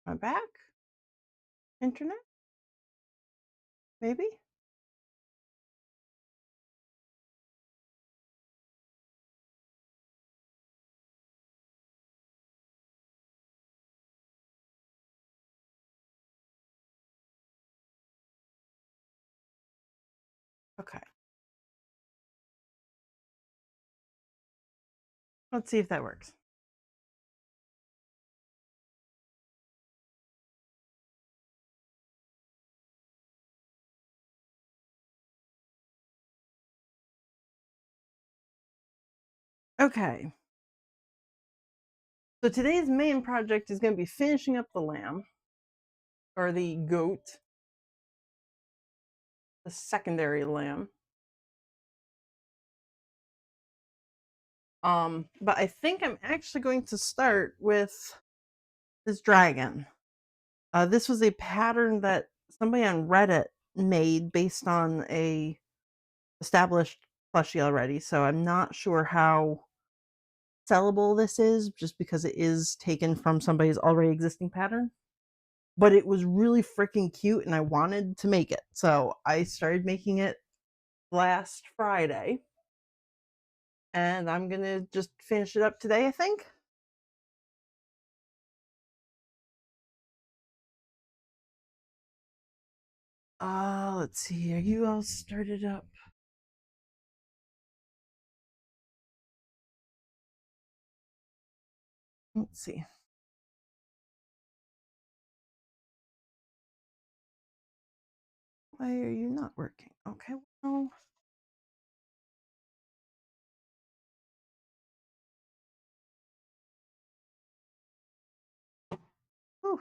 My back? Internet? Maybe? Okay. Let's see if that works. Okay. So today's main project is going to be finishing up the lamb or the goat, the secondary lamb. But I think I'm actually going to start with this dragon. This was a pattern that somebody on Reddit made based on a established plushie already, so I'm not sure how sellable this is just because it is taken from somebody's already existing pattern. But it was really freaking cute and I wanted to make it. So I started making it last Friday. And I'm going to just finish it up today, I think. Let's see. Are you all started up? Let's see. Why are you not working? Okay, well. Whew.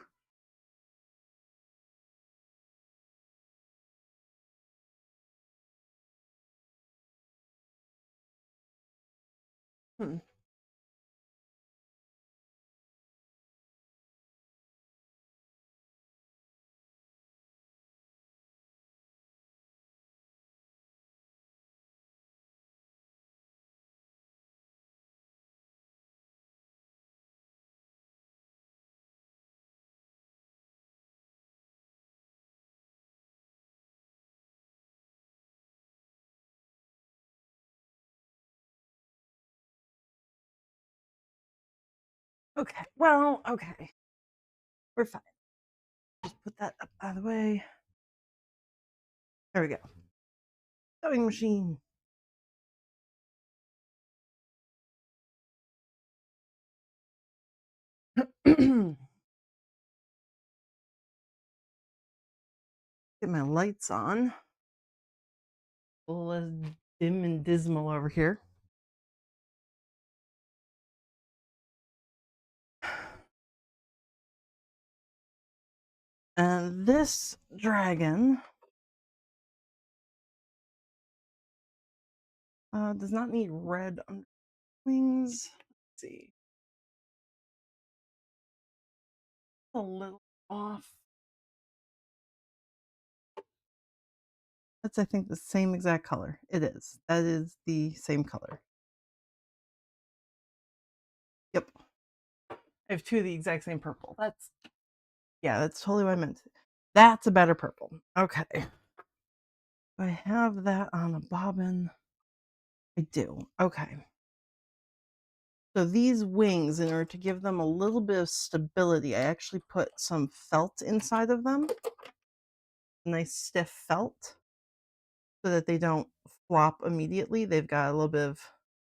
Hmm. Okay, well, okay. We're fine. Just put that up out of the way. There we go. Sewing machine. Get my lights on. A little less dim and dismal over here. And this dragon does not need red under wings. Let's see. A little off. That's, I think, the same exact color. It is. That is the same color. Yep. I have two of the exact same purple. Yeah, that's totally what I meant. That's a better purple. Okay. I have that on a bobbin. I do. Okay. So these wings, in order to give them a little bit of stability, I actually put some felt inside of them. Nice stiff felt so that they don't flop immediately. They've got a little bit of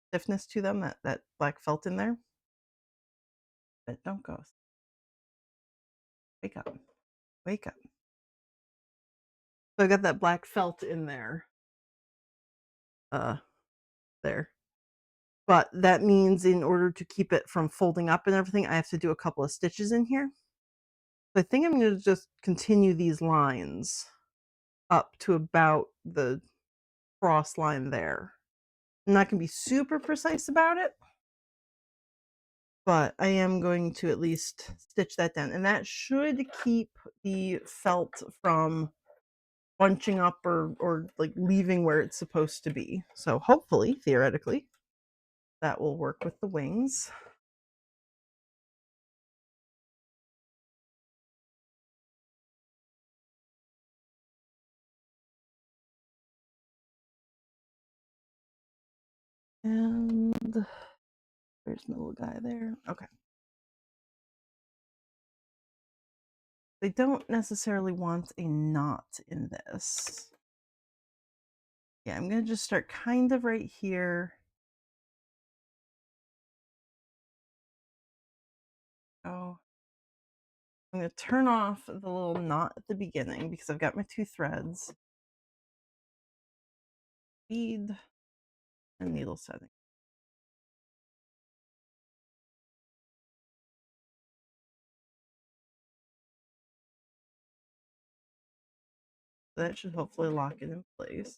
stiffness to them, that black felt in there. But don't go. Wake up. Wake up. So I got that black felt in there. There. But that means in order to keep it from folding up and everything, I have to do a couple of stitches in here. So I think I'm going to just continue these lines up to about the cross line there. I'm not going to be super precise about it, but I am going to at least stitch that down. And that should keep the felt from bunching up or like leaving where it's supposed to be. So hopefully, theoretically, that will work with the wings. And there's my little guy there. Okay. They don't necessarily want a knot in this. Yeah, I'm going to just start kind of right here. Oh, I'm going to turn off the little knot at the beginning because I've got my 2 threads. Bead and needle setting. That should hopefully lock it in place.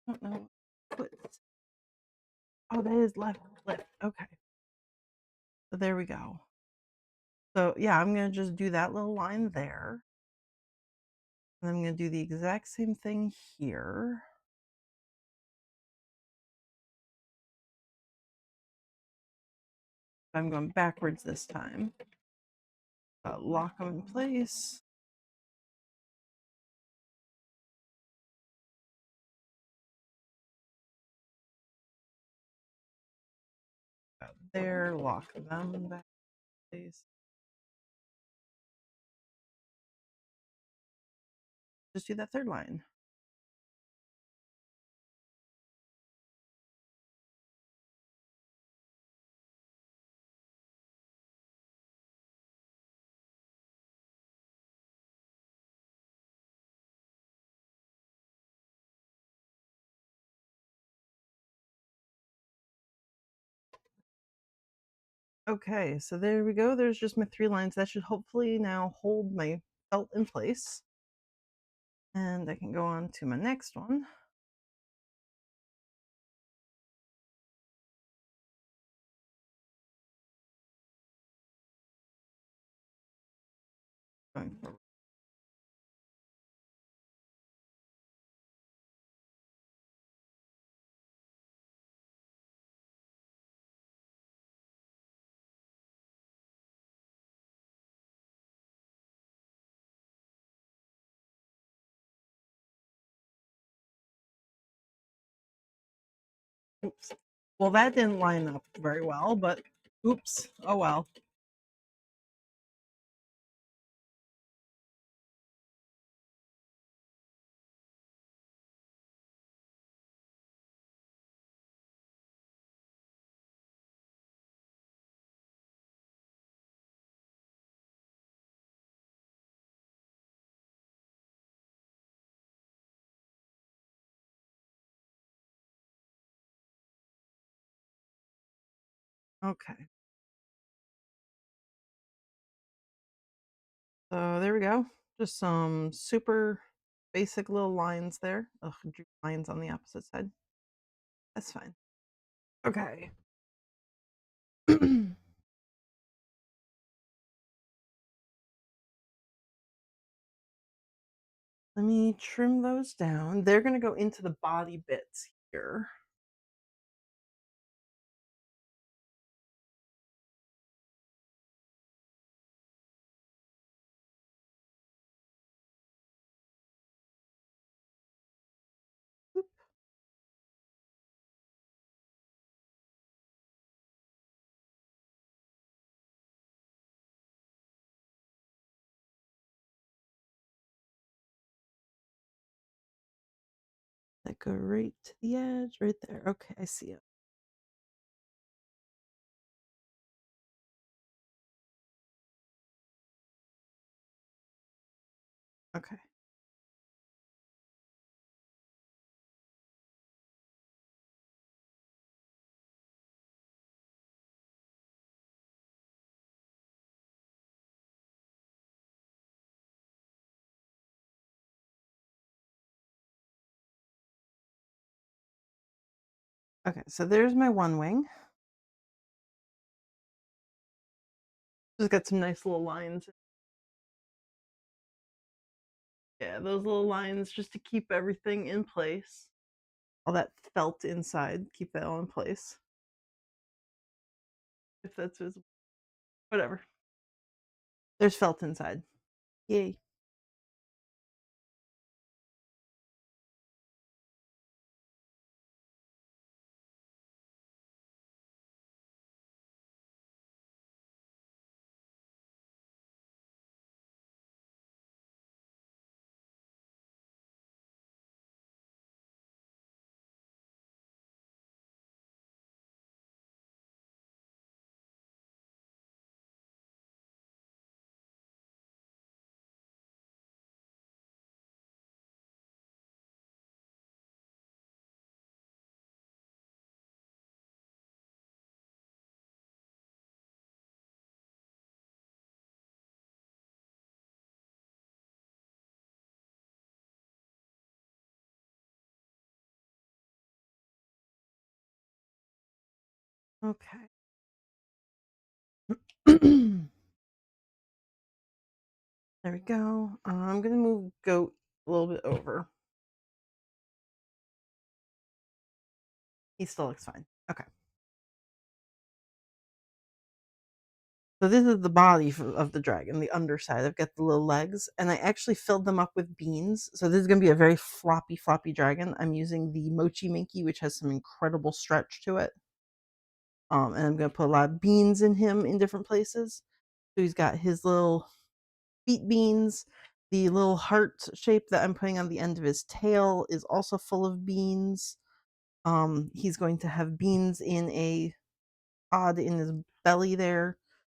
I don't know. Oh, that is left. Okay. So there we go. So yeah, I'm going to just do that little line there. And I'm going to do the exact same thing here. I'm going backwards this time. Lock them in place. There, lock them back in place. Just do that third line. Okay, so there we go. There's just my 3 lines. That should hopefully now hold my felt in place. And I can go on to my next one. Going forward. Oops. Well, that didn't line up very well, but oops. Oh well. Okay. So there we go. Just some super basic little lines there. Ugh, drew lines on the opposite side. That's fine. Okay. Let me trim those down. They're going to go into the body bits here. That go right to the edge, right there. Okay, I see it. Okay. Okay, so there's my one wing. Just got some nice little lines. Yeah, those little lines just to keep everything in place. All that felt inside, keep that all in place. If that's visible. Whatever. There's felt inside. Yay. Okay. There we go. I'm gonna move goat a little bit over. He still looks fine. Okay. So this is the body of the dragon, the underside. I've got the little legs, and I actually filled them up with beans. So this is going to be a very floppy, floppy dragon. I'm using the Mochi Minky, which has some incredible stretch to it. And I'm going to put a lot of beans in him in different places. So he's got his little beet beans. The little heart shape that I'm putting on the end of his tail is also full of beans. He's going to have beans in a pod in his belly there.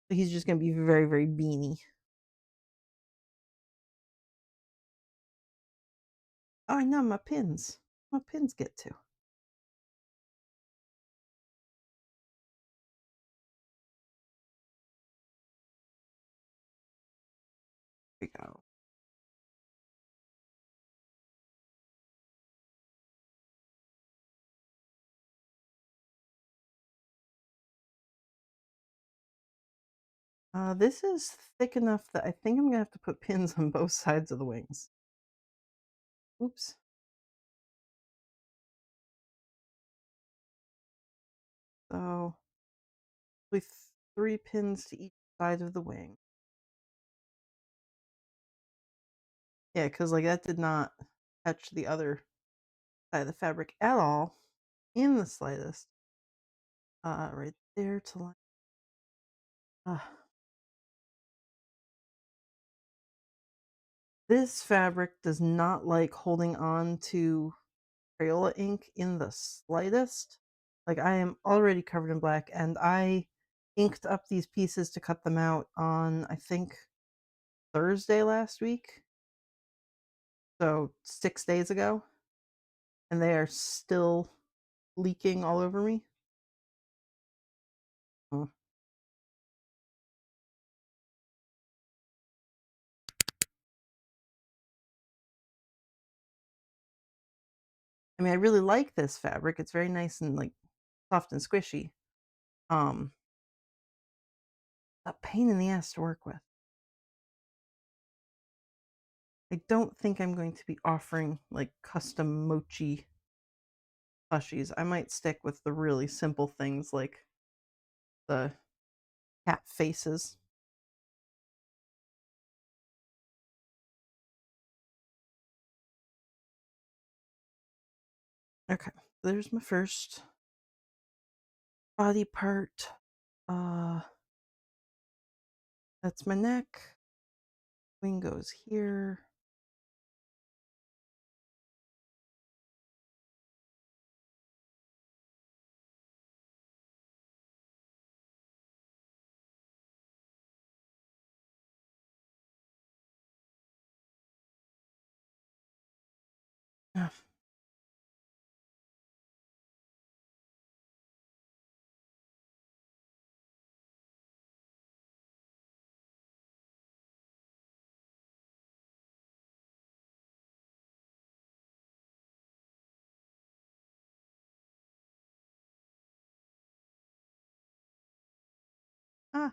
So he's just going to be very, very beany. Oh, I know my pins. My pins get to. Here we go. This is thick enough that I think I'm gonna have to put pins on both sides of the wings. Oops. So with 3 pins to each side of the wing. Yeah, because like that did not touch the other side of the fabric at all, in the slightest. Right there to line. Uh, this fabric does not like holding on to Crayola ink in the slightest. Like I am already covered in black, and I inked up these pieces to cut them out on, I think, Thursday last week. So 6 days ago, and they are still leaking all over me. Oh. I mean, I really like this fabric. It's very nice and like soft and squishy. Um, a pain in the ass to work with. I don't think I'm going to be offering like custom mochi plushies. I might stick with the really simple things like the cat faces. Okay, there's my first body part. Uh, that's my neck. Wing goes here. Ah, ah,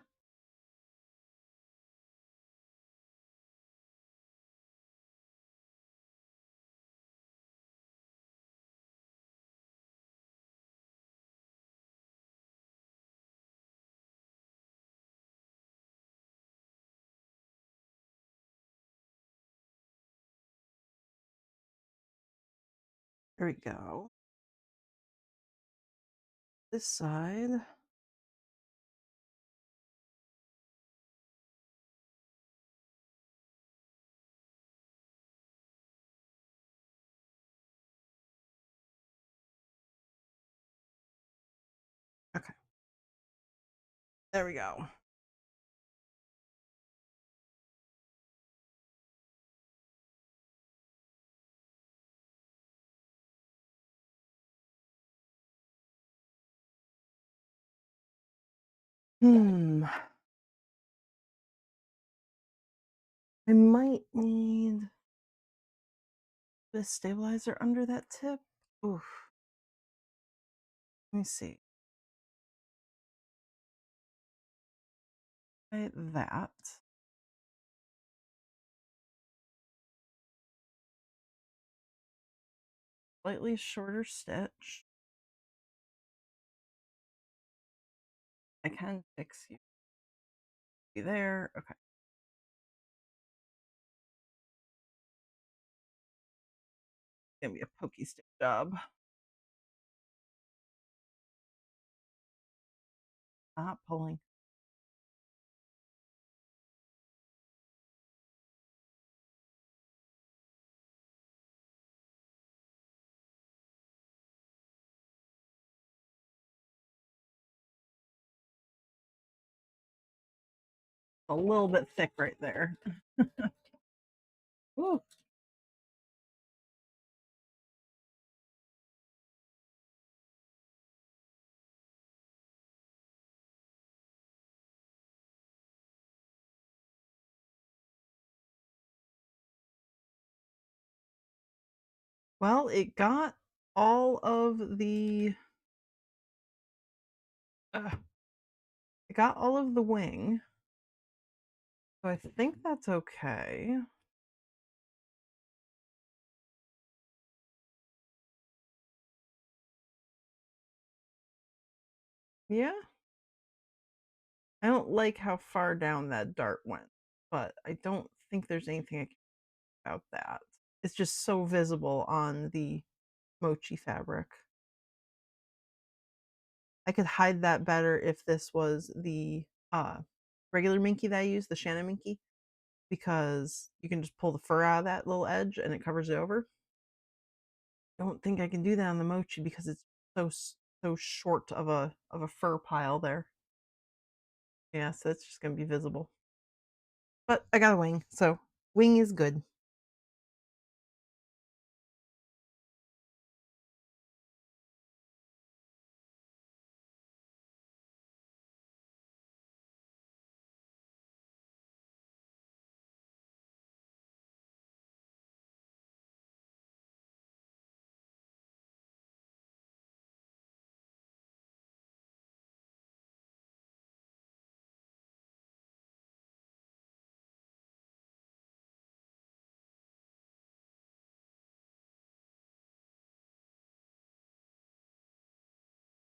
There we go. This side. Okay. There we go. I might need the stabilizer under that tip. Oof. Let me see. Try that. Slightly shorter stitch. I can fix you. Be there. Okay. It's gonna be a pokey stick job. Not pulling. A little bit thick right there. Ooh. Well, it got all of the it got all of the wing. So I think that's okay. Yeah. I don't like how far down that dart went, but I don't think there's anything I can do about that. It's just so visible on the mochi fabric. I could hide that better if this was the regular minky that I use, the Shannon minky, because you can just pull the fur out of that little edge and it covers it over. I don't think I can do that on the mochi because it's so short of a fur pile there. Yeah, so it's just gonna be visible. But I got a wing, so wing is good.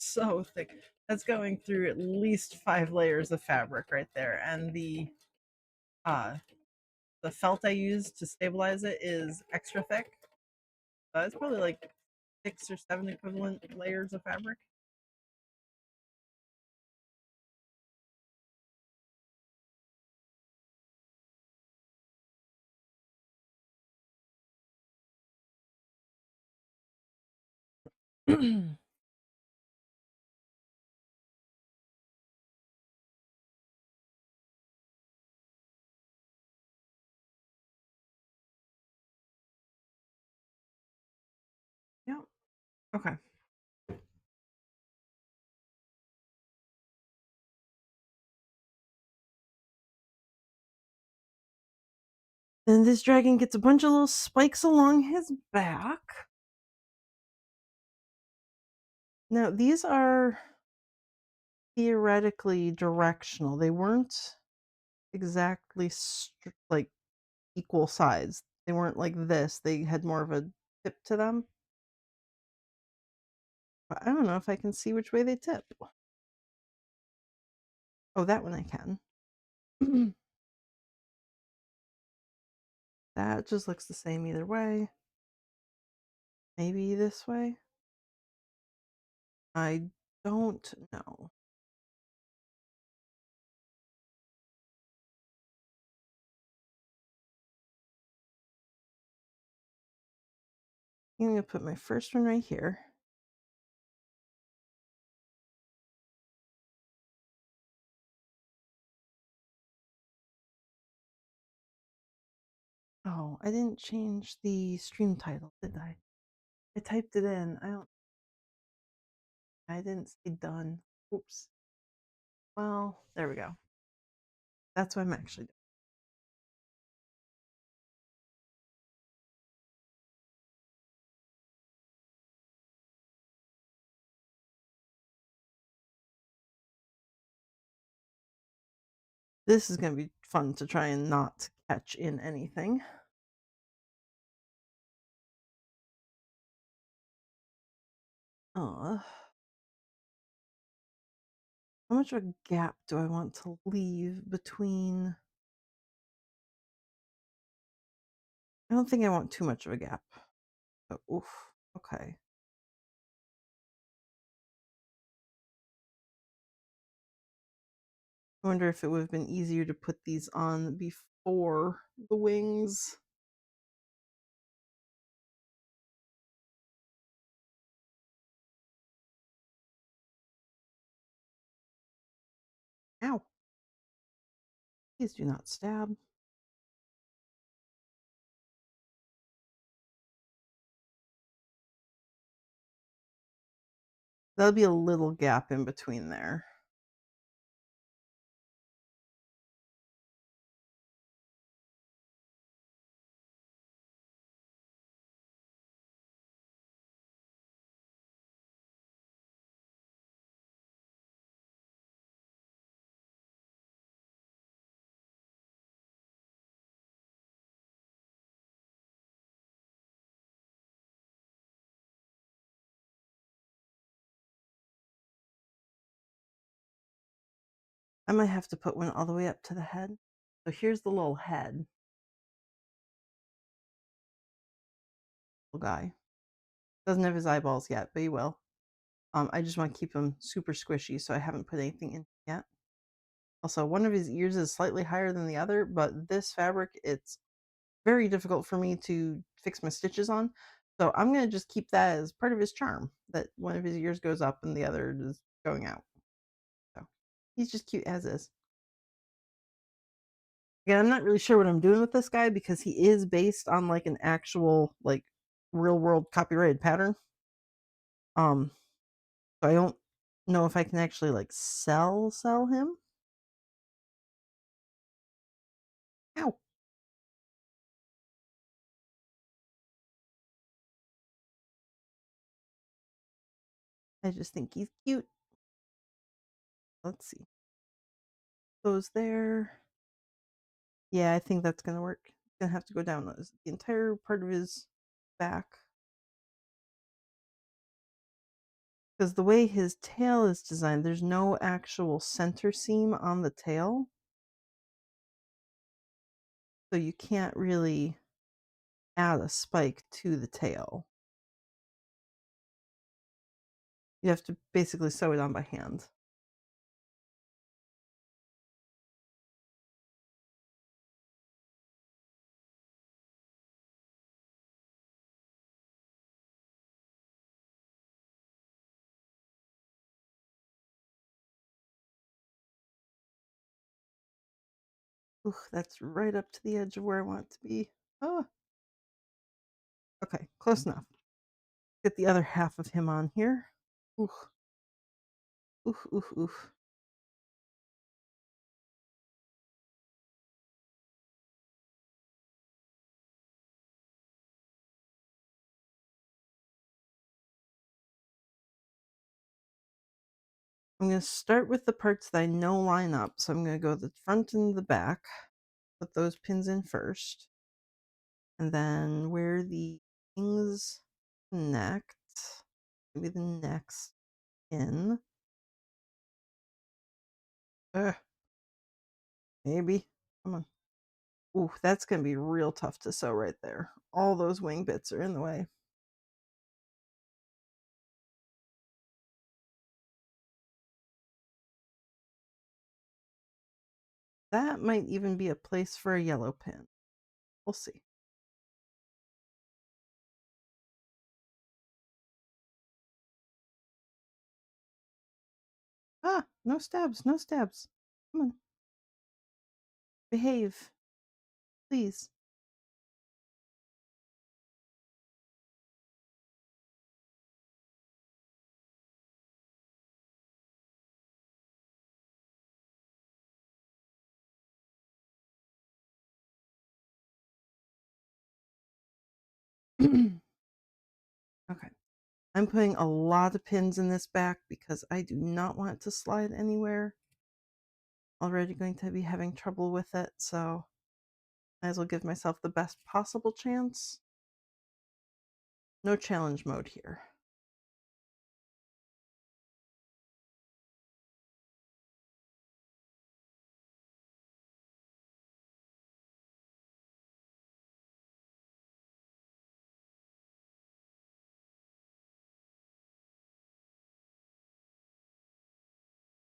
So thick. That's going through at least 5 layers of fabric right there. And uh the felt I used to stabilize it is extra thick. So it's probably like 6 or 7 equivalent layers of fabric. Yeah. Okay. Then this dragon gets a bunch of little spikes along his back. Now, these are theoretically directional. They weren't exactly like equal sides. They weren't like this. They had more of a tip to them. But I don't know if I can see which way they tip. Oh, that one I can. That just looks the same either way. Maybe this way? I don't know. I'm gonna put my first one right here. Oh, I didn't change the stream title, did I? I typed it in. I didn't say done. Oops. Well, there we go. That's what I'm actually doing. This is gonna be fun to try and not catch in anything. Uh, how much of a gap do I want to leave between? I don't think I want too much of a gap. Oh, oof. Okay. I wonder if it would have been easier to put these on before the wings. Ow. Please do not stab. There'll be a little gap in between there. I might have to put one all the way up to the head. So here's the little head. Little guy. Doesn't have his eyeballs yet, but he will. I just want to keep him super squishy, so I haven't put anything in yet. Also, one of his ears is slightly higher than the other, but this fabric, it's very difficult for me to fix my stitches on. So I'm going to just keep that as part of his charm, that one of his ears goes up and the other is going out. So he's just cute as is. Again, I'm not really sure what I'm doing with this guy because he is based on like an actual like real world copyrighted pattern. Um, so I don't know if I can actually like sell him. Ow. I just think he's cute. Let's see. Goes there. Yeah, I think that's gonna work. Gonna have to go down the entire part of his back. Because the way his tail is designed, there's no actual center seam on the tail. So you can't really add a spike to the tail. You have to basically sew it on by hand. Ooh, that's right up to the edge of where I want it to be. Oh, okay, close enough. Get the other half of him on here. Oof, oof, oof, oof. I'm going to start with the parts that I know line up. So I'm going to go the front and the back, put those pins in first. And then where the wings connect, maybe the next pin. Maybe. Come on. Ooh, that's going to be real tough to sew right there. All those wing bits are in the way. That might even be a place for a yellow pin. We'll see. Ah, no stabs, no stabs. Come on. Behave. Please. Okay. I'm putting a lot of pins in this back because I do not want it to slide anywhere. Already going to be having trouble with it, so might as well give myself the best possible chance. No challenge mode here.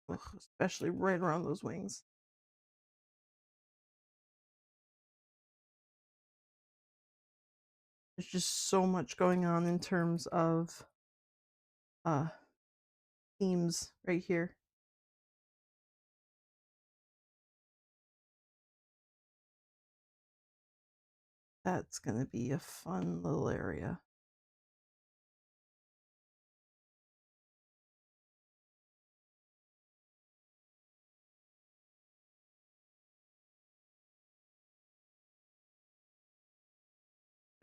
Ugh, especially right around those wings. There's just so much going on in terms of uh themes right here. That's gonna be a fun little area.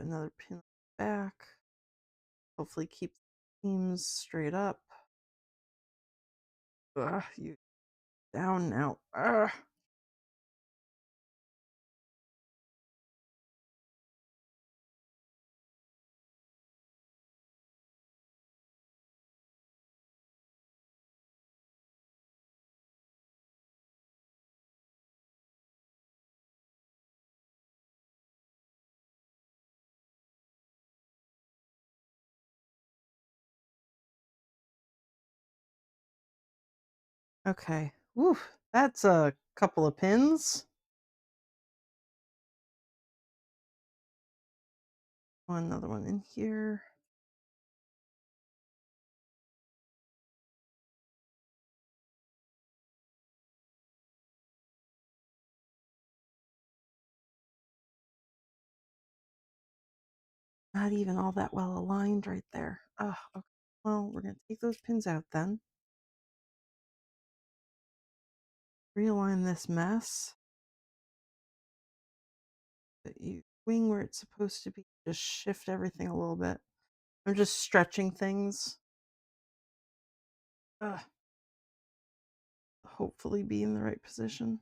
Another pin back. Hopefully keep the themes straight up. Ugh, you down now. Ugh. Okay. Woo, that's a couple of pins. Another one in here. Not even all that well aligned right there. Oh, okay. Well, we're going to take those pins out then. Realign this mess. You wing where it's supposed to be. Just shift everything a little bit. I'm just stretching things. Ugh. Hopefully be in the right position.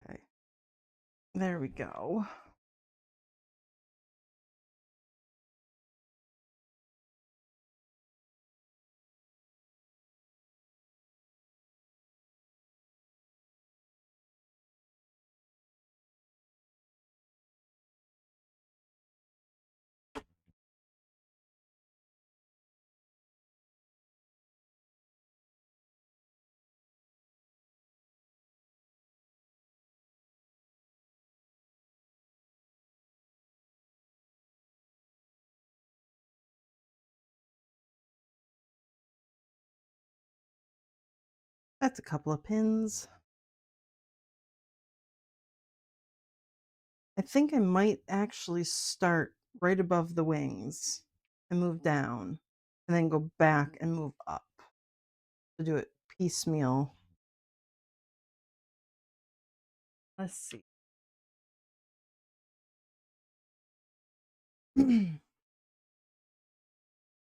Okay. There we go. That's a couple of pins. I think I might actually start right above the wings and move down and then go back and move up to do it piecemeal. Let's see.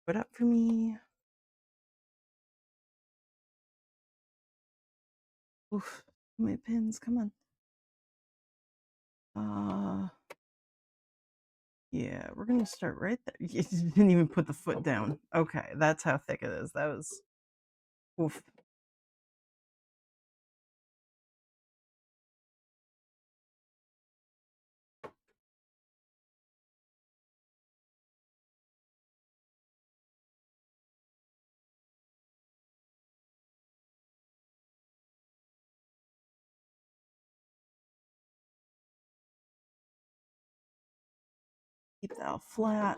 Put up for me. Oof. My pins, come on. Yeah, we're gonna start right there. You didn't even put the foot down. Okay, that's how thick it is. That was oof. keep that all flat.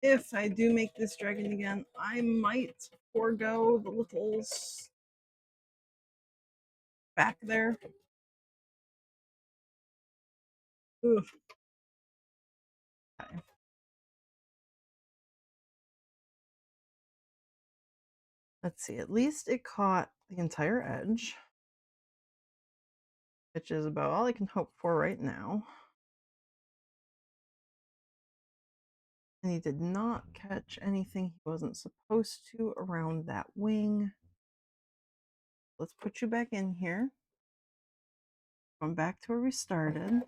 If I do make this dragon again, I might forego the little back there. Oof. Okay. Let's see, at least it caught the entire edge, which is about all I can hope for right now. And he did not catch anything he wasn't supposed to around that wing. Let's put you back in here. Going back to where we started.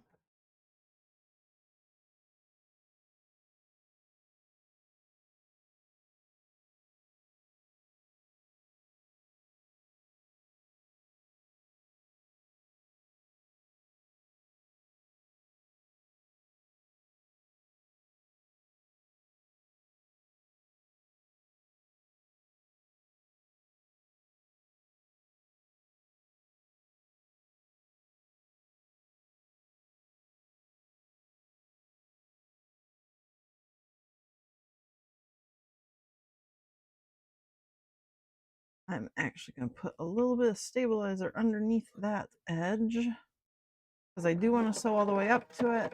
I'm actually going to put a little bit of stabilizer underneath that edge because I do want to sew all the way up to it.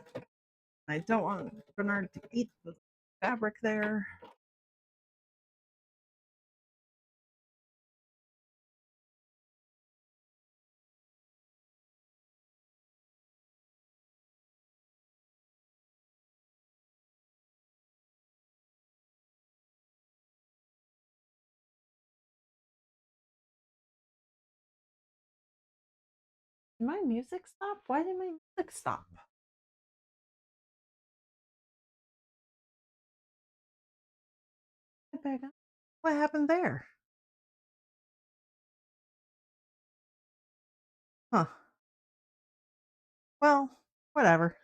I don't want Bernard to eat the fabric there. Did my music stop? Why did my music stop? What happened there? Huh. Well, whatever.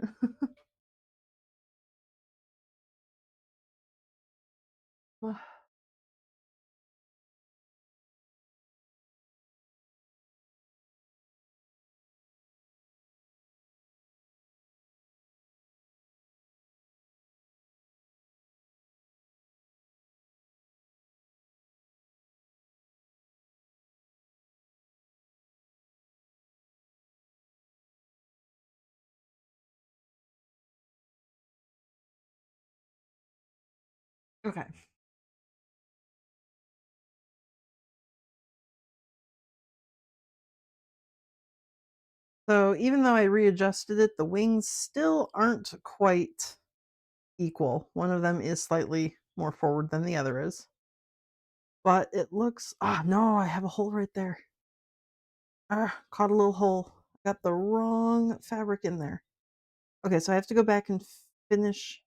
Okay. So even though I readjusted it, the wings still aren't quite equal. One of them is slightly more forward than the other is. But it looks, no, I have a hole right there. Caught a little hole. Got the wrong fabric in there. Okay, so I have to go back and finish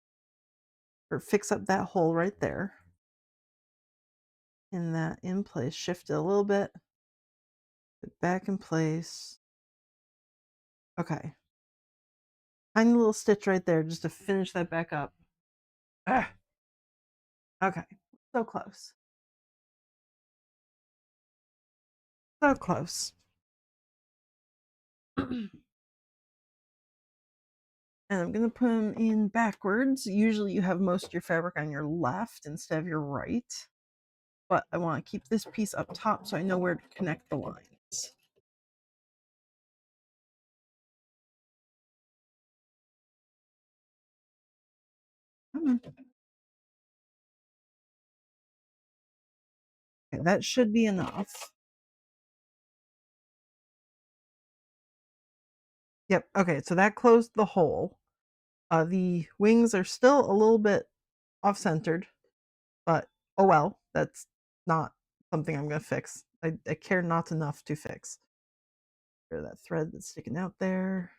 or fix up that hole right there. In that in place, shift it a little bit. Put back in place. Okay. Tiny little stitch right there just to finish that back up. Okay. So close. So close. And I'm going to put them in backwards. Usually you have most of your fabric on your left instead of your right. But I want to keep this piece up top so I know where to connect the lines. Okay, that should be enough. Yep. Okay, so that closed the hole. The wings are still a little bit off-centered, but oh well, that's not something I'm going to fix. I care not enough to fix. There's that thread that's sticking out there.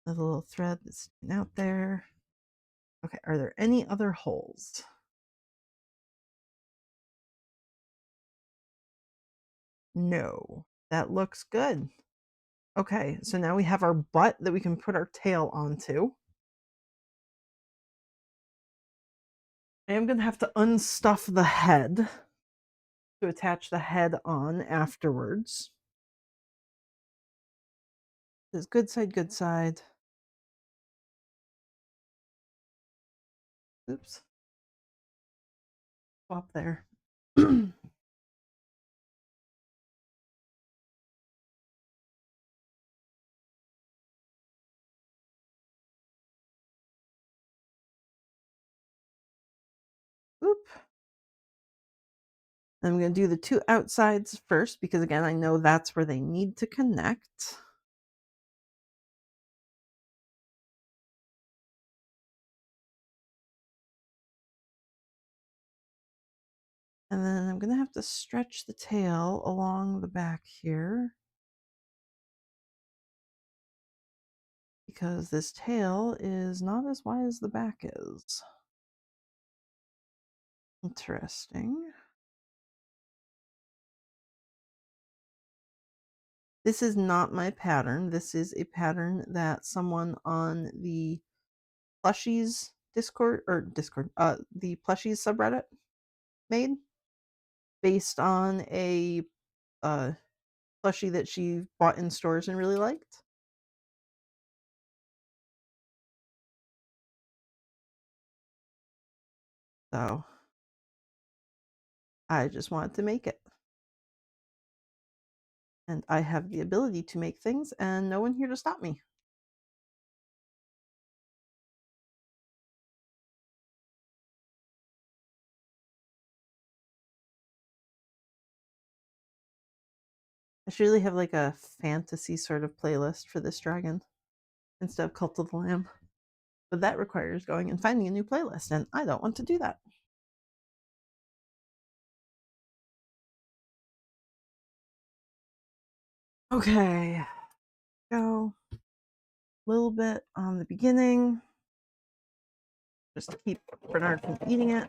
Another little thread that's sticking out there. Okay, are there any other holes? No, that looks good. Okay, so now we have our butt that we can put our tail onto. I am going to have to unstuff the head to attach the head on afterwards. This good side, good side. Oops. Swap there. Oop. I'm going to do the two outsides first because, again, I know that's where they need to connect. And then I'm going to have to stretch the tail along the back here because this tail is not as wide as the back is. Interesting. This is not my pattern. This is a pattern that someone on the Plushies the Plushies subreddit made based on a plushie that she bought in stores and really liked. So I just wanted to make it. And I have the ability to make things and no one here to stop me. I should really have like a fantasy sort of playlist for this dragon instead of Cult of the Lamb. But that requires going and finding a new playlist, and I don't want to do that. Okay, go a little bit on the beginning, just to keep Bernard from eating it.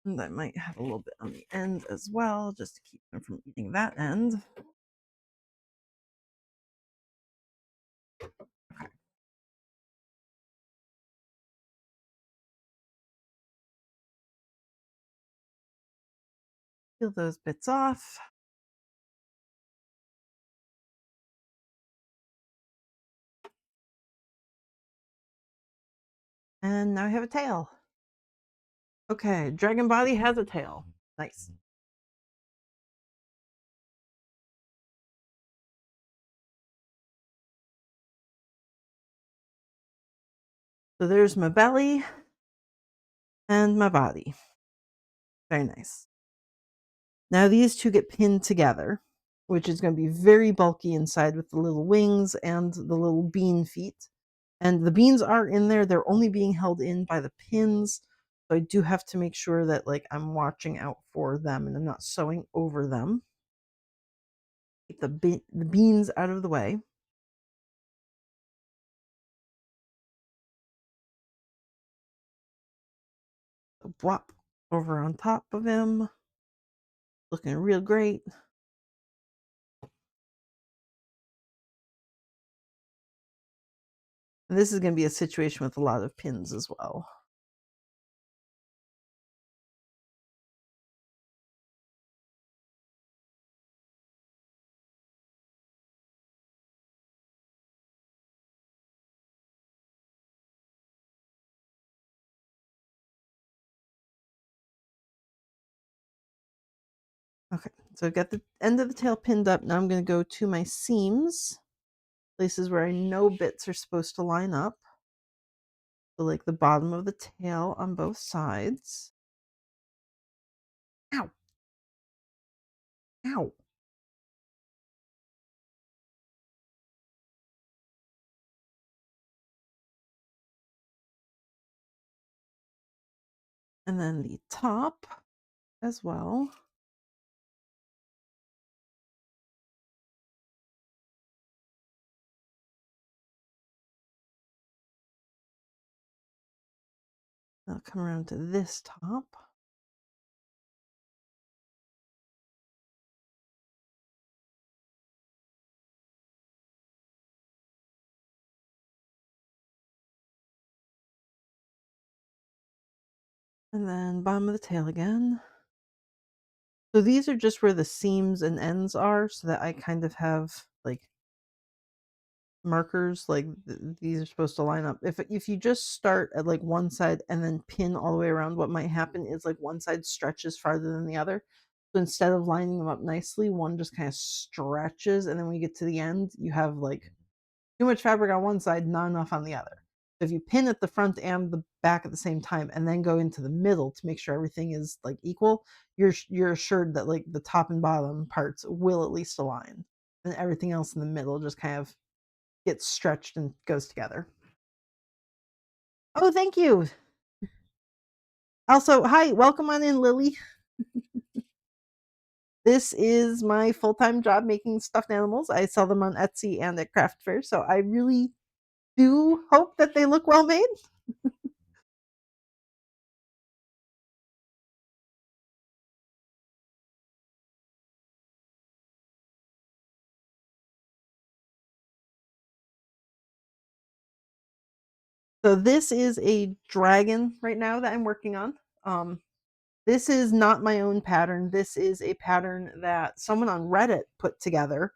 And I might have a little bit on the end as well, just to keep him from eating that end. Okay. Peel those bits off. And now I have a tail. Okay, dragon body has a tail. Nice. So there's my belly and my body. Very nice. Now these two get pinned together, which is going to be very bulky inside with the little wings and the little bean feet. And the beans are in there. They're only being held in by the pins. So I do have to make sure that like I'm watching out for them and I'm not sewing over them. Keep the beans out of the way. So blop over on top of him. Looking real great. And this is going to be a situation with a lot of pins as well. Okay, so I've got the end of the tail pinned up. Now I'm going to go to my seams, places where I know bits are supposed to line up. So like the bottom of the tail on both sides. Ow. Ow. And then the top as well. I'll come around to this top. And then bottom of the tail again. So these are just where the seams and ends are, so that I kind of have like markers, like these are supposed to line up. If you just start at like one side and then pin all the way around, what might happen is like one side stretches farther than the other. So instead of lining them up nicely, one just kind of stretches, and then when you get to the end, you have like too much fabric on one side, not enough on the other. So if you pin at the front and the back at the same time, and then go into the middle to make sure everything is like equal, you're assured that like the top and bottom parts will at least align, and everything else in the middle just kind of gets stretched and goes together. Oh, thank you. Also, hi, welcome on in, Lily. This is my full-time job making stuffed animals. I sell them on Etsy and at craft fairs, so I really do hope that they look well made. So this is a dragon right now that I'm working on. Um, this is not my own pattern. This is a pattern that someone on Reddit put together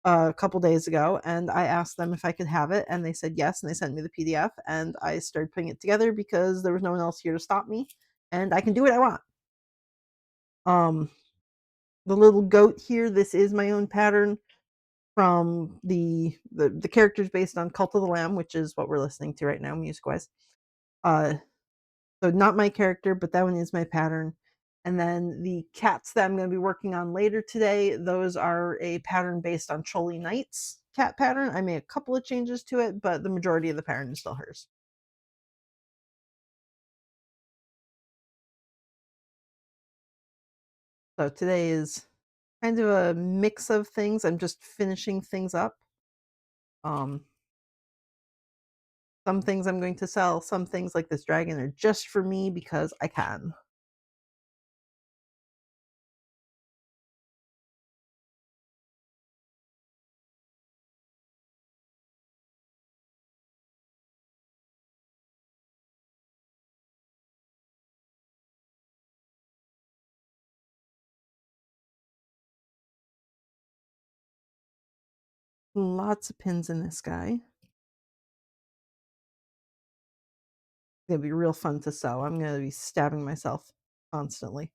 a couple days ago, and I asked them if I could have it, and they said yes, and they sent me the PDF, and I started putting it together because there was no one else here to stop me, and I can do what I want. Um, the little goat here, this is my own pattern from the characters based on Cult of the Lamb, which is what we're listening to right now, music wise. Uh, So not my character, but that one is my pattern. And then the cats that I'm going to be working on later today, those are a pattern based on Choli Knight's cat pattern. I made a couple of changes to it, but the majority of the pattern is still hers. So today is kind of a mix of things. I'm just finishing things up. Um, some things I'm going to sell, some things like this dragon are just for me because I can. Lots of pins in this guy. It's gonna be real fun to sew. I'm gonna be stabbing myself constantly.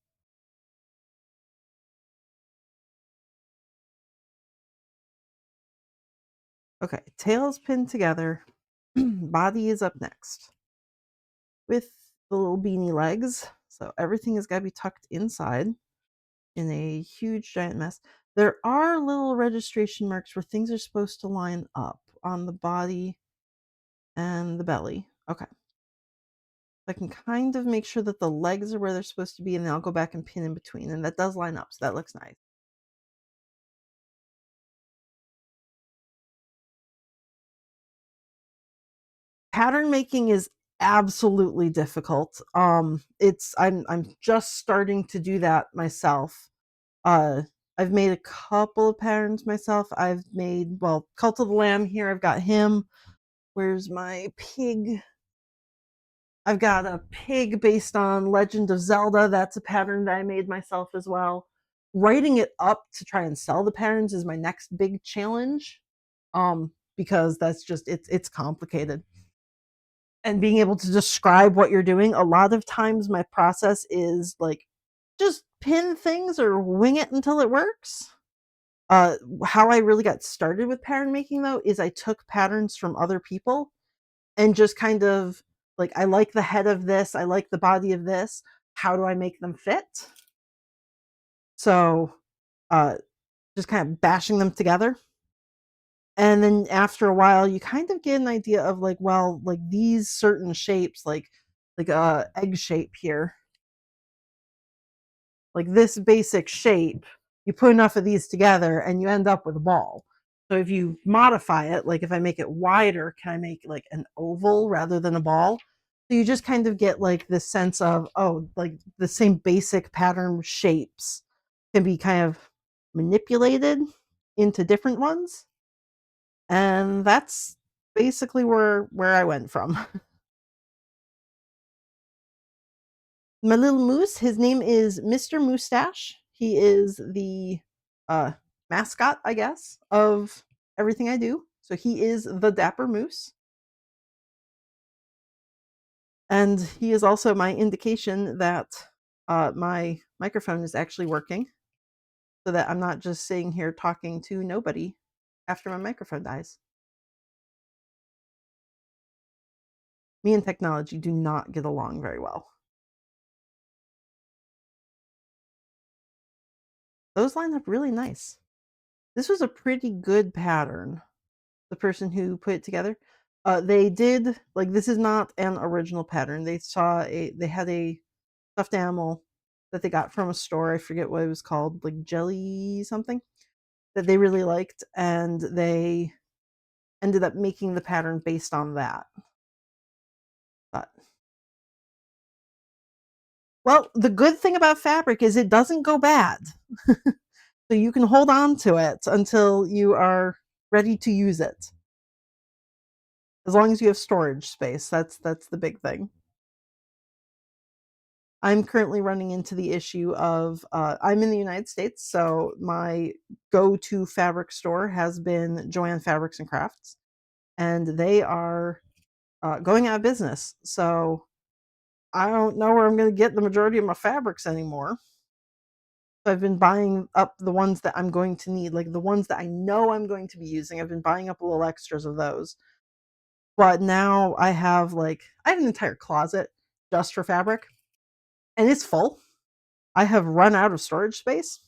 Okay, tail's pinned together. Body is up next with the little beanie legs. So everything has got to be tucked inside in a huge giant mess. There are little registration marks where things are supposed to line up on the body and the belly. Okay. I can kind of make sure that the legs are where they're supposed to be, and then I'll go back and pin in between. And that does line up, so that looks nice. Pattern making is absolutely difficult. I'm just starting to do that myself. Uh, I've made a couple of patterns myself. I've made, well, Cult of the Lamb here. I've got him. Where's my pig? I've got a pig based on Legend of Zelda. That's a pattern that I made myself as well. Writing it up to try and sell the patterns is my next big challenge. Because that's just it's complicated. And being able to describe what you're doing, a lot of times my process is like just pin things or wing it until it works. How I really got started with pattern making though is I took patterns from other people and just kind of like, I like the head of this, I like the body of this. How do I make them fit? So, uh, just kind of bashing them together. And then after a while, you kind of get an idea of like, well, like these certain shapes, like a egg shape here, like this basic shape, you put enough of these together and you end up with a ball. So if you modify it, like if I make it wider, can I make like an oval rather than a ball? So you just kind of get like this sense of, oh, like the same basic pattern shapes can be kind of manipulated into different ones. And that's basically where I went from. My little moose, his name is Mr. Moustache. He is the uh mascot, I guess, of everything I do. So he is the Dapper Moose. And he is also my indication that my microphone is actually working so that I'm not just sitting here talking to nobody after my microphone dies. Me and technology do not get along very well. Those line up really nice. This was a pretty good pattern. The person who put it together, they did like this is not an original pattern. They had a stuffed animal that they got from a store. I forget what it was called, like jelly something that they really liked, and they ended up making the pattern based on that. But well, the good thing about fabric is it doesn't go bad. So you can hold on to it until you are ready to use it. As long as you have storage space, that's the big thing. I'm currently running into the issue of I'm in the United States, so my go-to fabric store has been Joann Fabrics and Crafts, and they are going out of business. So I don't know where I'm going to get the majority of my fabrics anymore. So I've been buying up the ones that I'm going to need, like the ones that I know I'm going to be using. I've been buying up little extras of those. But now I have an entire closet just for fabric, and it's full. I have run out of storage space.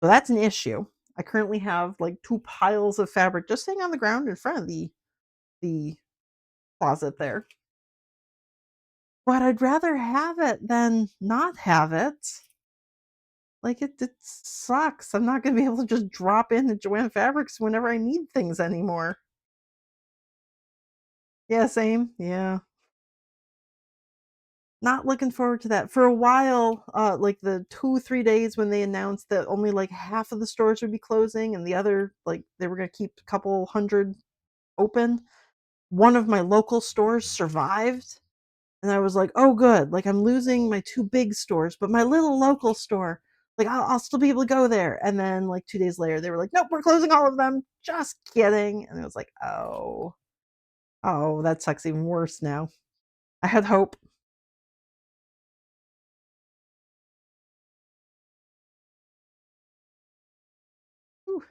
So that's an issue. I currently have like two piles of fabric just sitting on the ground in front of the closet there. But I'd rather have it than not have it. Like it sucks. I'm not gonna be able to just drop into Joann Fabrics whenever I need things anymore. Yeah, same. Yeah. Not looking forward to that. For a while, like the 2, 3 days when they announced that only like half of the stores would be closing and the other, like they were gonna keep a couple hundred open, one of my local stores survived. And I was like, oh, good. Like, I'm losing my two big stores, but my little local store, like, I'll still be able to go there. And then, like, 2 days later, they were like, nope, we're closing all of them. Just kidding. And it was like, oh, that sucks even worse now. I had hope. Whew.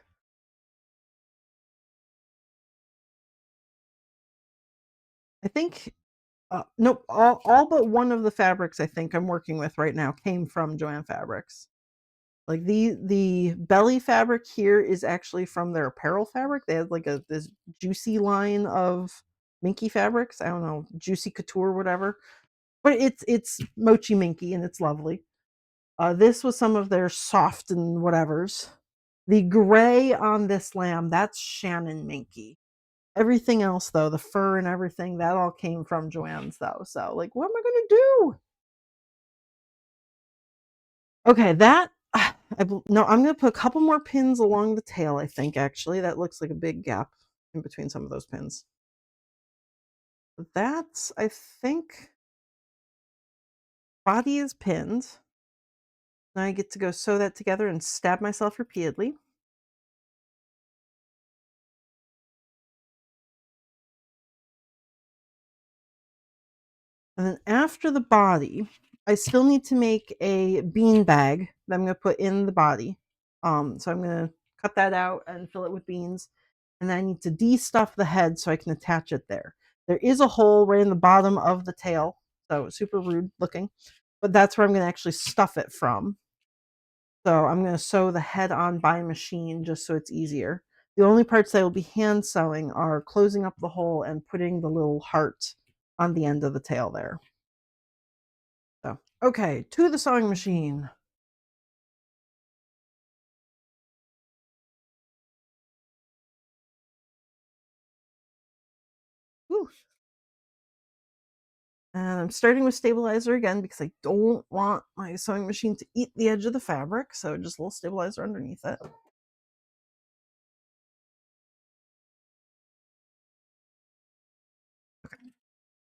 I think, nope, all but one of the fabrics I think I'm working with right now came from Joann Fabrics. Like the belly fabric here is actually from their apparel fabric. They had like this juicy line of minky fabrics. I don't know, juicy couture, whatever. But it's mochi minky and it's lovely. This was some of their soft and whatevers. The gray on this lamb, that's Shannon minky. Everything else though, the fur and everything, that all came from Joann's though. So like, what am I gonna do? Okay, that no, I'm gonna put a couple more pins along the tail, I think, actually. That looks like a big gap in between some of those pins. That's, I think, body is pinned. Now I get to go sew that together and stab myself repeatedly. And then after the body, I still need to make a bean bag that I'm gonna put in the body. So I'm gonna cut that out and fill it with beans. And then I need to de-stuff the head so I can attach it there. There is a hole right in the bottom of the tail, so super rude looking, but that's where I'm gonna actually stuff it from. So I'm gonna sew the head on by machine just so it's easier. The only parts I will be hand sewing are closing up the hole and putting the little heart on the end of the tail there. So, okay, to the sewing machine. Whew. I'm starting with stabilizer again because I don't want my sewing machine to eat the edge of the fabric, so just a little stabilizer underneath it.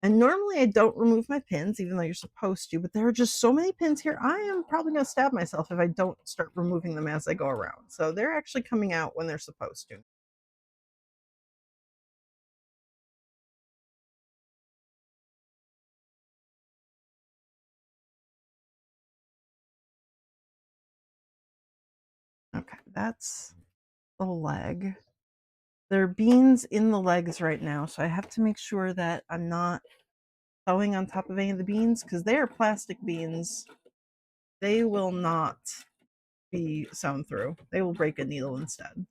And normally I don't remove my pins, even though you're supposed to, but there are just so many pins here. I am probably going to stab myself if I don't start removing them as I go around. So they're actually coming out when they're supposed to. Okay, that's the leg. There are beans in the legs right now, so I have to make sure that I'm not sewing on top of any of the beans because they are plastic beans. They will not be sewn through. They will break a needle instead.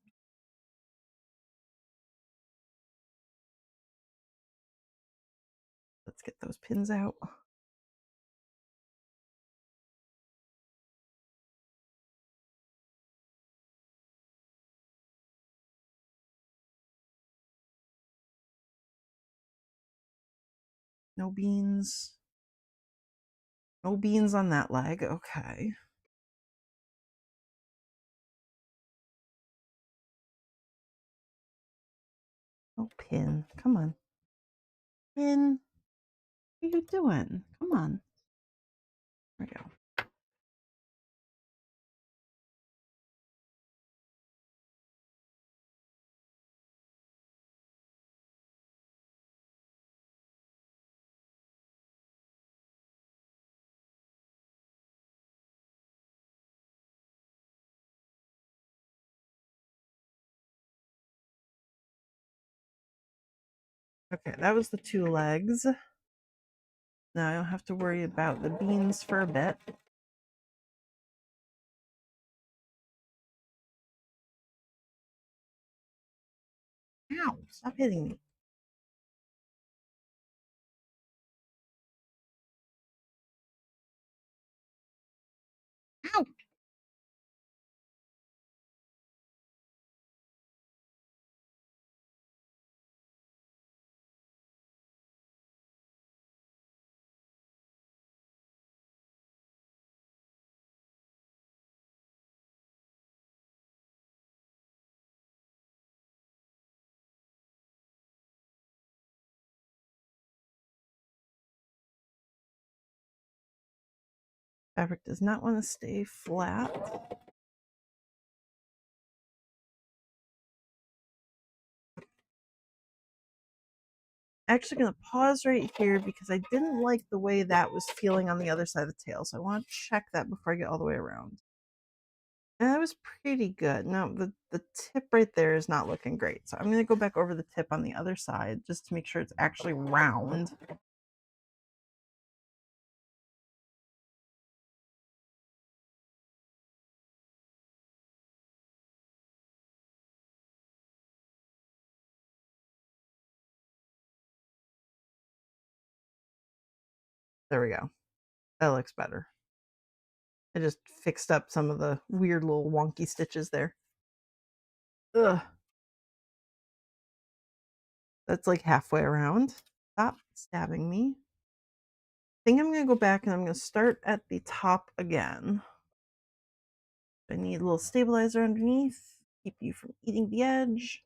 Let's get those pins out. No beans. No beans on that leg. Okay. Oh, pin. Come on. Pin. What are you doing? Come on. There we go. Okay, that was the two legs. Now I don't have to worry about the beans for a bit. Ow, stop hitting me. Ow! Fabric does not want to stay flat. Actually going to pause right here because I didn't like the way that was feeling on the other side of the tail. So I want to check that before I get all the way around. And that was pretty good. Now the tip right there is not looking great. So I'm going to go back over the tip on the other side just to make sure it's actually round. There we go. That looks better. I just fixed up some of the weird little wonky stitches there. Ugh. That's like halfway around. Stop stabbing me. I think I'm going to go back and I'm going to start at the top again. I need a little stabilizer underneath, keep you from eating the edge.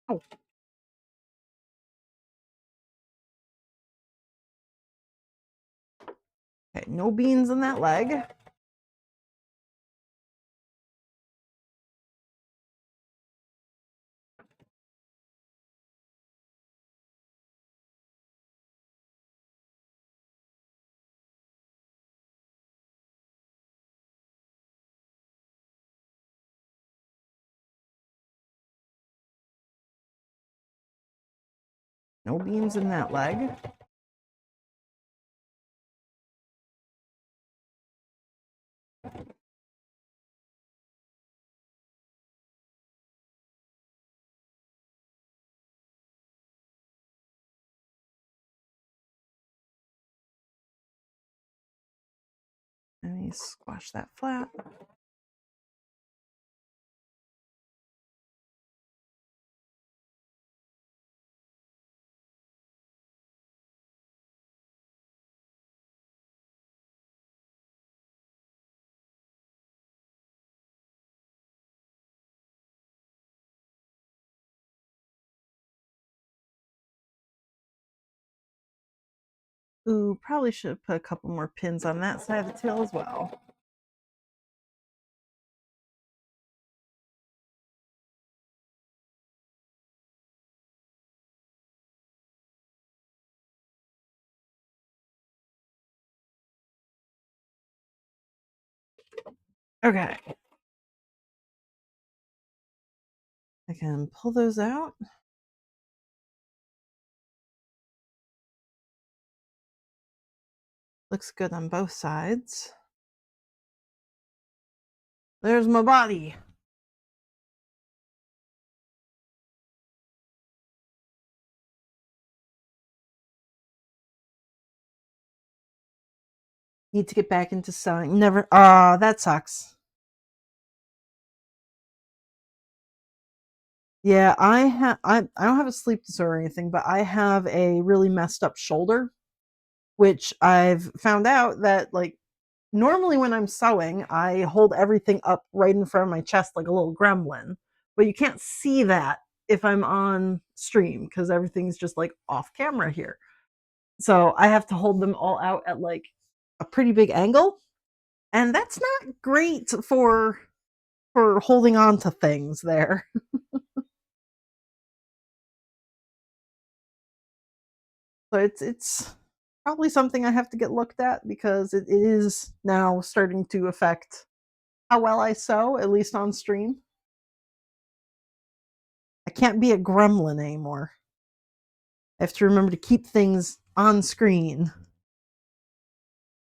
Oh, okay, no beans in that leg. No beans in that leg. Let me squash that flat. Ooh, probably should have put a couple more pins on that side of the tail as well. Okay. I can pull those out. Looks good on both sides. There's my body. Need to get back into sewing. Never. Ah, that sucks. Yeah, I don't have a sleep disorder or anything, but I have a really messed up shoulder, which I've found out that like normally when I'm sewing, I hold everything up right in front of my chest like a little gremlin. But you can't see that if I'm on stream because everything's just like off camera here. So I have to hold them all out at like a pretty big angle. And that's not great for holding on to things there. So it's probably something I have to get looked at because it is now starting to affect how well I sew, at least on stream. I can't be a gremlin anymore. I have to remember to keep things on screen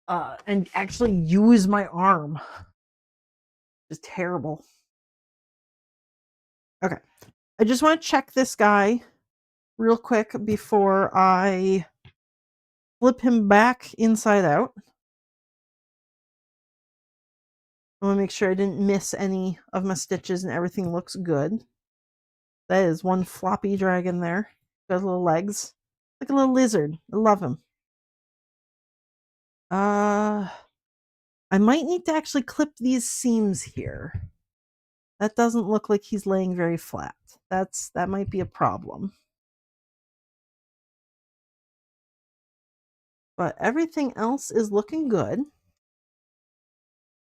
and actually use my arm. It's terrible. Okay. I just want to check this guy real quick before I flip him back inside out. I want to make sure I didn't miss any of my stitches and everything looks good. That is one floppy dragon there. Got little legs. Like a little lizard. I love him. I might need to actually clip these seams here. That doesn't look like he's laying very flat. That might be a problem. But everything else is looking good.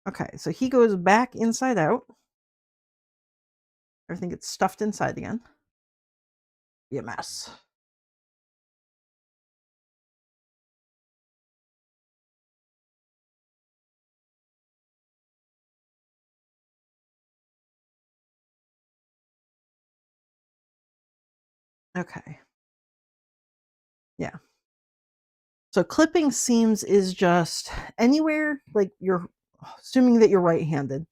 Okay, so he goes back inside out. Everything gets stuffed inside again. Be a mess. Okay. Yeah. So clipping seams is just anywhere like you're assuming that you're right-handed.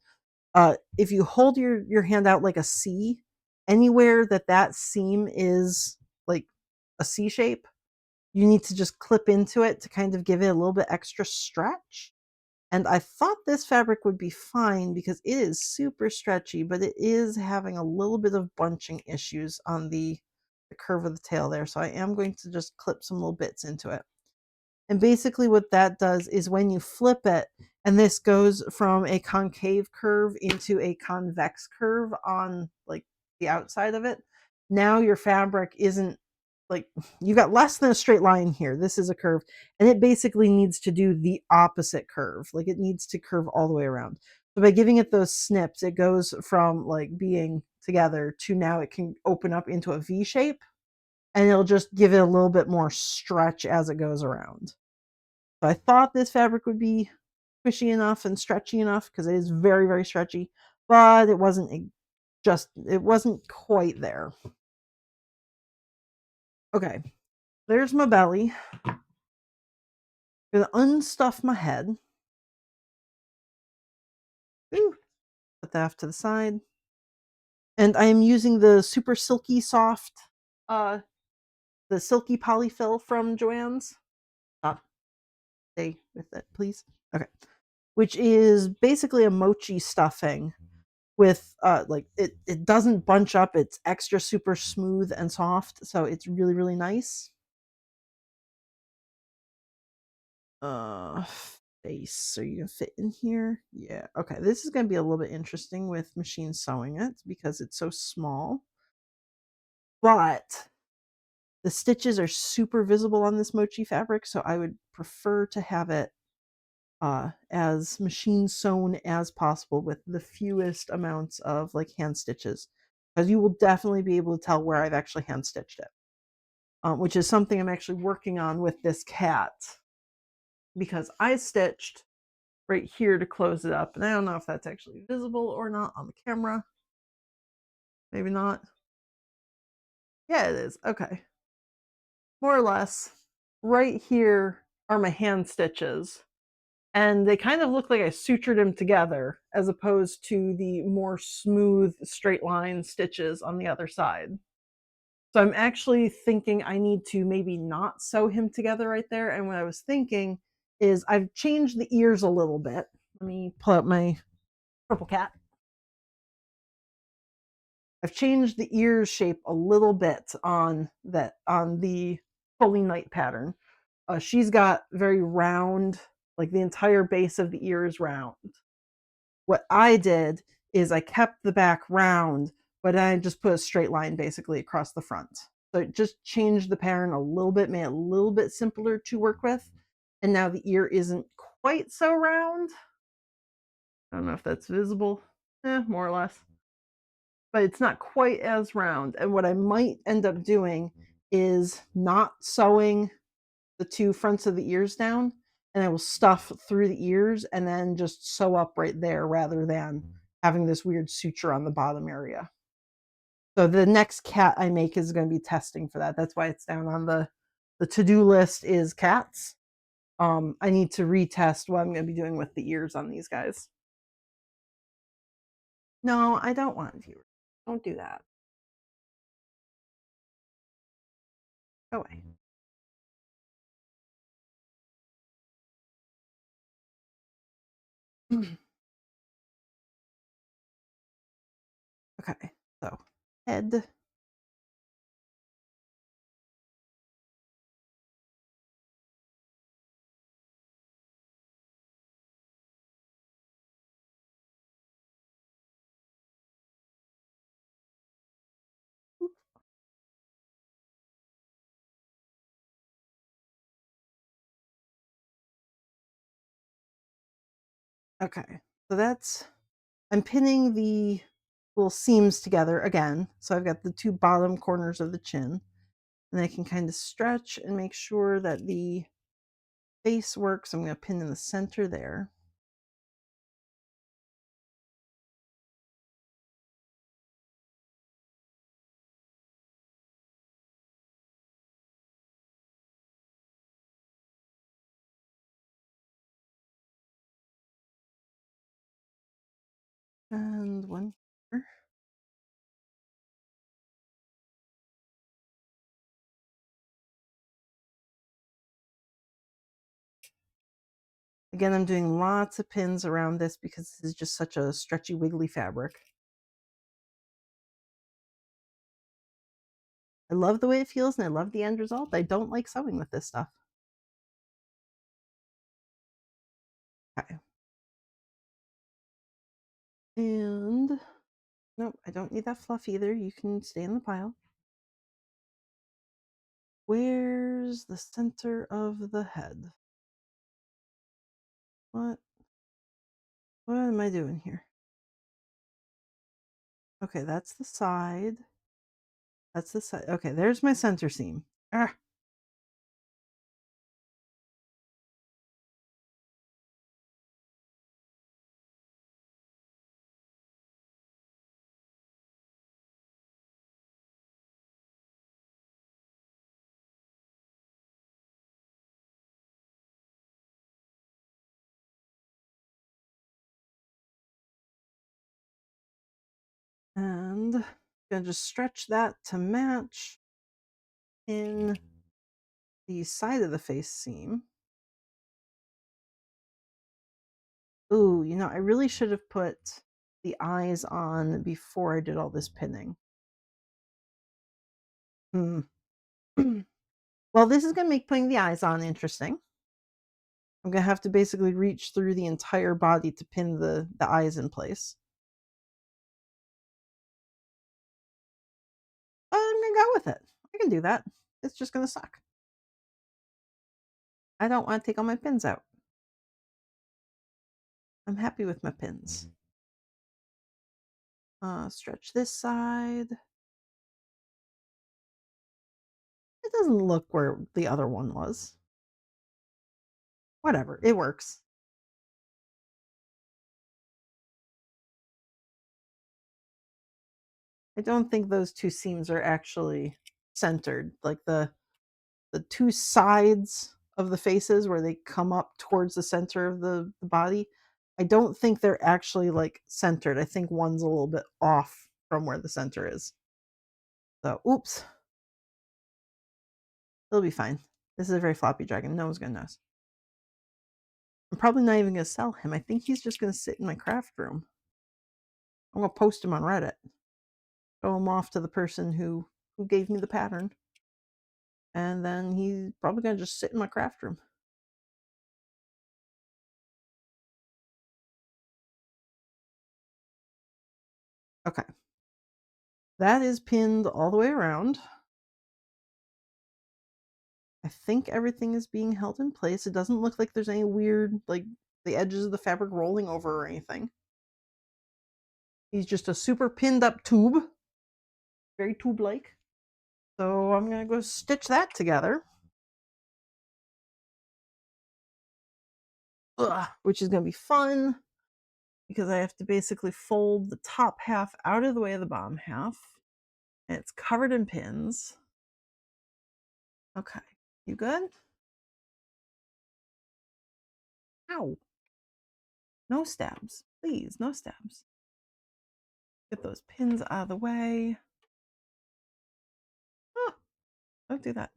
If you hold your hand out like a C, anywhere that seam is like a C shape, you need to just clip into it to kind of give it a little bit extra stretch. And I thought this fabric would be fine because it is super stretchy, but it is having a little bit of bunching issues on the curve of the tail there. So I am going to just clip some little bits into it. And basically what that does is when you flip it, and this goes from a concave curve into a convex curve on like the outside of it, now your fabric isn't like you got less than a straight line here. This is a curve, and it basically needs to do the opposite curve. Like it needs to curve all the way around. So by giving it those snips, it goes from like being together to now it can open up into a V shape, and it'll just give it a little bit more stretch as it goes around. So I thought this fabric would be squishy enough and stretchy enough because it is very, very stretchy, but it wasn't it wasn't quite there. Okay, there's my belly. I'm gonna unstuff my head. Ooh, put that off to the side. And I am using the super silky soft, the silky polyfill from Joann's. Stop. Stay with it, please. Okay. which is basically a mochi stuffing with like it doesn't bunch up. It's extra super smooth and soft, so it's really really nice. Uh, Face. Are you gonna fit in here? Yeah. Okay. This is gonna be a little bit interesting with machine sewing it because it's so small. But the stitches are super visible on this mochi fabric, so I would prefer to have it as machine sewn as possible with the fewest amounts of like hand stitches, because you will definitely be able to tell where I've actually hand stitched it, which is something I'm actually working on with this cat, because I stitched right here to close it up, and I don't know if that's actually visible or not on the camera. Maybe not. Yeah, it is. Okay. More or less. Right here are my hand stitches, and they kind of look like I sutured them together as opposed to the more smooth straight line stitches on the other side. So I'm actually thinking I need to maybe not sew him together right there. And what I was thinking is I've changed the ears a little bit. Let me pull out my purple cat. I've changed the ears shape a little bit on the Holy Night pattern. She's got very round, like the entire base of the ear is round. What I did is I kept the back round, but I just put a straight line basically across the front. So it just changed the pattern a little bit, made it a little bit simpler to work with. And now the ear isn't quite so round. I don't know if that's visible. More or less. But it's not quite as round. And what I might end up doing is not sewing the two fronts of the ears down, and I will stuff through the ears and then just sew up right there rather than having this weird suture on the bottom area. So the next cat I make is going to be testing for that. That's why it's down on the to-do list is cats. I need to retest what I'm going to be doing with the ears on these guys. No, I don't want viewers. Don't do that. Go away. Okay, so head. Okay, so that's, I'm pinning the little seams together again. So I've got the two bottom corners of the chin, and I can kind of stretch and make sure that the face works. I'm going to pin in the center there. And one here. Again, I'm doing lots of pins around this because this is just such a stretchy, wiggly fabric. I love the way it feels and I love the end result. I don't like sewing with this stuff. Okay. And nope, I don't need that fluff either. You can stay in the pile. Where's the center of the head? What? What am I doing here? Okay, that's the side. That's the side. Okay, there's my center seam. Ah. And gonna just stretch that to match in the side of the face seam. Ooh, I really should have put the eyes on before I did all this pinning. Hmm. Well, this is gonna make putting the eyes on interesting. I'm gonna have to basically reach through the entire body to pin the eyes in place. I'm gonna go with it. I can do that. It's just gonna suck. I don't want to take all my pins out. I'm happy with my pins. Stretch this side. It doesn't look where the other one was. Whatever, it works. I don't think those two seams are actually centered. Like the two sides of the faces where they come up towards the center of the body. I don't think they're actually like centered. I think one's a little bit off from where the center is. So, oops, it'll be fine. This is a very floppy dragon. No one's gonna notice. I'm probably not even gonna sell him. I think he's just gonna sit in my craft room. I'm gonna post him on Reddit. Show him off to the person who gave me the pattern, and then he's probably gonna just sit in my craft room. Okay, that is pinned all the way around. I think everything is being held in place. It doesn't look like there's any weird, like, the edges of the fabric rolling over or anything. He's just a super pinned up tube, very tube like. So I'm gonna go stitch that together. Ugh, which is gonna be fun because I have to basically fold the top half out of the way of the bottom half. And it's covered in pins. Okay, you good? Ow. No stabs. Please, no stabs. Get those pins out of the way. Oh, don't do that.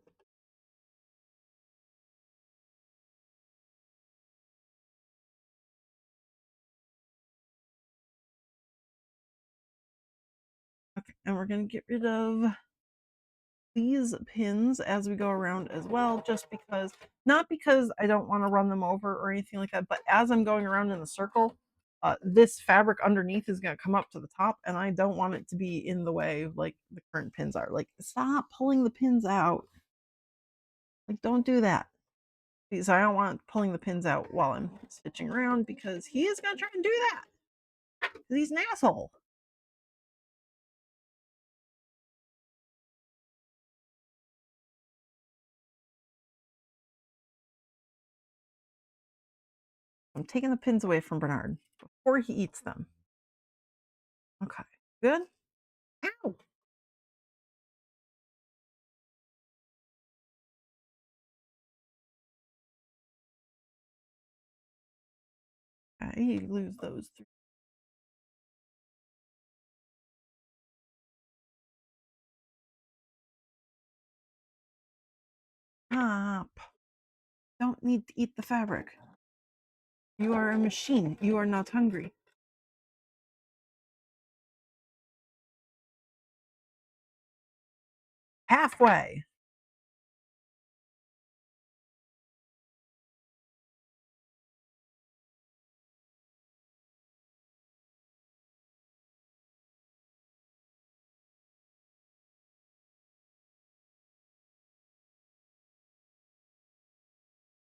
Okay, and we're going to get rid of these pins as we go around as well, just because, not because I don't want to run them over or anything like that, but as I'm going around in the circle, this fabric underneath is going to come up to the top, and I don't want it to be in the way like the current pins are. Like, stop pulling the pins out. Like, don't do that. Because I don't want pulling the pins out while I'm stitching around, because he is going to try and do that. Because he's an asshole. I'm taking the pins away from Bernard before he eats them. Okay, good. Ow! I lose those three. Stop. Don't need to eat the fabric. You are a machine. You are not hungry. Halfway.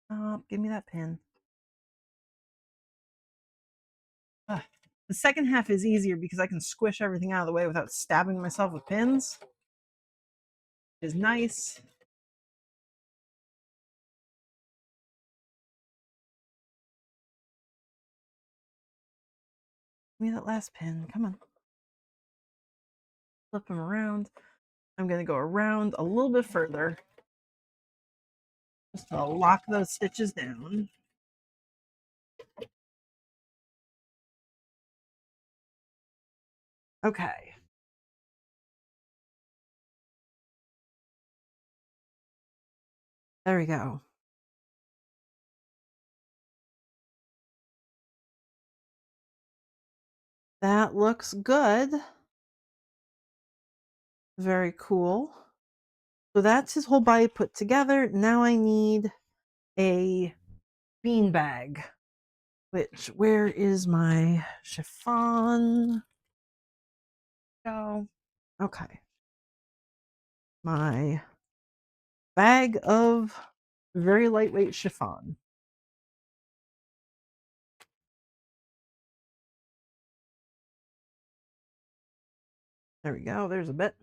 Stop. Give me that pin. Ugh. The second half is easier because I can squish everything out of the way without stabbing myself with pins, which is nice. Give me that last pin. Come on. Flip them around. I'm going to go around a little bit further just to lock those stitches down. Okay. There we go. That looks good. Very cool. So that's his whole body put together. Now I need a bean bag. Where is my chiffon? Go. Okay. My bag of very lightweight chiffon. There we go. There's a bit.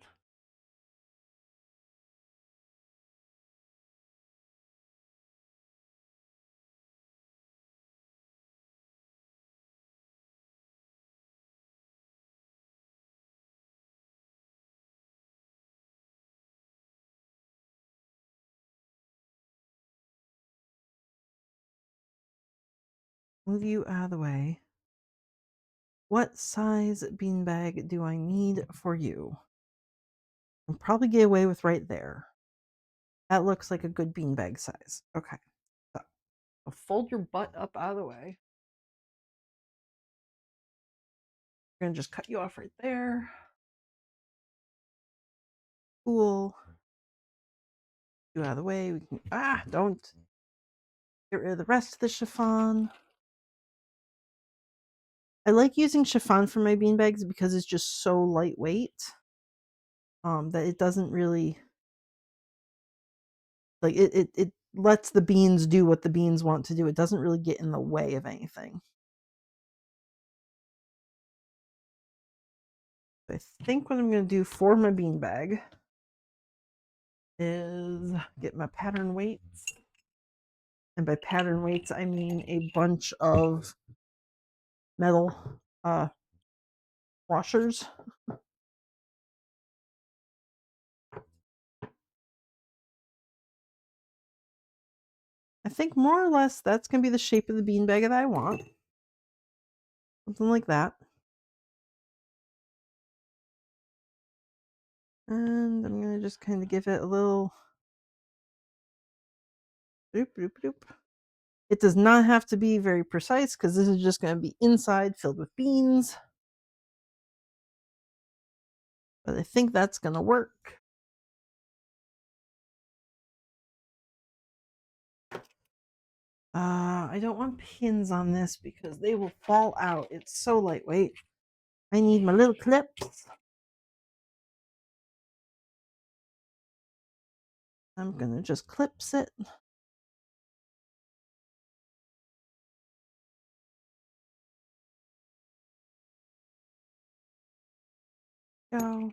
Move you out of the way. What size beanbag do I need for you? I'll probably get away with right there. That looks like a good beanbag size. Okay. So fold your butt up out of the way. We're going to just cut you off right there. Cool. You out of the way. We can, don't. Get rid of the rest of the chiffon. I like using chiffon for my beanbags because it's just so lightweight. That it doesn't really like it lets the beans do what the beans want to do. It doesn't really get in the way of anything. I think what I'm going to do for my beanbag is get my pattern weights. And by pattern weights, I mean a bunch of metal washers. I think more or less that's going to be the shape of the beanbag that I want. Something like that. And I'm going to just kind of give it a little doop, doop, doop. It does not have to be very precise because this is just going to be inside filled with beans. But I think that's going to work. I don't want pins on this because they will fall out. It's so lightweight. I need my little clips. I'm going to just clips it. Go.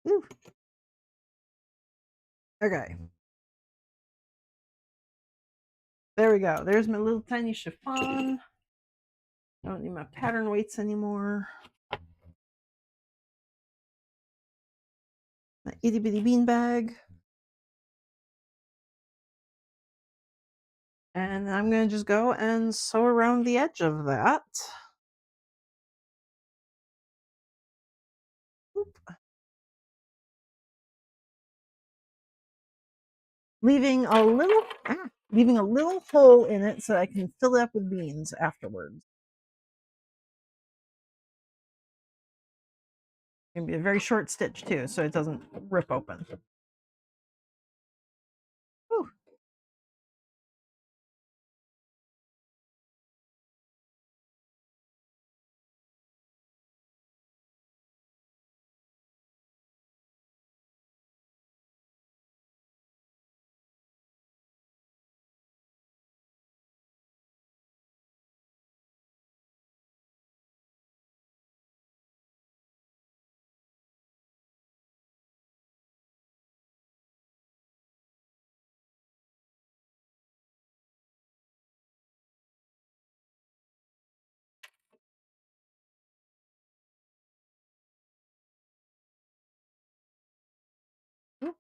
Whew. Okay. There we go. There's my little tiny chiffon. I don't need my pattern weights anymore. My itty bitty bean bag. And I'm going to just go and sew around the edge of that. Oop. Leaving a little hole in it so I can fill it up with beans afterwards. It's going to be a very short stitch too, so it doesn't rip open. Whew.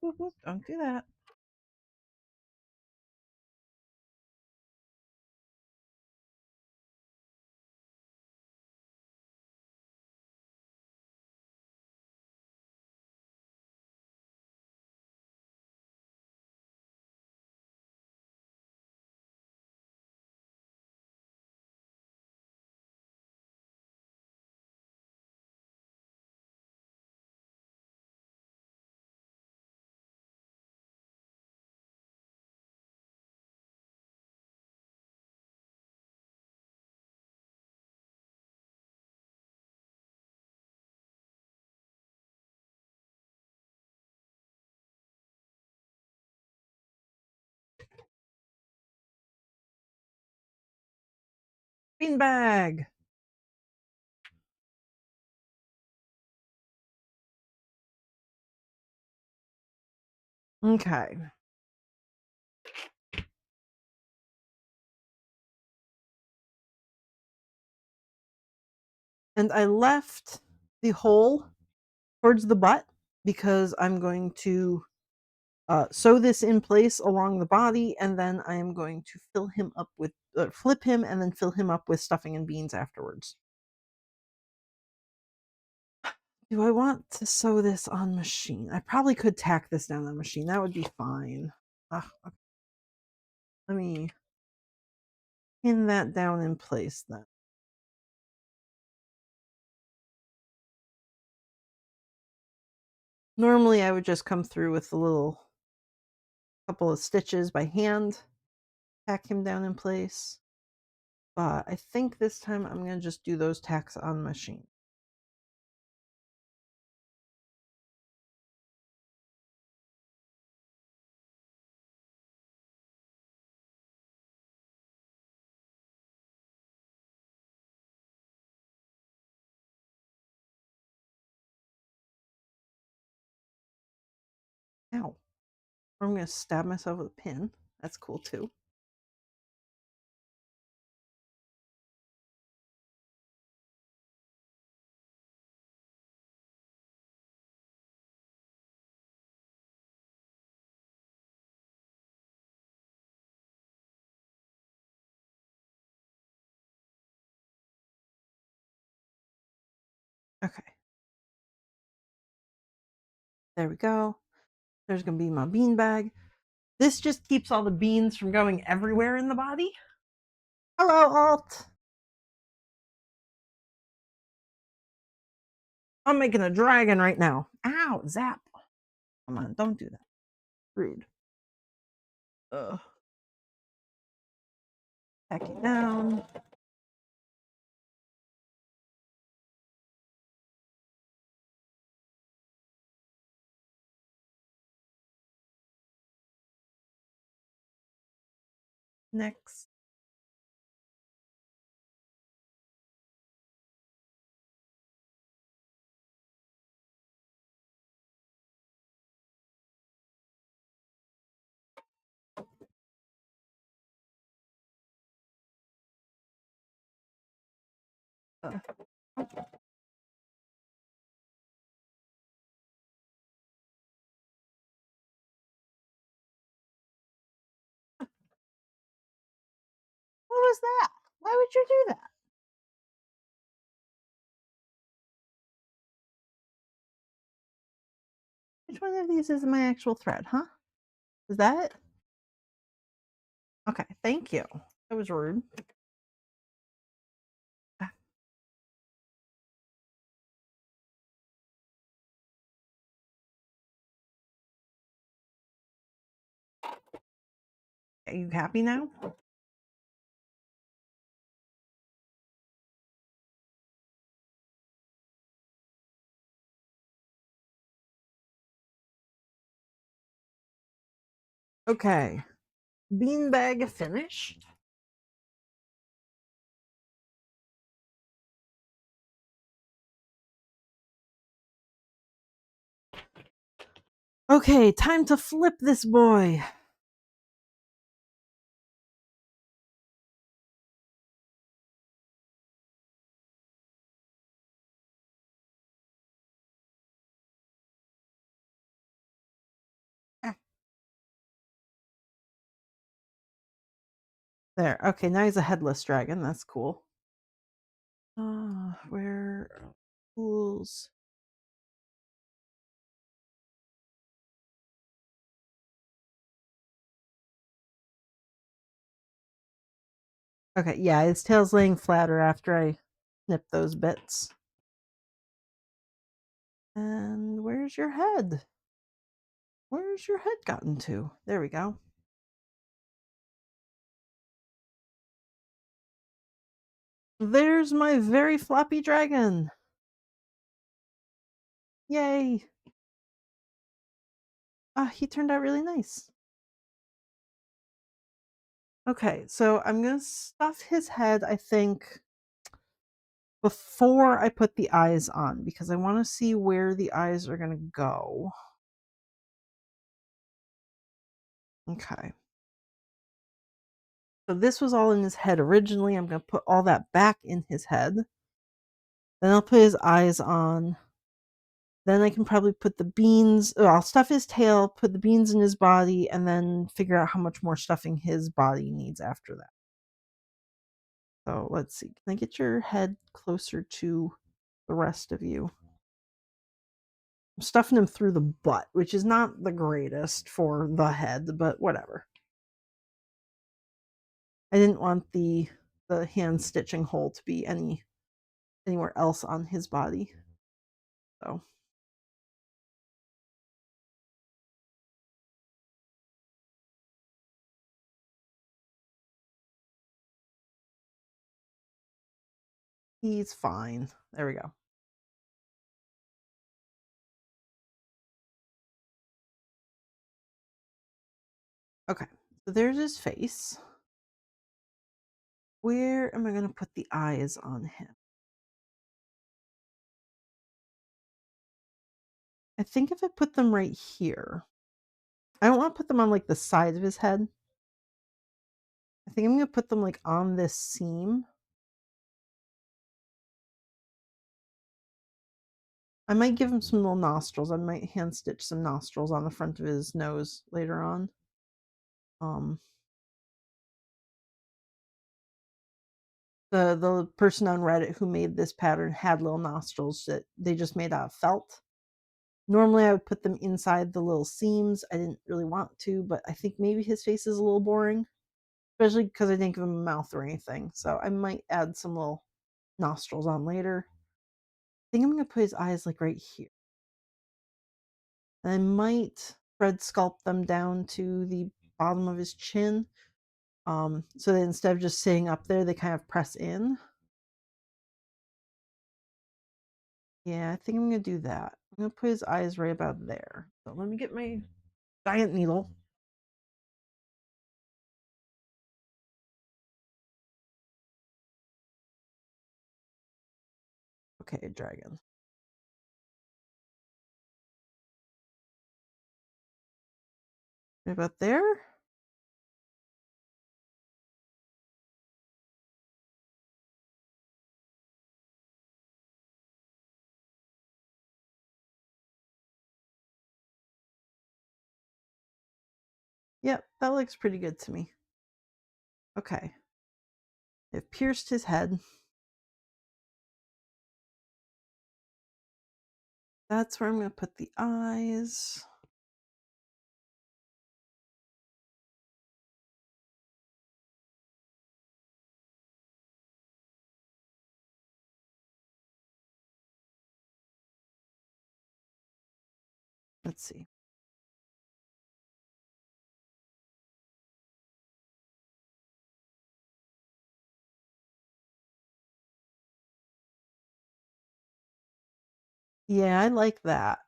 whoop, whoop. Don't do that. Beanbag. Okay. And I left the hole towards the butt because I'm going to sew this in place along the body, and then I am going to fill him up with, flip him, and then fill him up with stuffing and beans afterwards. Do I want to sew this on machine? I probably could tack this down on machine. That would be fine. Okay. Let me pin that down in place then. Normally I would just come through with a little couple of stitches by hand, tack him down in place. But I think this time I'm going to just do those tacks on machine. Ow. I'm going to stab myself with a pin. That's cool too. Okay. There we go. There's going to be my bean bag. This just keeps all the beans from going everywhere in the body. Hello, Alt. I'm making a dragon right now. Ow, zap. Come on, don't do that. Rude. Ugh. Tack it down. Next. What was that? Why would you do that? Which one of these is my actual thread, huh? Is that it? Okay, thank you. That was rude. Ah, are you happy now? Okay. Beanbag finished. Okay, time to flip this boy. There. Okay, now he's a headless dragon. That's cool. Where tools? Okay, yeah, his tail's laying flatter after I snip those bits. And where's your head? Where's your head gotten to? There we go. There's my very floppy dragon. Yay. He turned out really nice. Okay, so I'm gonna stuff his head, I think, before I put the eyes on because I want to see where the eyes are gonna go. Okay. So this was all in his head originally. I'm gonna put all that back in his head. Then I'll put his eyes on. Then I can probably put the beans. I'll stuff his tail, put the beans in his body, and then figure out how much more stuffing his body needs after that. So let's see. Can I get your head closer to the rest of you? I'm stuffing him through the butt, which is not the greatest for the head, but whatever. I didn't want the hand stitching hole to be anywhere else on his body. So he's fine. There we go. Okay. So there's his face. Where am I going to put the eyes on him? I think if I put them right here, I don't want to put them on like the side of his head. I think I'm going to put them like on this seam. I might give him some little nostrils. I might hand stitch some nostrils on the front of his nose later on. The person on Reddit who made this pattern had little nostrils that they just made out of felt. Normally I would put them inside the little seams. I didn't really want to, but I think maybe his face is a little boring, especially because I didn't give him a mouth or anything. So I might add some little nostrils on later. I think I'm going to put his eyes like right here. And I might thread sculpt them down to the bottom of his chin. So that instead of just sitting up there, they kind of press in. Yeah, I think I'm going to do that. I'm going to put his eyes right about there. So let me get my giant needle. Okay, dragon. Right about there. Yep, that looks pretty good to me. Okay. They've pierced his head. That's where I'm going to put the eyes. Let's see. Yeah, I like that.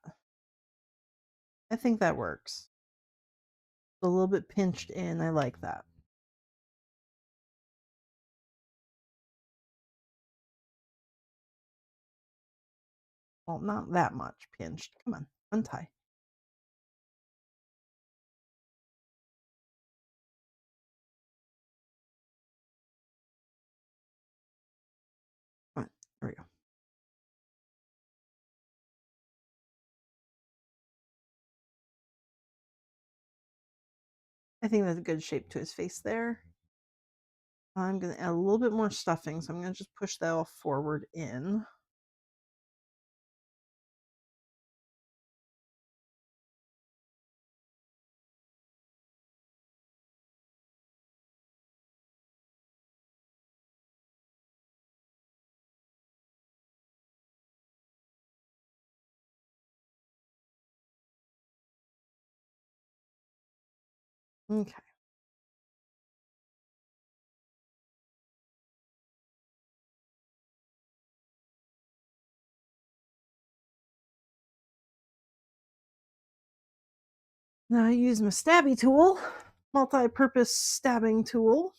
I think that works. A little bit pinched in. I like that. Well, not that much pinched. Come on, untie. Come on. There we go. I think that's a good shape to his face there. I'm going to add a little bit more stuffing, so I'm going to just push that all forward in. Okay. Now I use my stabby tool, multi-purpose stabbing tool.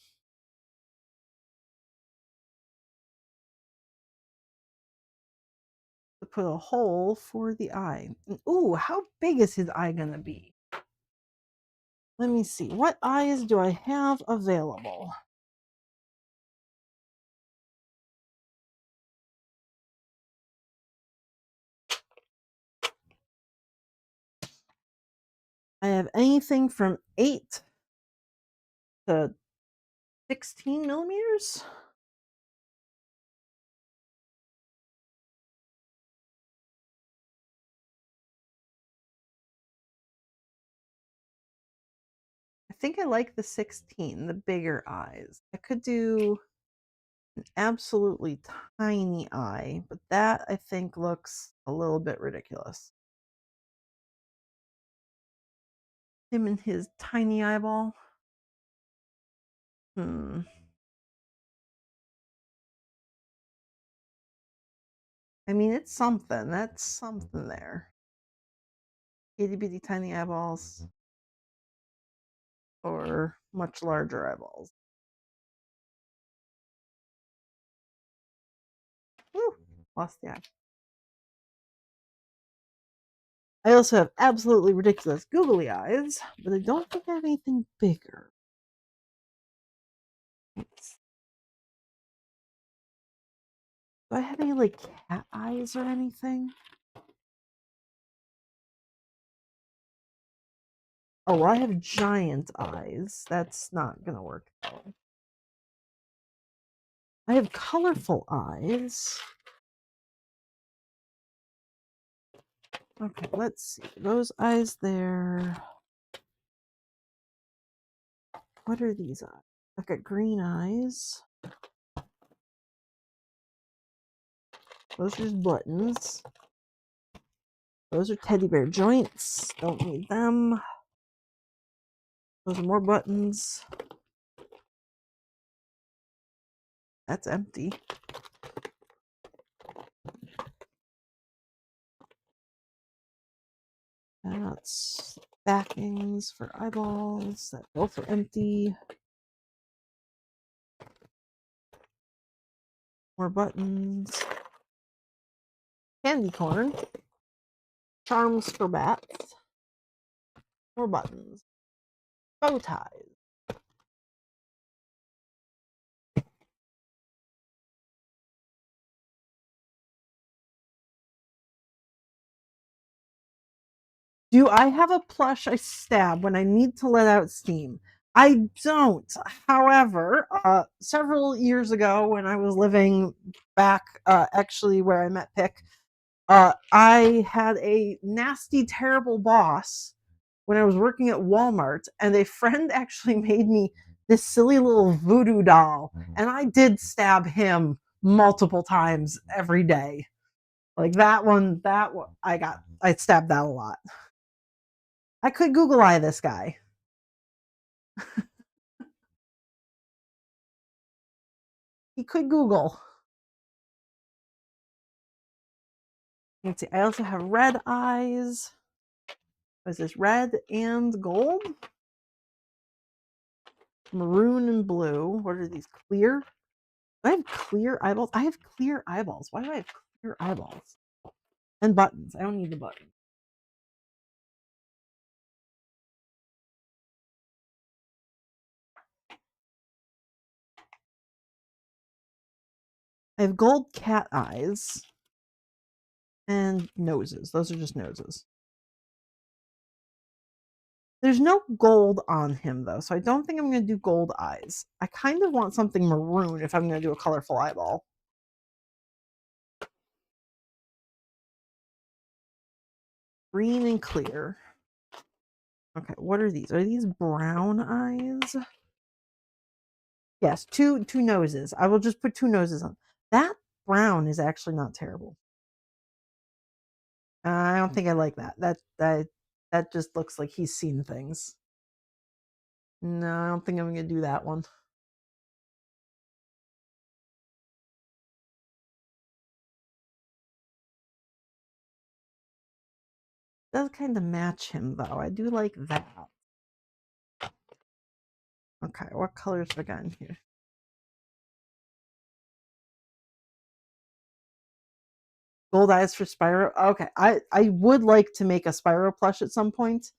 To put a hole for the eye. Ooh, how big is his eye gonna be? Let me see. What eyes do I have available? I have anything from 8 to 16 millimeters. I think I like the 16, the bigger eyes. I could do an absolutely tiny eye, but that I think looks a little bit ridiculous. Him and his tiny eyeball. Hmm. I mean, it's something. That's something there. Itty bitty tiny eyeballs or much larger eyeballs. Whew, lost the eye. I also have absolutely ridiculous googly eyes, but I don't think I have anything bigger. Let's, do I have any like cat eyes or anything? Oh, well, I have giant eyes. That's not gonna work though. I have colorful eyes. Okay, let's see. Those eyes there. What are these eyes? I've got green eyes. Those are just buttons. Those are teddy bear joints. Don't need them. Those are more buttons. That's empty. That's backings for eyeballs. That both are empty. More buttons. Candy corn. Charms for bats. More buttons. Bow ties. Do I have a plush I stab when I need to let out steam? I don't. However, several years ago when I was living back actually where I met Pick, I had a nasty, terrible boss when I was working at Walmart, and a friend actually made me this silly little voodoo doll, and I did stab him multiple times every day. Like that one, I stabbed that a lot. I could Google eye this guy. He could Google. Let's see. I also have red eyes. What is this? Red and gold? Maroon and blue. What are these? Clear? Do I have clear eyeballs? I have clear eyeballs. Why do I have clear eyeballs? And buttons. I don't need the button. I have gold cat eyes and noses. Those are just noses. There's no gold on him though, so I don't think I'm going to do gold eyes. I kind of want something maroon if I'm going to do a colorful eyeball. Green and clear. Okay, what are these? Are these brown eyes? Yes, two noses. I will just put two noses on. That brown is actually not terrible. I don't think I like that. That just looks like he's seen things. No, I don't think I'm gonna do that one. Does kind of match him though. I do like that. Okay, what colors have I got in here? Gold eyes for Spyro. Okay, I would like to make a Spyro plush at some point.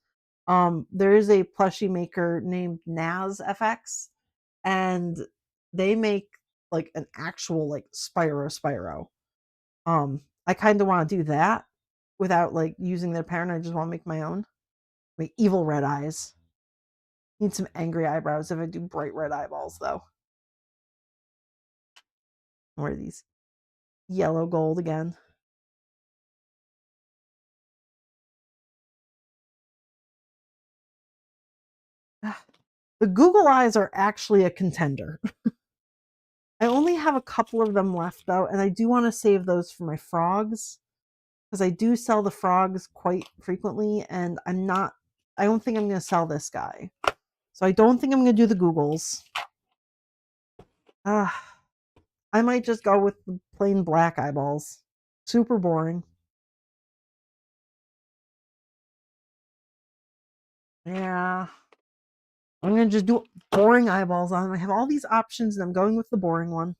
There is a plushie maker named Naz FX, and they make like an actual like Spyro. I kind of want to do that without like using their pattern. I just want to make my own. Make evil red eyes. Need some angry eyebrows if I do bright red eyeballs though. What are these? Yellow gold again. The Google eyes are actually a contender. I only have a couple of them left though, and I do want to save those for my frogs because I do sell the frogs quite frequently, and I don't think I'm going to sell this guy. So I don't think I'm going to do the Googles. Uh, I might just go with the plain black eyeballs. Super boring. Yeah. I'm going to just do boring eyeballs on them. I have all these options, and I'm going with the boring one.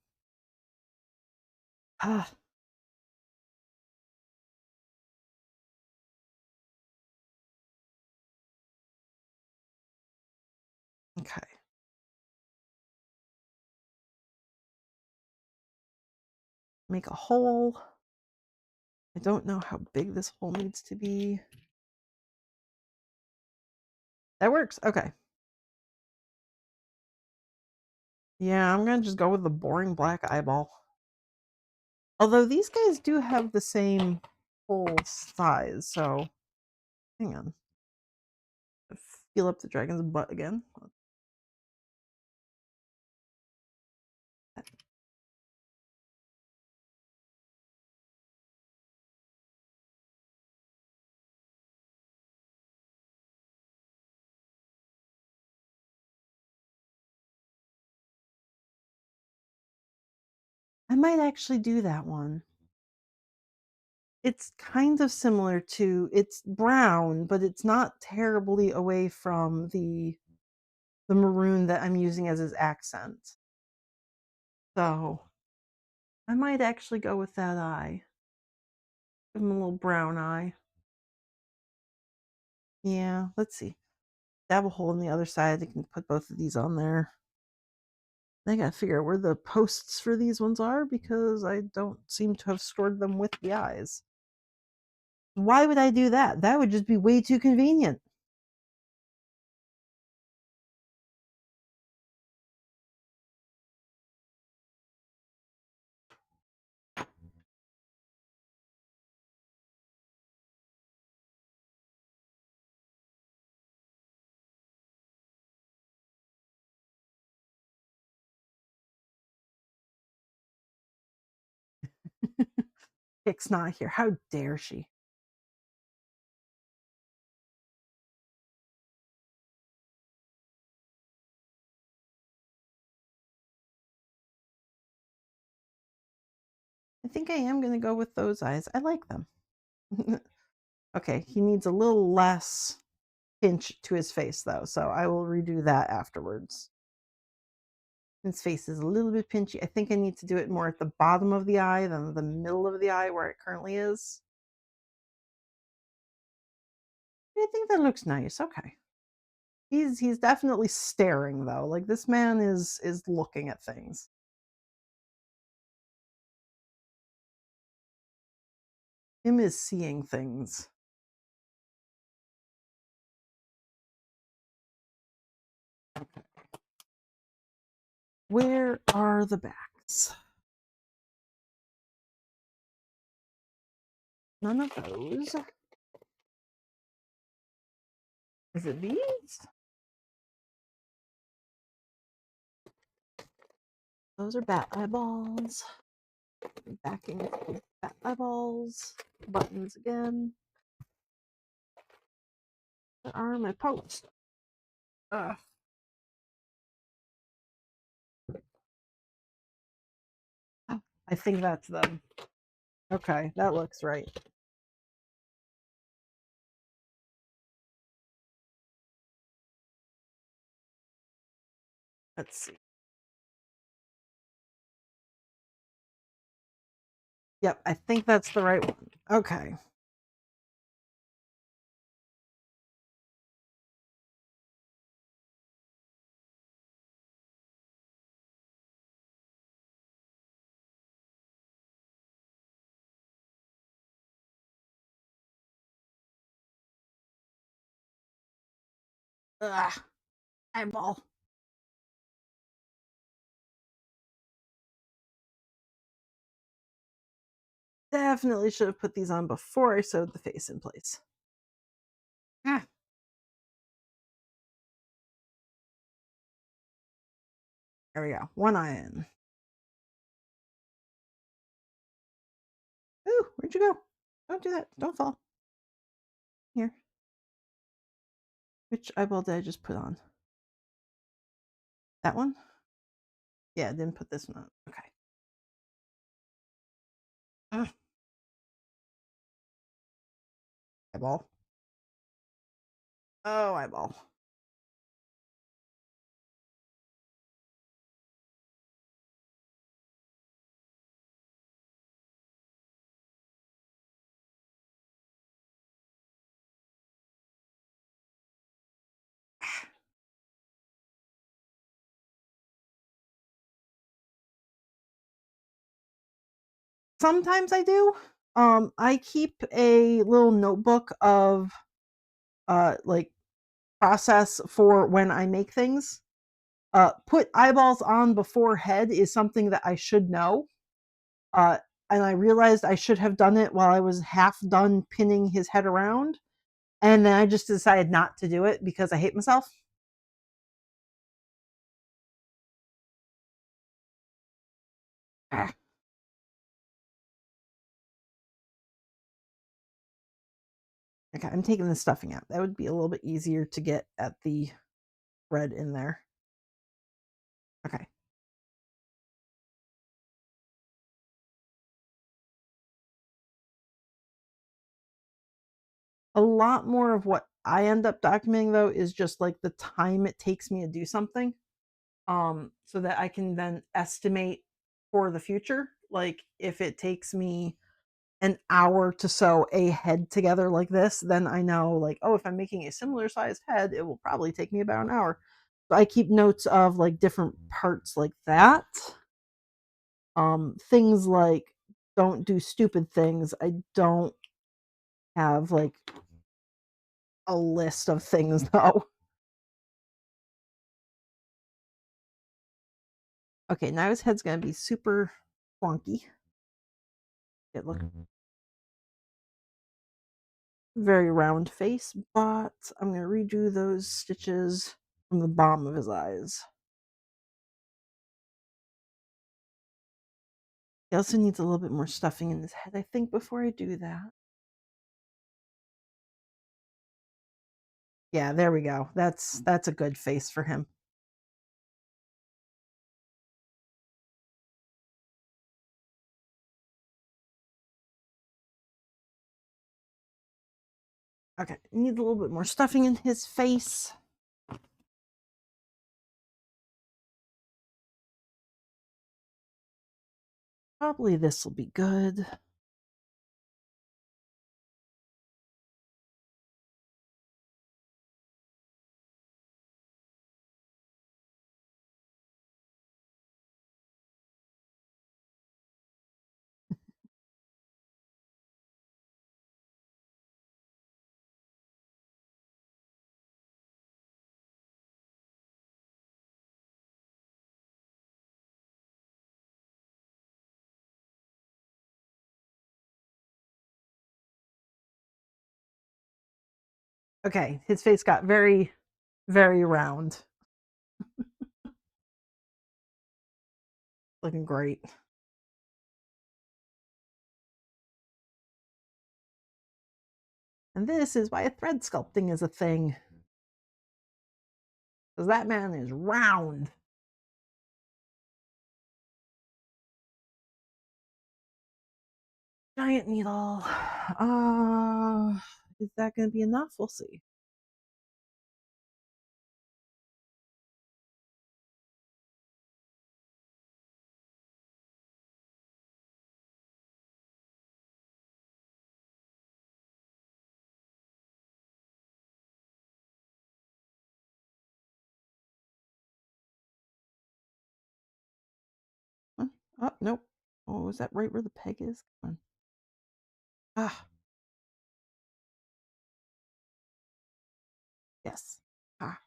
Okay. Make a hole. I don't know how big this hole needs to be. That works. Okay. Yeah, I'm going to just go with the boring black eyeball. Although these guys do have the same hole size, so hang on. Feel up the dragon's butt again. I might actually do that one. It's kind of similar to it's brown, but it's not terribly away from the maroon that I'm using as his accent. So I might actually go with that eye. Give him a little brown eye. Yeah, let's see. Dab a hole in the other side. I can put both of these on there. I gotta figure out where the posts for these ones are because I don't seem to have stored them with the eyes. Why would I do that? That would just be way too convenient. Hick's not here. How dare she? I think I am going to go with those eyes. I like them. Okay, he needs a little less pinch to his face, though, so I will redo that afterwards. His face is a little bit pinchy. I think I need to do it more at the bottom of the eye than the middle of the eye where it currently is. I think that looks nice. Okay. He's definitely staring though. Like this man is looking at things. Him is seeing things. Where are the backs? None of those. Is it these? Those are bat eyeballs. Backing with bat eyeballs. Buttons again. Where are my posts? Ugh. I think that's them. Okay, that looks right. Let's see. Yep, I think that's the right one. Okay. Ugh, eyeball. Definitely should have put these on before I sewed the face in place. Ah. There we go. One eye in. Ooh, where'd you go? Don't do that. Don't fall. Here. Which eyeball did I just put on? That one? Yeah, I didn't put this one on. Okay. Ugh. Eyeball. Oh, eyeball. Sometimes I do. I keep a little notebook of like process for when I make things. Put eyeballs on before head is something that I should know. Uh, and I realized I should have done it while I was half done pinning his head around. And then I just decided not to do it because I hate myself. Ah. Okay, I'm taking the stuffing out. That would be a little bit easier to get at the thread in there. Okay. A lot more of what I end up documenting though is just like the time it takes me to do something. So that I can then estimate for the future. Like if it takes me an hour to sew a head together like this, then I know like, oh, if I'm making a similar sized head, it will probably take me about an hour. So I keep notes of like different parts like that. Things like don't do stupid things. I don't have like a list of things though. Okay, now his head's gonna be super wonky. It looks very round face, but I'm gonna redo those stitches from the bottom of his eyes. He also needs a little bit more stuffing in his head, I think, before I do that. Yeah, there we go. That's a good face for him. Okay, need a little bit more stuffing in his face. Probably this will be good. Okay, his face got very, very round. Looking great. And this is why thread sculpting is a thing. Because that man is round. Giant needle. Is that going to be enough? We'll see. Oh, nope. Oh, is that right where the peg is? Come on. Ah, yes. Ah.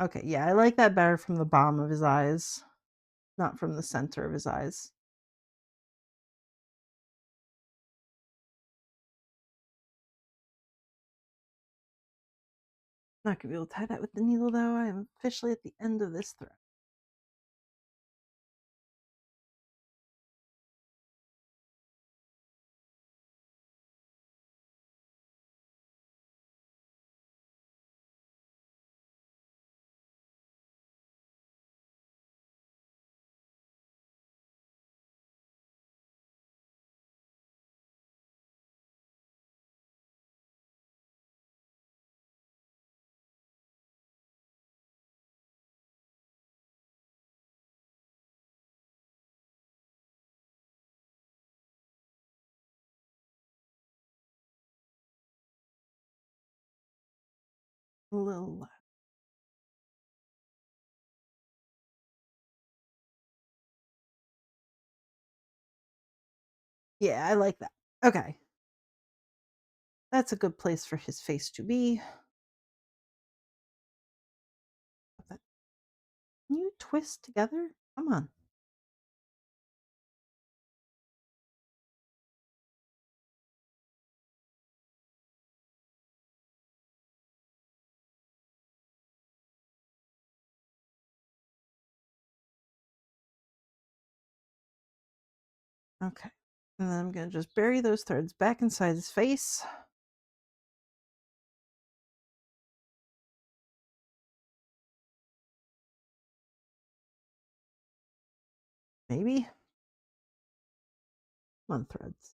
Okay, yeah, I like that better from the bottom of his eyes, not from the center of his eyes. Not gonna be able to tie that with the needle though. I am officially at the end of this thread. A little left. Yeah, I like that. Okay. That's a good place for his face to be. Can you twist together? Come on. Okay. And then I'm going to just bury those threads back inside his face. Maybe. Come on, threads.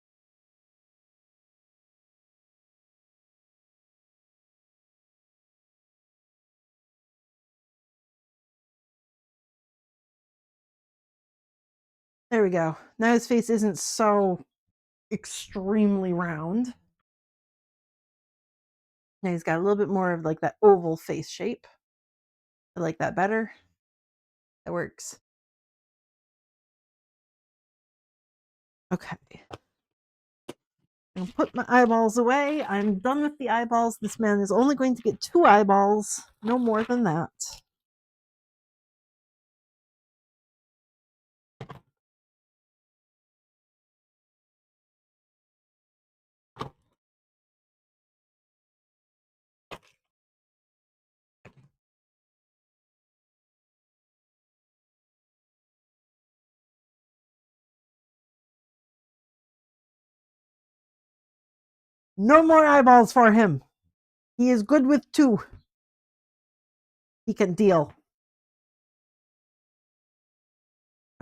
There we go. Now his face isn't so extremely round. Now he's got a little bit more of like that oval face shape. I like that better. That works. Okay. I'll put my eyeballs away. I'm done with the eyeballs. This man is only going to get 2 eyeballs, no more than that. No more eyeballs for him. He is good with 2. He can deal.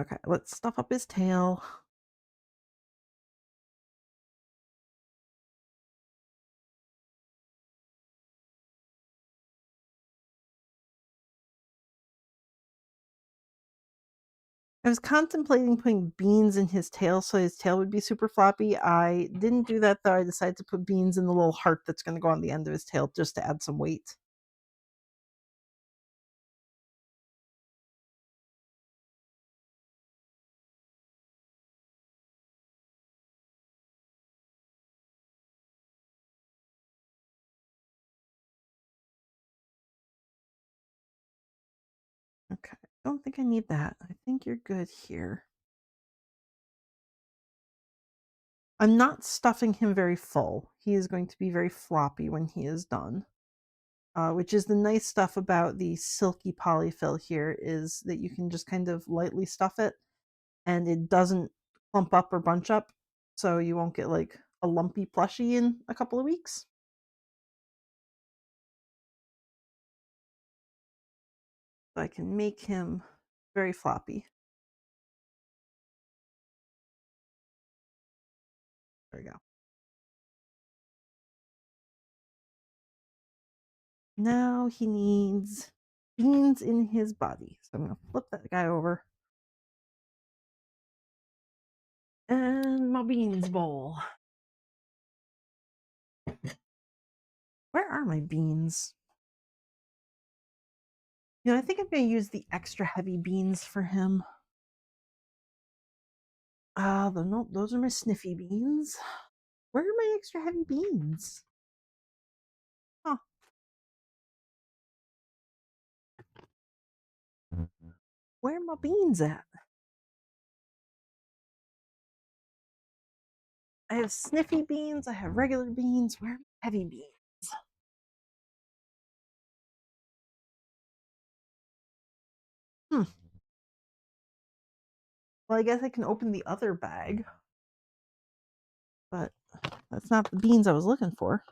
Okay, let's stuff up his tail. I was contemplating putting beans in his tail so his tail would be super floppy. I didn't do that though. I decided to put beans in the little heart that's going to go on the end of his tail just to add some weight. Okay, I don't think I need that. I think you're good here. I'm not stuffing him very full. He is going to be very floppy when he is done. Which is the nice stuff about the silky polyfill here, is that you can just kind of lightly stuff it and it doesn't clump up or bunch up, so you won't get like a lumpy plushie in a couple of weeks. So I can make him very floppy. There we go. Now he needs beans in his body. So I'm going to flip that guy over. And my beans bowl. Where are my beans? I think I'm going to use the extra heavy beans for him. Nope, those are my sniffy beans. Where are my extra heavy beans? Huh. Where are my beans at? I have sniffy beans, I have regular beans. Where are my heavy beans? Well, I guess I can open the other bag, but that's not the beans I was looking for.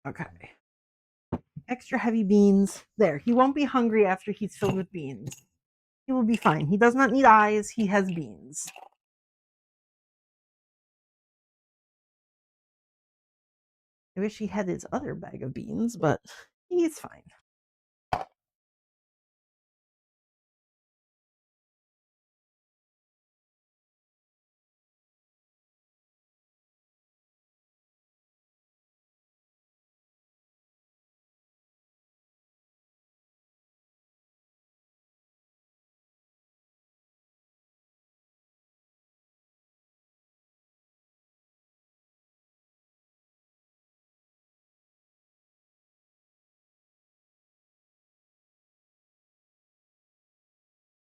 Okay. Extra heavy beans. There. He won't be hungry after he's filled with beans. He will be fine. He does not need eyes. He has beans. I wish he had his other bag of beans, but he's fine.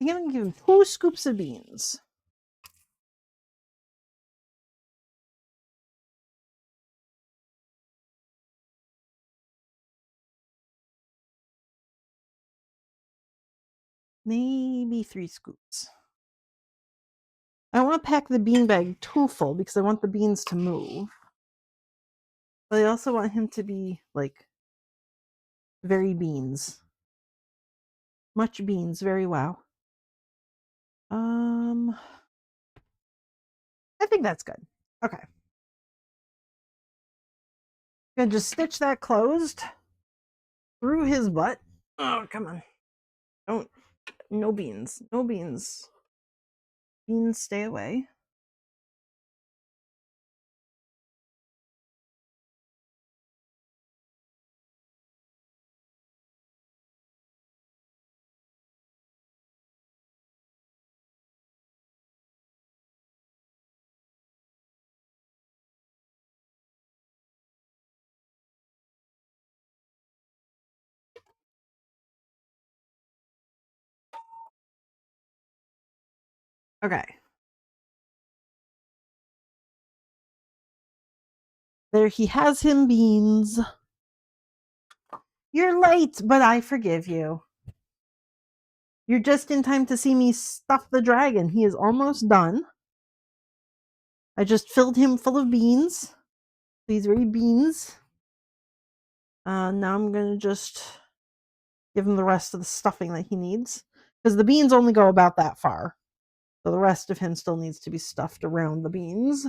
I'm going to give him 2 scoops of beans. Maybe 3 scoops. I don't want to pack the bean bag too full because I want the beans to move. But I also want him to be like very beans. Much beans, very wow. I think that's good. Okay. Gonna just stitch that closed through his butt. Oh, come on. Don't. No beans. No beans. Beans, stay away. Okay. There he has him beans. You're late, but I forgive you. You're just in time to see me stuff the dragon. He is almost done. I just filled him full of beans. These very beans. Now I'm gonna just give him the rest of the stuffing that he needs. Because the beans only go about that far. So the rest of him still needs to be stuffed around the beans.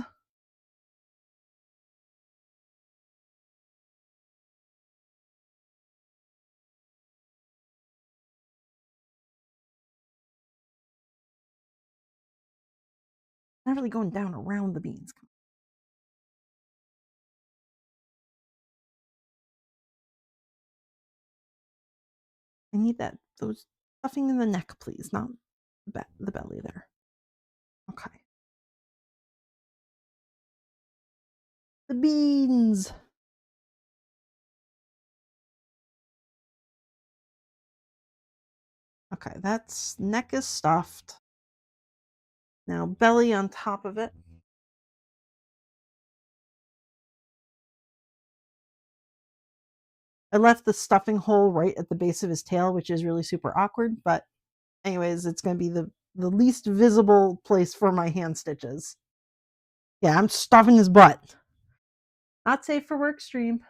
Not really going down around the beans. I need those stuffing in the neck, please, not the belly there. Okay. The beans. Okay, that's neck is stuffed. Now belly on top of it. I left the stuffing hole right at the base of his tail, which is really super awkward, but anyways, it's going to be the least visible place for my hand stitches. Yeah, I'm stuffing his butt. Not safe for work stream.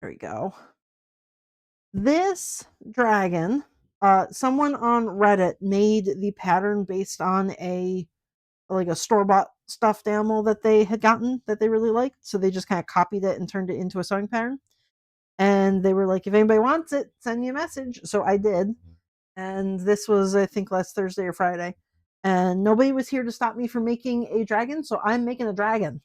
There we go. This dragon, someone on Reddit made the pattern based on a store-bought stuffed animal that they had gotten that they really liked. So they just kind of copied it and turned it into a sewing pattern. And they were like, if anybody wants it, send me a message. So I did. And this was, I think, last Thursday or Friday. And nobody was here to stop me from making a dragon. So I'm making a dragon.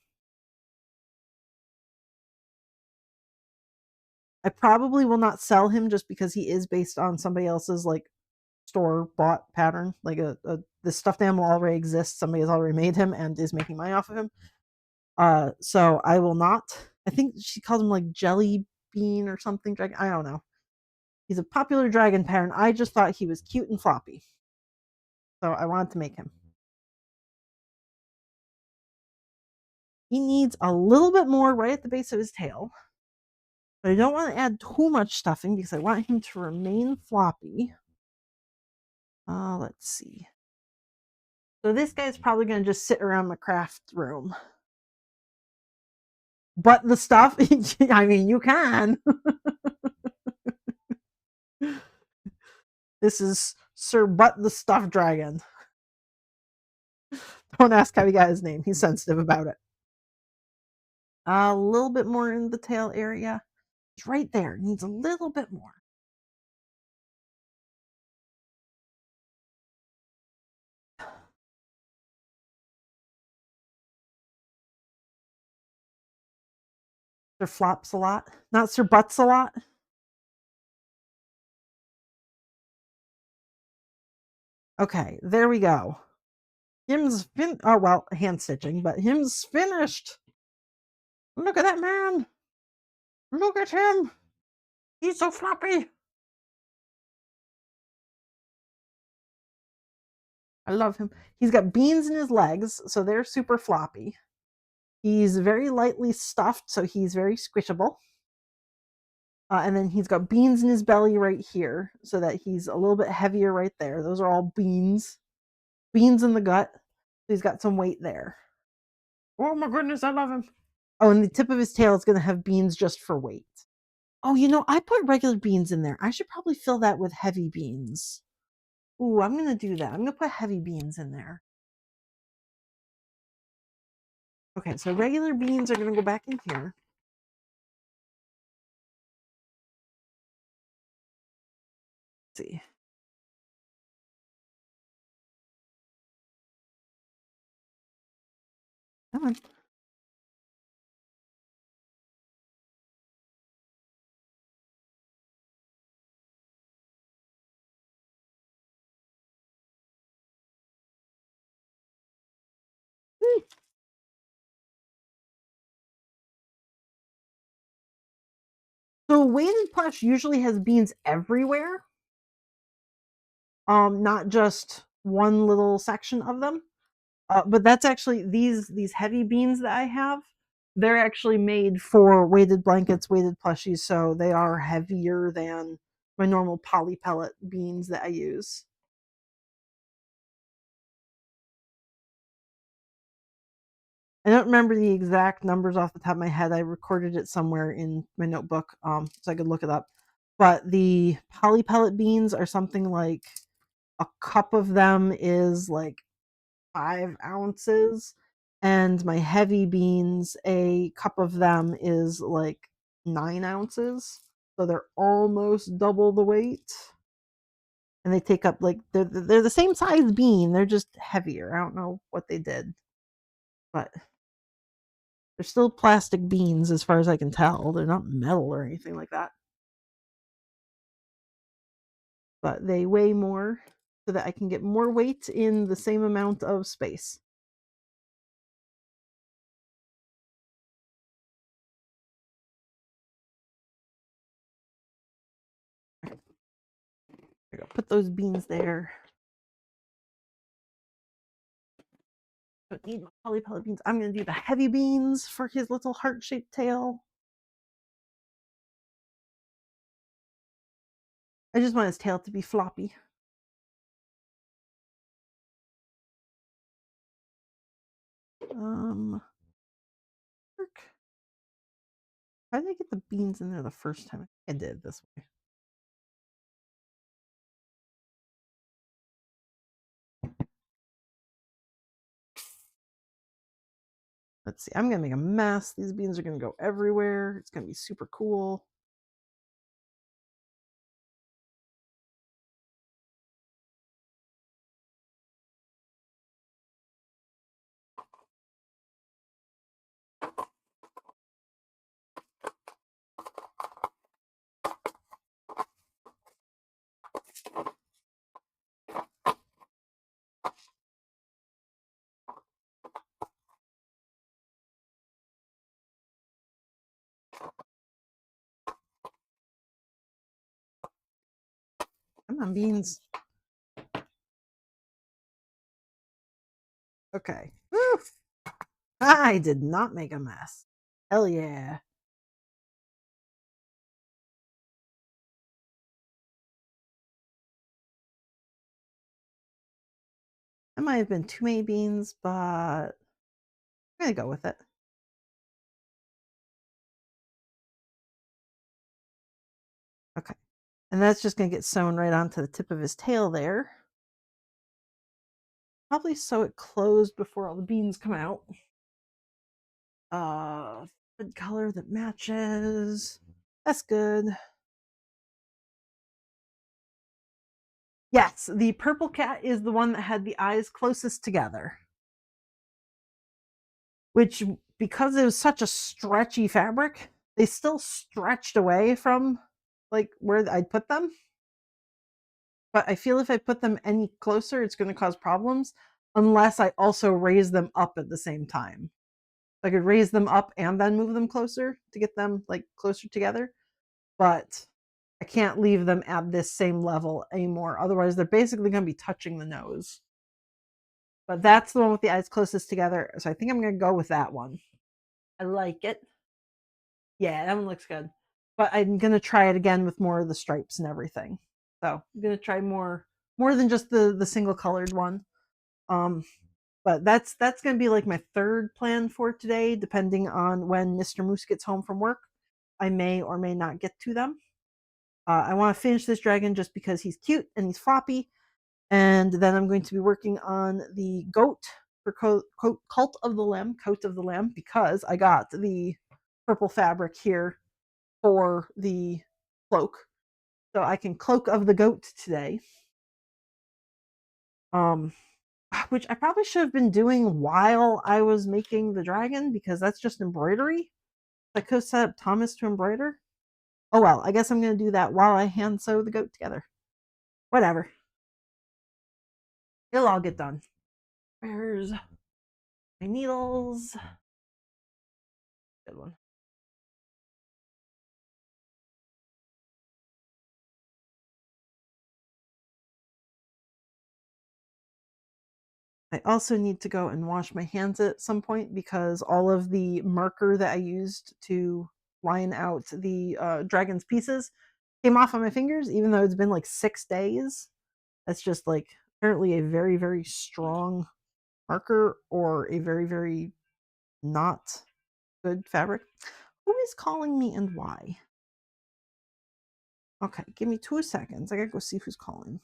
I probably will not sell him just because he is based on somebody else's store bought pattern. Like the stuffed animal already exists. Somebody has already made him and is making money off of him. So I will not. I think she called him like Jelly Bean or something. Dragon. I don't know. He's a popular dragon pattern. I just thought he was cute and floppy, so I wanted to make him. He needs a little bit more right at the base of his tail, but I don't want to add too much stuffing because I want him to remain floppy. Let's see. So this guy's probably going to just sit around the craft room. But the stuff, I mean, you can. This is Sir Butt the Stuffed Dragon. Don't ask how he got his name. He's sensitive about it. A little bit more in the tail area. It's right there. Needs a little bit more. Sir Flops a lot. Not Sir Butts a lot. Okay, there we go. Him's oh well, hand stitching, but him's finished. Look at that man. Look at him. He's so floppy. I love him. He's got beans in his legs, so they're super floppy. He's very lightly stuffed, so he's very squishable. And then he's got beans in his belly right here, so that he's a little bit heavier right there. Those are all beans. Beans in the gut. So he's got some weight there. Oh my goodness, I love him. Oh, and the tip of his tail is going to have beans just for weight. Oh, I put regular beans in there. I should probably fill that with heavy beans. Ooh, I'm going to do that. I'm going to put heavy beans in there. Okay, so regular beans are going to go back in here. Let's see. Come on. So weighted plush usually has beans everywhere, not just one little section of them. But that's actually these heavy beans that I have. They're actually made for weighted blankets, weighted plushies, so they are heavier than my normal poly pellet beans that I use. I don't remember the exact numbers off the top of my head. I recorded it somewhere in my notebook, so I could look it up. But the poly pellet beans are something like a cup of them is like 5 ounces, and my heavy beans, a cup of them is like 9 ounces. So they're almost double the weight. And they take up they're the same size bean, they're just heavier. I don't know what they did, but they're still plastic beans as far as I can tell. They're not metal or anything like that. But they weigh more. so that I can get more weight in the same amount of space. There we go. Put those beans there. Don't need my polypellet beans. I'm going to do the heavy beans for his little heart-shaped tail. I just want his tail to be floppy. How did I get the beans in there the first time? I did this way. Let's see. I'm going to make a mess. These beans are going to go everywhere. It's going to be super cool. Come on, beans. Okay. Woo! I did not make a mess. Hell yeah. That might have been too many beans, but I'm going to go with it. Okay. And that's just going to get sewn right onto the tip of his tail there. Probably sew it closed before all the beans come out. Red color that matches. That's good. Yes, the purple cat is the one that had the eyes closest together. Which, because it was such a stretchy fabric, they still stretched away from like where I'd put them. But I feel if I put them any closer, it's going to cause problems unless I also raise them up at the same time. I could raise them up and then move them closer to get them like closer together. But I can't leave them at this same level anymore. Otherwise, they're basically going to be touching the nose. But that's the one with the eyes closest together. So I think I'm going to go with that one. I like it. Yeah, that one looks good. But I'm going to try it again with more of the stripes and everything. So I'm going to try more than just the single colored one. But that's going to be like my third plan for today, depending on when Mr. Moose gets home from work. I may or may not get to them. I want to finish this dragon just because he's cute and he's floppy. And then I'm going to be working on the goat for Cult of the Lamb, Coat of the Lamb, because I got the purple fabric here for the cloak. So I can cloak of the goat today. Which I probably should have been doing while I was making the dragon, because that's just embroidery. I could have set up Thomas to embroider. Oh well, I guess I'm going to do that while I hand sew the goat together. Whatever. It'll all get done. Where's my needles? Good one. I also need to go and wash my hands at some point because all of the marker that I used to line out the dragon's pieces came off on my fingers, even though it's been like 6 days. That's just like apparently a very, very strong marker or a very, very not good fabric. Who is calling me and why? Okay, give me 2 seconds. I gotta go see who's calling.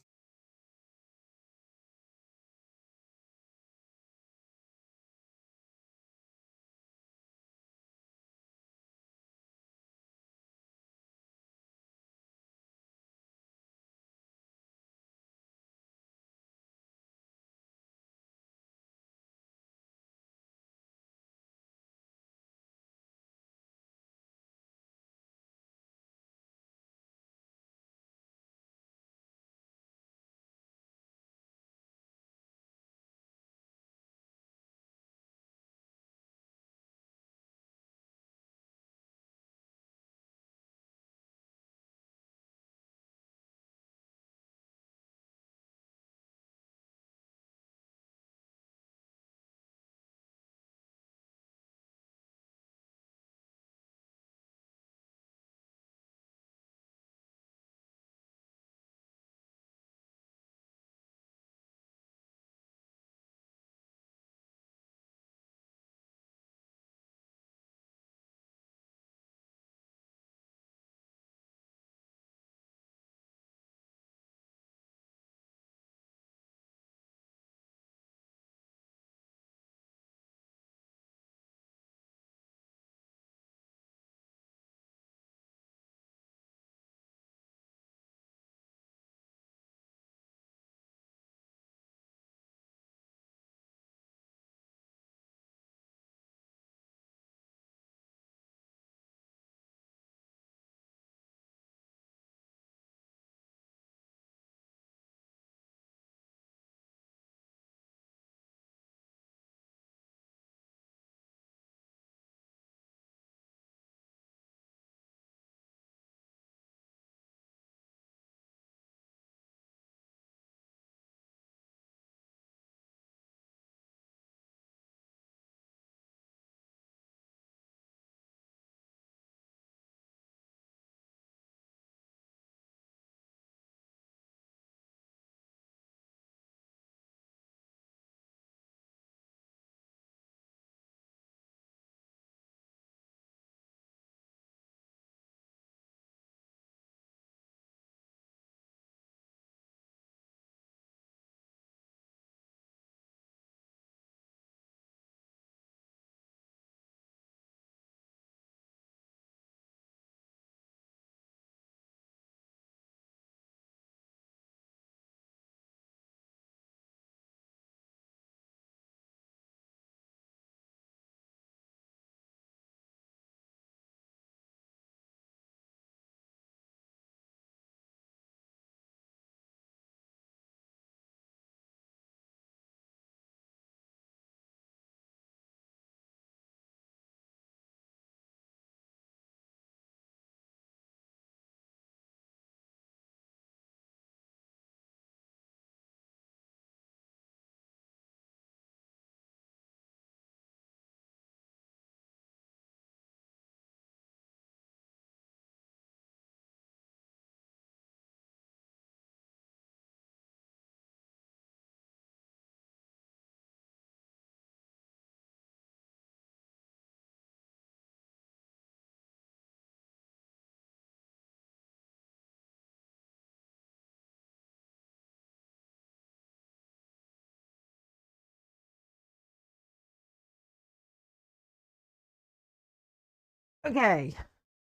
Okay.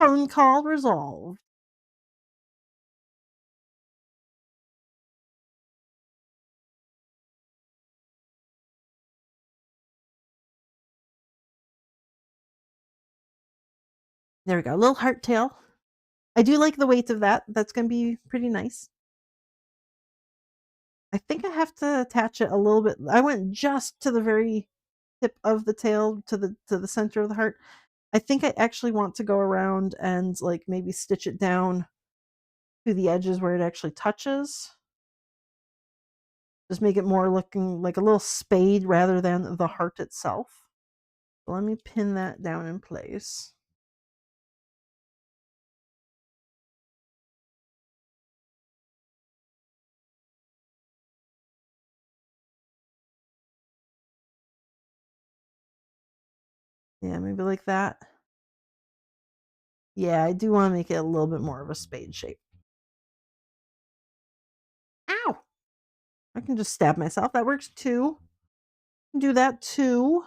Phone call resolved. There we go. A little heart tail. I do like the weight of that. That's going to be pretty nice. I think I have to attach it a little bit. I went just to the very tip of the tail to the center of the heart. I think I actually want to go around and like maybe stitch it down to the edges where it actually touches. Just make it more looking like a little spade rather than the heart itself. So let me pin that down in place. Yeah, maybe like that. Yeah, I do want to make it a little bit more of a spade shape. Ow! I can just stab myself. That works too. Do that too.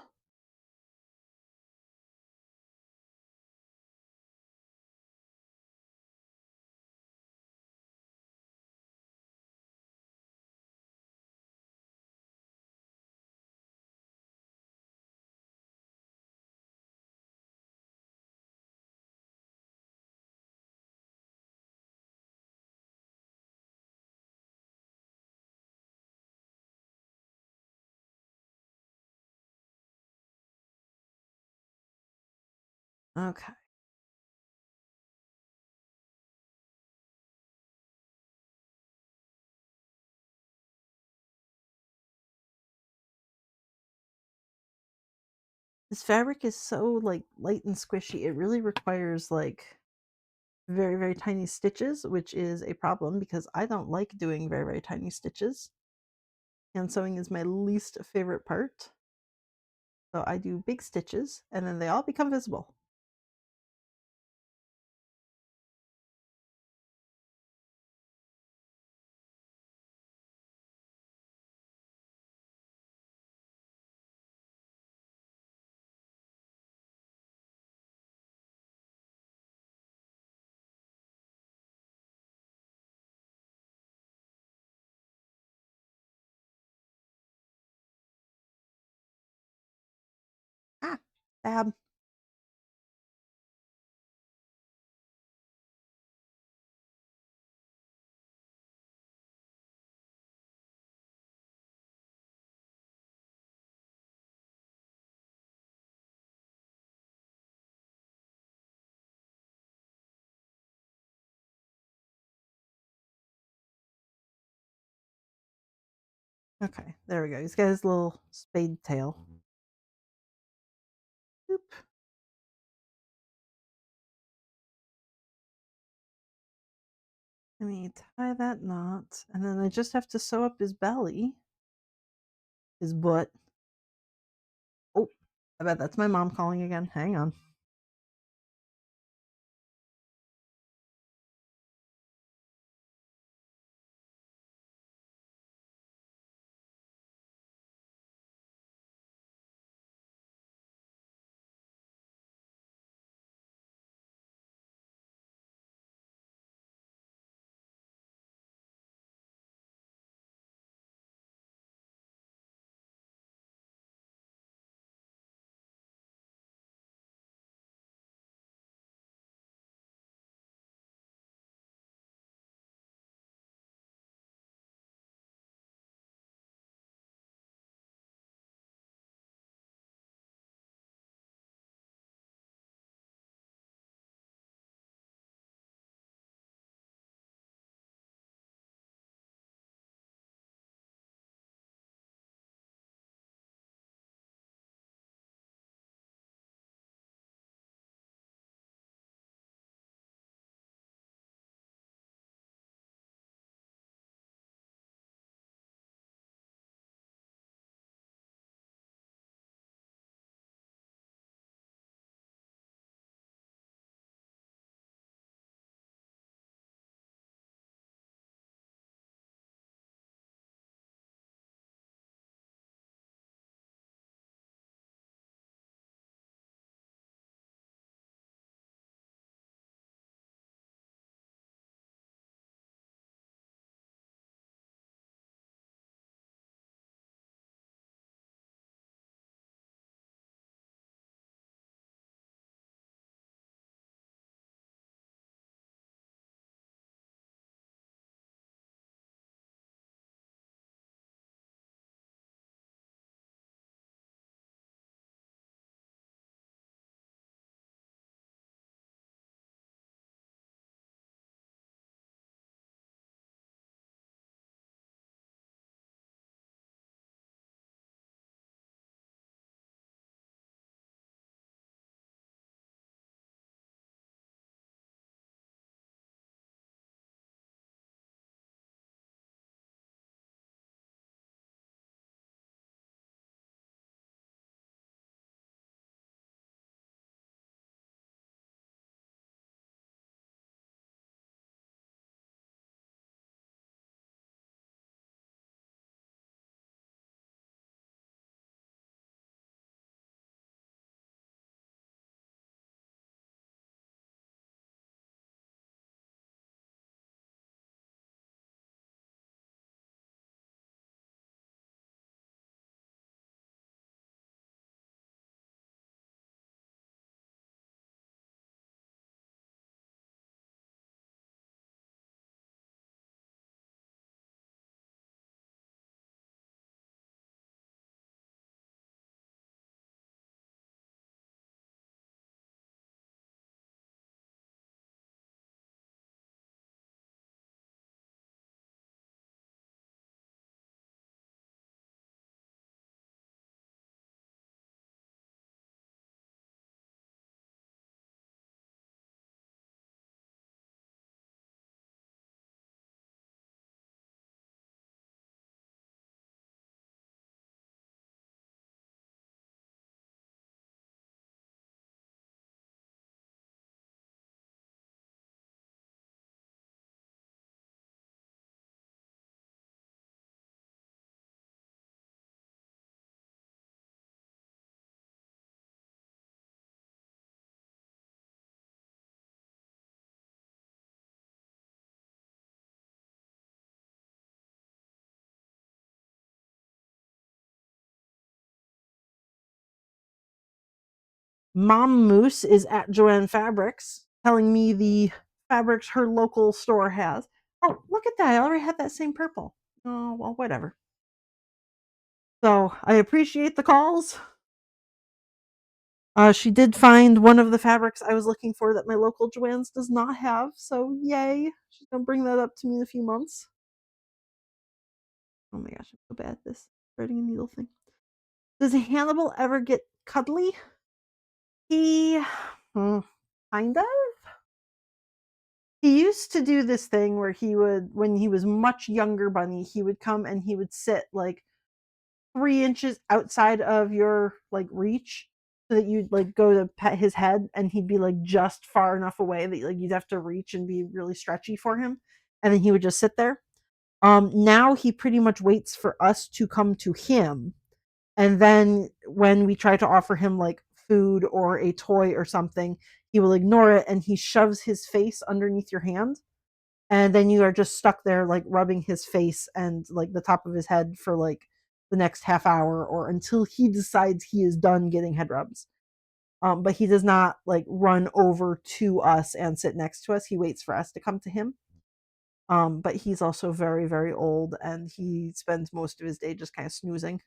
Okay. This fabric is so like light and squishy. It really requires like very, very tiny stitches, which is a problem because I don't like doing very, very tiny stitches. Hand sewing is my least favorite part. So I do big stitches and then they all become visible. Ah, fab. Okay, there we go. He's got his little spade tail. Oop. Let me tie that knot, and then I just have to sew up his belly, his butt. Oh, I bet that's my mom calling again. Hang on. Mom Moose is at Joanne Fabrics telling me the fabrics her local store has. Oh, look at that. I already had that same purple. Oh, well, whatever. So I appreciate the calls. She did find one of the fabrics I was looking for that my local Joann's does not have. So yay. She's going to bring that up to me in a few months. Oh my gosh, I'm so bad at this threading a needle thing. Does Hannibal ever get cuddly? He kind of. He used to do this thing where he would, when he was much younger bunny, he would come and he would sit like 3 inches outside of your like reach so that you'd like go to pet his head and he'd be like just far enough away that like you'd have to reach and be really stretchy for him. And then he would just sit there. Now he pretty much waits for us to come to him. And then when we try to offer him like food or a toy or something, he will ignore it and he shoves his face underneath your hand. And then you are just stuck there like rubbing his face and like the top of his head for like the next half hour or until he decides he is done getting head rubs. But he does not like run over to us and sit next to us. He waits for us to come to him. But he's also very, very old and he spends most of his day just kind of snoozing.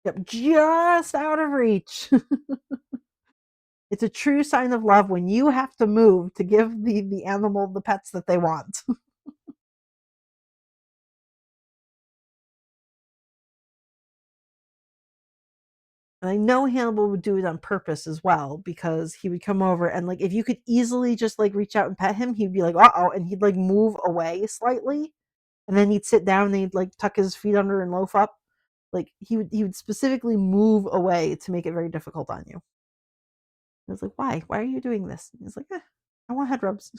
Yep, just out of reach. It's a true sign of love when you have to move to give the animal the pets that they want. And I know Hannibal would do it on purpose as well because he would come over and like if you could easily just like reach out and pet him, he'd be like, "Uh-oh," and he'd like move away slightly, and then he'd sit down and he'd like tuck his feet under and loaf up. Like he would specifically move away to make it very difficult on you. I was like, "Why? Why are you doing this?" And he's like, "I want head rubs.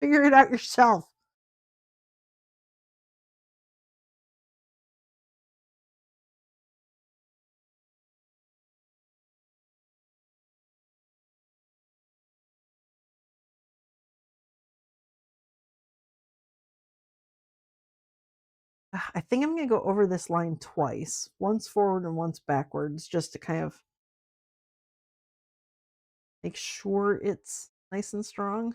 Figure it out yourself." I think I'm gonna go over this line twice, once forward and once backwards, just to kind of make sure it's nice and strong.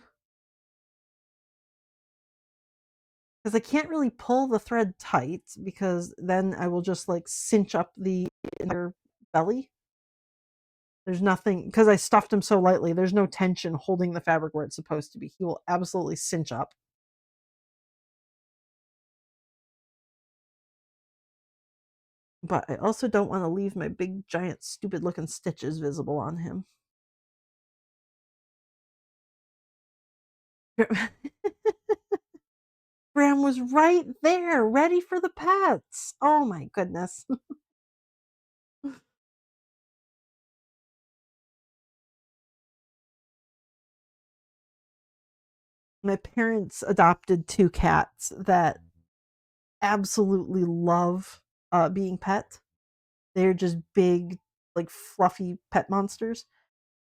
Because I can't really pull the thread tight because then I will just like cinch up the inner belly. There's nothing because I stuffed him so lightly. There's no tension holding the fabric where it's supposed to be. He will absolutely cinch up. But I also don't want to leave my big, giant, stupid looking stitches visible on him. Graham was right there, ready for the pets. Oh my goodness. My parents adopted 2 cats that absolutely love, being pet. They're just big, like, fluffy pet monsters,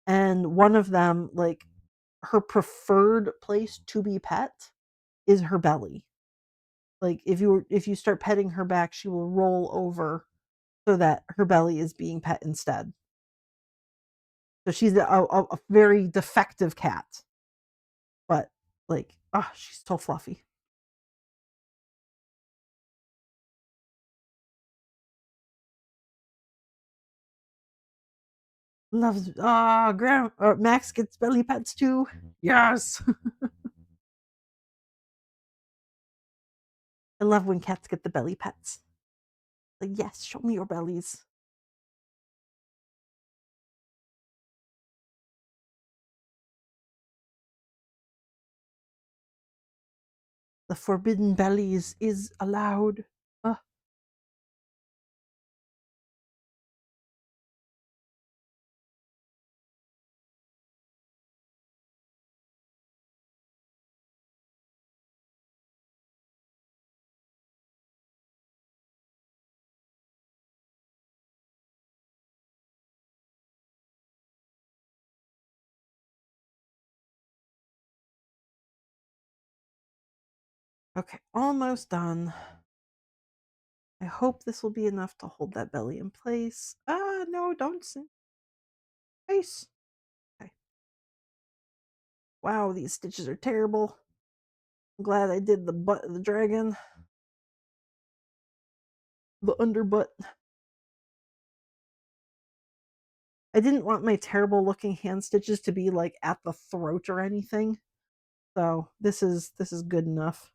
and one of them, like, her preferred place to be pet is her belly. Like, if you start petting her back, she will roll over so that her belly is being pet instead. So she's a very defective cat, but, like, ah, she's so fluffy. Loves Grand Max gets belly pets too. Yes. I love when cats get the belly pets. Like, yes, show me your bellies. The forbidden bellies is allowed. Uh, okay, almost done. I hope this will be enough to hold that belly in place. No, don't sing. Nice. Okay. Wow, these stitches are terrible. I'm glad I did the butt of the dragon. The underbutt. I didn't want my terrible looking hand stitches to be like at the throat or anything. So this is good enough.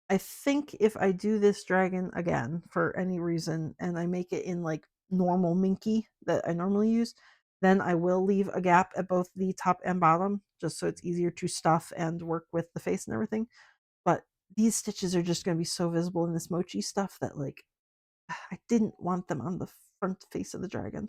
I think if I do this dragon again for any reason and I make it in like normal minky that I normally use, then I will leave a gap at both the top and bottom just so it's easier to stuff and work with the face and everything. But these stitches are just going to be so visible in this mochi stuff that like I didn't want them on the front face of the dragon.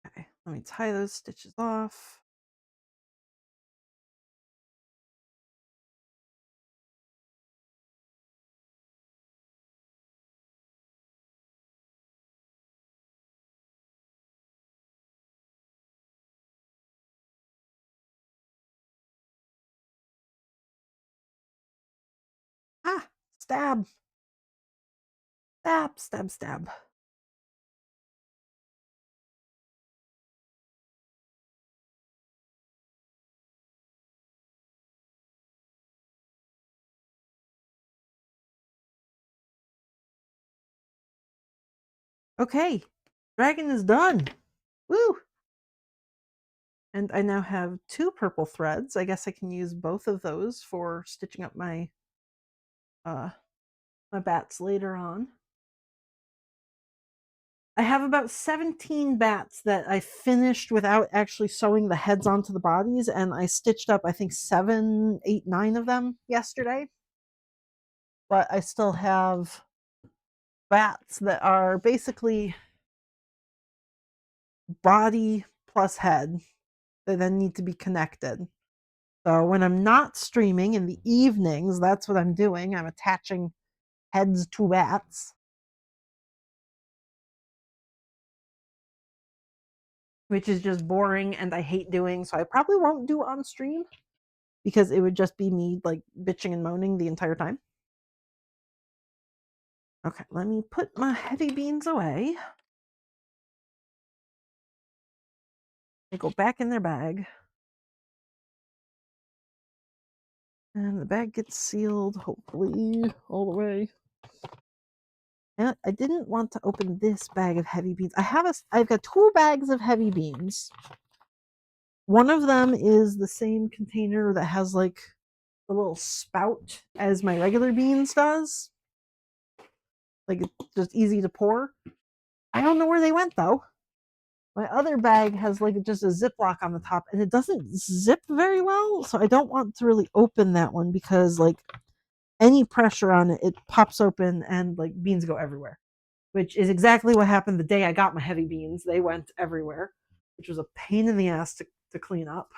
Okay, let me tie those stitches off. Ah, stab, stab, stab, stab. Okay, dragon is done. Woo! And I now have 2 purple threads. I guess I can use both of those for stitching up uh my bats later on. I have about 17 bats that I finished without actually sewing the heads onto the bodies, and I stitched up I think 7, 8, 9 of them yesterday. But I still have bats that are basically body plus head that then need to be connected. So when I'm not streaming in the evenings, that's what I'm doing. I'm attaching heads to bats, which is just boring and I hate doing. So I probably won't do on stream because it would just be me like bitching and moaning the entire time. Okay, let me put my heavy beans away. They go back in their bag. And the bag gets sealed, hopefully, all the way. And I didn't want to open this bag of heavy beans. I've got 2 bags of heavy beans. One of them is the same container that has like the little spout as my regular beans does. Like it's just easy to pour. I don't know where they went though. My other bag has like just a Ziploc on the top and it doesn't zip very well. So I don't want to really open that one because like any pressure on it, it pops open and like beans go everywhere, which is exactly what happened the day I got my heavy beans. They went everywhere, which was a pain in the ass to clean up.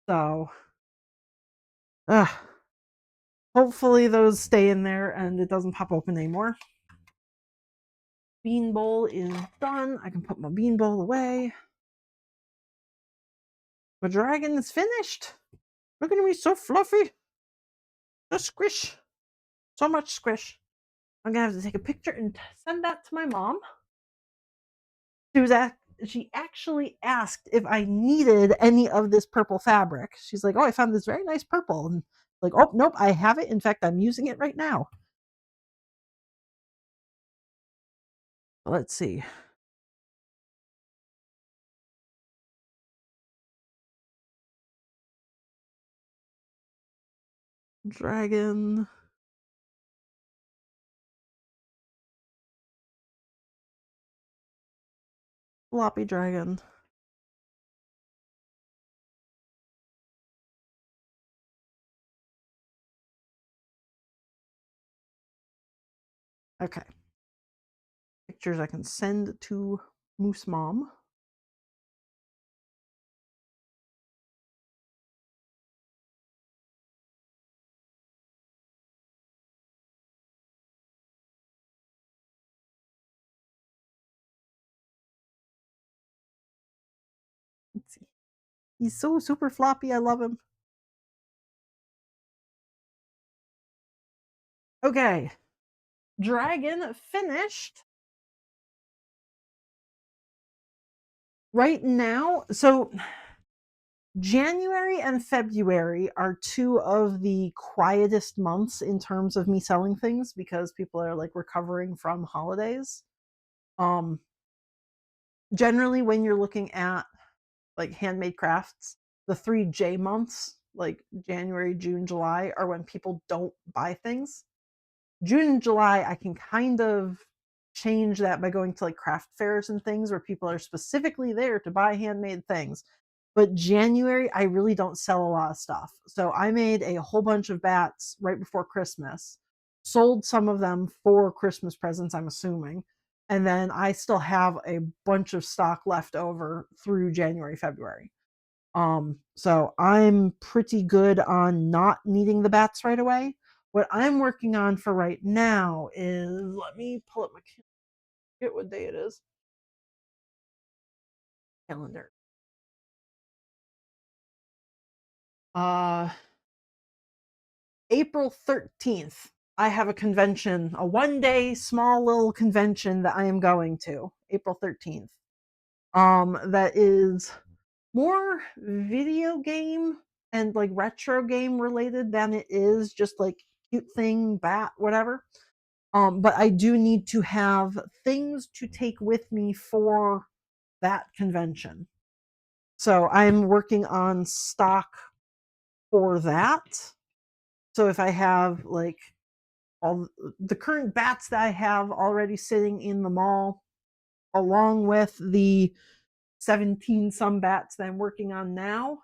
So, uh, hopefully those stay in there and it doesn't pop open anymore. Bean bowl is done. I can put my bean bowl away. My dragon is finished. Look at me, so fluffy. So squish. So much squish. I'm gonna have to take a picture and send that to my mom. She actually asked if I needed any of this purple fabric. She's like, "Oh, I found this very nice purple." And like, "Oh, nope, I have it. In fact, I'm using it right now." Let's see. Dragon. Floppy dragon. Okay. Pictures I can send to Moose Mom. Let's see. He's so super floppy. I love him. Okay. Dragon finished. Right now, so January and February are two of the quietest months in terms of me selling things because people are like recovering from holidays. Um Generally when you're looking at like handmade crafts, the 3J months, like January, June, July are when people don't buy things. June and July, I can kind of change that by going to like craft fairs and things where people are specifically there to buy handmade things. But January, I really don't sell a lot of stuff. So I made a whole bunch of bats right before Christmas, sold some of them for Christmas presents, I'm assuming. And then I still have a bunch of stock left over through January, February. So I'm pretty good on not needing the bats right away. What I'm working on for right now is, let me pull up my forget what day it is. Calendar. Uh April 13th. I have a convention, a 1 day small little convention that I am going to. April 13th. That is more video game and like retro game related than it is just like cute thing, bat, whatever. But I do need to have things to take with me for that convention. So I'm working on stock for that. So if I have like all the current bats that I have already sitting in the mall, along with the 17 some bats that I'm working on now,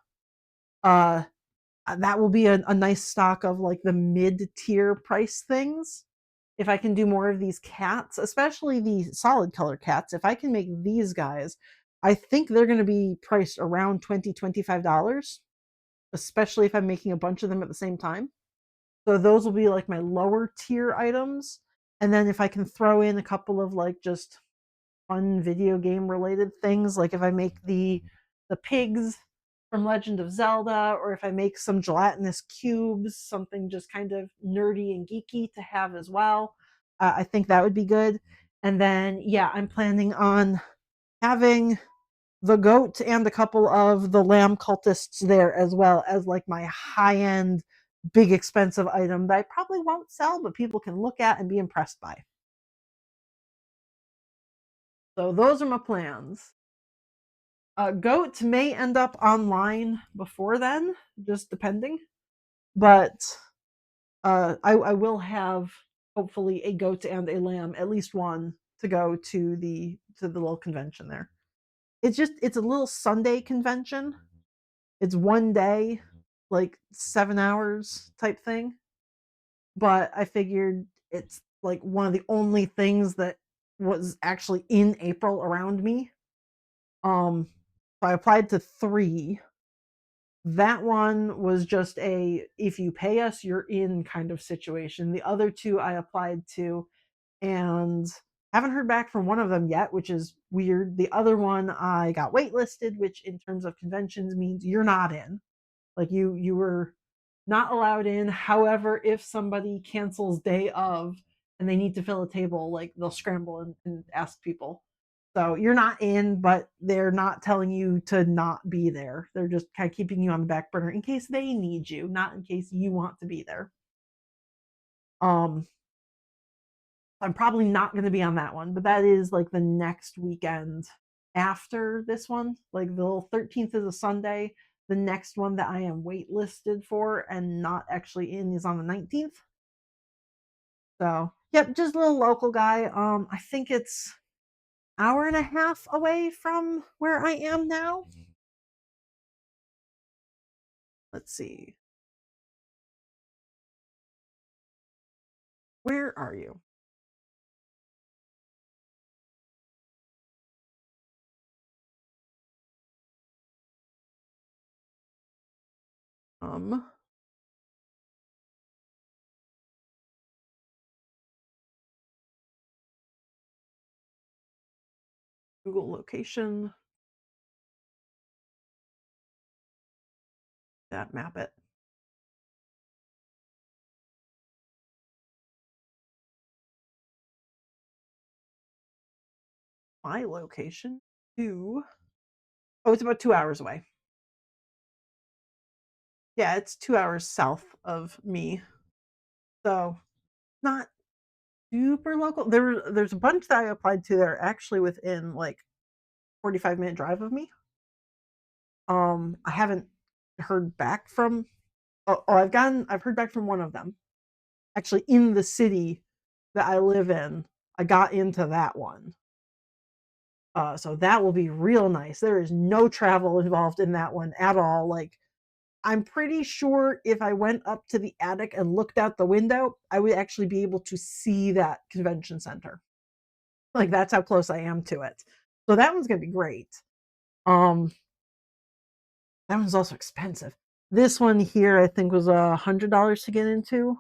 uh, that will be a nice stock of like the mid tier price things. If I can do more of these cats, especially the solid color cats, if I can make these guys, I think they're going to be priced around $20-$25, especially if I'm making a bunch of them at the same time. So those will be like my lower tier items. And then if I can throw in a couple of like just fun video game related things, like if I make the pigs from Legend of Zelda, or if I make some gelatinous cubes, something just kind of nerdy and geeky to have as well. I think that would be good. And then, yeah, I'm planning on having the goat and a couple of the lamb cultists there as well as like my high end, big expensive item that I probably won't sell, but people can look at and be impressed by. So those are my plans. Goat may end up online before then, just depending. But I will have hopefully a goat and a lamb, at least one, to go to the little convention there. It's a little Sunday convention. It's 1 day, like 7 hours type thing. But I figured it's like one of the only things that was actually in April around me. So I applied to three. That one was just a if you pay us, you're in kind of situation. The other two I applied to and haven't heard back from one of them yet, which is weird. The other one I got waitlisted, which in terms of conventions means you're not in. Like you were not allowed in. However, if somebody cancels day of and they need to fill a table, like they'll scramble and ask people. So you're not in, but they're not telling you to not be there. They're just kind of keeping you on the back burner in case they need you, not in case you want to be there. Um, I'm probably not going to be on that one, but that is like the next weekend after this one. Like the 13th is a Sunday. The next one that I am waitlisted for and not actually in is on the 19th. So, yep, just a little local guy. I think it's hour and a half away from where I am now. Let's see. Where are you? Um, Google location. that, map it. My location to it's about 2 hours away. Yeah, it's 2 hours south of me. So, not super local. There's a bunch that I applied to that are actually within, like, 45-minute drive of me. I haven't heard back from I've heard back from one of them. Actually, in the city that I live in, I got into that one. So that will be real nice. There is no travel involved in that one at all. Like, I'm pretty sure if I went up to the attic and looked out the window, I would actually be able to see that convention center. Like, that's how close I am to it. So that one's gonna be great. Um, that one's also expensive. This one here, I think, was $100 to get into,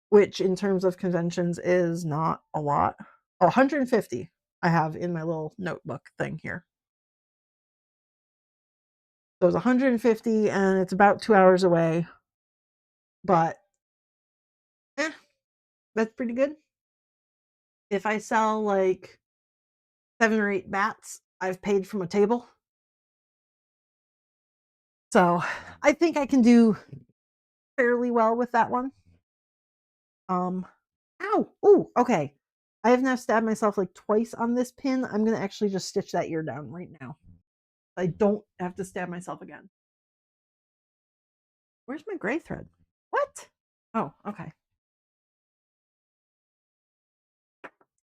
which in terms of conventions is not a lot. Oh, 150 I have in my little notebook thing here. So it's 150 and it's about 2 hours away. But that's pretty good. If I sell like 7 or 8 bats, I've paid from a table. So I think I can do fairly well with that one. Ow! Ooh, okay. I have now stabbed myself like twice on this pin. I'm gonna actually just stitch that ear down right now. I don't have to stab myself again. Where's my gray thread? What? Oh, okay.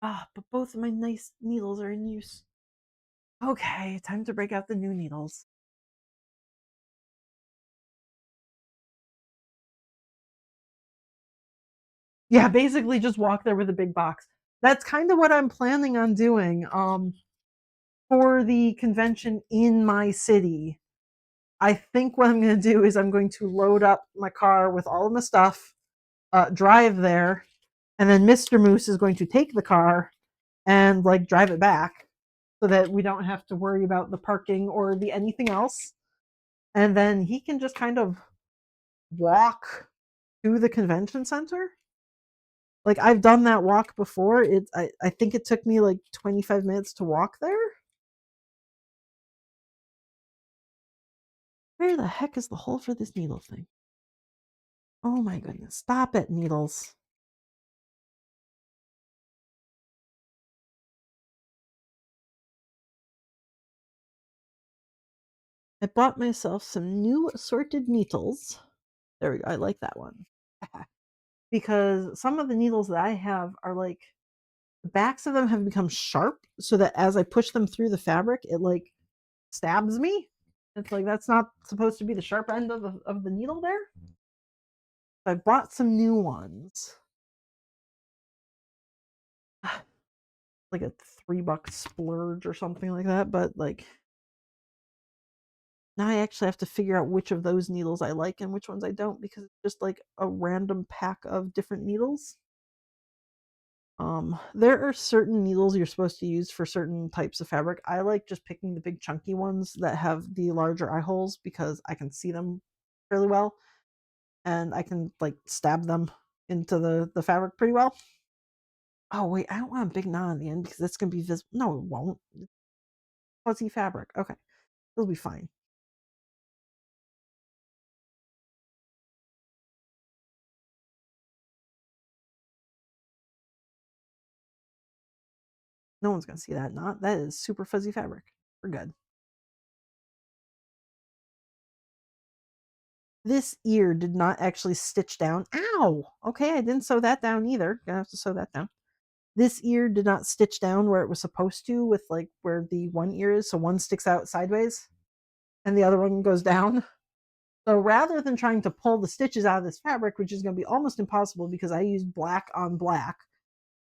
But both of my nice needles are in use. Okay, time to break out the new needles. Yeah, basically just walk there with a big box. That's kind of what I'm planning on doing. For the convention in my city, I think what I'm going to do is I'm going to load up my car with all of my stuff, drive there, and then Mr. Moose is going to take the car and like drive it back so that we don't have to worry about the parking or the anything else. And then he can just kind of walk to the convention center. Like, I've done that walk before. I think it took me like 25 minutes to walk there. Where the heck is the hole for this needle thing? Oh my goodness. Stop it, needles. I bought myself some new assorted needles. There we go. I like that one. Because some of the needles that I have are like the backs of them have become sharp so that as I push them through the fabric, it like stabs me. It's like that's not supposed to be the sharp end of the needle there. So I bought some new ones. Like a $3 splurge or something like that, but like now I actually have to figure out which of those needles I like and which ones I don't because it's just like a random pack of different needles. There are certain needles you're supposed to use for certain types of fabric. I like just picking the big chunky ones that have the larger eye holes because I can see them fairly well and I can like stab them into the fabric pretty well. Oh wait, I don't want a big knot on the end because that's gonna be visible. No, it won't. Fuzzy fabric. Okay, it'll be fine. No one's gonna see that knot. That is super fuzzy fabric. We're good. This ear did not actually stitch down. Ow! Okay, I didn't sew that down either. Gonna have to sew that down. This ear did not stitch down where it was supposed to, with like where the one ear is. So one sticks out sideways and the other one goes down. So rather than trying to pull the stitches out of this fabric, which is going to be almost impossible because I use black on black,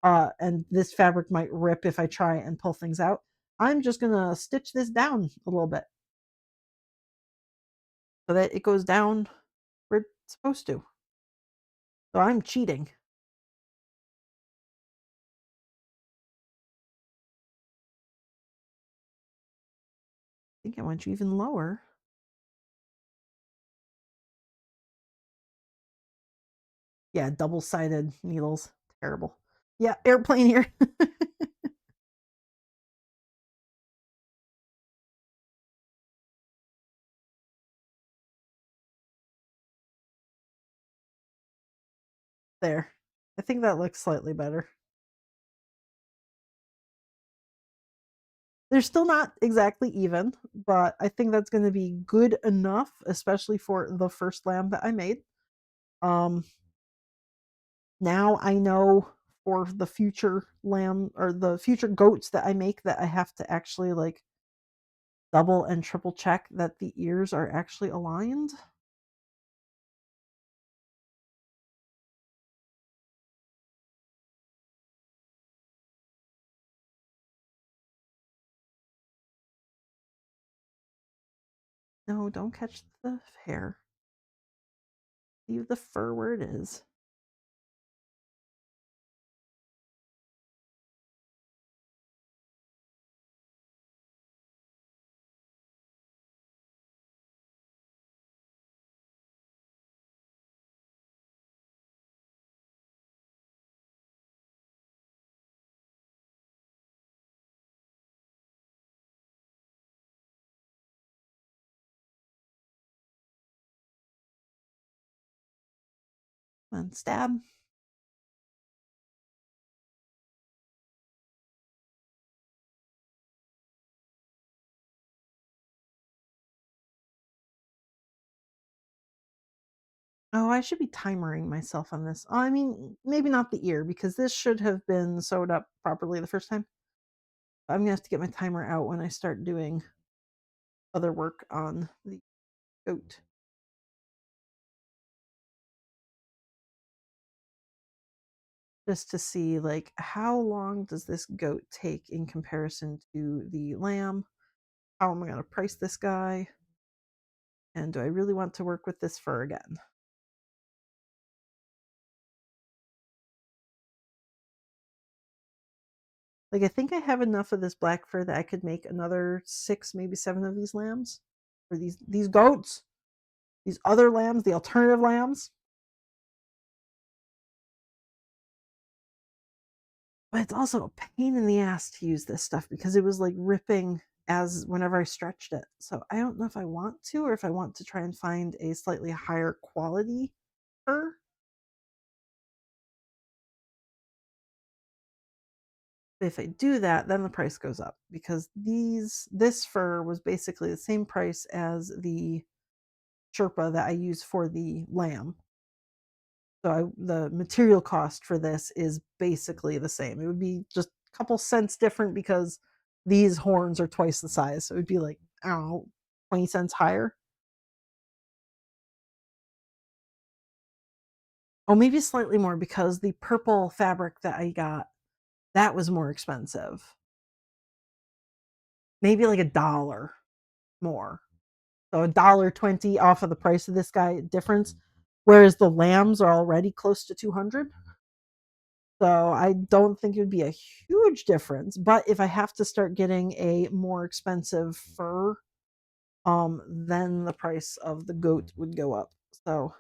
and this fabric might rip if I try and pull things out, I'm just going to stitch this down a little bit so that it goes down where it's supposed to. So I'm cheating. I think I want you even lower. Yeah, double-sided needles. Terrible. Yeah, airplane here. There. I think that looks slightly better. They're still not exactly even, but I think that's going to be good enough, especially for the first lamb that I made. Um, Now I know for the future lamb or the future goats that I make that I have to actually like double and triple check that the ears are actually aligned. No, don't catch the hair. Leave the fur where it is. And stab. Oh, I should be timering myself on this. I mean, maybe not the ear because this should have been sewed up properly the first time. I'm gonna have to get my timer out when I start doing other work on the goat. Just to see like how long does this goat take in comparison to the lamb? How am I gonna price this guy? And do I really want to work with this fur again? Like I think I have enough of this black fur that I could make another 6, maybe 7 of these lambs. Or these goats. These other lambs, the alternative lambs. But it's also a pain in the ass to use this stuff because it was like ripping as whenever I stretched it. So I don't know if I want to or if I want to try and find a slightly higher quality fur. If I do that, then the price goes up because this fur was basically the same price as the Sherpa that I use for the lamb. So the material cost for this is basically the same. It would be just a couple cents different because these horns are twice the size. So it would be like, I don't know, 20 cents higher. Oh, maybe slightly more because the purple fabric that I got, that was more expensive. Maybe like $1 more. So $1.20 off of the price of this guy difference. Whereas the lambs are already close to 200. So I don't think it would be a huge difference. But if I have to start getting a more expensive fur, then the price of the goat would go up. So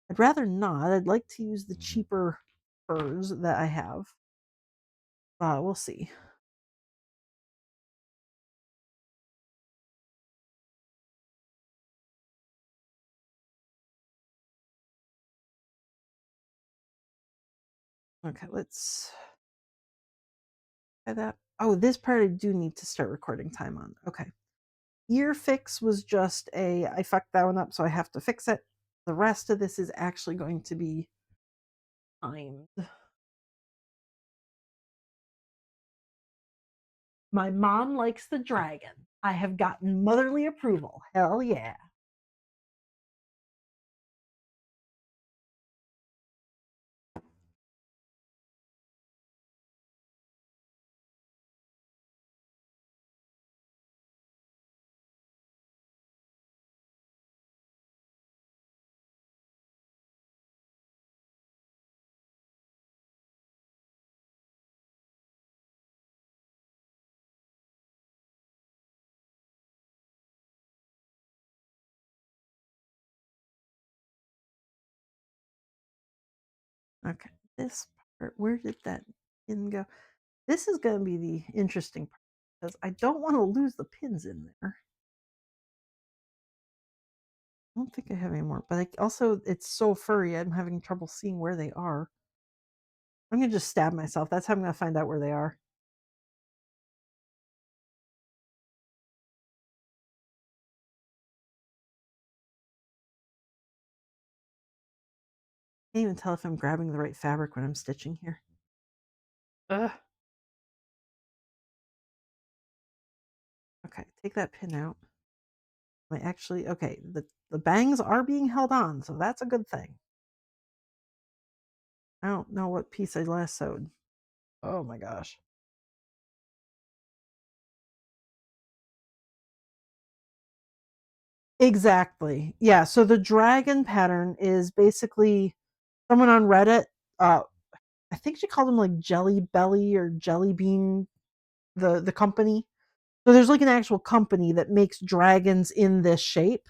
I'd rather not. I'd like to use the cheaper furs that I have. We'll see. Okay, let's try that. Oh, this part I do need to start recording time on. Okay. Ear fix was just I fucked that one up, so I have to fix it. The rest of this is actually going to be timed. My mom likes the dragon. I have gotten motherly approval. Hell yeah. Okay, this part, where did that pin go? This is going to be the interesting part because I don't want to lose the pins in there. I don't think I have any more, but also it's so furry, I'm having trouble seeing where they are. I'm going to just stab myself. That's how I'm going to find out where they are. I can't even tell if I'm grabbing the right fabric when I'm stitching here. Ugh. Okay, take that pin out. I actually, okay, the bangs are being held on, so that's a good thing. I don't know what piece I last sewed. Oh my gosh. Exactly. Yeah, so the dragon pattern is basically someone on Reddit, uh, I think she called them like Jelly Belly or Jelly Bean, the company. So there's like an actual company that makes dragons in this shape.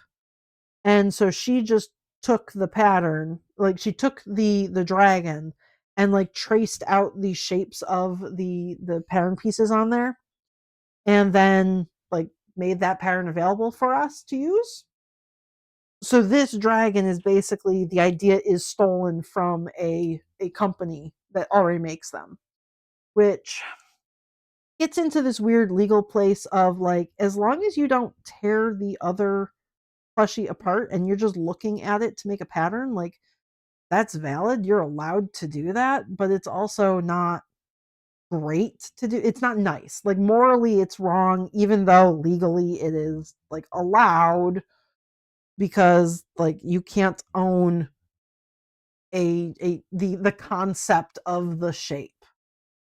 And so she just took the pattern, like she took the dragon and like traced out the shapes of the pattern pieces on there and then like made that pattern available for us to use. So this dragon is basically, the idea is stolen from a company that already makes them, which gets into this weird legal place of like, as long as you don't tear the other plushie apart and you're just looking at it to make a pattern, like that's valid. You're allowed to do that, but it's also not great to do. It's not nice. Like morally it's wrong even though legally it is like allowed, because like you can't own the concept of the shape.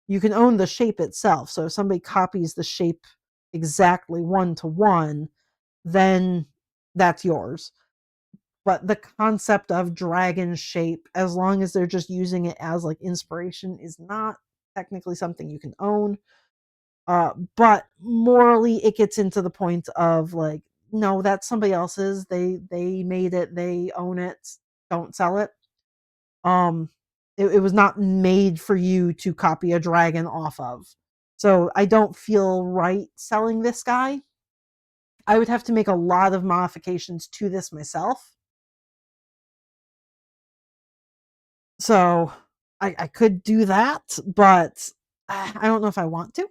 You can own the shape itself. So if somebody copies the shape exactly one to one, then that's yours. But the concept of dragon shape, as long as they're just using it as like inspiration, is not technically something you can own. But morally it gets into the point of like, no, that's somebody else's. They made it, they own it, don't sell it. um it was not made for you to copy a dragon off of. So I don't feel right selling this guy. I would have to make a lot of modifications to this myself. So I could do that, but I don't know if I want to.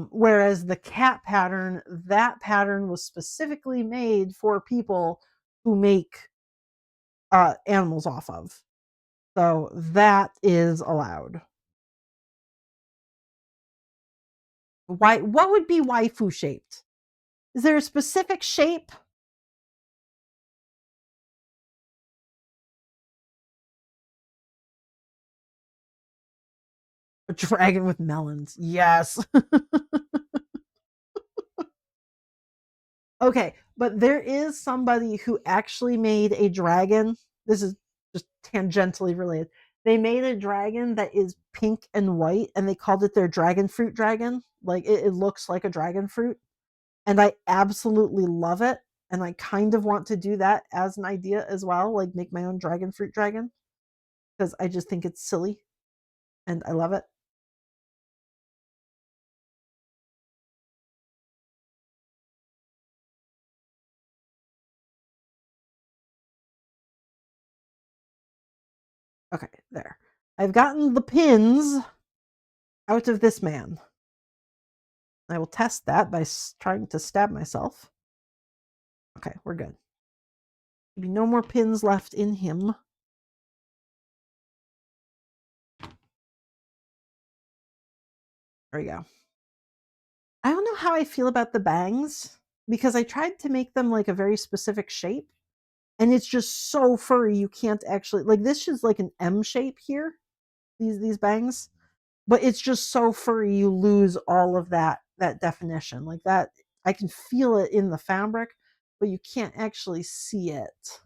Whereas the cat pattern, that pattern was specifically made for people who make animals off of. So that is allowed. Why? What would be waifu shaped? Is there a specific shape? A dragon with melons. Yes. Okay, but there is somebody who actually made a dragon. This is just tangentially related. They made a dragon that is pink and white, and they called it their dragon fruit dragon. Like it looks like a dragon fruit, and I absolutely love it. And I kind of want to do that as an idea as well, like make my own dragon fruit dragon, because I just think it's silly and I love it. Okay, there. I've gotten the pins out of this man. I will test that by trying to stab myself. Okay, we're good. Maybe no more pins left in him. There we go. I don't know how I feel about the bangs because I tried to make them like a very specific shape and it's just so furry you can't actually, like, this is like an M shape here, these bangs, but it's just so furry you lose all of that definition. Like that, I can feel it in the fabric, but you can't actually see it.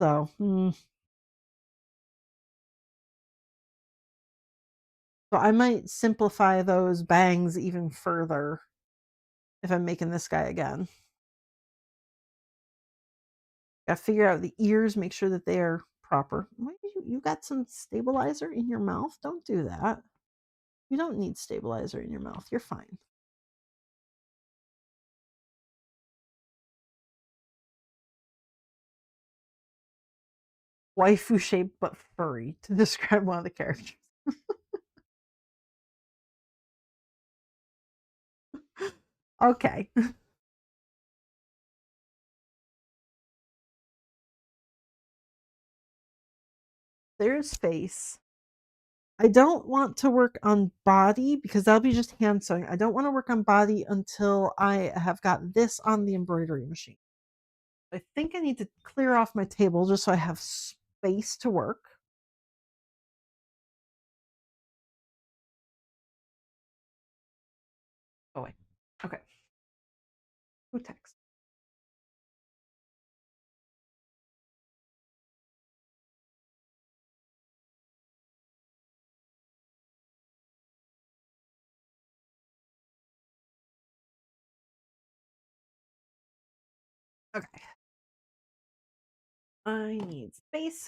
So, so I might simplify those bangs even further if I'm making this guy again. Got to figure out the ears, make sure that they are proper. Why you got some stabilizer in your mouth? Don't do that. You don't need stabilizer in your mouth. You're fine. Waifu shaped but furry to describe one of the characters. Okay. There's face. I don't want to work on body because that'll be just hand sewing. I don't want to work on body until I have got this on the embroidery machine. I think I need to clear off my table just so I have space to work. Oh, wait. Okay. Who text? Okay. I need space.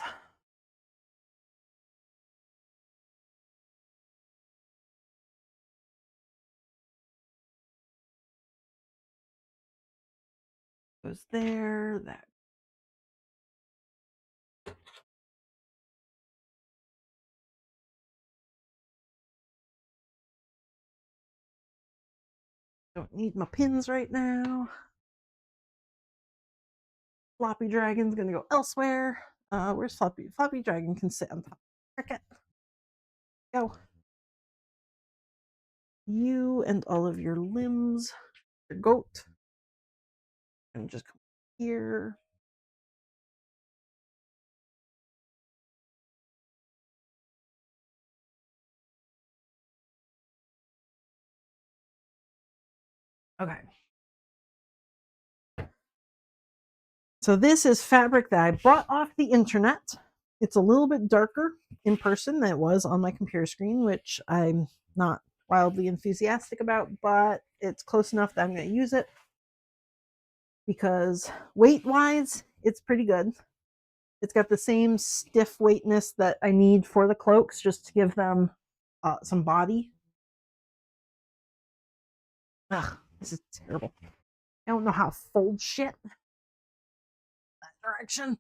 Goes there. That. Don't need my pins right now. Floppy Dragon's gonna go elsewhere. Where's Floppy? Floppy Dragon can sit on top. Cricket. Go. You and all of your limbs. Your goat. And just come here. Okay. So this is fabric that I bought off the internet. It's a little bit darker in person than it was on my computer screen, which I'm not wildly enthusiastic about, but it's close enough that I'm going to use it because weight wise, it's pretty good. It's got the same stiff weightness that I need for the cloaks just to give them some body. Ugh, this is terrible. I don't know how to fold shit that direction.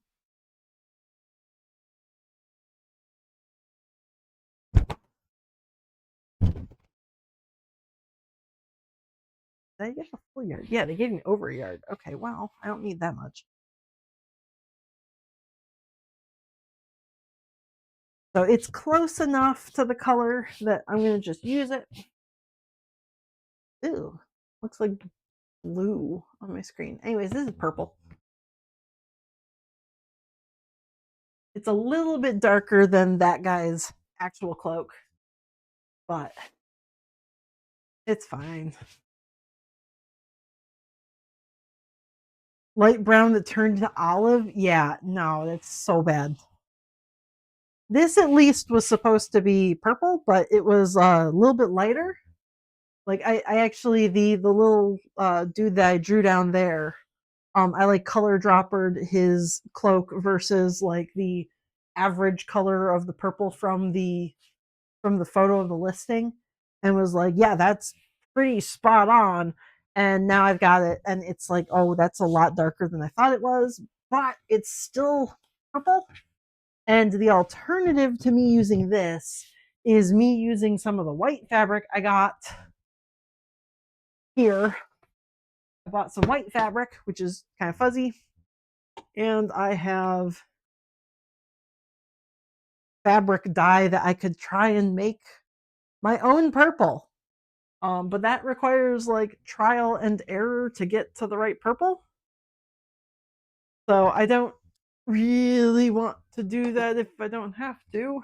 Did I get a full yard? Yeah, they gave me over a yard. Okay, well, I don't need that much. So it's close enough to the color that I'm going to just use it. Ew, looks like blue on my screen. Anyways, this is purple. It's a little bit darker than that guy's actual cloak, but it's fine. Light brown that turned to olive? Yeah, no, that's so bad. This at least was supposed to be purple, but it was a little bit lighter. Like I actually the little dude that I drew down there, I like color droppered his cloak versus like the average color of the purple from the photo of the listing, and was like, yeah, that's pretty spot on. And now I've got it, and it's like, oh, that's a lot darker than I thought it was, but it's still purple. And the alternative to me using this is me using some of the white fabric I got here. I bought some white fabric, which is kind of fuzzy, and I have fabric dye that I could try and make my own purple. But that requires like trial and error to get to the right purple. So I don't really want to do that if I don't have to.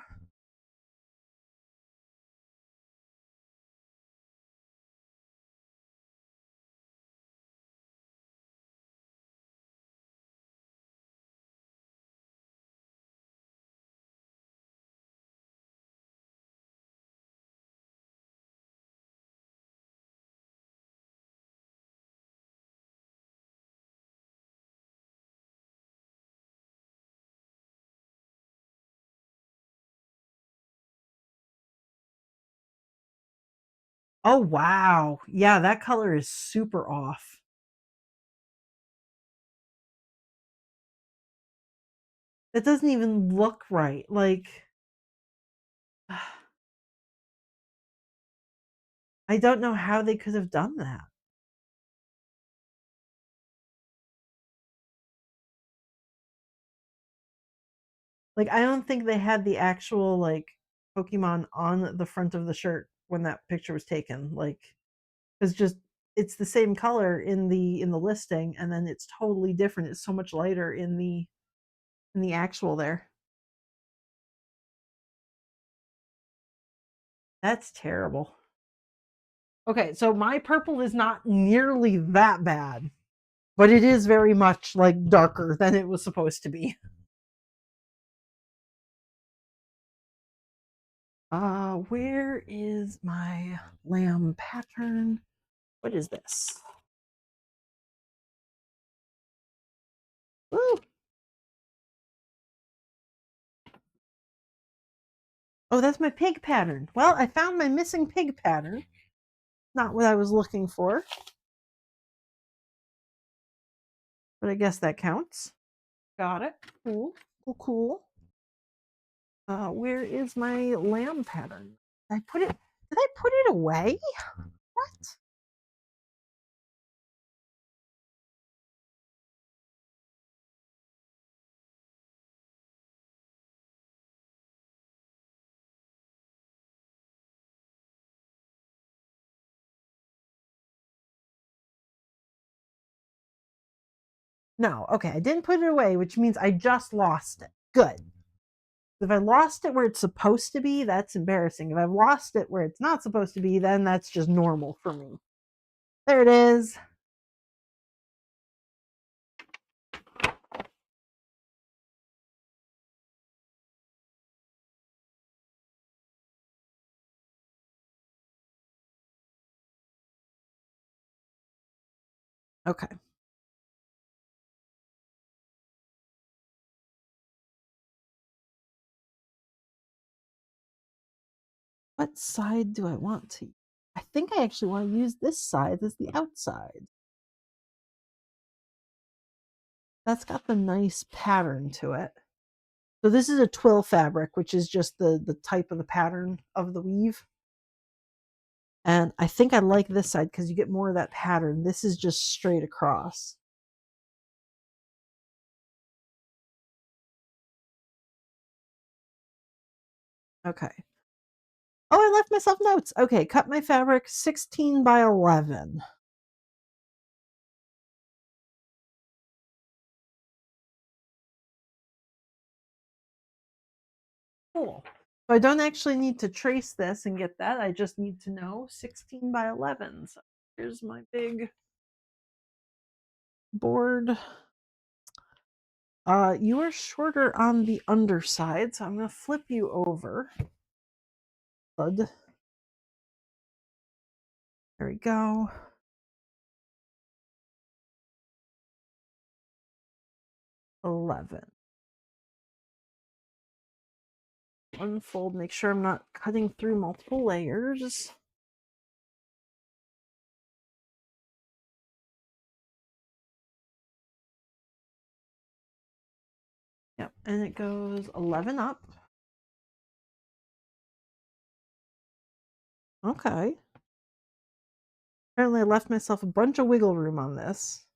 Oh, wow. Yeah, that color is super off. That doesn't even look right. Like, I don't know how they could have done that. Like, I don't think they had the actual, like, Pokemon on the front of the shirt when that picture was taken. Like, it's just it's the same color in the listing, and then it's totally different. It's so much lighter in the actual there. That's terrible. Okay, so my purple is not nearly that bad, but it is very much like darker than it was supposed to be. Where is my lamb pattern? What is this? Ooh. Oh, that's my pig pattern. Well, I found my missing pig pattern. Not what I was looking for, but I guess that counts. Got it. Cool. Cool, cool. Where is my lamb pattern? Did I put it away? What? No, okay, I didn't put it away, which means I just lost it. Good. If I lost it where it's supposed to be, that's embarrassing. If I've lost it where it's not supposed to be, then that's just normal for me. There it is. Okay. What side do I want to use? I think I actually want to use this side as the outside. That's got the nice pattern to it. So this is a twill fabric, which is just the type of the pattern of the weave. And I think I like this side because you get more of that pattern. This is just straight across. Okay. Oh, I left myself notes. Okay, cut my fabric 16 by 11. Cool. So I don't actually need to trace this and get that. I just need to know 16 by 11. So here's my big board. You are shorter on the underside, so I'm going to flip you over. Bud. There we go. $11. Unfold, make sure I'm not cutting through multiple layers. Yep, and it goes 11 up. Okay. Apparently I left myself a bunch of wiggle room on this.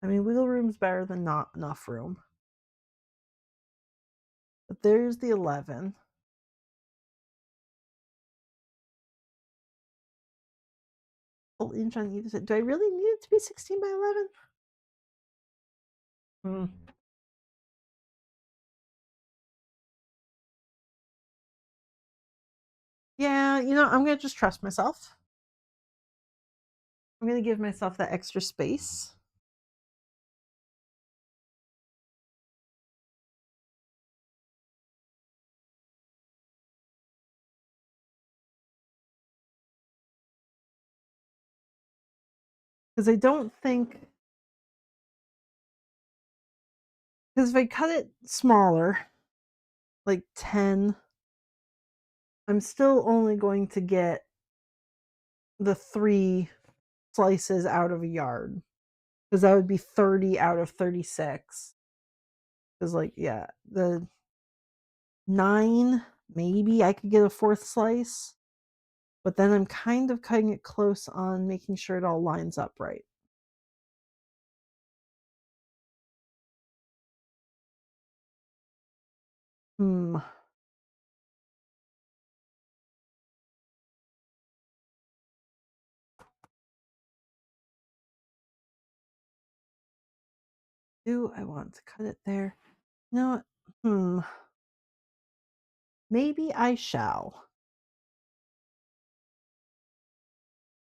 I mean, wiggle room's better than not enough room. But there's the 11. Full inch on either side. Do I really need it to be 16 by 11? Hmm. Yeah, I'm going to just trust myself. I'm going to give myself that extra space. Because I don't think. Because if I cut it smaller, like 10, I'm still only going to get the 3 slices out of a yard, because that would be 30 out of 36. Because, like, yeah, the 9, maybe I could get a 4th slice, but then I'm kind of cutting it close on making sure it all lines up right. Hmm. Do I want to cut it there? No. Hmm. Maybe I shall.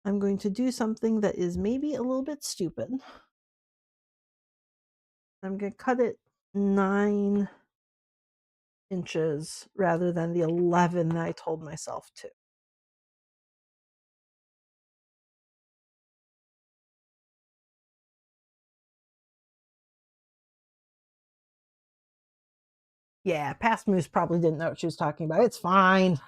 I'm going to do something that is maybe a little bit stupid. I'm going to cut it 9 inches rather than the 11 that I told myself to. Yeah, past Moose probably didn't know what she was talking about. It's fine.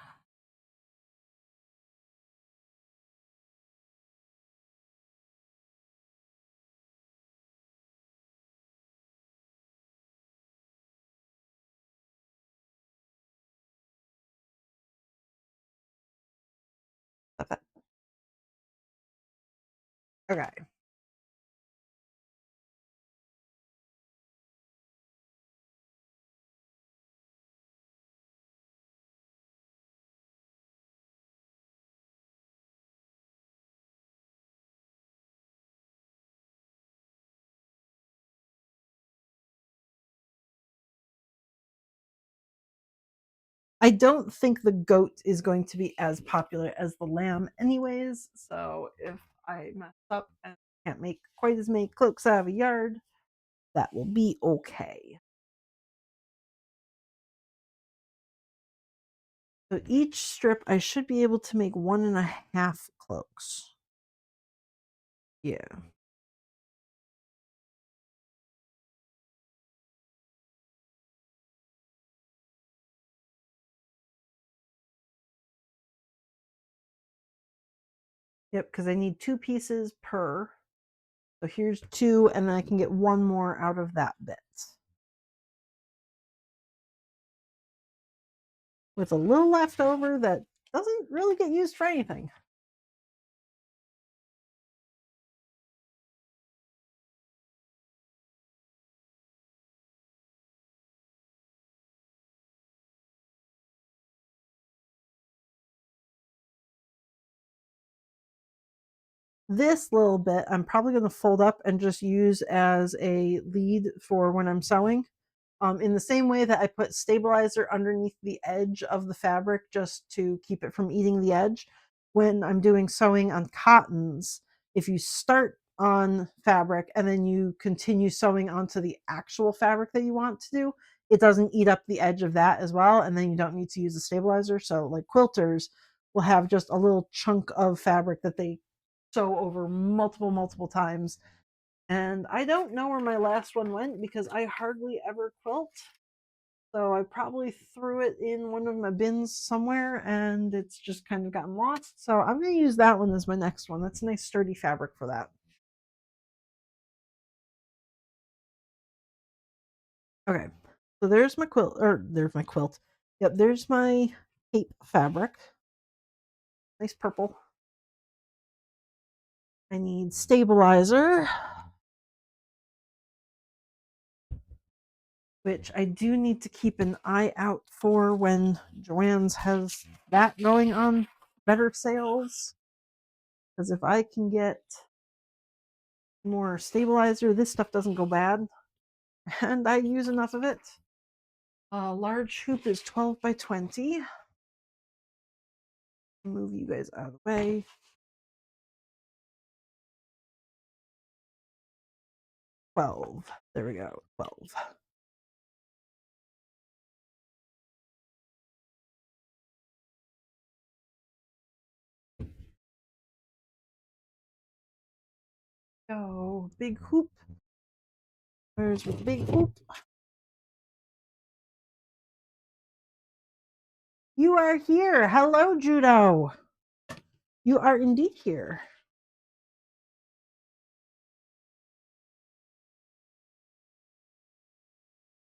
Okay. I don't think the goat is going to be as popular as the lamb, anyways. So if I mess up and can't make quite as many cloaks out of a yard, that will be okay. So each strip, I should be able to make 1.5 cloaks. Yeah. Yep, because I need 2 pieces per. So here's 2, and then I can get 1 more out of that bit. With a little left over that doesn't really get used for anything. This little bit I'm probably going to fold up and just use as a lead for when I'm sewing. In the same way that I put stabilizer underneath the edge of the fabric just to keep it from eating the edge. When I'm doing sewing on cottons, if you start on fabric and then you continue sewing onto the actual fabric that you want to do, it doesn't eat up the edge of that as well, and then you don't need to use a stabilizer. So, like, quilters will have just a little chunk of fabric that they sew over multiple times. And I don't know where my last one went because I hardly ever quilt. So I probably threw it in one of my bins somewhere and it's just kind of gotten lost. So I'm going to use that one as my next one. That's a nice sturdy fabric for that. Okay. So there's my quilt, or there's my quilt. Yep, there's my cape fabric. Nice purple. I need stabilizer, which I do need to keep an eye out for when Joann's has that going on better sales. Because if I can get more stabilizer, this stuff doesn't go bad. And I use enough of it. A large hoop is 12 by 20. Move you guys out of the way. 12. There we go. 12. Go. Big hoop. Where's the big hoop? You are here. Hello, Judo. You are indeed here.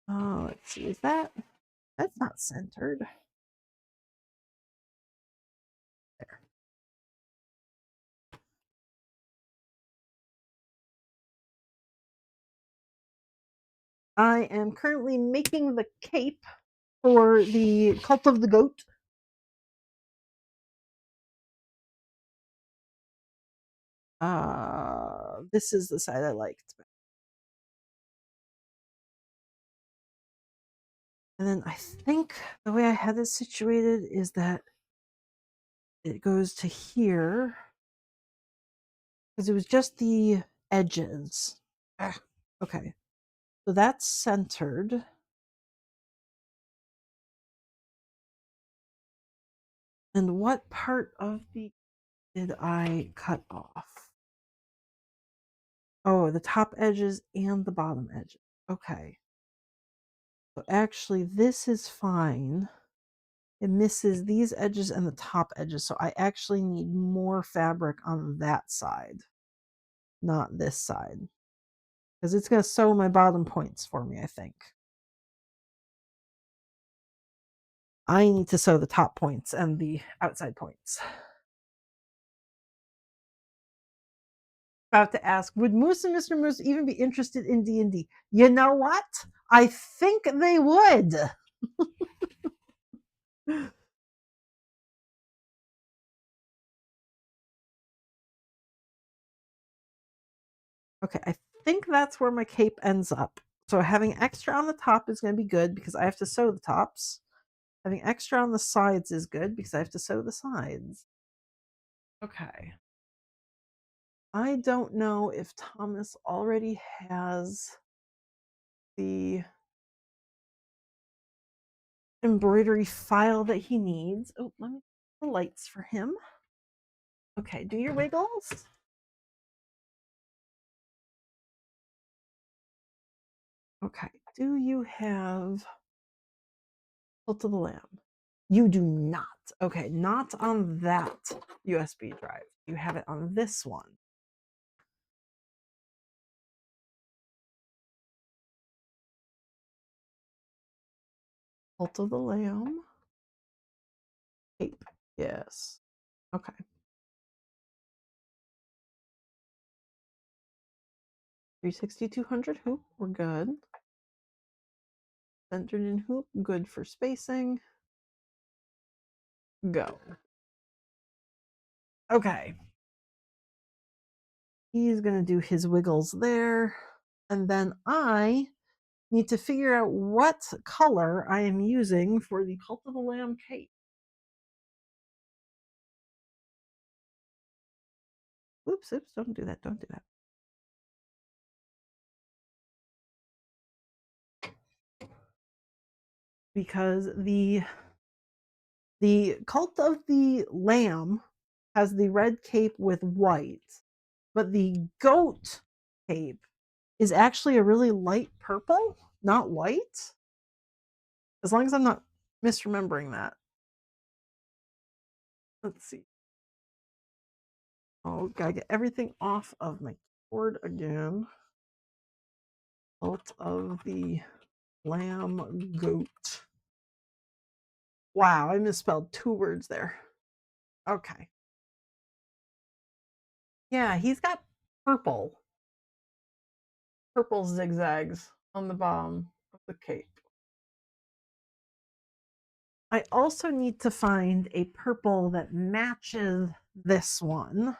Oh, let's see. Is that's not centered? There. I am currently making the cape for the Cult of the Goat. This is the side I liked. And then I think the way I had it situated is that it goes to here because it was just the edges. Okay, so that's centered. And what part of the did I cut off? Oh, the top edges and the bottom edges. Okay. So actually, this is fine. It misses these edges and the top edges. So I actually need more fabric on that side, not this side. Because it's going to sew my bottom points for me, I think. I need to sew the top points and the outside points. About to ask, would Moose and Mr. Moose even be interested in D&D? You know what? I think they would. Okay, I think that's where my cape ends up. So having extra on the top is going to be good because I have to sew the tops. Having extra on the sides is good because I have to sew the sides. Okay. I don't know if Thomas already has the embroidery file that he needs. Oh, let me put the lights for him. Okay, do your wiggles. Okay, do you have Cult of the Lamb? You do not. Okay, not on that USB drive. You have it on this one. Cult of the Lamb. Cape. Yes. Okay. 360, 200 hoop. We're good. Centered in hoop. Good for spacing. Go. Okay. He's going to do his wiggles there. And then I need to figure out what color I am using for the Cult of the Lamb cape. Oops, oops, don't do that. Don't do that. Because the Cult of the Lamb has the red cape with white, but the goat cape is actually a really light purple, not white. As long as I'm not misremembering that. Let's see. Oh, gotta get everything off of my keyboard again. Cult of the Lamb Goat. Wow, I misspelled 2 words there. Okay. Yeah, he's got purple. Purple zigzags on the bottom of the cape. I also need to find a purple that matches this one.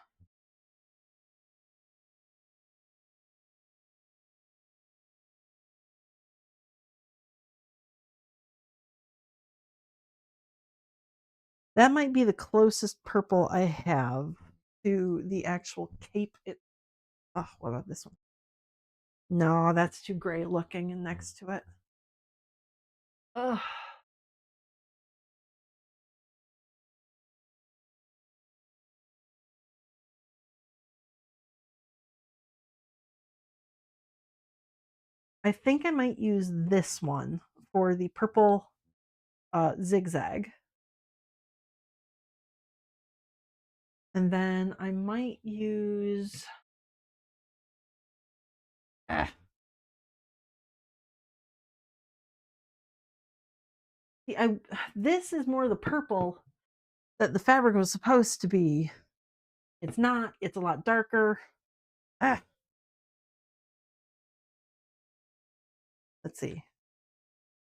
That might be the closest purple I have to the actual cape. Oh, what about this one? No, that's too gray looking and next to it. Ugh. I think I might use this one for the purple zigzag. And then I might use ah, see, this is more the purple that the fabric was supposed to be. It's not, it's a lot darker. Ah, let's see.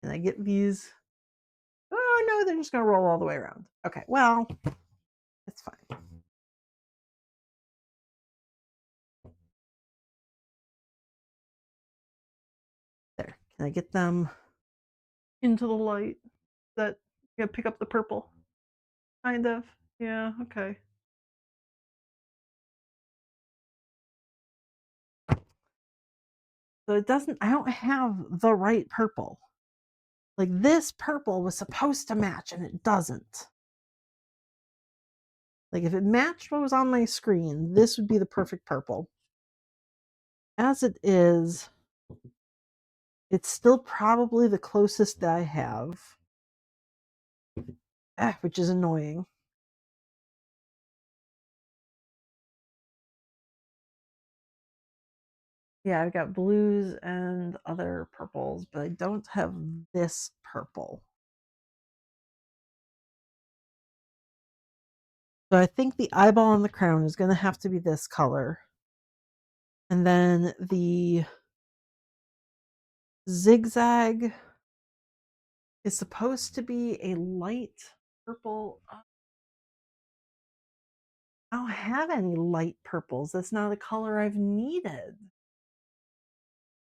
Can I get these? Oh no, they're just gonna roll all the way around. Okay, well, it's fine. There. Can I get them into the light that you pick up the purple? Kind of. Yeah, okay. So it doesn't, I don't have the right purple. Like this purple was supposed to match and it doesn't. Like if it matched what was on my screen, this would be the perfect purple. As it is, it's still probably the closest that I have, which is annoying. Yeah, I've got blues and other purples, but I don't have this purple. So I think the eyeball on the crown is going to have to be this color. And then the zigzag is supposed to be a light purple. I don't have any light purples. That's not a color I've needed.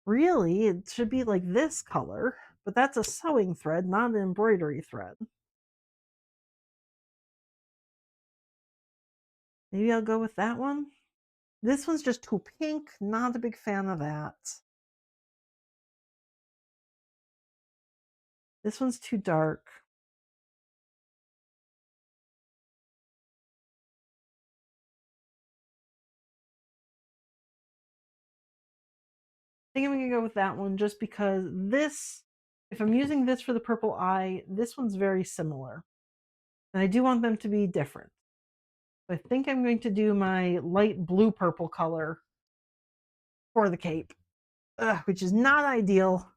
Really, it should be like this color, but that's a sewing thread, not an embroidery thread. Maybe I'll go with that one. This one's just too pink. Not a big fan of that. This one's too dark. I think I'm going to go with that one just because this, if I'm using this for the purple eye, this one's very similar. And I do want them to be different. I think I'm going to do my light blue purple color for the cape, which is not ideal.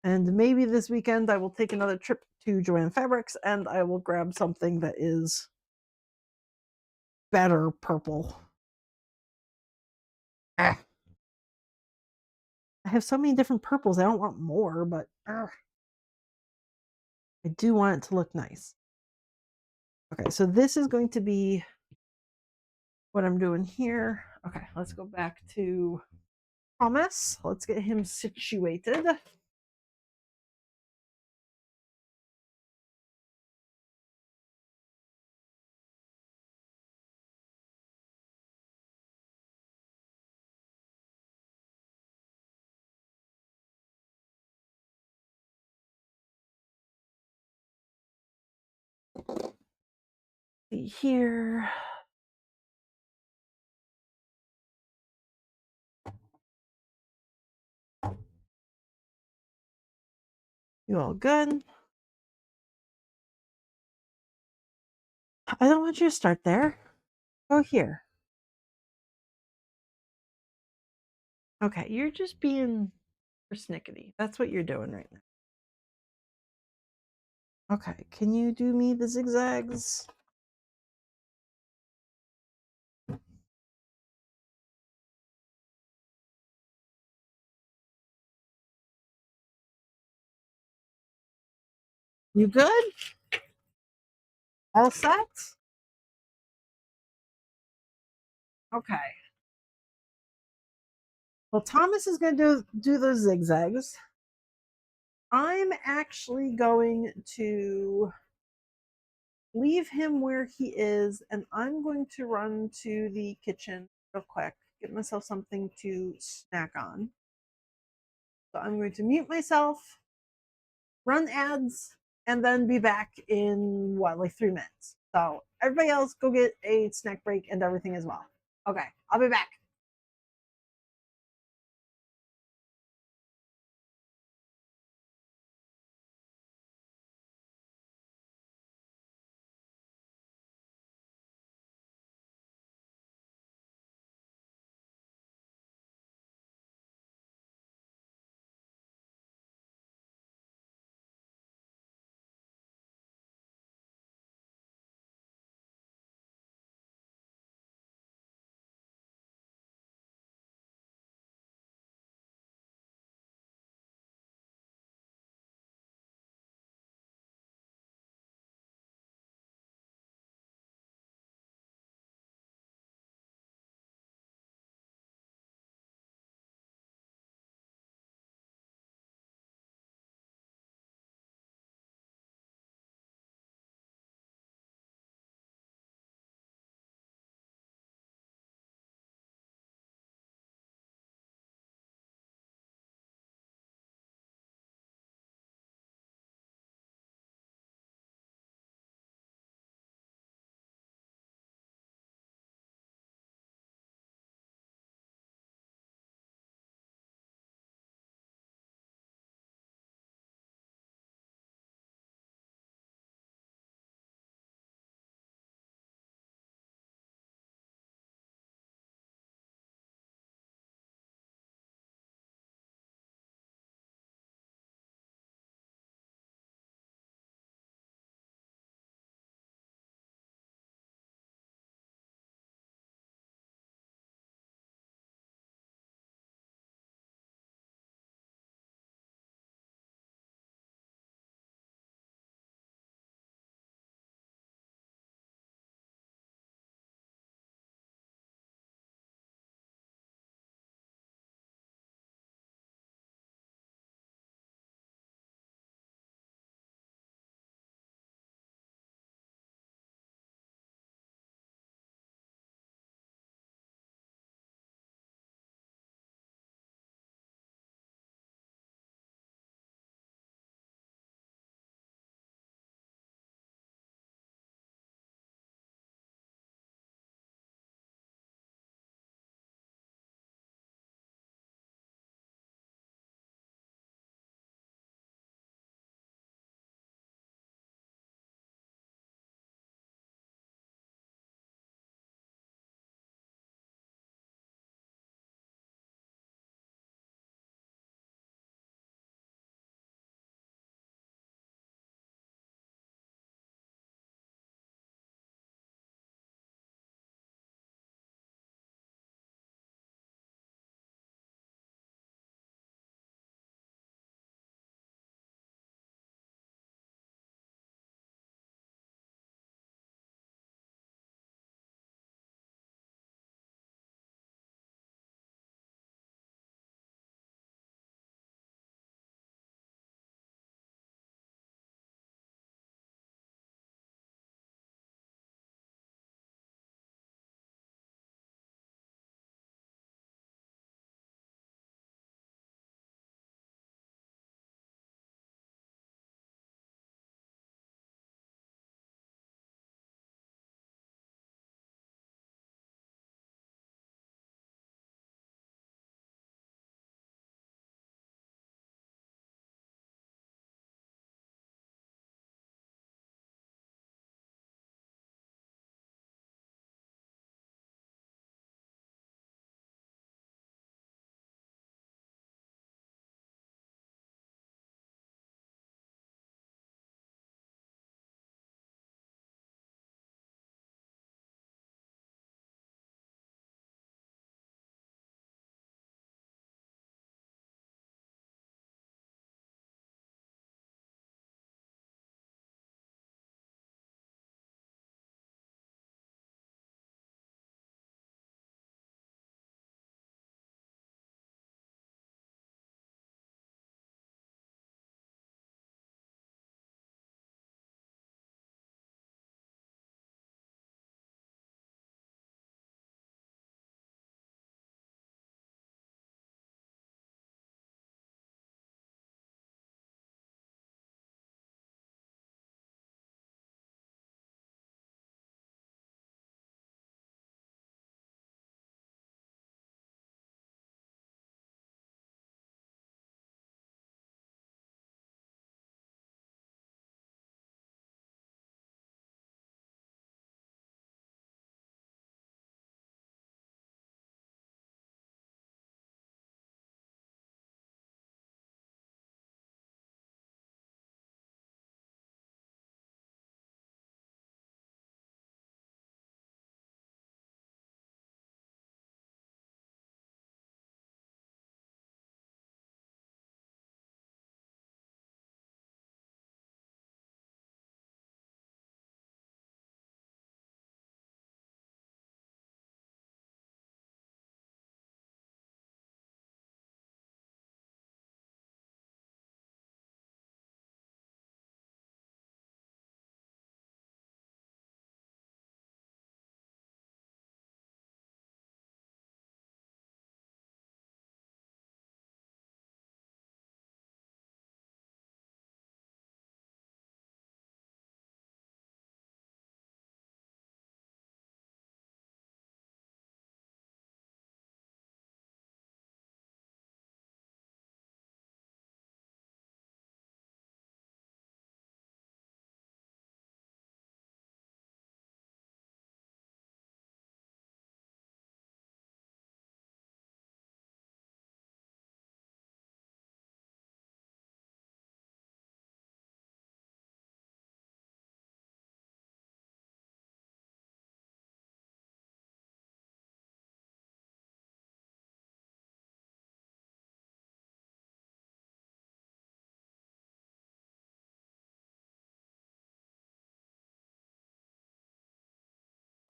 And maybe this weekend I will take another trip to Joann Fabrics and I will grab something that is better purple. I have so many different purples. I don't want more, but I do want it to look nice. Okay, so this is going to be what I'm doing here. Okay, let's go back to Thomas. Let's get him situated. See here. You all good? I don't want you to start there. Go here. Okay, you're just being persnickety. That's what you're doing right now. Okay, can you do me the zigzags? You good? All set? Okay. Well, Thomas is going to do those zigzags. I'm actually going to leave him where he is, and I'm going to run to the kitchen real quick, get myself something to snack on. So I'm going to mute myself, run ads, and then be back in what, like 3 minutes. So everybody else go get a snack break and everything as well. Okay, I'll be back.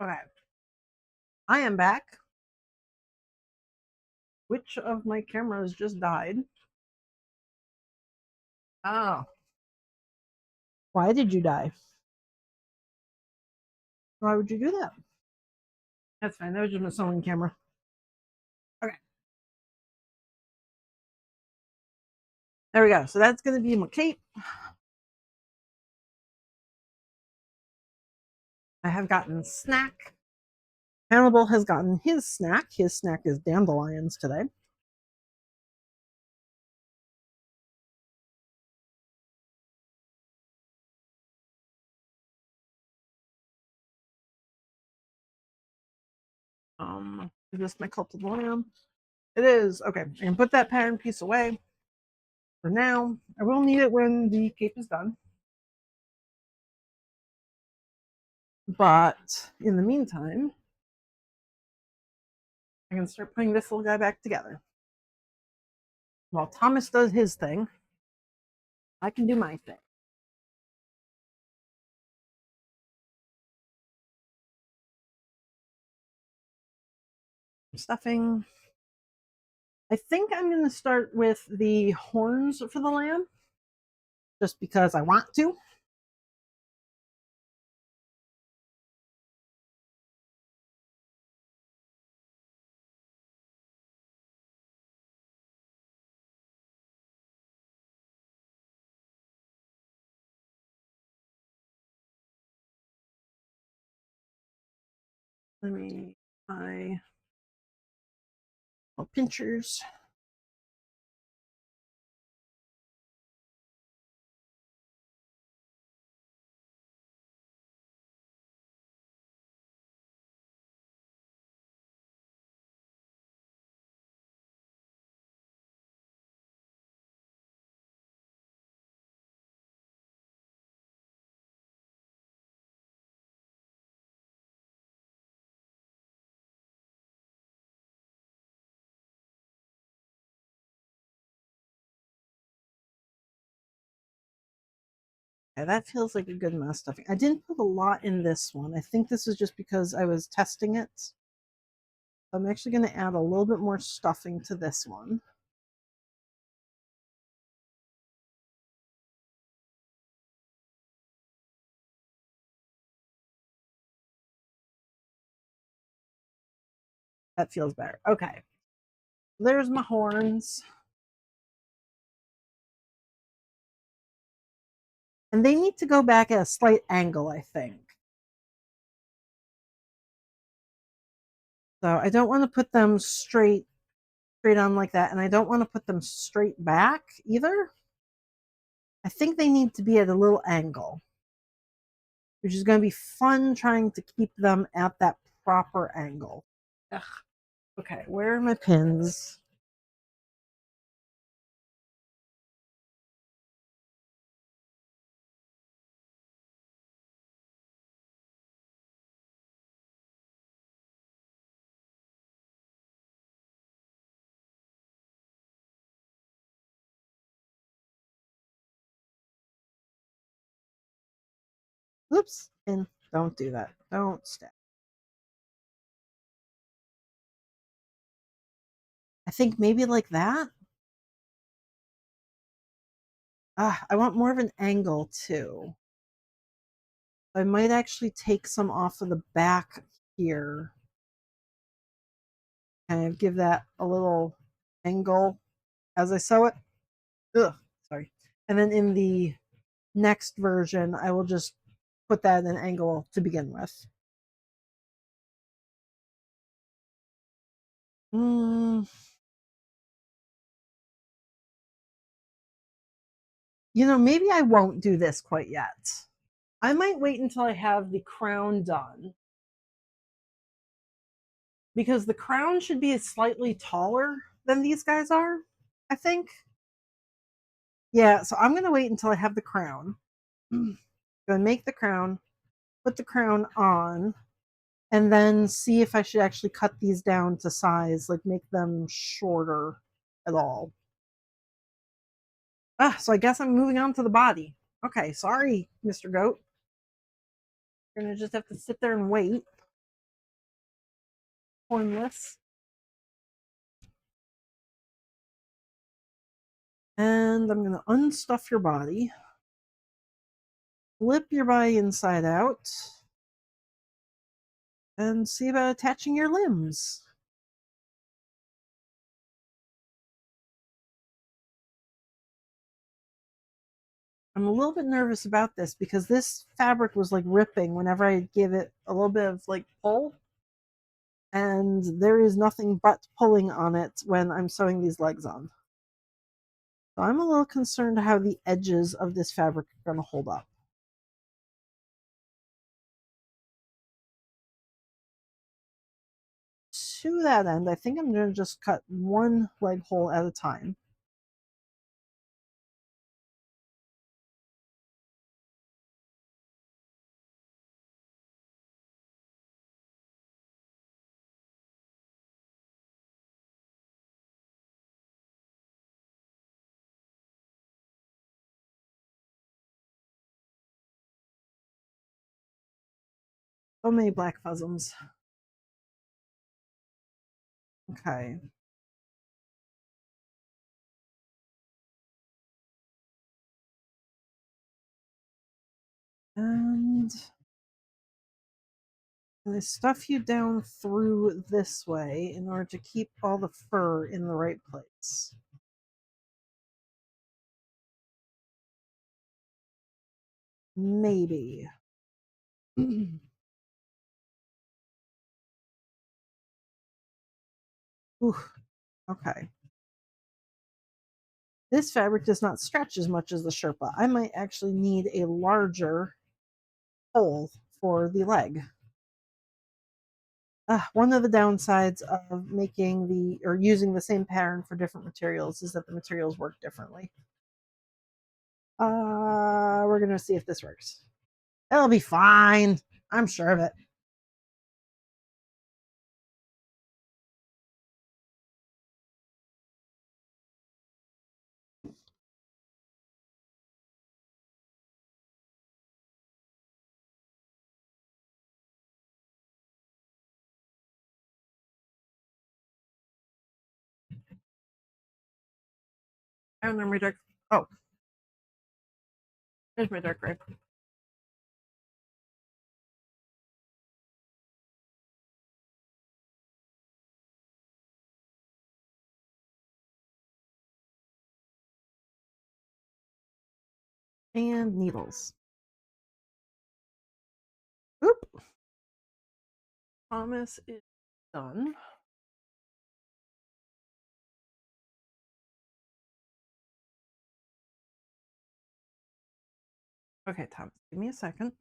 Okay. I am back. Which of my cameras just died? Oh. Why did you die? Why would you do that? That's fine. That was just my sewing camera. Okay. There we go. So that's going to be my cape. I have gotten snack. Hannibal has gotten his snack. His snack is dandelions today. Is this my cult of the lamb? It is. Okay. I can put that pattern piece away for now. I will need it when the cape is done. But in the meantime, I can start putting this little guy back together. While Thomas does his thing, I can do my thing. Stuffing. I think I'm going to start with the horns for the lamb, just because I want to. Let me my pinchers. Yeah, that feels like a good amount of stuffing. I didn't put a lot in this one. I think this is just because I was testing it. I'm actually going to add a little bit more stuffing to this one. That feels better. Okay. There's my horns. And they need to go back at a slight angle, I think. So I don't want to put them straight on like that, and I don't want to put them straight back either. I think they need to be at a little angle, which is going to be fun trying to keep them at that proper angle. Ugh. Okay, where are my pins? Oops, and don't do that. Don't step. I think maybe like that. I want more of an angle too. I might actually take some off of the back here. Kind of give that a little angle as I sew it. Ugh, sorry. And then in the next version, I will just put that at an angle to begin with. Maybe I won't do this quite yet. I might wait until I have the crown done, because the crown should be slightly taller than these guys are, I think. Yeah, so I'm going to wait until I have the crown. Gonna make the crown, put the crown on, and then see if I should actually cut these down to size, like make them shorter at all. So I guess I'm moving on to the body. Okay, sorry, Mr. Goat. You're gonna just have to sit there and wait. hornless. And I'm going to unstuff your body, flip your body inside out, and see about attaching your limbs. I'm a little bit nervous about this because this fabric was like ripping whenever I give it a little bit of like pull, and there is nothing but pulling on it when I'm sewing these legs on. So I'm a little concerned how the edges of this fabric are going to hold up. To that end, I think I'm going to just cut one leg hole at a time. So many black fuzzums. Okay. And I stuff you down through this way in order to keep all the fur in the right place. Maybe. Ooh, okay. This fabric does not stretch as much as the Sherpa. I might actually need a larger hole for the leg. One of the downsides of making the or using the same pattern for different materials is that the materials work differently. We're gonna see if this works. It'll be fine. I'm sure of it. I don't know my dark. Oh, there's my dark gray. And needles. Oop. Thomas is done. Okay, Thomas, give me a second.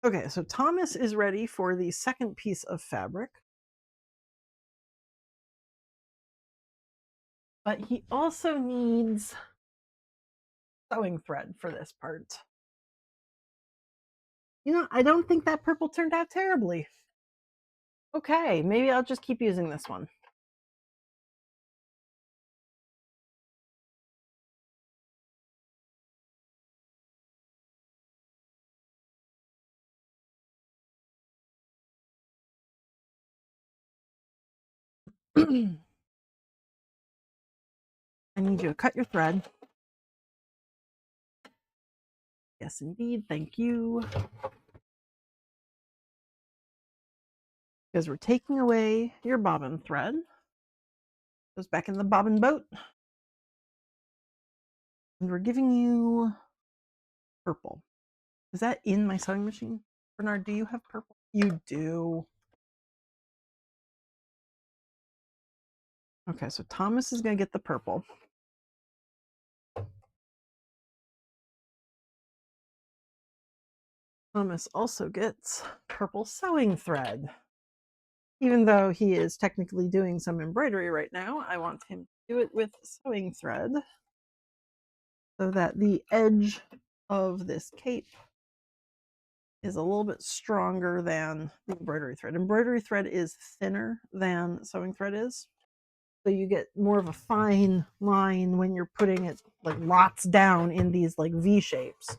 Okay, so Thomas is ready for the second piece of fabric. But he also needs sewing thread for this part. You know, I don't think that purple turned out terribly. Okay, maybe I'll just keep using this one. I need you to cut your thread. Yes, indeed. Thank you. Because we're taking away your bobbin thread. Goes back in the bobbin boat. And we're giving you purple. Is that in my sewing machine? Bernard, do you have purple? You do. Okay, so Thomas is going to get the purple. Thomas also gets purple sewing thread. Even though he is technically doing some embroidery right now, I want him to do it with sewing thread so that the edge of this cape is a little bit stronger than the embroidery thread. Embroidery thread is thinner than sewing thread is. So you get more of a fine line when you're putting it like lots down in these like V shapes.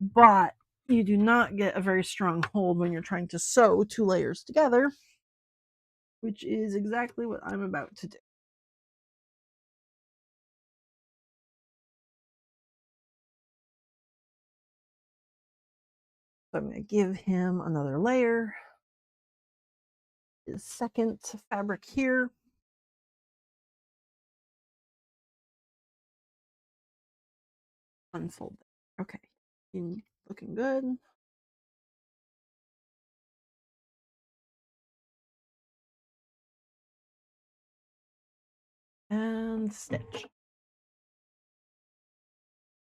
But you do not get a very strong hold when you're trying to sew two layers together, which is exactly what I'm about to do. So I'm going to give him another layer. His second fabric here. Unfold it. Okay, looking good. And stitch.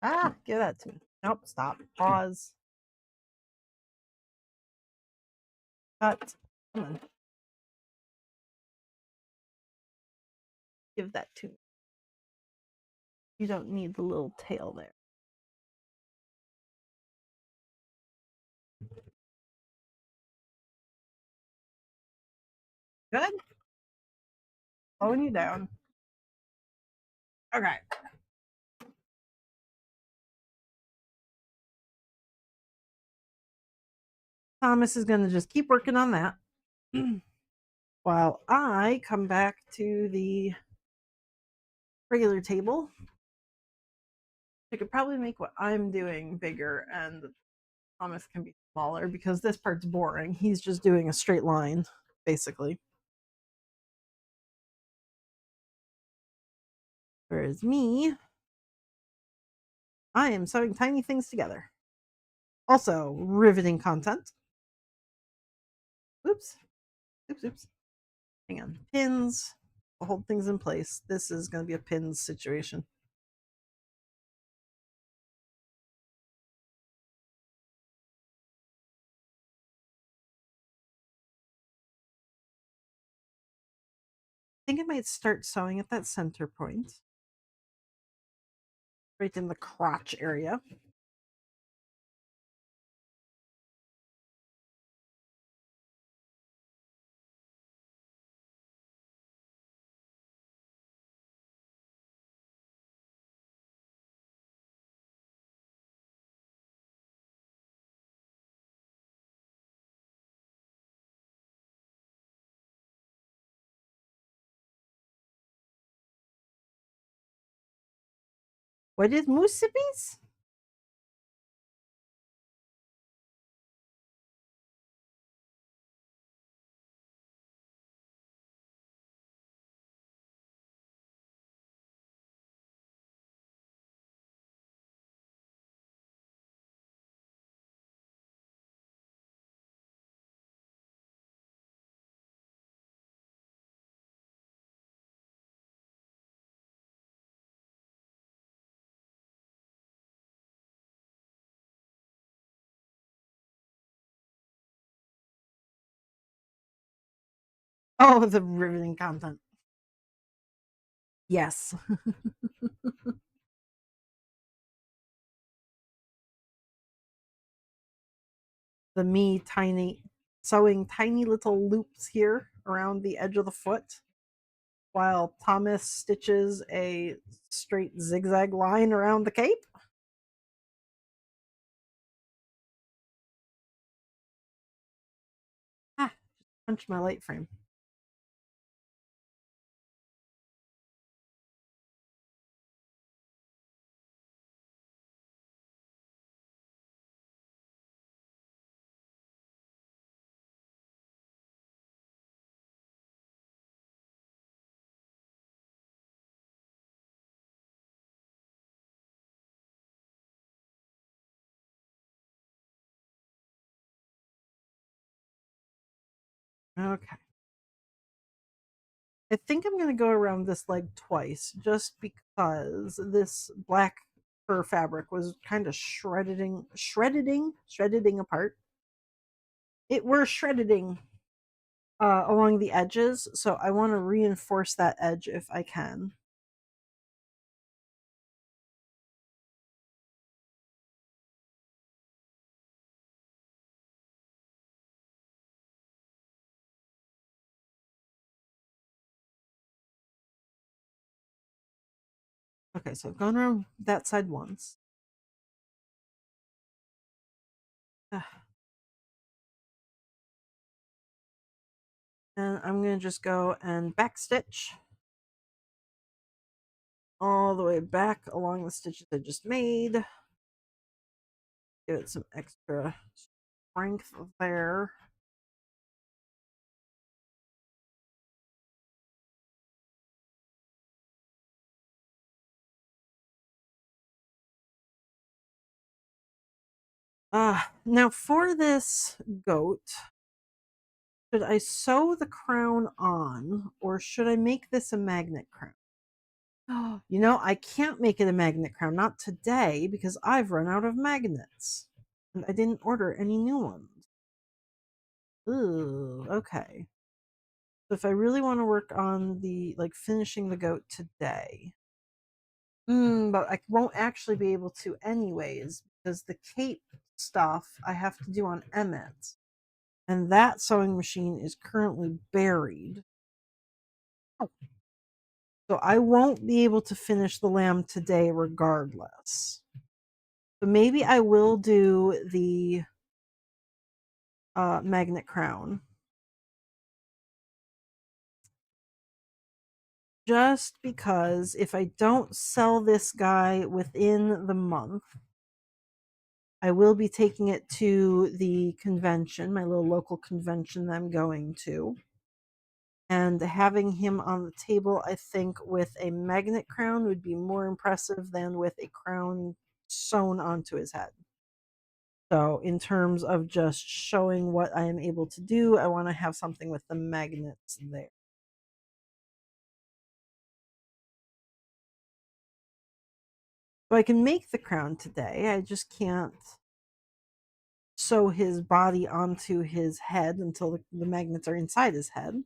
Ah, give that to me. Nope, stop. Pause. Cut. Come on. Give that to me. You don't need the little tail there. Good. Slowing you down. Okay. Thomas is going to just keep working on that while I come back to the regular table. I could probably make what I'm doing bigger and Thomas can be smaller because this part's boring. He's just doing a straight line, basically. Whereas me, I am sewing tiny things together. Also, riveting content. Oops. Oops, oops. Hang on. Pins. I'll hold things in place. This is going to be a pins situation. I think I might start sewing at that center point. Right in the crotch area. What is Musipis? Oh, the riveting content. Yes. The me tiny sewing tiny little loops here around the edge of the foot while Thomas stitches a straight zigzag line around the cape. Ah, punch my light frame. Okay. I think I'm going to go around this leg twice just because this black fur fabric was kind of shredding apart. It were shredding along the edges, so I want to reinforce that edge if I can. Okay, so I've gone around that side once. And I'm going to just go and back stitch all the way back along the stitches I just made. Give it some extra strength there. Now for this goat, should I sew the crown on or should I make this a magnet crown? You know, I can't make it a magnet crown, not today, because I've run out of magnets. And I didn't order any new ones. Ooh, okay. So if I really want to work on the like finishing the goat today, but I won't actually be able to anyways because the cape stuff I have to do on Emmett, and that sewing machine is currently buried. Oh. So I won't be able to finish the lamb today regardless. So maybe I will do the magnet crown. Just because if I don't sell this guy within the month, I will be taking it to the convention, my little local convention that I'm going to. And having him on the table, I think, with a magnet crown would be more impressive than with a crown sewn onto his head. So, in terms of just showing what I am able to do, I want to have something with the magnets there. So, I can make the crown today. I just can't sew his body onto his head until the magnets are inside his head.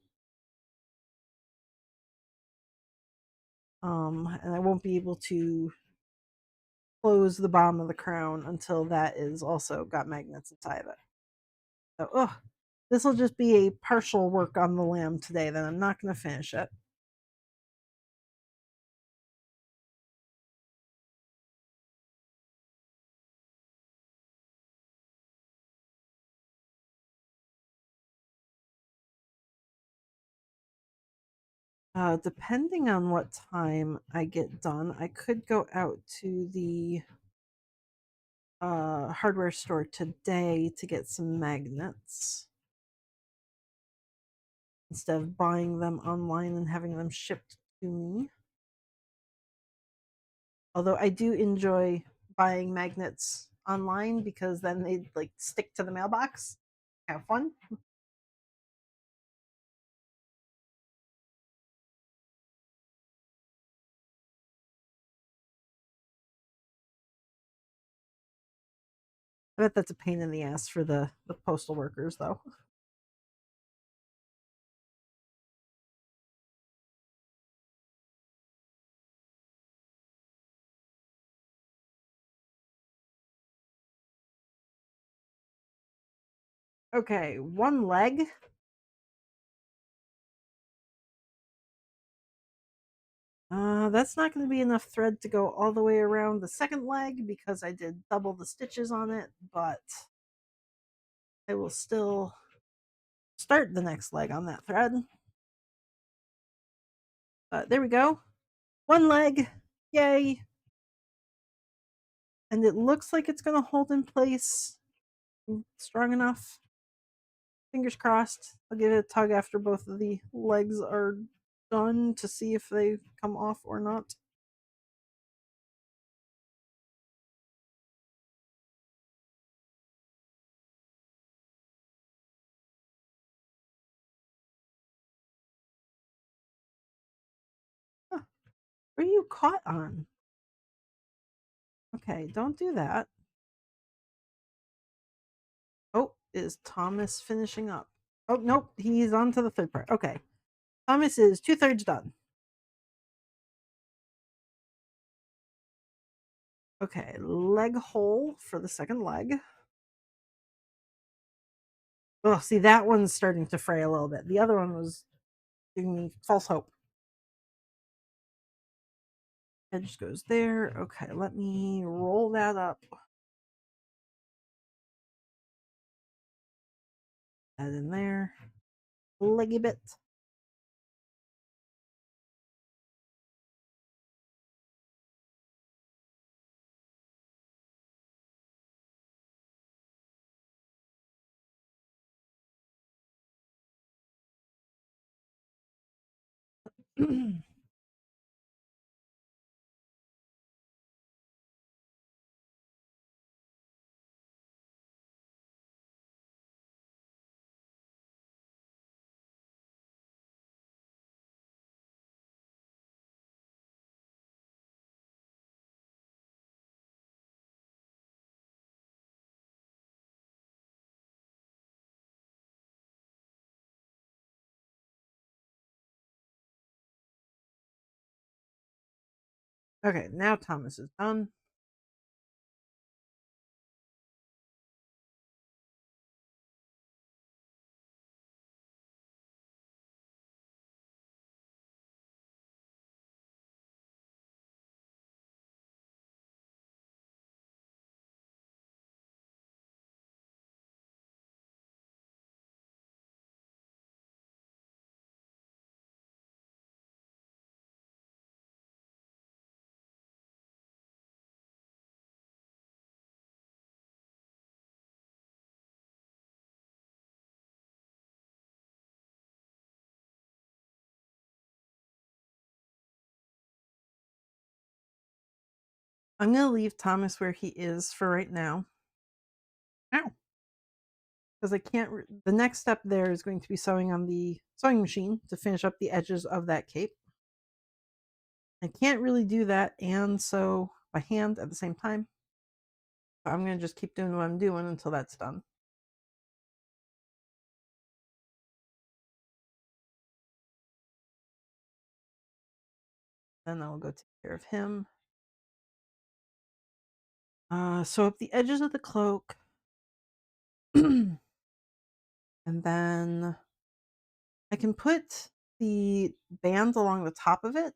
And I won't be able to close the bottom of the crown until that is also got magnets inside of it. So, this will just be a partial work on the lamb today. Then I'm not going to finish it. Depending on what time I get done, I could go out to the hardware store today to get some magnets instead of buying them online and having them shipped to me. Although I do enjoy buying magnets online because then they like stick to the mailbox. Have fun. I bet that's a pain in the ass for the postal workers though. Okay, one leg. That's not going to be enough thread to go all the way around the second leg because I did double the stitches on it, but I will still start the next leg on that thread. There we go. One leg. Yay. And it looks like it's going to hold in place strong enough. Fingers crossed. I'll give it a tug after both of the legs are done to see if they come off or not. Huh. What are you caught on? Okay, don't do that. Oh, is Thomas finishing up? Oh, nope, he's on to the third part. Okay. Thomas is 2/3 done. Okay, leg hole for the second leg. Oh, see, that one's starting to fray a little bit. The other one was giving me false hope. edge goes there. Okay, let me roll that up. That in there. Leggy bit. Okay, now Thomas is done. I'm going to leave Thomas where he is for right now. Ow. Because I can't, the next step there is going to be sewing on the sewing machine to finish up the edges of that cape. I can't really do that and sew by hand at the same time. So I'm going to just keep doing what I'm doing until that's done. Then I'll go take care of him. Sew up the edges of the cloak. And then I can put the bands along the top of it.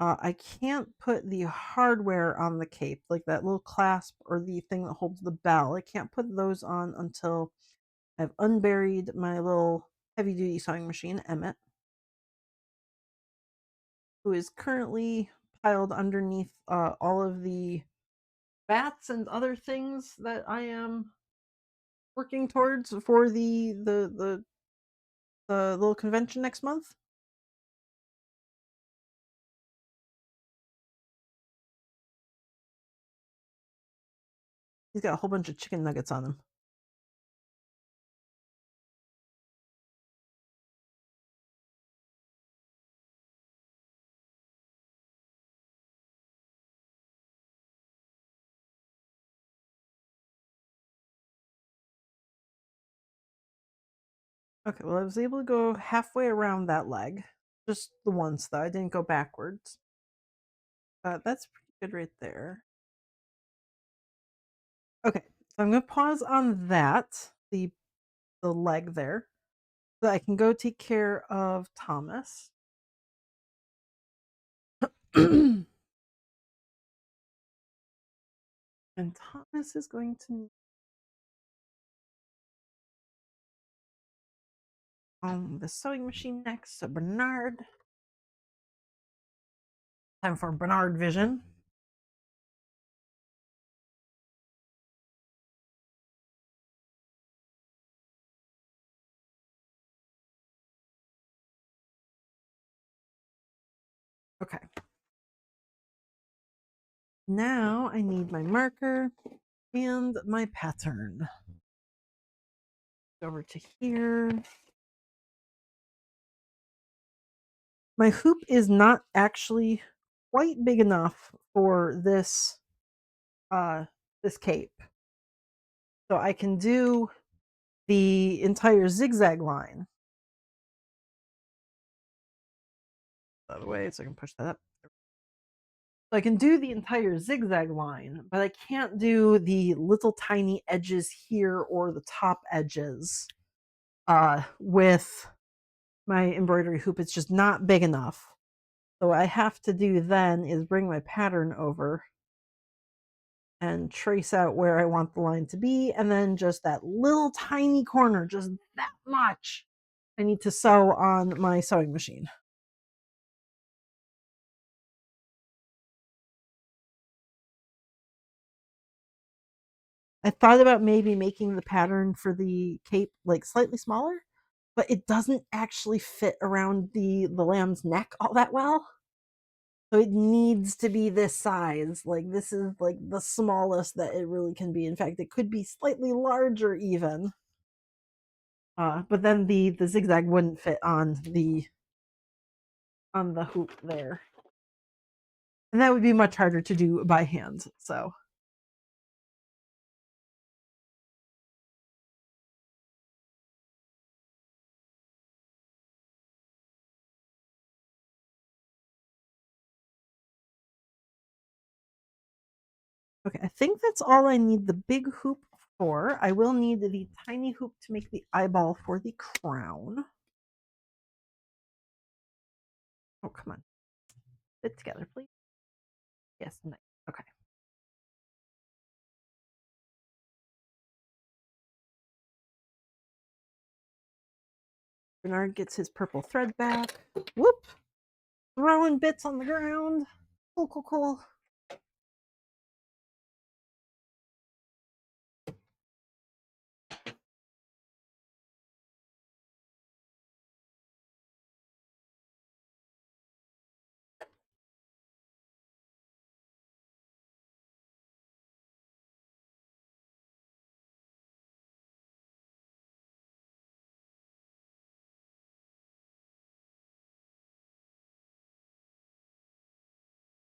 I can't put the hardware on the cape, like that little clasp or the thing that holds the bell. I can't put those on until I've unburied my little heavy duty sewing machine, Emmett, who is currently piled underneath all of the bats and other things that I am working towards for the little convention next month. He's got a whole bunch of chicken nuggets on him. Okay, well, I was able to go halfway around that leg. Just the once, though. I didn't go backwards. That's pretty good right there. Okay, so I'm going to pause on that, the leg there, so I can go take care of Thomas. And Thomas is going to on the sewing machine next. So Bernard. Time for Bernard vision. Okay. Now I need my marker and my pattern. Over to here. My hoop is not actually quite big enough for this this cape. So I can do the entire zigzag line. Out of the way so I can push that up. So I can do the entire zigzag line, but I can't do the little tiny edges here or the top edges with my embroidery hoop. It's just not big enough. So what I have to do then is bring my pattern over and trace out where I want the line to be, and then just that little tiny corner, just that much, I need to sew on my sewing machine. I thought about maybe making the pattern for the cape like slightly smaller, but it doesn't actually fit around the lamb's neck all that well. So it needs to be this size. Like this is like the smallest that it really can be. In fact, it could be slightly larger even. But then the zigzag wouldn't fit on the hoop there. And that would be much harder to do by hand. So okay, I think that's all I need the big hoop for. I will need the tiny hoop to make the eyeball for the crown. Oh, come on. Fit together, please. Yes, nice. Okay. Bernard gets his purple thread back. Whoop! Throwing bits on the ground. Cool, cool, cool.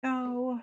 Go.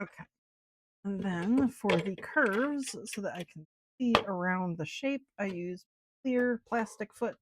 Okay. And then for the curves, so that I can see around the shape, I use clear plastic foot.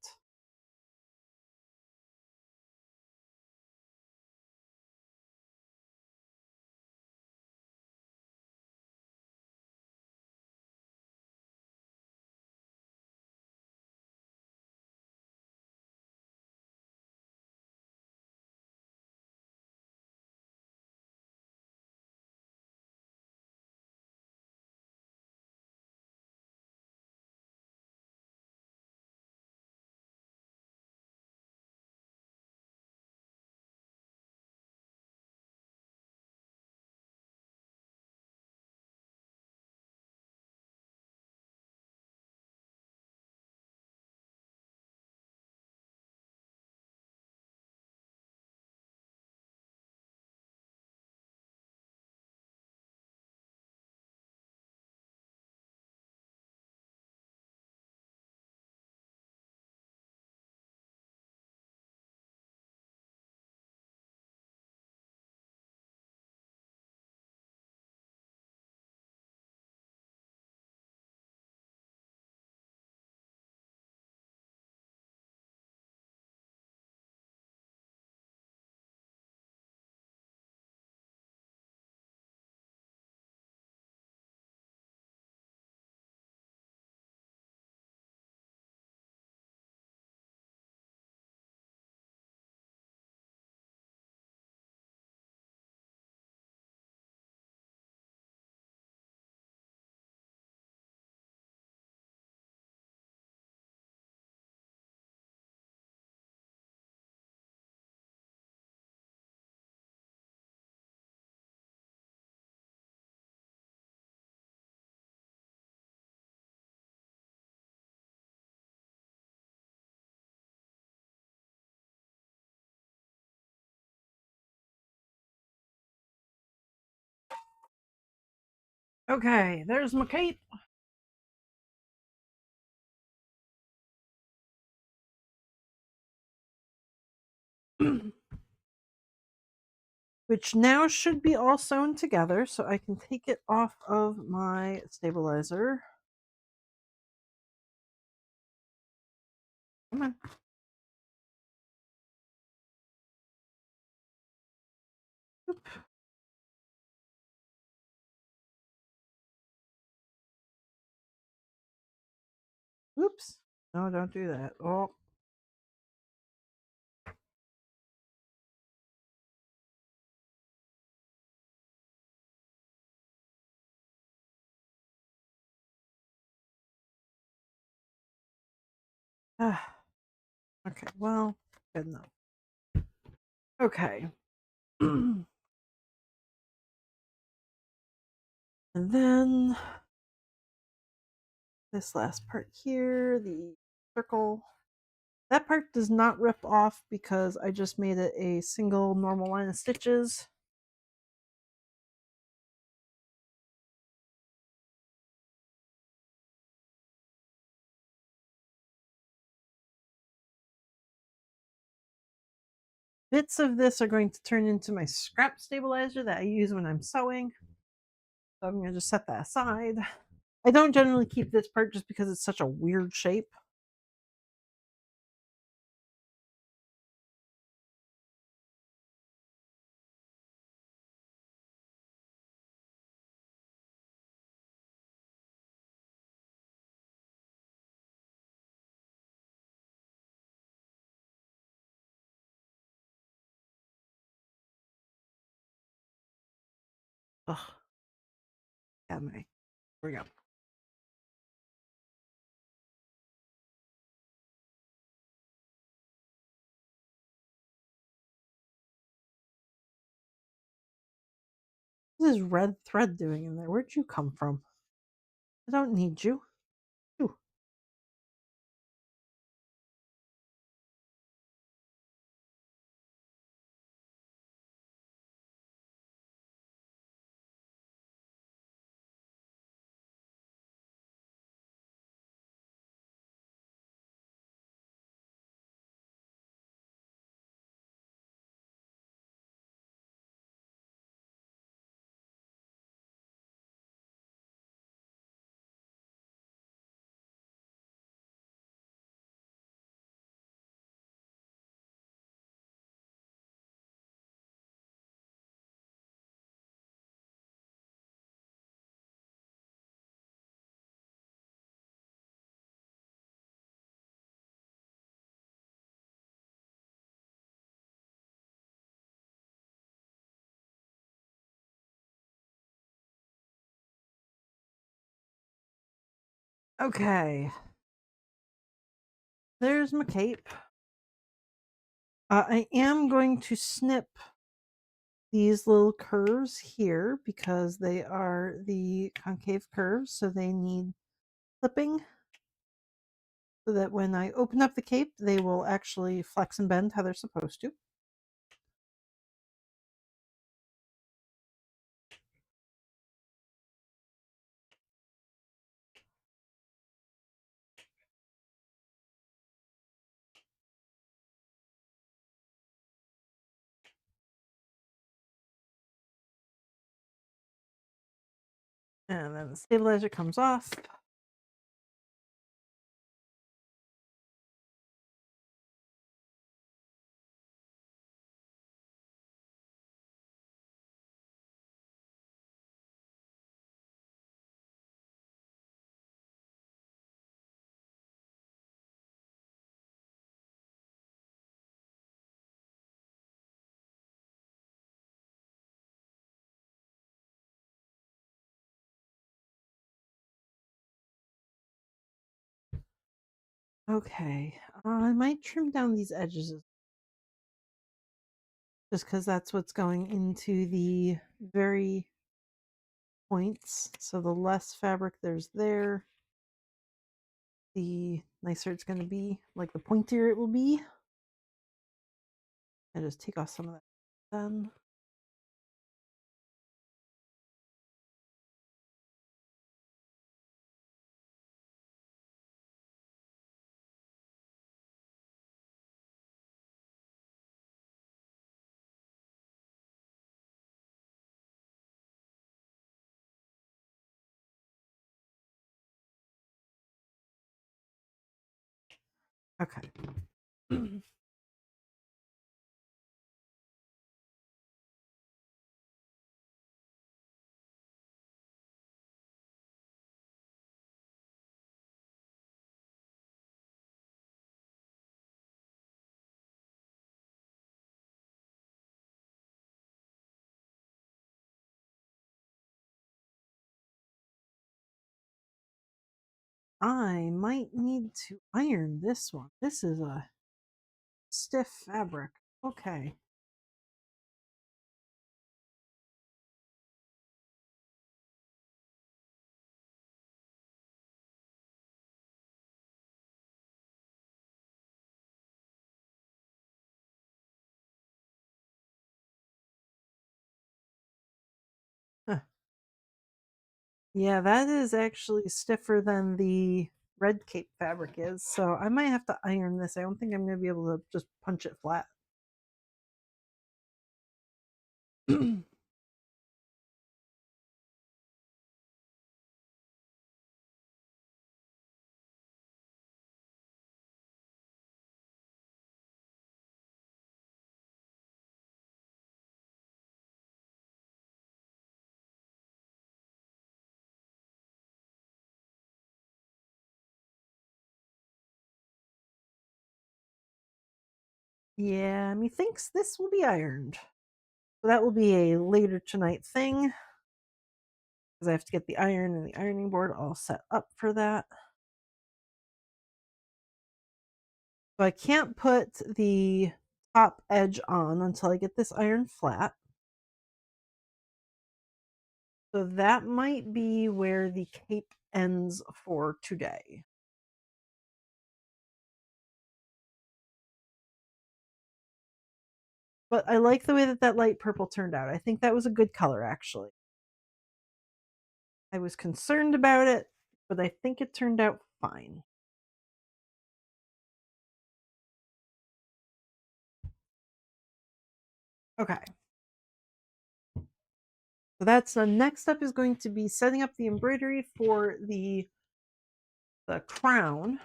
Okay, there's my cape. Which now should be all sewn together, so I can take it off of my stabilizer. Come on. Oop. Oops. No, don't do that. Oh. Ah. Okay, well, good enough. Okay. And then this last part here, the circle. That part does not rip off because I just made it a single normal line of stitches. Bits of this are going to turn into my scrap stabilizer that I use when I'm sewing. So I'm going to just set that aside. I don't generally keep this part just because it's such a weird shape. Ugh. Got my. Here we go. What is red thread doing in there? Where'd you come from? I don't need you. Ooh. Okay. There's my cape. I am going to snip these little curves here because they are the concave curves, so they need clipping so that when I open up the cape, they will actually flex and bend how they're supposed to. And then the stabilizer comes off. Okay, I might trim down these edges just because that's what's going into the very points. So the less fabric there's there, the nicer it's going to be, like the pointier it will be. And just take off some of that then. Okay. I might need to iron this one. This is a stiff fabric. Okay. Huh. Yeah, that is actually stiffer than the red cape fabric is, so I might have to iron this. I don't think I'm going to be able to just punch it flat. Yeah, methinks this will be ironed. So that will be a later tonight thing because I have to get the iron and the ironing board all set up for that. So I can't put the top edge on until I get this iron flat. So that might be where the cape ends for today. But I like the way that that light purple turned out. I think that was a good color, actually. I was concerned about it, but I think it turned out fine. Okay. So that's the next step is going to be setting up the embroidery for the crown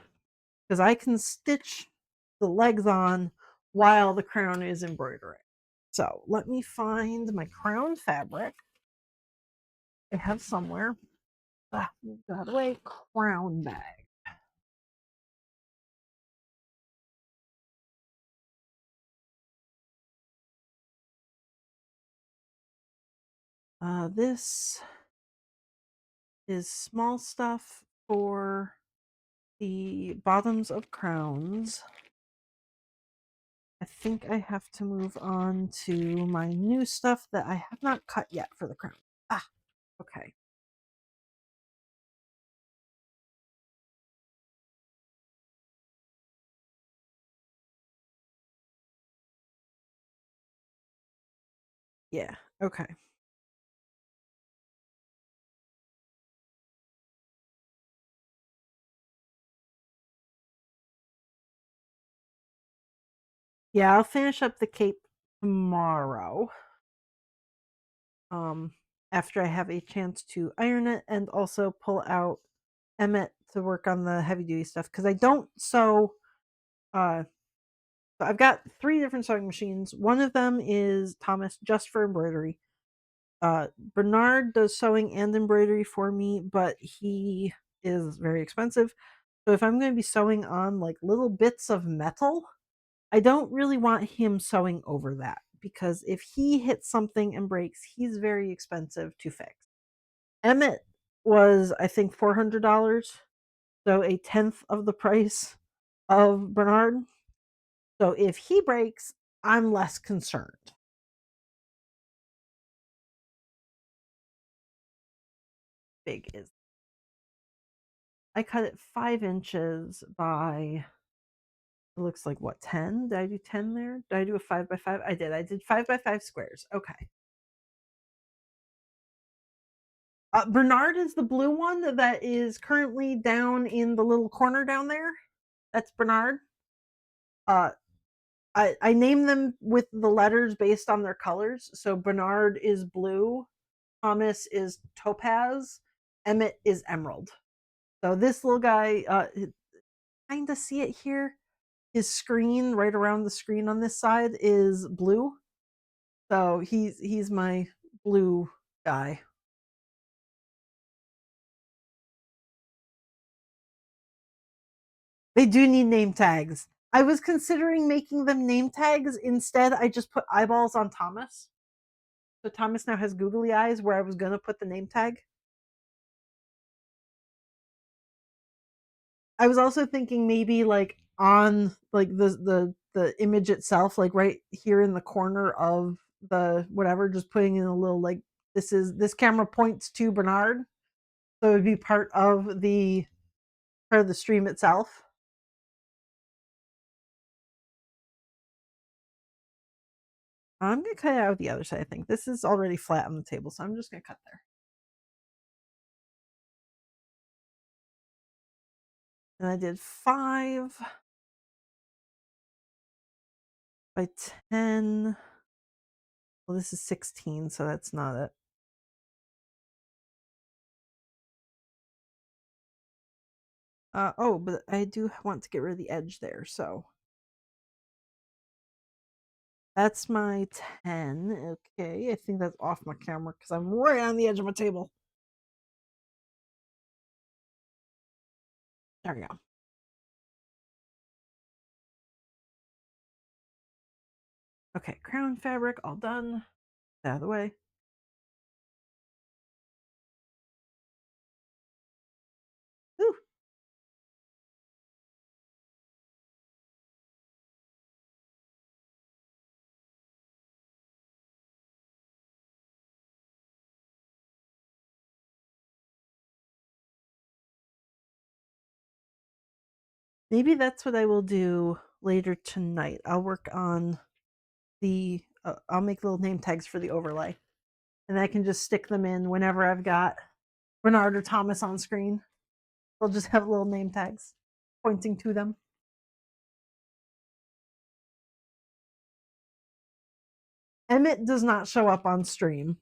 because I can stitch the legs on while the crown is embroidering. So let me find my crown fabric. I have somewhere. Move that away. Crown bag. This is small stuff for the bottoms of crowns. I think I have to move on to my new stuff that I have not cut yet for the crown. Ah, okay. Yeah, okay. Yeah, I'll finish up the cape tomorrow. Um, after I have a chance to iron it and also pull out Emmett to work on the heavy duty stuff because I don't sew. So I've got three different sewing machines. One of them is Thomas just for embroidery. Bernard does sewing and embroidery for me, but he is very expensive. So if I'm going to be sewing on like little bits of metal, I don't really want him sewing over that because if he hits something and breaks, he's very expensive to fix. Emmett was, I think, $400, so a tenth of the price of Bernard. So if he breaks, I'm less concerned. Big is I cut it 5 inches by it looks like what 10? Did I do 10 there? Did I do a 5 by 5? I did. I did 5 by 5 squares. Okay. Bernard is the blue one that is currently down in the little corner down there. That's Bernard. Uh, I name them with the letters based on their colors. So Bernard is blue, Thomas is topaz, Emmett is emerald. So this little guy, kind of see it here. his screen right around the screen on this side is blue. So he's my blue guy. They do need name tags. I was considering making them name tags. Instead, I just put eyeballs on Thomas. So Thomas now has googly eyes where I was gonna put the name tag. I was also thinking maybe like on like the image itself, like right here in the corner of the whatever, just putting in a little like this camera points to Bernard. So it would be part of the stream itself. I'm gonna cut it out the other side. I think this is already flat on the table, so I'm just gonna cut there. And I did 5 by 10. Well, this is 16, so that's not it. Oh, but I do want to get rid of the edge there, so that's my 10. Okay, I think that's off my camera because I'm right on the edge of my table. There we go. Okay, crown fabric all done. Out of the way. Ooh. Maybe that's what I will do later tonight. I'll work on I'll make little name tags for the overlay. And I can just stick them in whenever I've got Bernard or Thomas on screen. They'll just have little name tags pointing to them. Emmett does not show up on stream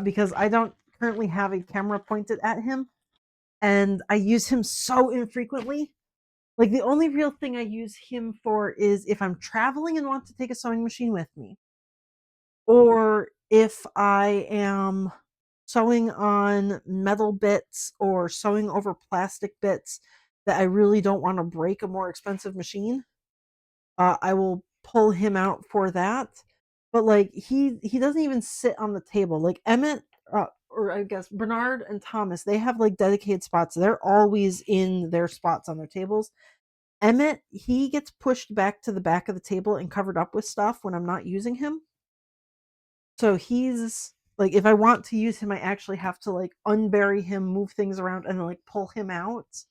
because I don't currently have a camera pointed at him, and I use him so infrequently. Like the only real thing I use him for is if I'm traveling and want to take a sewing machine with me, or if I am sewing on metal bits or sewing over plastic bits that I really don't want to break a more expensive machine. I will pull him out for that. But like he doesn't even sit on the table. Like Emmett, or I guess Bernard and Thomas, they have like dedicated spots. They're always in their spots on their tables. Emmett, he gets pushed back to the back of the table and covered up with stuff when I'm not using him. So he's like, if I want to use him, I actually have to like unbury him, move things around, and then like pull him out.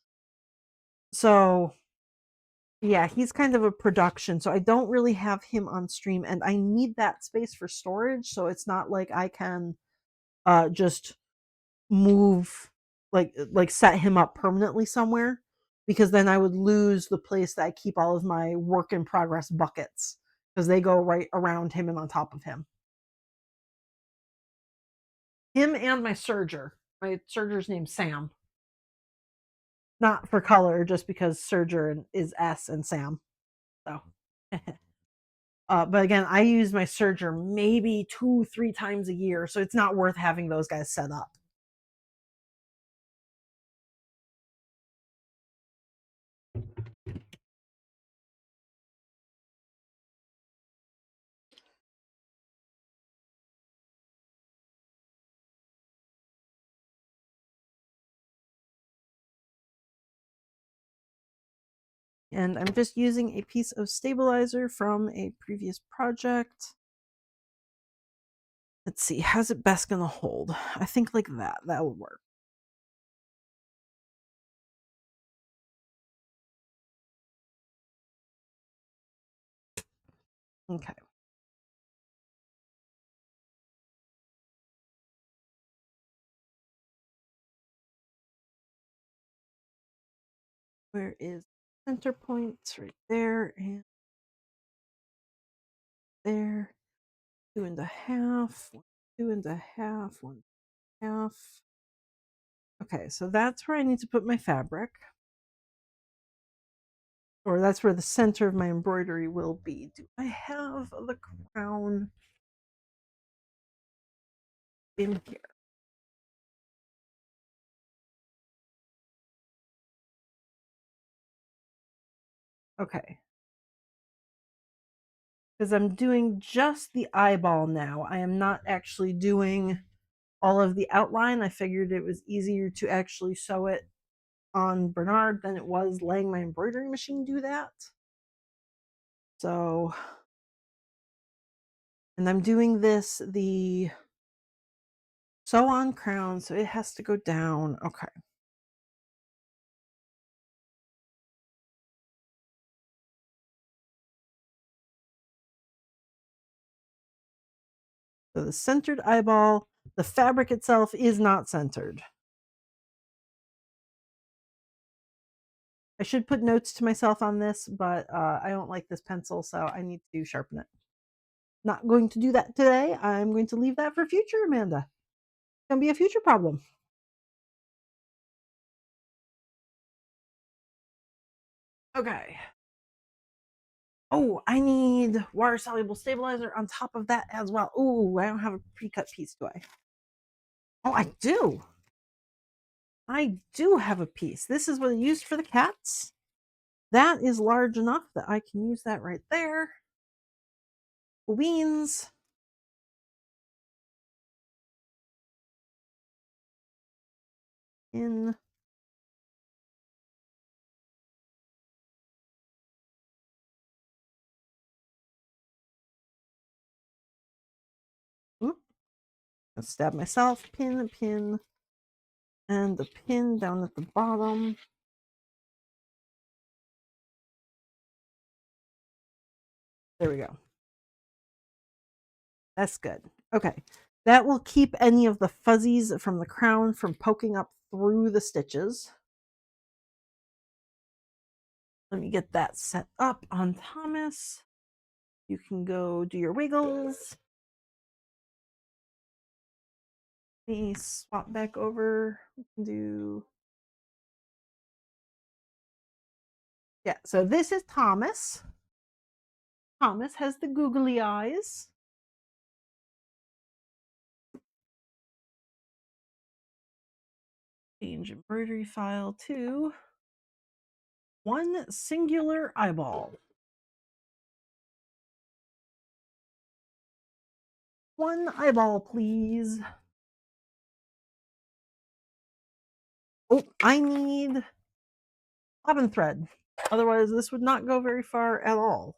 So yeah, he's kind of a production. So I don't really have him on stream, and I need that space for storage. So it's not like I can just move like set him up permanently somewhere, because then I would lose the place that I keep all of my work in progress buckets, because they go right around him and on top of him. Him and my serger. My serger's named Sam. Not for color, just because serger is S and Sam. So but again, I use my serger maybe 2-3 times a year, so it's not worth having those guys set up. And I'm just using a piece of stabilizer from a previous project. Let's see, how's it best gonna hold? I think like that. That would work. Okay. Where is center points? Right there and there. 2.5, 2.5, 1.5. Okay, so that's where I need to put my fabric. or that's where the center of my embroidery will be. Do I have the crown in here? Okay. Because I'm doing just the eyeball now. I am not actually doing all of the outline. I figured it was easier to actually sew it on Bernard than it was letting my embroidery machine do that. So, and I'm doing this the sew on crown, so it has to go down. Okay. So the centered eyeball, the fabric itself is not centered. I should put notes to myself on this, but I don't like this pencil, so I need to sharpen it. Not going to do that today. I'm going to leave that for future, Amanda. It's going to be a future problem. Okay. Oh, I need water soluble stabilizer on top of that as well. Oh, I don't have a pre-cut piece, do I? Oh, I do. I do have a piece. This is what I used for the cats. That is large enough that I can use that right there. Beans. In. Oop. I'll stab myself. Pin, pin. And the pin down at the bottom. There we go. That's good. Okay. That will keep any of the fuzzies from the crown from poking up through the stitches. Let me get that set up on Thomas. You can go do your wiggles. Let me swap back over. We can do. Yeah, so this is Thomas. Thomas has the googly eyes. Change embroidery file to one singular eyeball. One eyeball, please. Oh, I need bobbin thread. Otherwise, this would not go very far at all.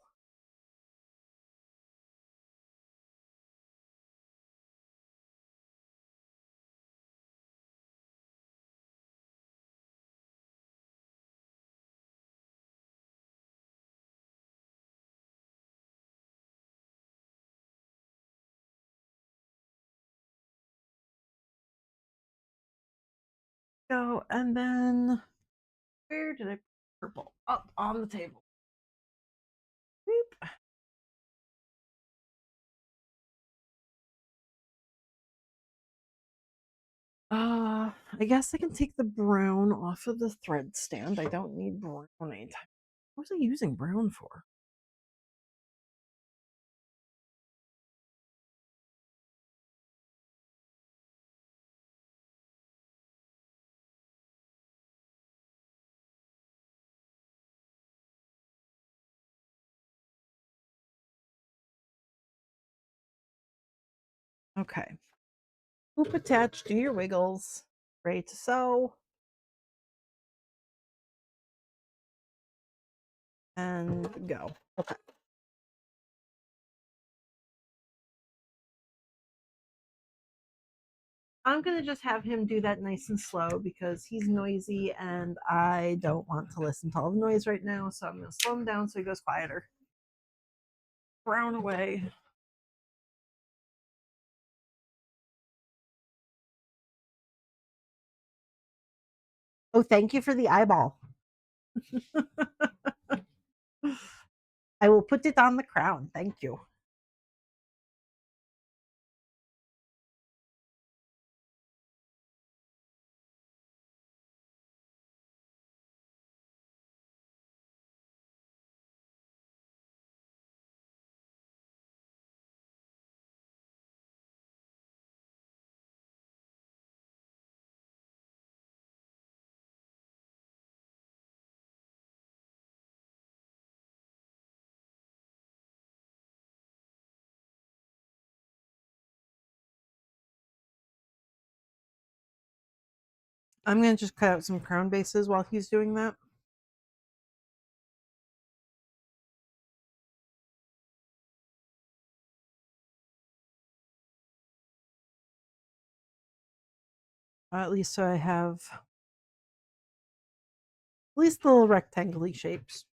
Go, and then where did I put purple? Up on the table. Boop. I guess I can take the brown off of the thread stand. I don't need brown anytime. What was I using brown for? Okay. Hoop attached, do your wiggles. Ready to sew. And go. Okay. I'm going to just have him do that nice and slow because he's noisy and I don't want to listen to all the noise right now. So I'm going to slow him down so he goes quieter. Brown away. Oh, thank you for the eyeball. I will put it on the crown. Thank you. I'm going to just cut out some crown bases while he's doing that. At least so I have at least the little rectangle shapes.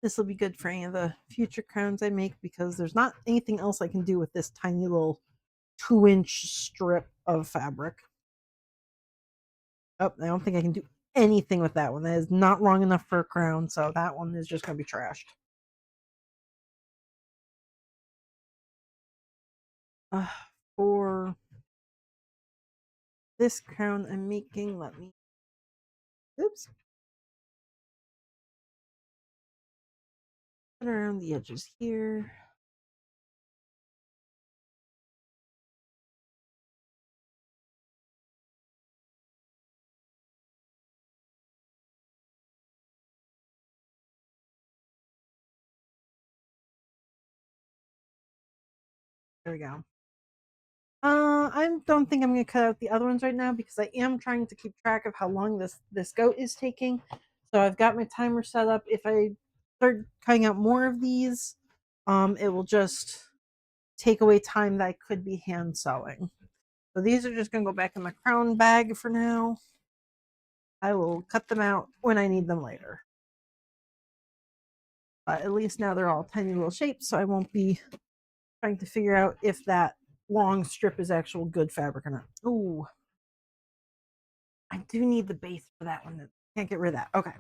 This will be good for any of the future crowns I make because there's not anything else I can do with this tiny little 2-inch strip of fabric. Oh, I don't think I can do anything with that one. That is not long enough for a crown, so that one is just going to be trashed. Uh, for this crown I'm making, let me. Oops. Put around the edges here. There we go. I don't think I'm going to cut out the other ones right now because I am trying to keep track of how long this goat is taking. So I've got my timer set up. If I start cutting out more of these, it will just take away time that I could be hand sewing. So these are just going to go back in my crown bag for now. I will cut them out when I need them later. But at least now they're all tiny little shapes, so I won't be trying to figure out if that long strip is actual good fabric or not. Ooh, I do need the base for that one. Can't get rid of that. Okay.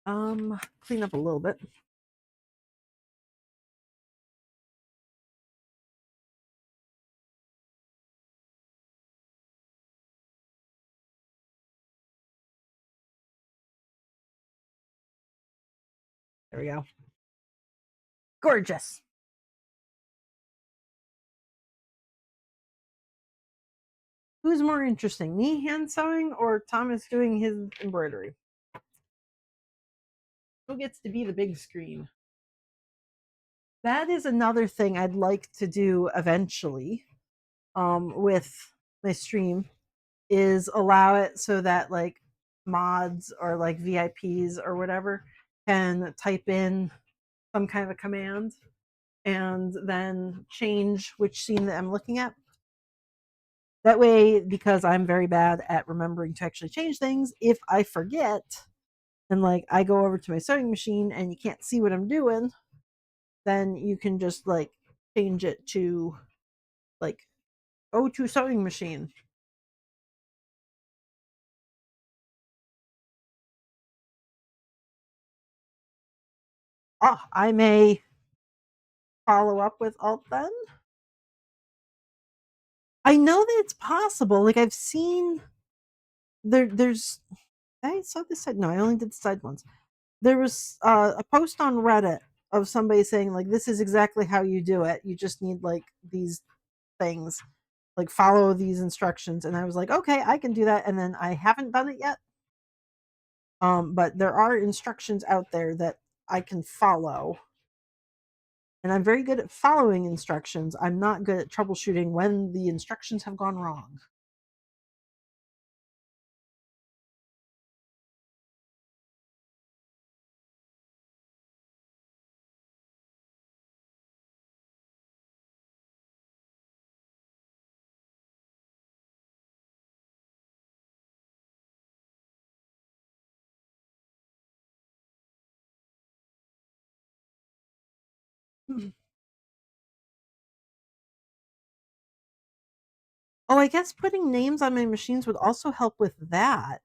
Clean up a little bit. There we go. Gorgeous. Who's more interesting, me hand sewing or Thomas doing his embroidery? Who gets to be the big screen? That is another thing I'd like to do eventually with my stream is allow it so that like mods or like VIPs or whatever can type in some kind of a command and then change which scene that I'm looking at. That way, because I'm very bad at remembering to actually change things, if I forget and like I go over to my sewing machine and you can't see what I'm doing, then you can just like change it to like go to sewing machine. Oh, I may follow up with Alt then. I know that it's possible. Like I've seen there's I saw this side. No, I only did the side ones. There was a post on Reddit of somebody saying like this is exactly how you do it. You just need like these things, like follow these instructions. And I was like, okay, I can do that. And then I haven't done it yet. But there are instructions out there that I can follow. And I'm very good at following instructions. I'm not good at troubleshooting when the instructions have gone wrong. Oh, I guess putting names on my machines would also help with that.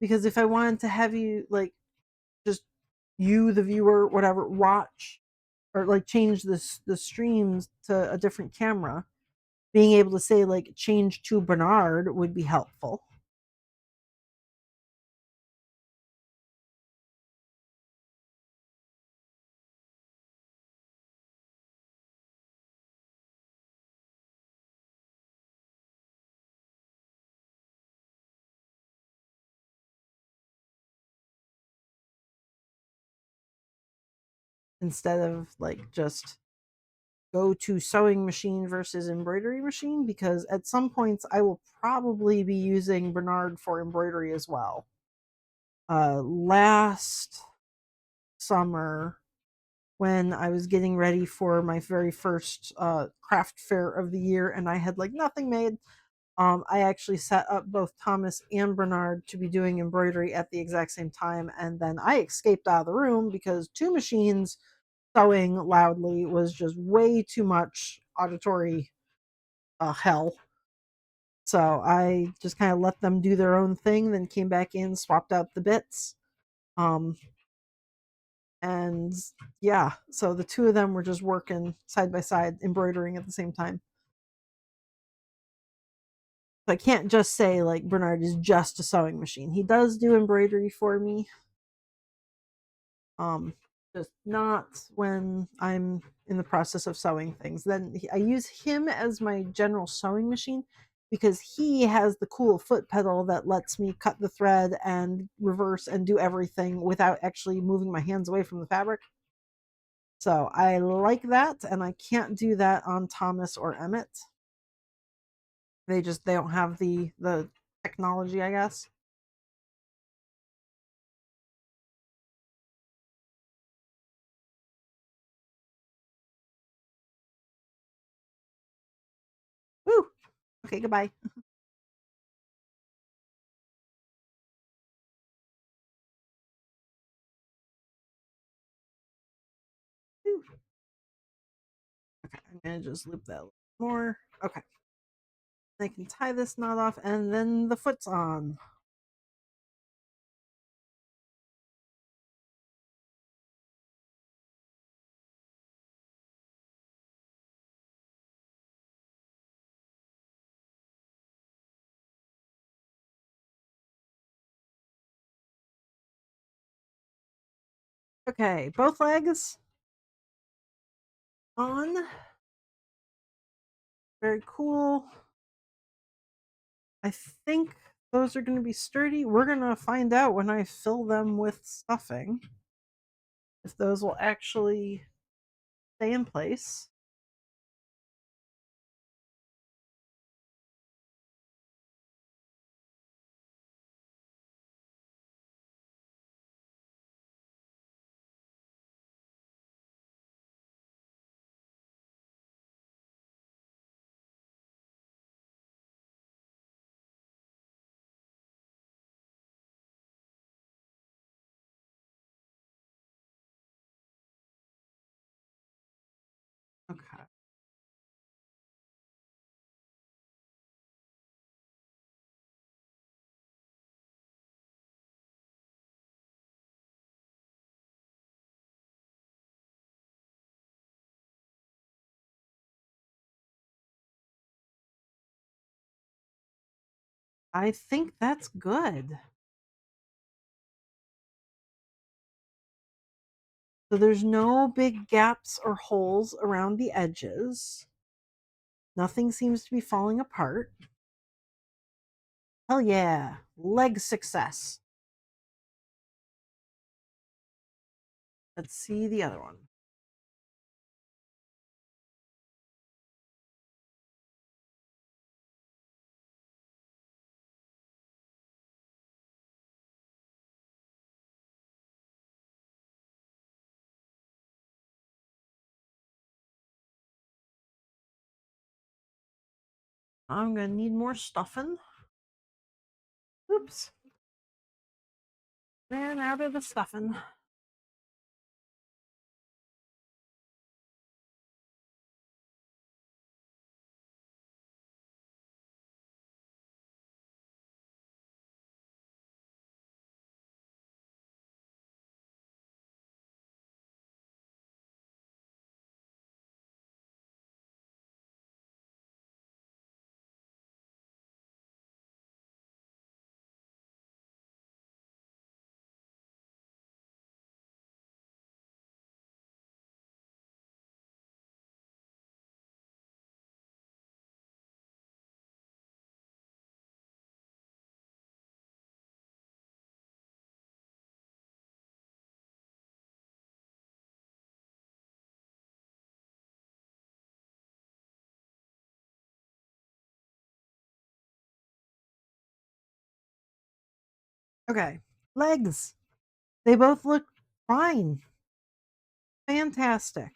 Because if I wanted to have you like just you, the viewer, whatever, watch or like change the streams to a different camera, being able to say like change to Bernard would be helpful. Instead of like just go to sewing machine versus embroidery machine, because at some points I will probably be using Bernard for embroidery as well. Last summer, when I was getting ready for my very first craft fair of the year and I had like nothing made, I actually set up both Thomas and Bernard to be doing embroidery at the exact same time. And then I escaped out of the room because two machines sewing loudly was just way too much auditory hell. So I just kind of let them do their own thing, then came back in, swapped out the bits. Um, and yeah, so the two of them were just working side by side, embroidering at the same time. So I can't just say like Bernard is just a sewing machine. He does do embroidery for me. Um, just not when I'm in the process of sewing things. Then I use him as my general sewing machine because he has the cool foot pedal that lets me cut the thread and reverse and do everything without actually moving my hands away from the fabric. So I like that, and I can't do that on Thomas or Emmett. They don't have the technology, I guess. Woo. Okay, goodbye. Woo. Okay, I'm gonna just loop that a little more. Okay. I can tie this knot off and then the foot's on. Okay, both legs on. Very cool. I think those are going to be sturdy. We're going to find out when I fill them with stuffing if those will actually stay in place. Okay. I think that's good. So there's no big gaps or holes around the edges. Nothing seems to be falling apart. Hell yeah. Leg success. Let's see the other one. I'm going to need more stuffing. Oops. Ran out of the stuffing. Okay. Legs. They both look fine. Fantastic.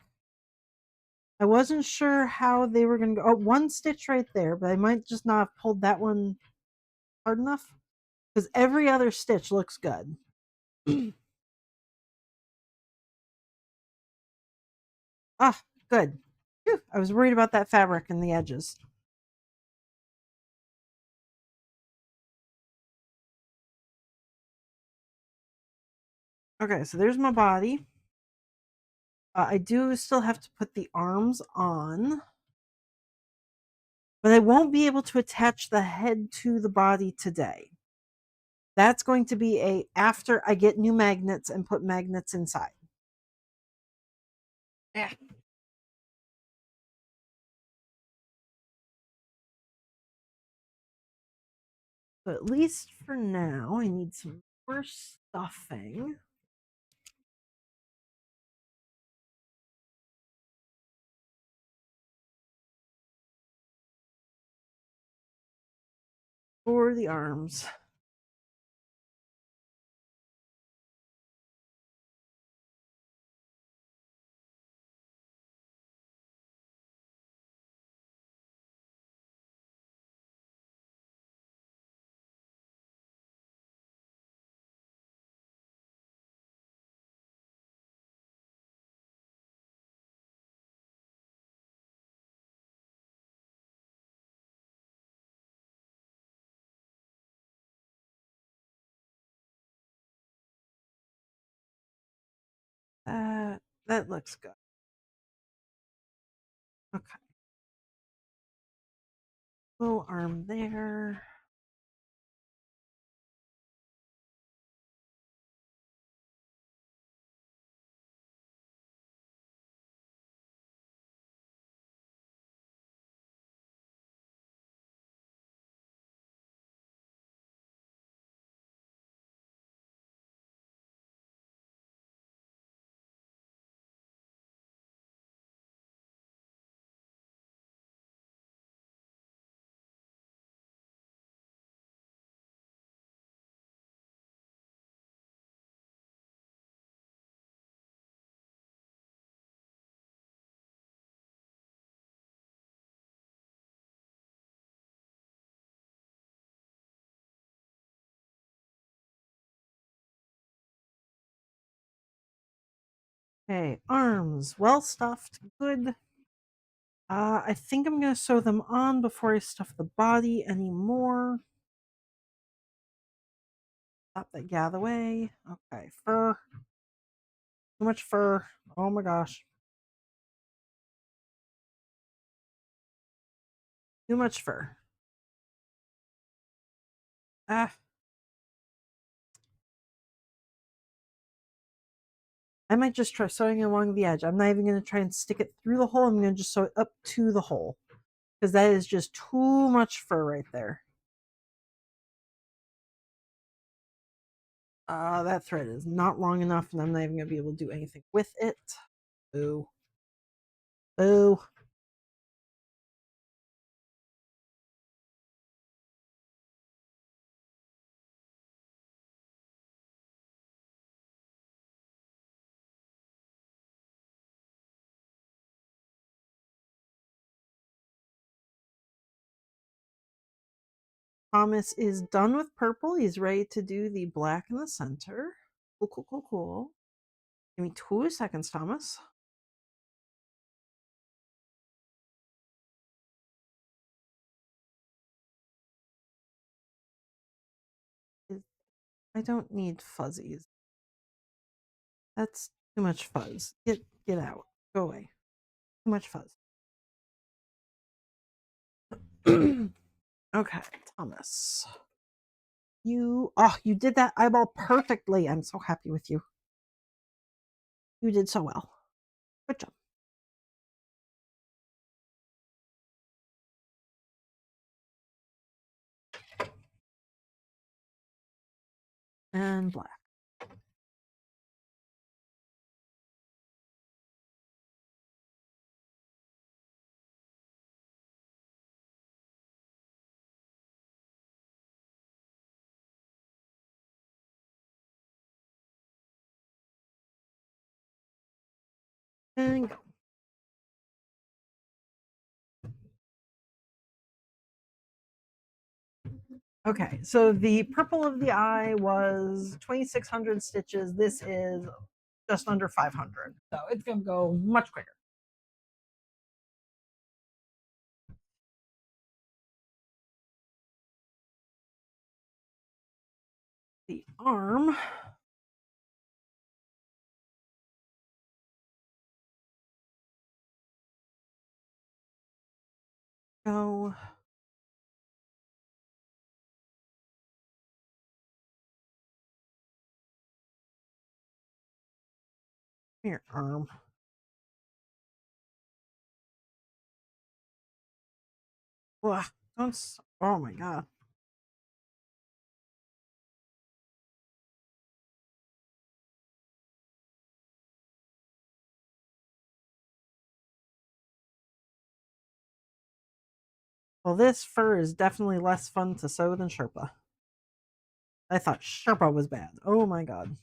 I wasn't sure how they were going to go. Oh, one stitch right there, but I might just not have pulled that one hard enough because every other stitch looks good. Ah, good. Phew, I was worried about that fabric and the edges. Okay, so there's my body. I do still have to put the arms on, but I won't be able to attach the head to the body today. That's going to be a after I get new magnets and put magnets inside. Yeah. But at least for now, I need some more stuffing. For the arms. That looks good. Okay. Little arm there. Okay, arms, well stuffed, good. I think I'm going to sew them on before I stuff the body anymore. Stop that gather away. Okay, fur. Too much fur. Oh my gosh. Too much fur. Ah. I might just try sewing along the edge. I'm not even going to try and stick it through the hole. I'm going to just sew it up to the hole because that is just too much fur right there. That thread is not long enough, and I'm not even going to be able to do anything with it. Boo. Boo. Thomas is done with purple. He's ready to do the black in the center. Cool, cool, cool, cool. Give me 2 seconds, Thomas. I don't need fuzzies. That's too much fuzz. Get out. Go away. Too much fuzz. Okay, Thomas. You did that eyeball perfectly. I'm so happy with you. You did so well. Good job. And black. And go. Okay, so the purple of the eye was 2,600 stitches. This is just under 500. So it's going to go much quicker. The arm. Go. Your arm. Ugh, don't. Oh my god. Well, this fur is definitely less fun to sew than Sherpa. I thought Sherpa was bad. Oh my god.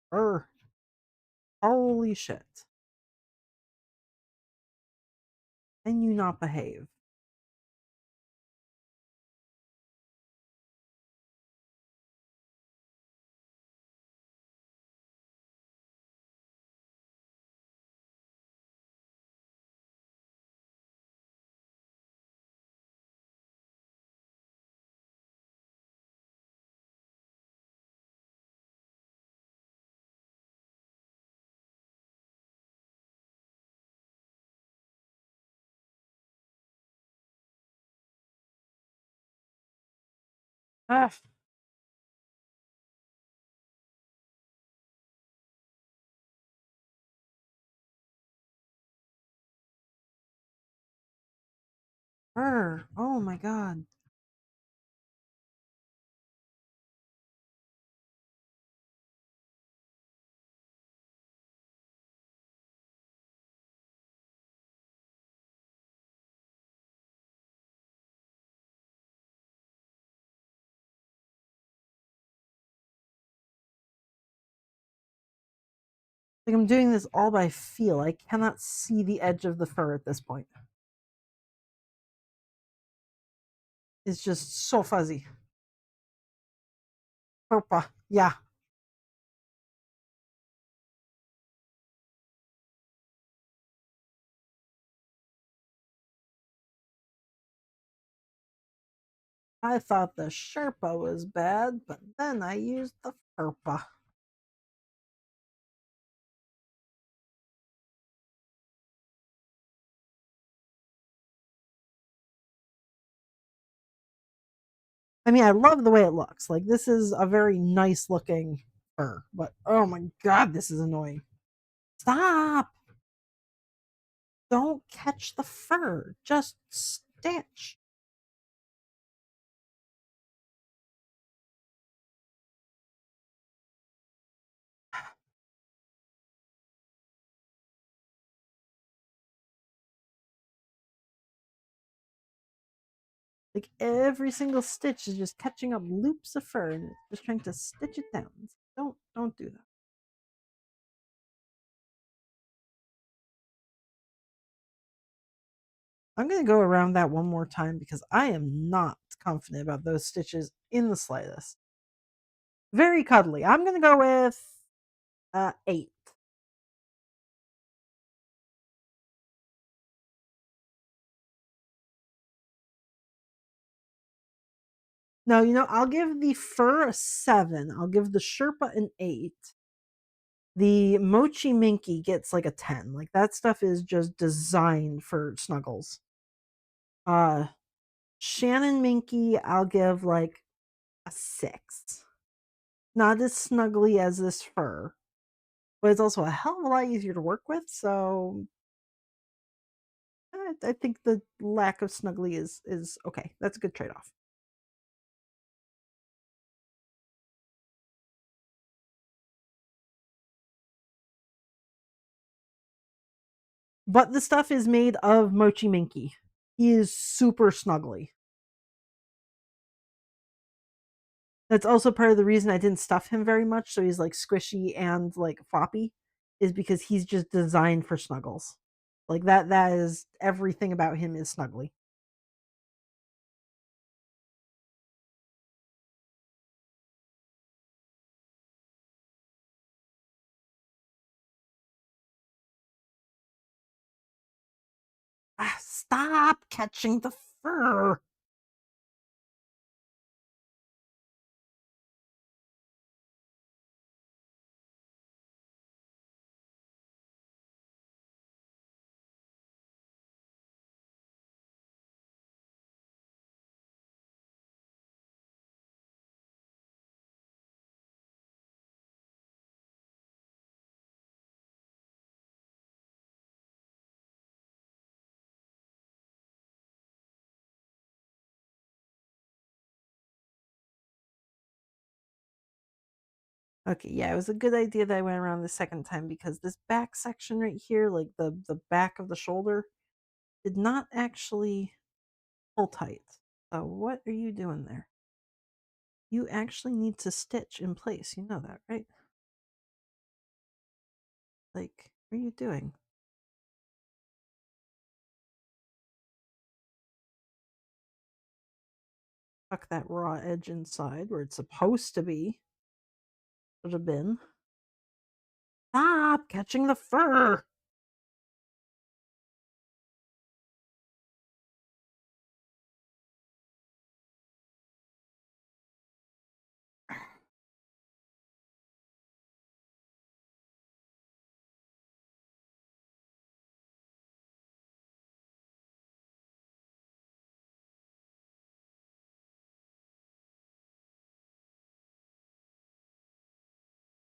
Fur. Holy shit. Can you not behave? Ah, fur. Oh my god. Like I'm doing this all by feel. I cannot see the edge of the fur at this point. It's just so fuzzy. Purpa. Yeah. I thought the Sherpa was bad, but then I used the Furpa. I mean, I love the way it looks. Like, this is a very nice looking fur, but oh my god, this is annoying. Stop! Don't catch the fur. Just stitch. Like, every single stitch is just catching up loops of fur and it's just trying to stitch it down. Don't do that. I'm going to go around that one more time because I am not confident about those stitches in the slightest. Very cuddly. I'm going to go with 8. No, I'll give the fur a 7. I'll give the Sherpa an 8. The Mochi Minky gets like a 10. Like that stuff is just designed for snuggles. Uh Shannon Minky, I'll give like a 6. Not as snuggly as this fur, but it's also a hell of a lot easier to work with. So I think the lack of snuggly is okay. That's a good trade off. But the stuff is made of Mochi Minky. He is super snuggly. That's also part of the reason I didn't stuff him very much, so he's like squishy and like floppy. is because he's just designed for snuggles. Like that is everything about him is snuggly. Ah, stop catching the fur. Okay, yeah, it was a good idea that I went around the second time because this back section right here, like the back of the shoulder, did not actually pull tight. So what are you doing there? You actually need to stitch in place. You know that, right? Like, what are you doing? Tuck that raw edge inside where it's supposed to be. Should have been. Stop catching the fur.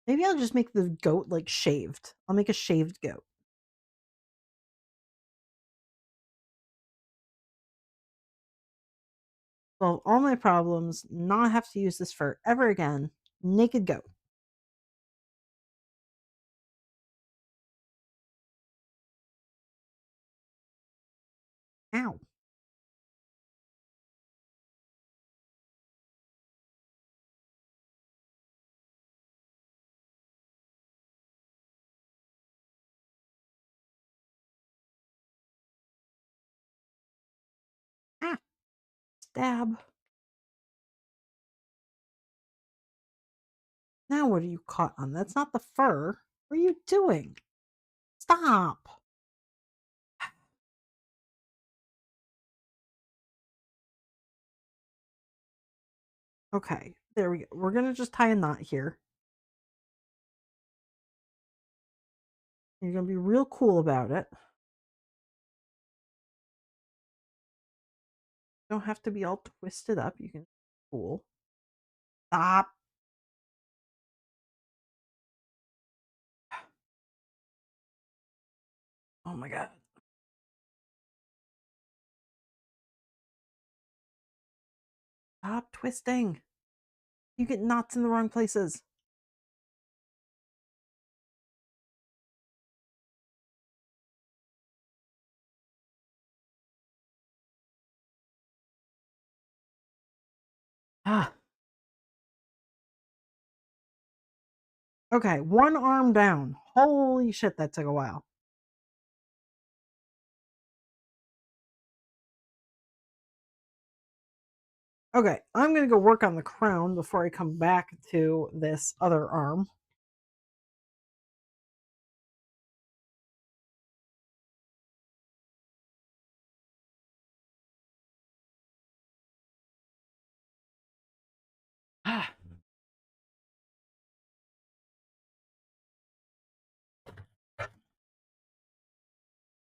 Maybe I'll just make the goat like shaved. I'll make a shaved goat. Solve all my problems, not have to use this fur ever again. Naked goat. Ow. Ah, stab. Now what are you caught on? That's not the fur. What are you doing? Stop. Okay, there we go. We're gonna just tie a knot here. You're gonna be real cool about it. Don't have to be all twisted up. You can be cool. Stop. Oh my god. Stop twisting. You get knots in the wrong places. Ah. Okay, one arm down. Holy shit, that took a while. Okay, I'm gonna go work on the crown before I come back to this other arm. Ah.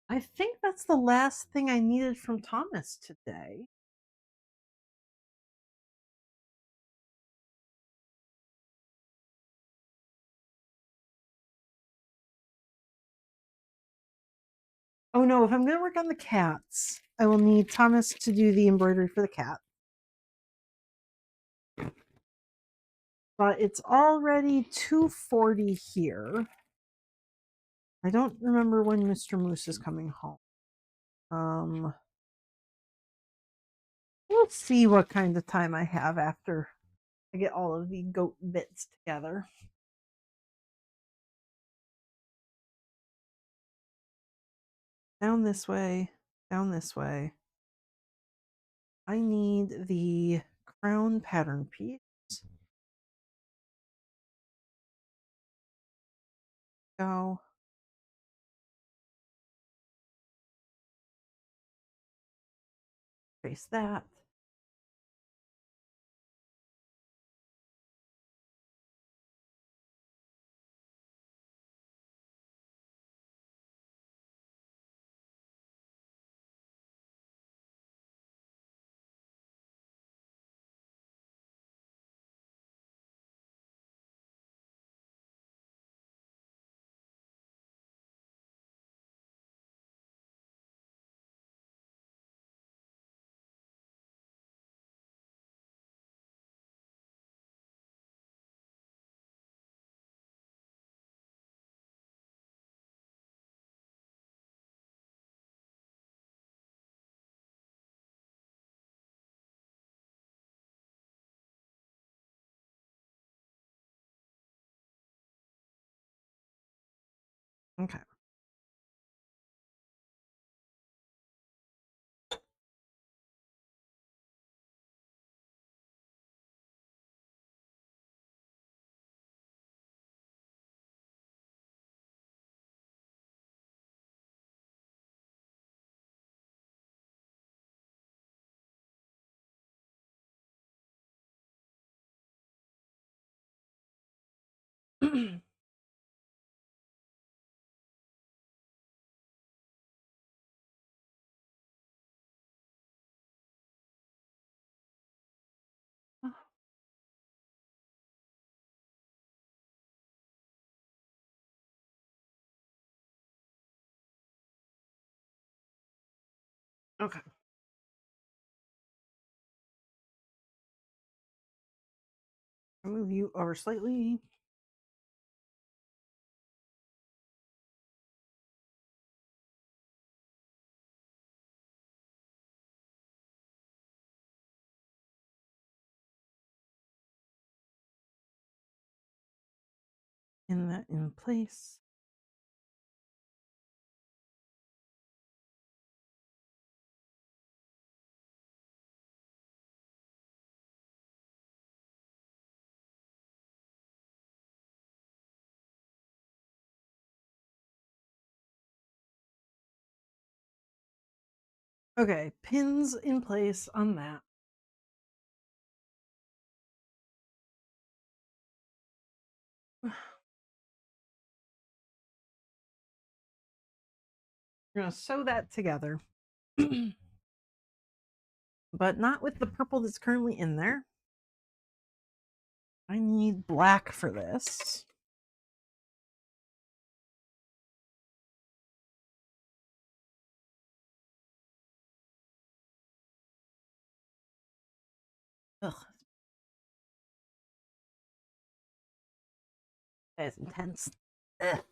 I think that's the last thing I needed from Thomas today. Oh no, if I'm gonna work on the cats, I will need Thomas to do the embroidery for the cat. But it's already 2:40 here. I don't remember when Mr. Moose is coming home. We'll see what kind of time I have after I get all of the goat bits together. down this way, down this way. I need the crown pattern piece. Go. Trace that. Okay. Okay. I'll move you over slightly. Pin that in place. Okay, pins in place on that. We're going to sew that together, but not with the purple that's currently in there. I need black for this. Ugh, that is intense. Ugh.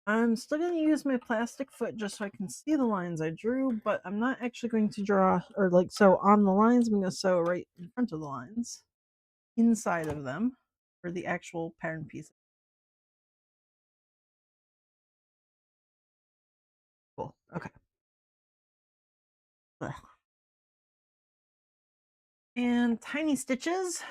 I'm still going to use my plastic foot just so I can see the lines I drew, but I'm not actually going to draw or like sew on the lines. I'm going to sew right in front of the lines, inside of them, for the actual pattern piece. Cool. Okay. Ugh. And tiny stitches.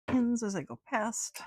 Pins as I go past.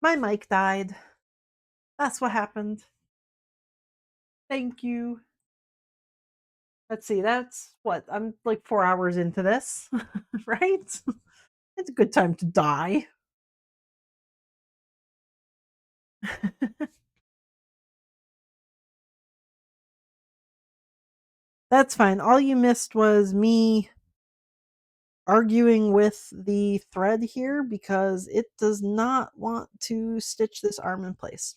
My mic died. That's what happened. Thank you. Let's see, that's what? I'm like 4 hours into this, right? It's a good time to die. That's fine. All you missed was me arguing with the thread here because it does not want to stitch this arm in place.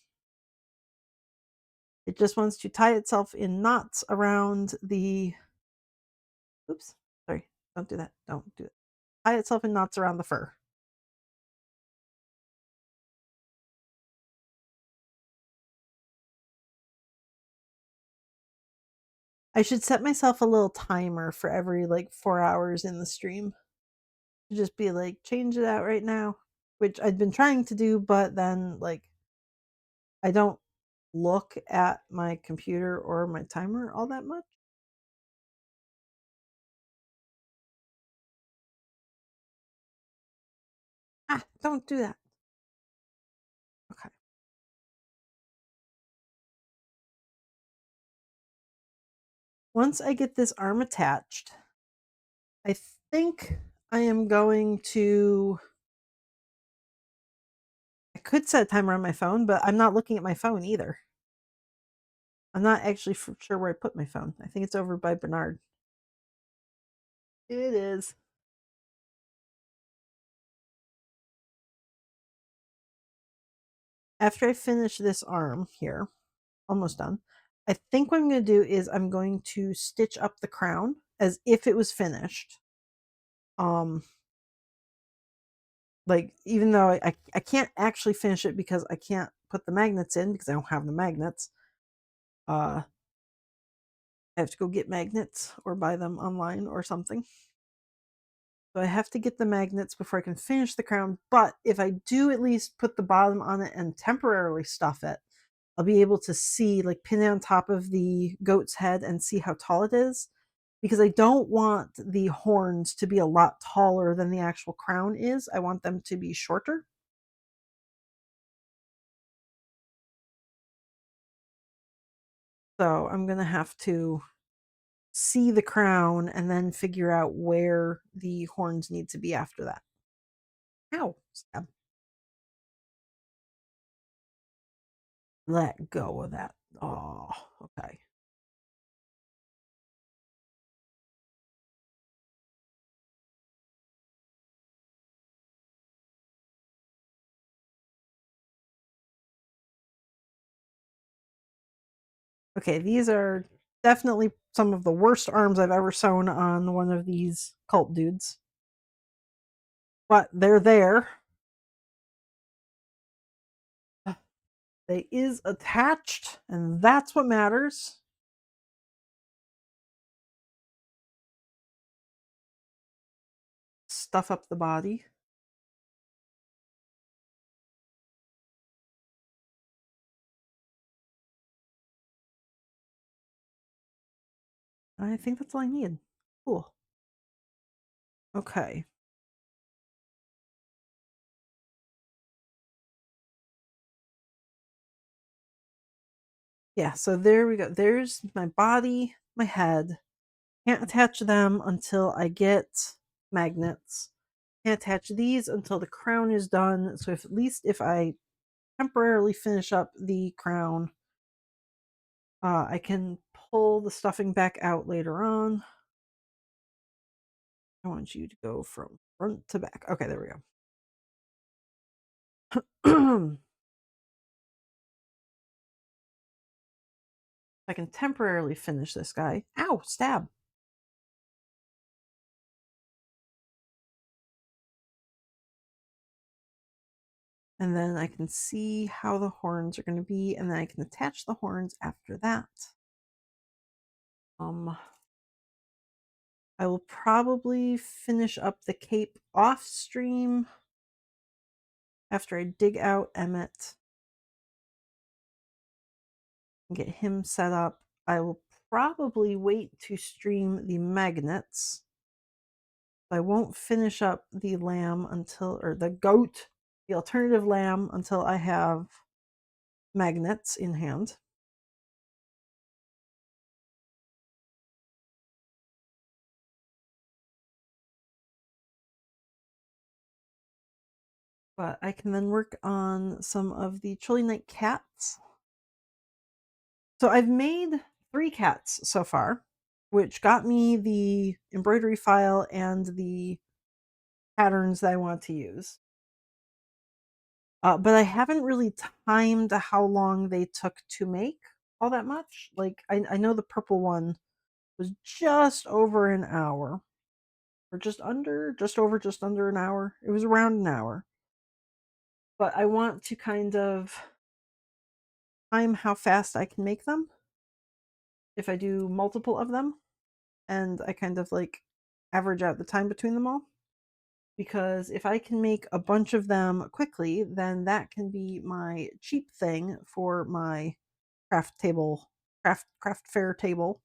It just wants to tie itself in knots around the oops, sorry, don't do that. Don't do it. Tie itself in knots around the fur. I should set myself a little timer for every like 4 hours in the stream. To just be like, change it out right now, which I'd been trying to do, but then like I don't look at my computer or my timer all that much. Ah, don't do that. Okay. Once I get this arm attached, I think I am going to. I could set a timer on my phone, but I'm not looking at my phone either. I'm not actually sure where I put my phone. I think it's over by Bernard. It is. After I finish this arm here, almost done, I think what I'm going to do is I'm going to stitch up the crown as if it was finished. Um, like even though I can't actually finish it because I can't put the magnets in because I don't have the magnets. I have to go get magnets or buy them online or something. So I have to get the magnets before I can finish the crown. But if I do at least put the bottom on it and temporarily stuff it, I'll be able to see, like pin it on top of the goat's head and see how tall it is. Because I don't want the horns to be a lot taller than the actual crown is. I want them to be shorter. So I'm going to have to see the crown and then figure out where the horns need to be after that. Ow, stab. Let go of that. Oh, okay. Okay, these are definitely some of the worst arms I've ever sewn on one of these cult dudes. But they're there. They is attached, and that's what matters. Stuff up the body. I think that's all I need. Cool. Okay. Yeah, so there we go. There's my body, my head. Can't attach them until I get magnets. Can't attach these until the crown is done. So if at least if I temporarily finish up the crown, I can pull the stuffing back out later on. I want you to go from front to back. Okay, there we go. I can temporarily finish this guy. Ow, stab. And then I can see how the horns are going to be, and then I can attach the horns after that. I will probably finish up the cape off stream after I dig out Emmett and get him set up. I will probably wait to stream the magnets. I won't finish up the lamb until, or the goat the alternative lamb until I have magnets in hand. But I can then work on some of the Chilly Night cats. So I've made 3 cats so far, which got me the embroidery file and the patterns that I want to use. But I haven't really timed how long they took to make all that much. Like, I know the purple one was just over an hour, or just under an hour. It was around an hour. But I want to kind of time how fast I can make them if I do multiple of them, and I kind of like average out the time between them all. Because if I can make a bunch of them quickly, then that can be my cheap thing for my craft fair table.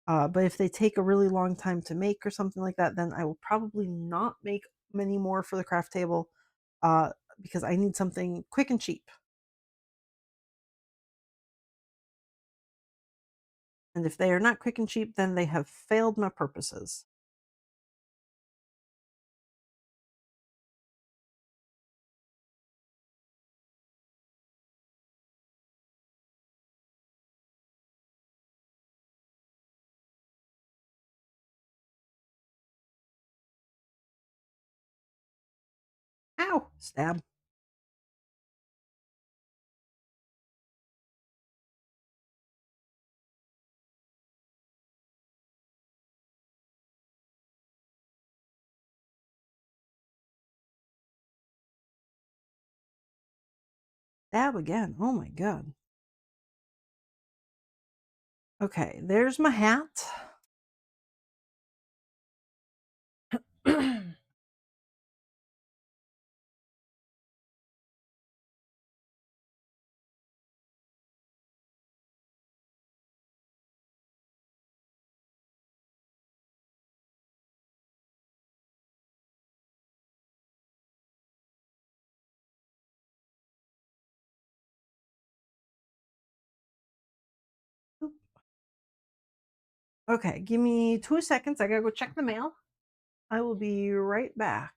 But if they take a really long time to make or something like that, then I will probably not make many more for the craft table, uh, because I need something quick and cheap. And if they are not quick and cheap, then they have failed my purposes. Ow! Stab. Stab again. Oh my god. Okay, there's my hat. Okay, give me 2 seconds. I gotta go check the mail. I will be right back.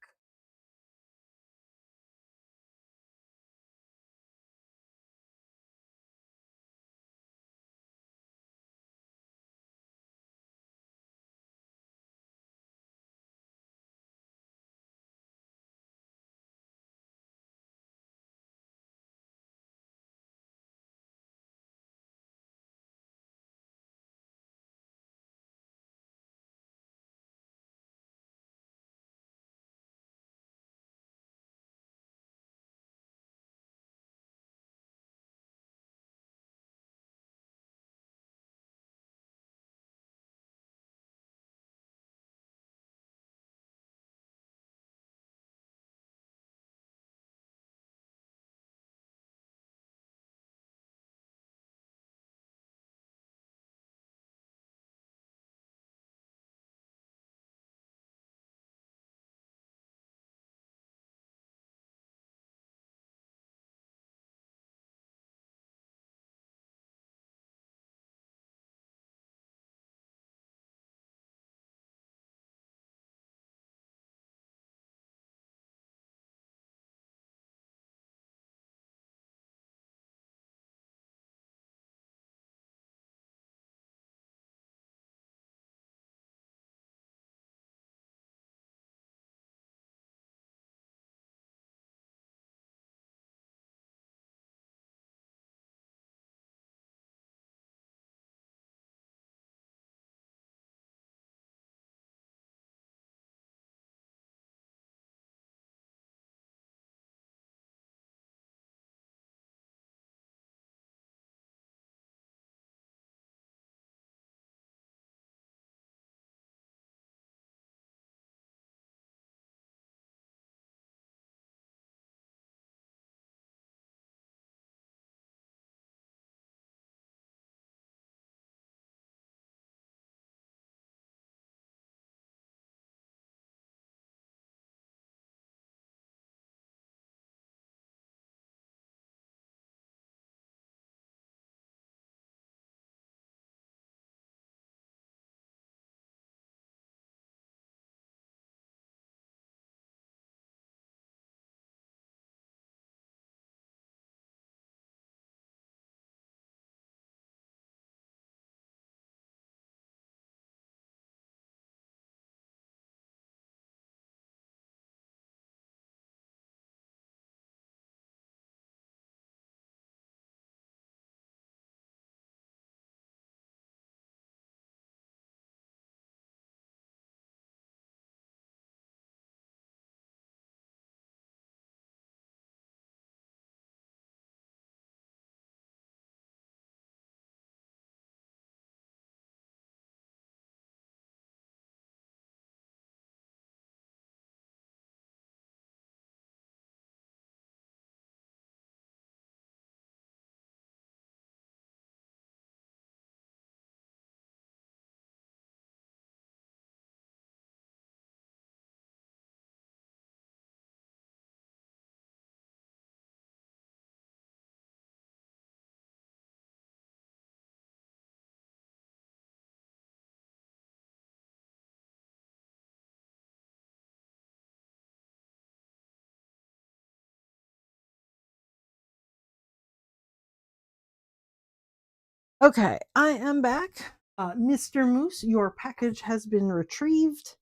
Okay, I am back. Mr. Moose, your package has been retrieved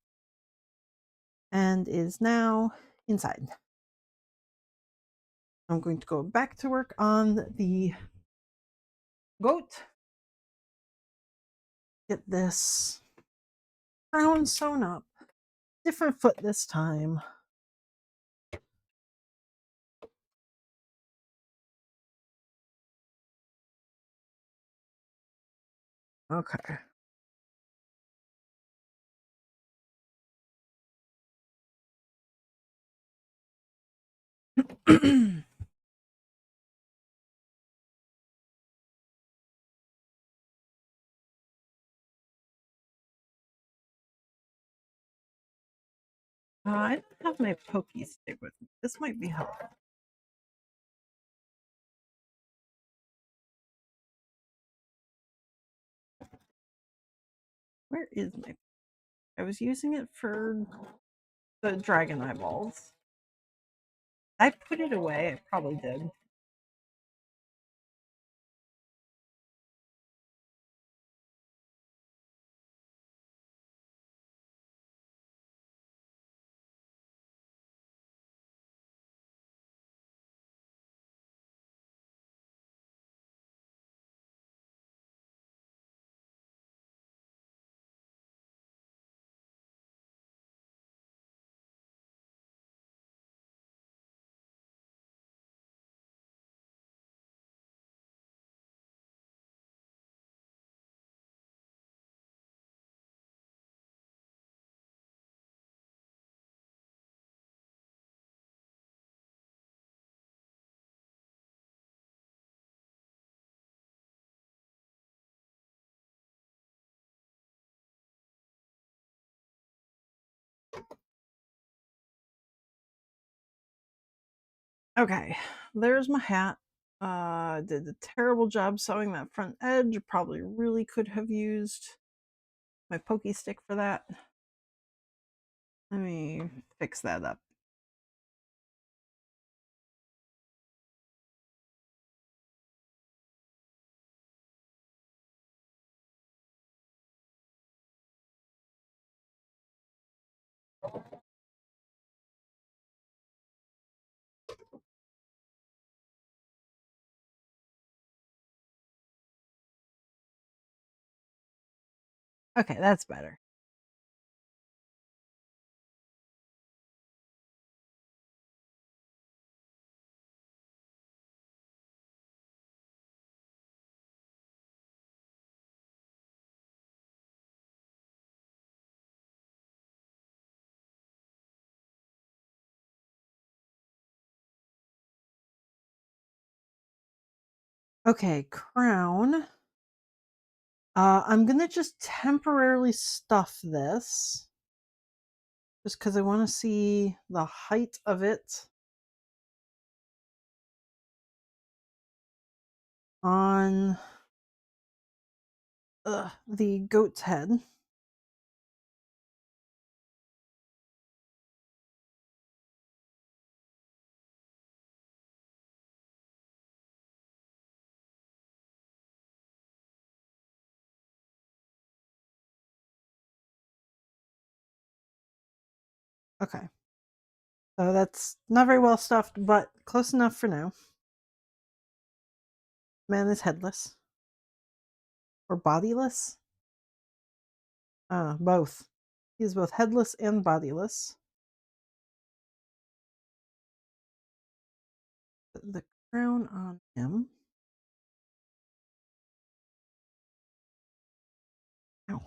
and is now inside. I'm going to go back to work on the goat. Get this crown sewn up. Different foot this time. Okay. I don't have my pokey stick with me. This might be helpful. Where is my? I was using it for the dragon eyeballs. I put it away. I probably did. Okay, there's my hat. Did a terrible job sewing that front edge. Probably really could have used my pokey stick for that. Let me fix that up. Okay, that's better. Okay, crown. I'm gonna just temporarily stuff this. Just because I want to see the height of it on the goat's head. Okay. So that's not very well stuffed, but close enough for now. Man is headless. Or bodiless? Both. He is both headless and bodiless. The crown on him. Ow.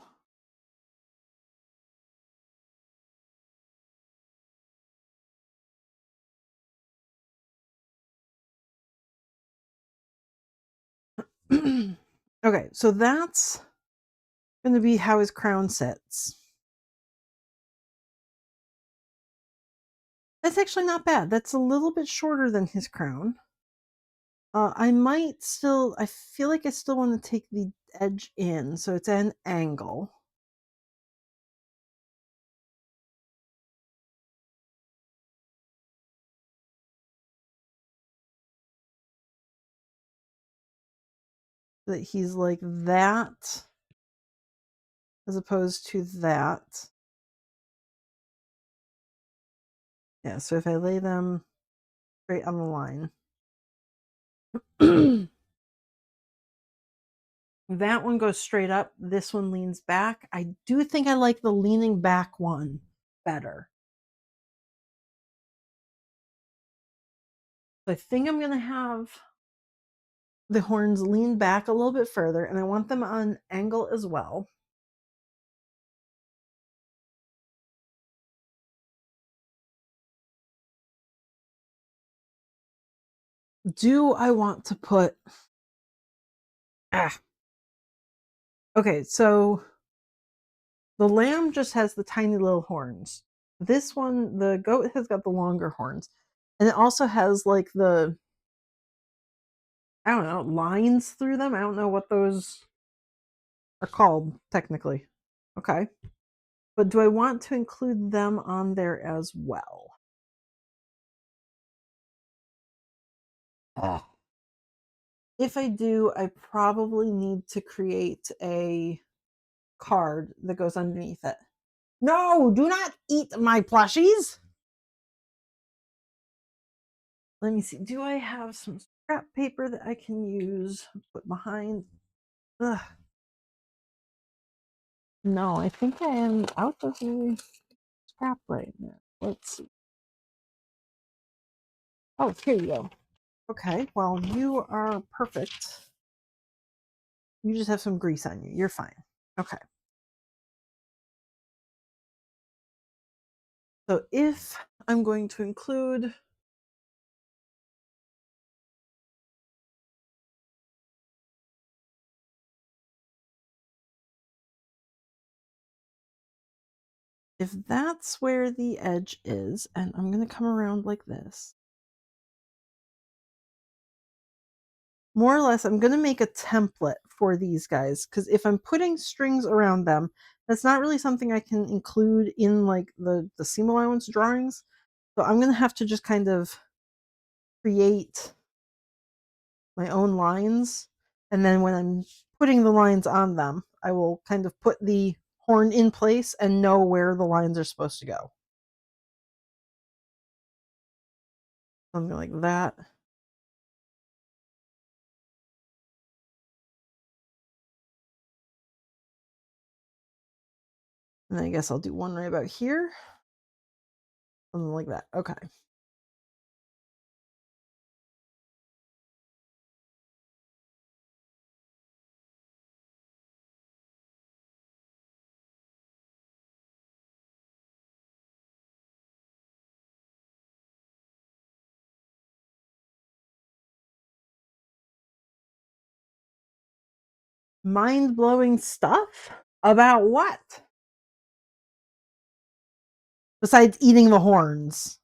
Okay, so that's going to be how his crown sits. That's actually not bad. That's a little bit shorter than his crown. I might still, I feel like I still want to take the edge in, so it's at an angle. that he's like that as opposed to that. Yeah, so if I lay them straight on the line. That one goes straight up. This one leans back. I do think I like the leaning back one better. So I think I'm going to have the horns lean back a little bit further, and I want them on angle as well. Do I want to put... Okay, so the lamb just has the tiny little horns. This one, the goat, has got the longer horns. And it also has like the, I don't know, lines through them. I don't know what those are called technically. Okay. But do I want to include them on there as well? If I do, I probably need to create a card that goes underneath it. No, do not eat my plushies. Let me see. Do I have some scrap paper that I can use? Put behind. Ugh. No, I think I am out of the scrap right now. Let's see. Oh, here you go. Okay, well, you are perfect. You just have some grease on you. You're fine. Okay. So if I'm going to include if that's where the edge is, and I'm going to come around like this, more or less, I'm going to make a template for these guys, because if I'm putting strings around them, that's not really something I can include in like the seam allowance drawings. So I'm going to have to just kind of create my own lines. And then when I'm putting the lines on them, I will kind of put the horn in place and know where the lines are supposed to go. Something like that. And I guess I'll do one right about here. Something like that. Okay. Mind-blowing stuff? About what? Besides eating the horns.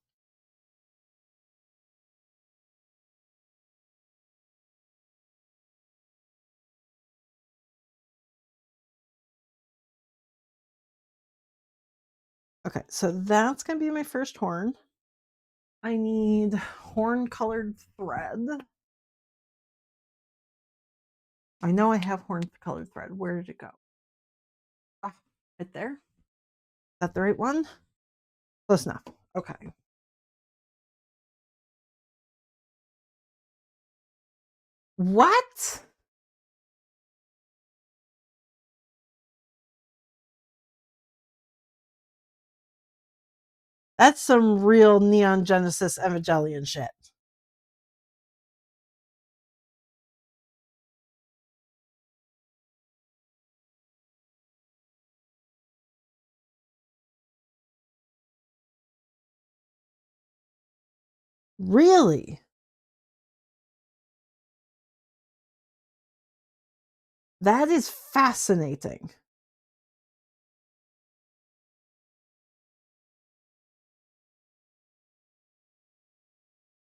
Okay, so that's going to be my first horn. I need horn colored thread. I know I have horn colored thread. Where did it go? Ah, right there. Is that the right one? Close enough. Okay. What? That's some real Neon Genesis Evangelion shit. Really? That is fascinating.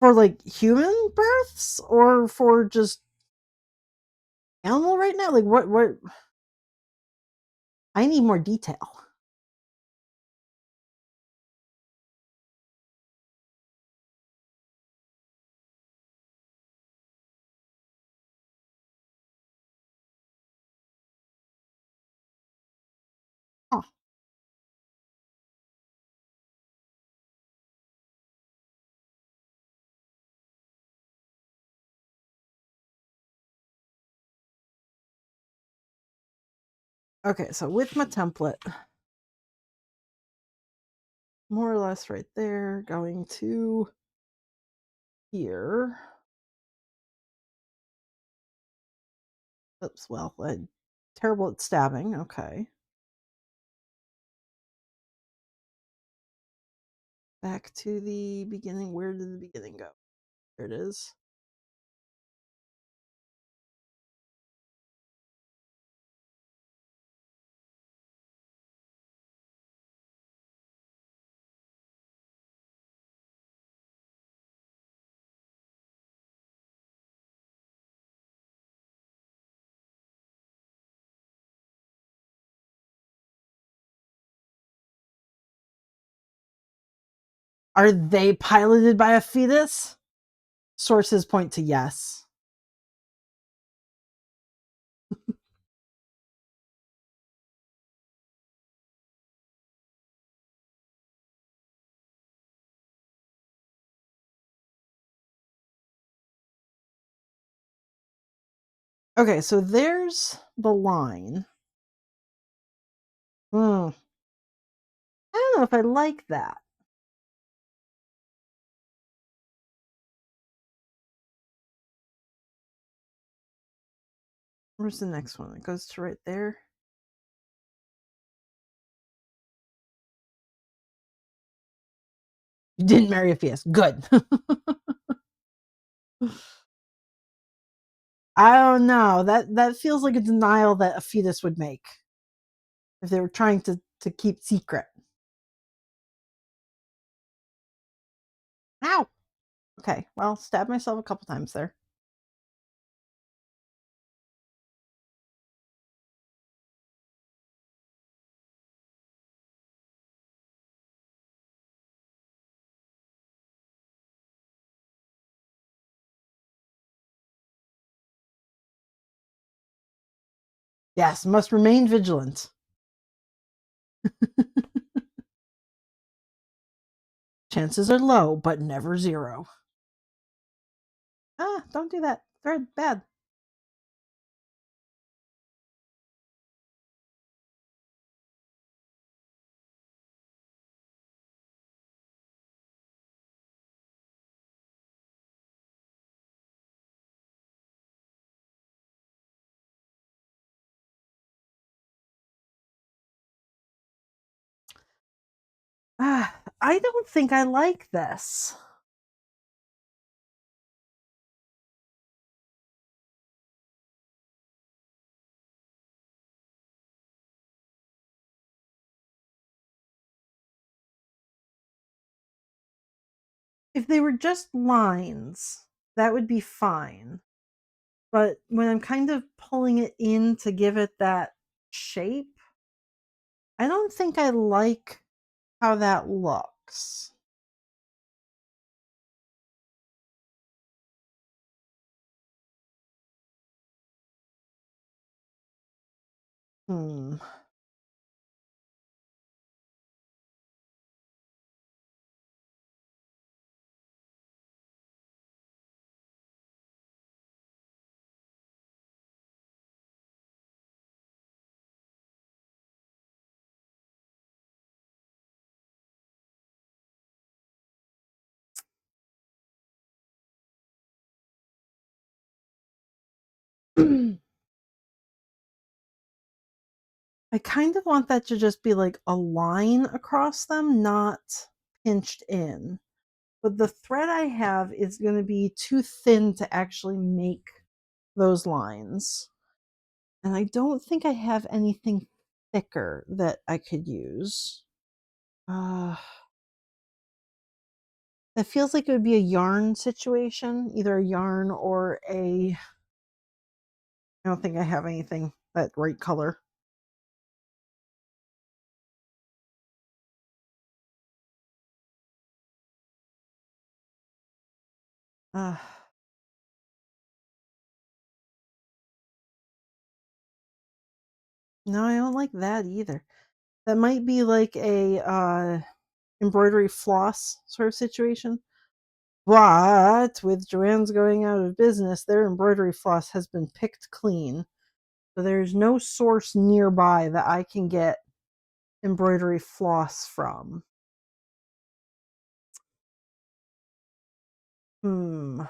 For like human births or for just animal right now? Like what I need more detail. Okay, so with my template, more or less right there, going to here. Oops, well, I'm terrible at stabbing. Okay. Back to the beginning. Where did the beginning go? There it is. Are they piloted by a fetus? Sources point to yes. Okay, so there's the line. I don't know if I like that. Where's the next one? It goes to right there. You didn't marry a fetus. Good. I don't know. That feels like a denial that a fetus would make if they were trying to keep secret. Ow. Okay, well, stabbed myself a couple times there. Yes, must remain vigilant. Chances are low, but never zero. Ah, don't do that. Thread bad. Ah, I don't think I like this. If they were just lines, that would be fine. But when I'm kind of pulling it in to give it that shape, I don't think I like how that looks. Hmm. I kind of want that to just be like a line across them, not pinched in. But the thread I have is going to be too thin to actually make those lines. And I don't think I have anything thicker that I could use. Uh, it feels like it would be a yarn situation, either a yarn or a. I don't think I have anything that right color. Uh, no, I don't like that either. That might be like a embroidery floss sort of situation. But with Joann's going out of business, their embroidery floss has been picked clean. So there's no source nearby that I can get embroidery floss from. Hmm.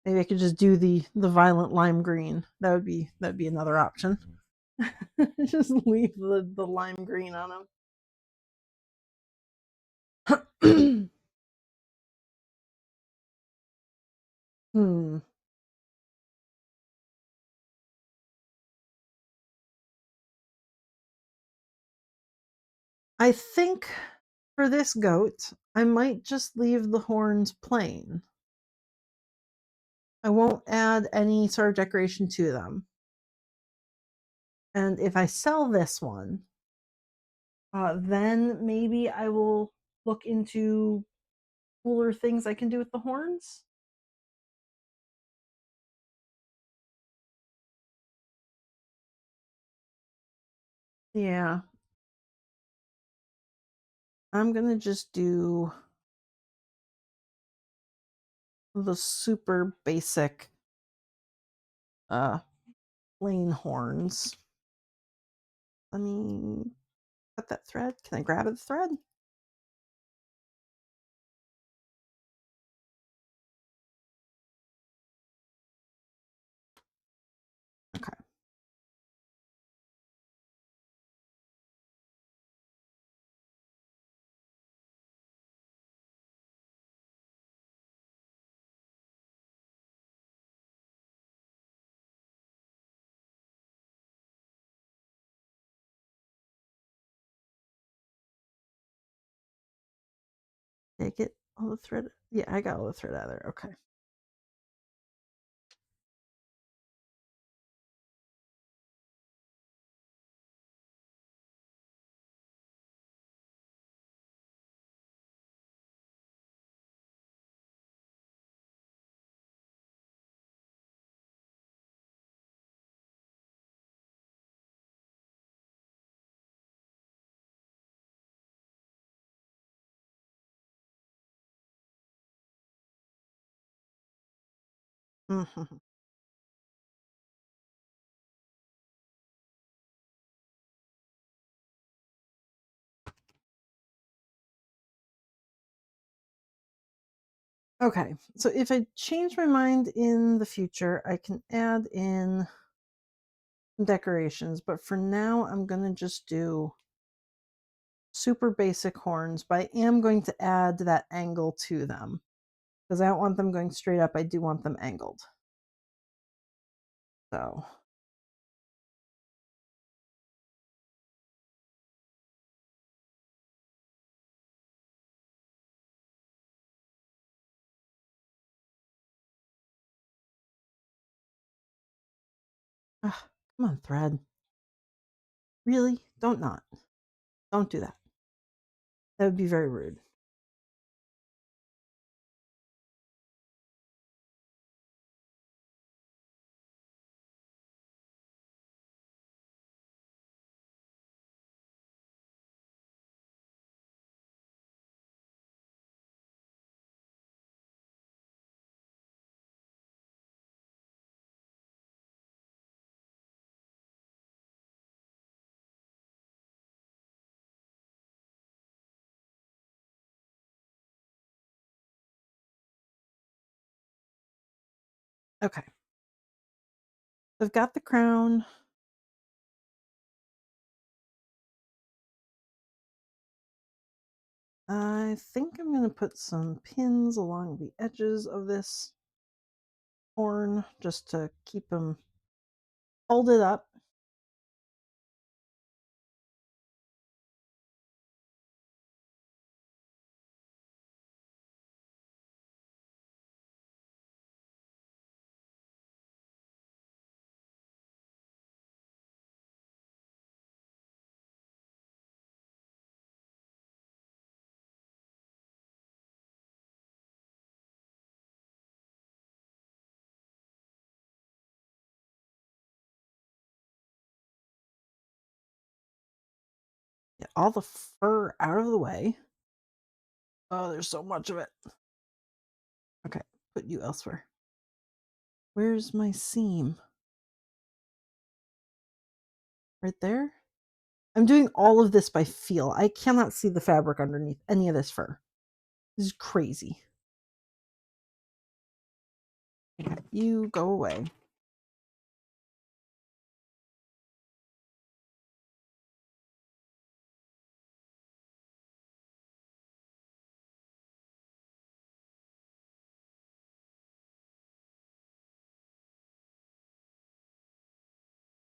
Maybe I could just do the violent lime green. That'd be another option. Just leave the lime green on them. Hmm. I think for this goat, I might just leave the horns plain. I won't add any sort of decoration to them. And if I sell this one, then maybe I will look into cooler things I can do with the horns. Yeah, I'm gonna just do the super basic uh plain horns. Let me cut that thread. Can I grab the thread? Okay. Did I get all the thread? Yeah, I got all the thread out of there. Okay. Mhm. Okay, so if I change my mind in the future, I can add in decorations, but for now, I'm gonna just do super basic horns, but I am going to add that angle to them because I don't want them going straight up. I do want them angled. So, ugh, come on, thread. Really? Don't not. Don't do that. That would be very rude. Okay. I've got the crown. I think I'm going to put some pins along the edges of this horn just to keep them folded up. all the fur out of the way. Oh, there's so much of it. Okay, put you elsewhere. Where's my seam? Right there? I'm doing all of this by feel. I cannot see the fabric underneath any of this fur. This is crazy. Okay, you go away.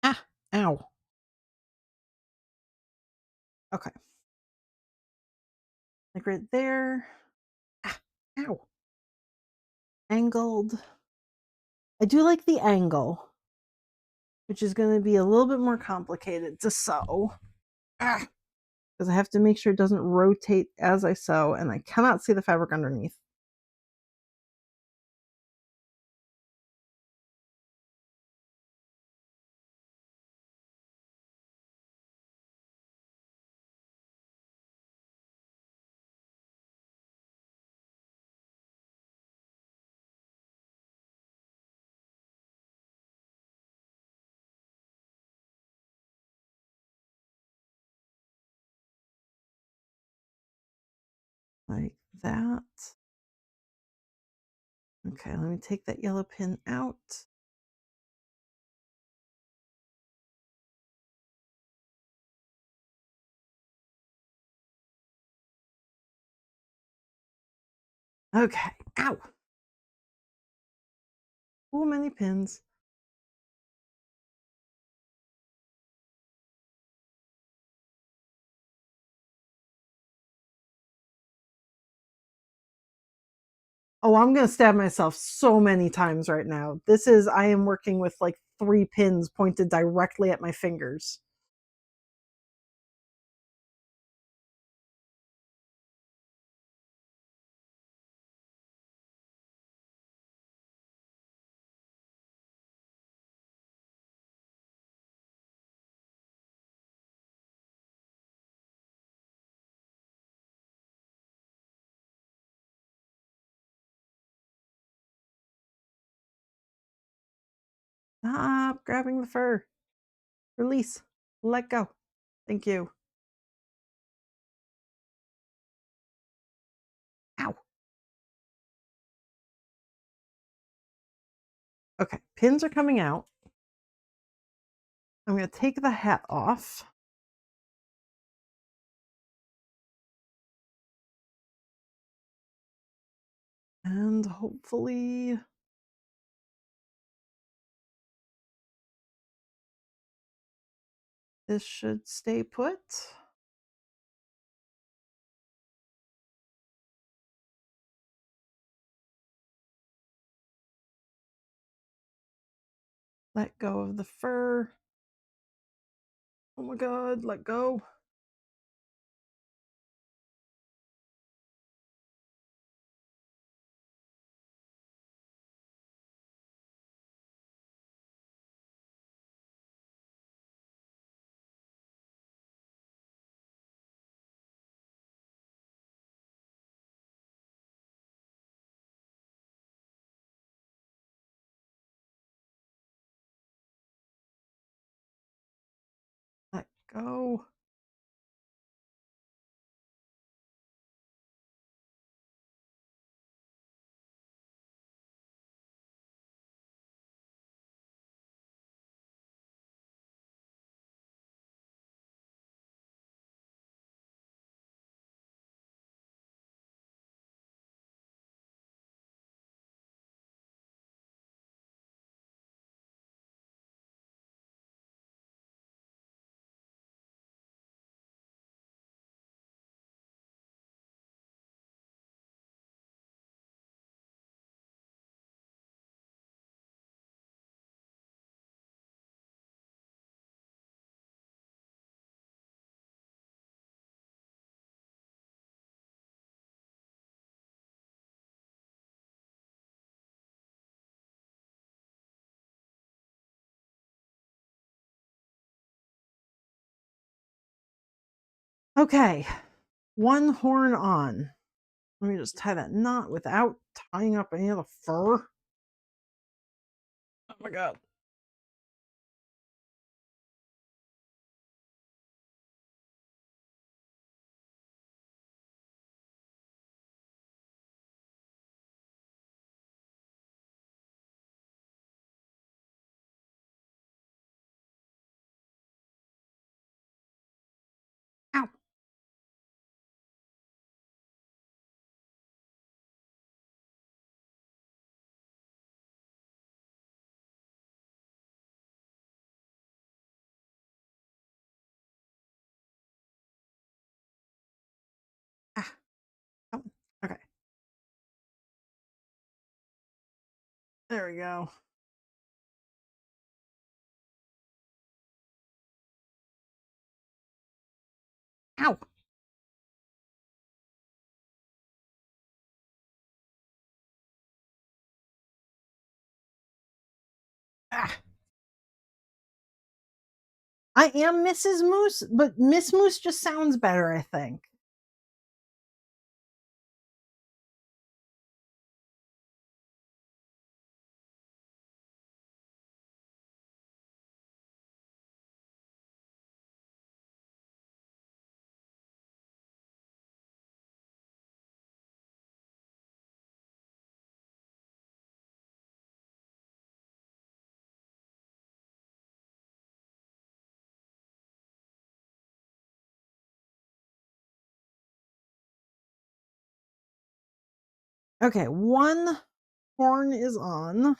Ah, ow. Okay. Like right there. Ah, ow. Angled. I do like the angle, which is going to be a little bit more complicated to sew. Ah, because I have to make sure it doesn't rotate as I sew, and I cannot see the fabric underneath. Like that. Okay, let me take that yellow pin out. Okay, ow. Too many pins. Oh, I'm going to stab myself so many times right now. I am working with like 3 pins pointed directly at my fingers. Stop grabbing the fur. Release. Let go. Thank you. Ow. Okay, pins are coming out. I'm going to take the hat off. And hopefully this should stay put. Let go of the fur. Oh my god, let go. Let go. Okay, one horn on. Let me just tie that knot without tying up any of the fur. Oh my god. Ow. Ah. Oh. Okay. There we go. Ow. Ah. I am Mrs. Moose, but Miss Moose just sounds better, I think. Okay, one horn is on.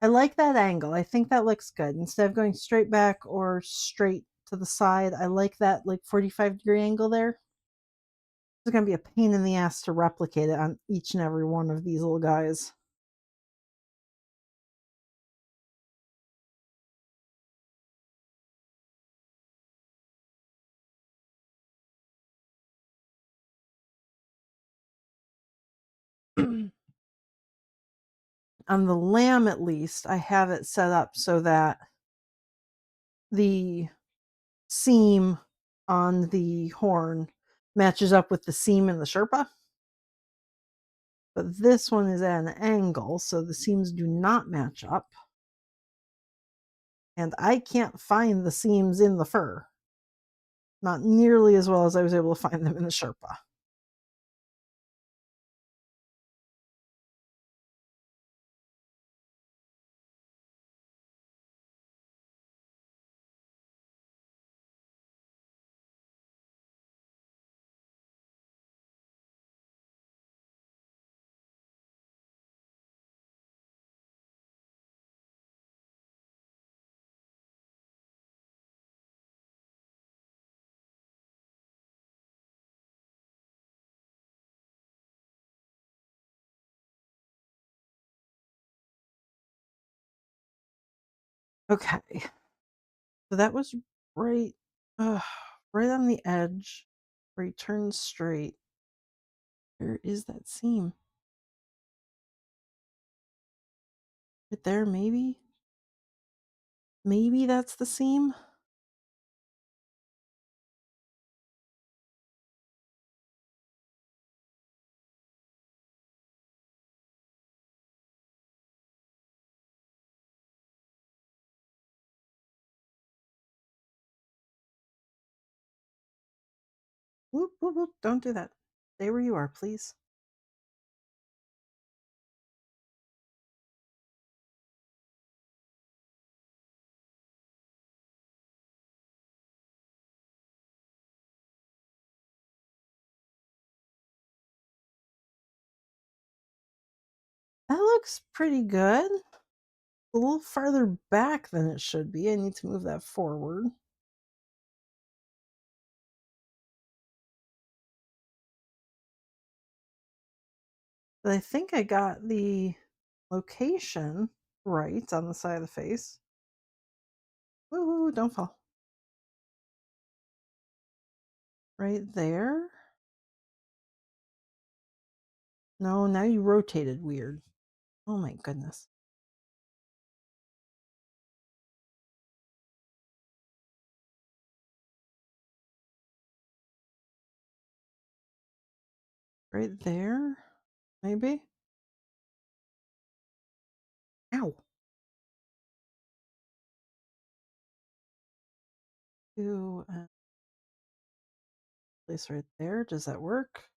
I like that angle. I think that looks good. Instead of going straight back or straight to the side, I like that like 45-degree angle there. It's going to be a pain in the ass to replicate it on each and every one of these little guys. On the lamb, at least, I have it set up so that the seam on the horn matches up with the seam in the Sherpa. But this one is at an angle, so the seams do not match up. And I can't find the seams in the fur. Not nearly as well as I was able to find them in the Sherpa. Okay. So that was right, right on the edge where he turns straight. Where is that seam? Right there, maybe? Maybe that's the seam? Whoop, whoop, whoop. Don't do that. Stay where you are, please. That looks pretty good. A little farther back than it should be. I need to move that forward. But I think I got the location right on the side of the face. Woohoo, don't fall. Right there. No, now you rotated weird. Oh my goodness. Right there, maybe? Ow. Do place right there. Does that work?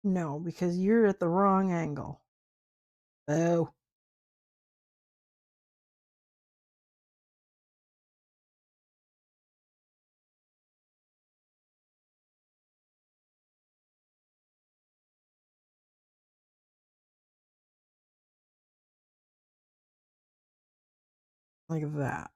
No, because you're at the wrong angle. Oh. Like that.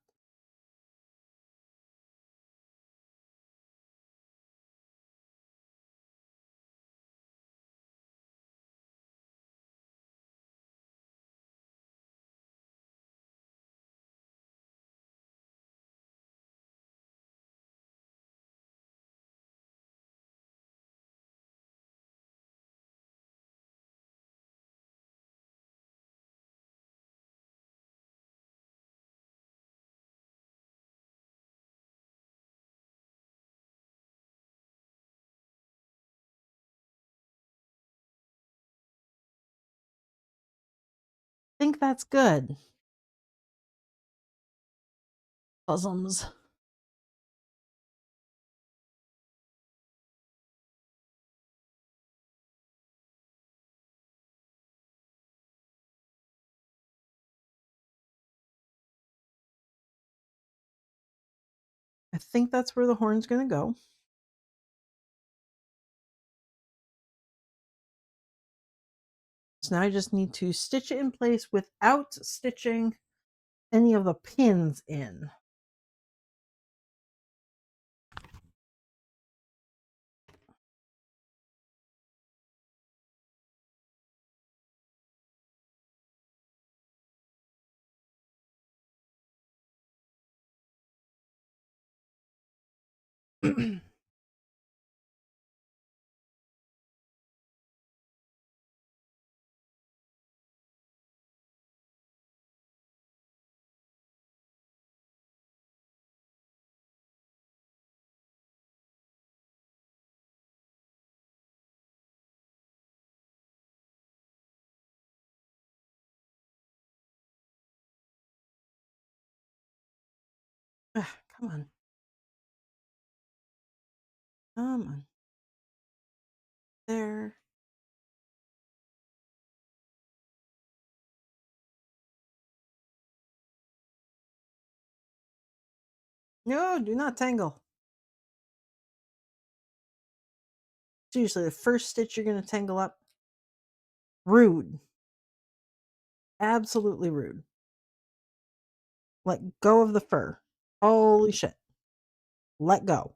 I think that's good. Bosoms. I think that's where the horn's going to go. So now I just need to stitch it in place without stitching any of the pins in. Come on. Come on. There. No, do not tangle. It's usually the first stitch you're going to tangle up. Rude. Absolutely rude. Let go of the fur. Holy shit. Let go.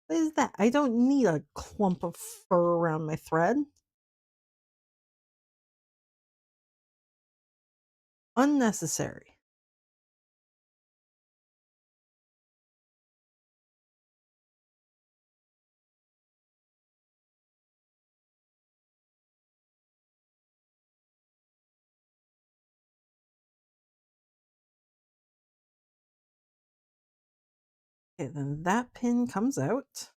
What is that? I don't need a clump of fur around my thread. Unnecessary. Okay, then that pin comes out.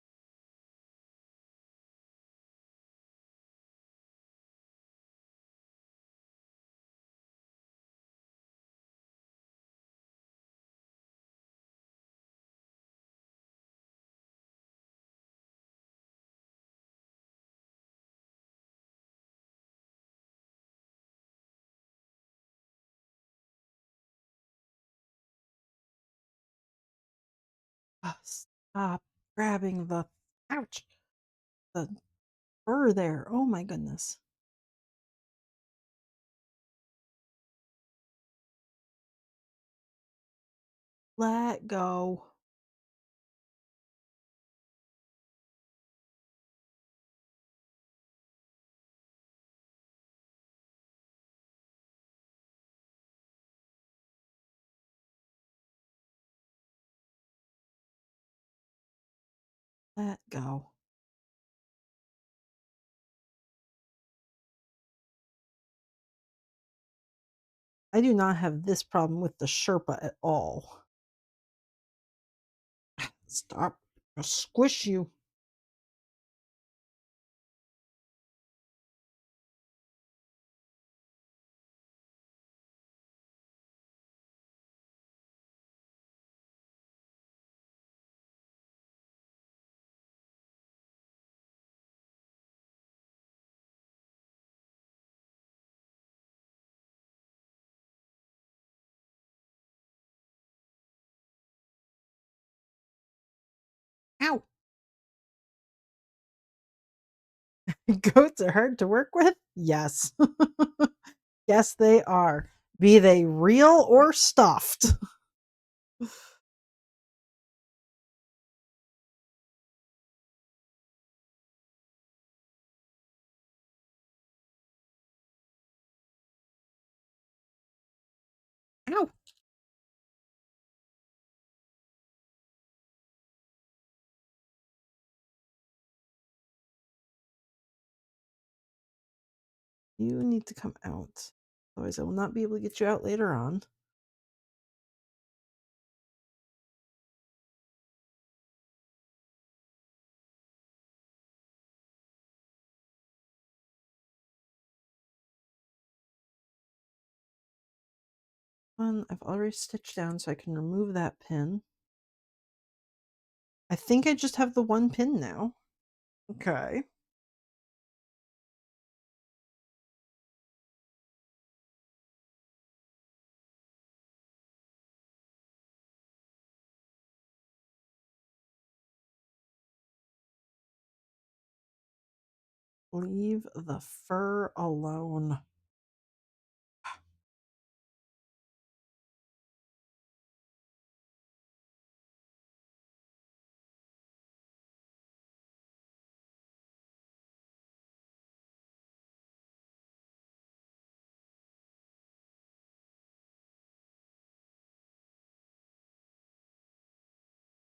Oh, stop grabbing the ouch. The fur there. Oh my goodness. Let go. Let go. I do not have this problem with the Sherpa at all. Stop. I'll squish you. Ow. Goats are hard to work with? Yes. Yes, they are. Be they real or stuffed. Ow. You need to come out. Otherwise, I will not be able to get you out later on. One I've already stitched down, so I can remove that pin. I think I just have the one pin now. Okay. Leave the fur alone.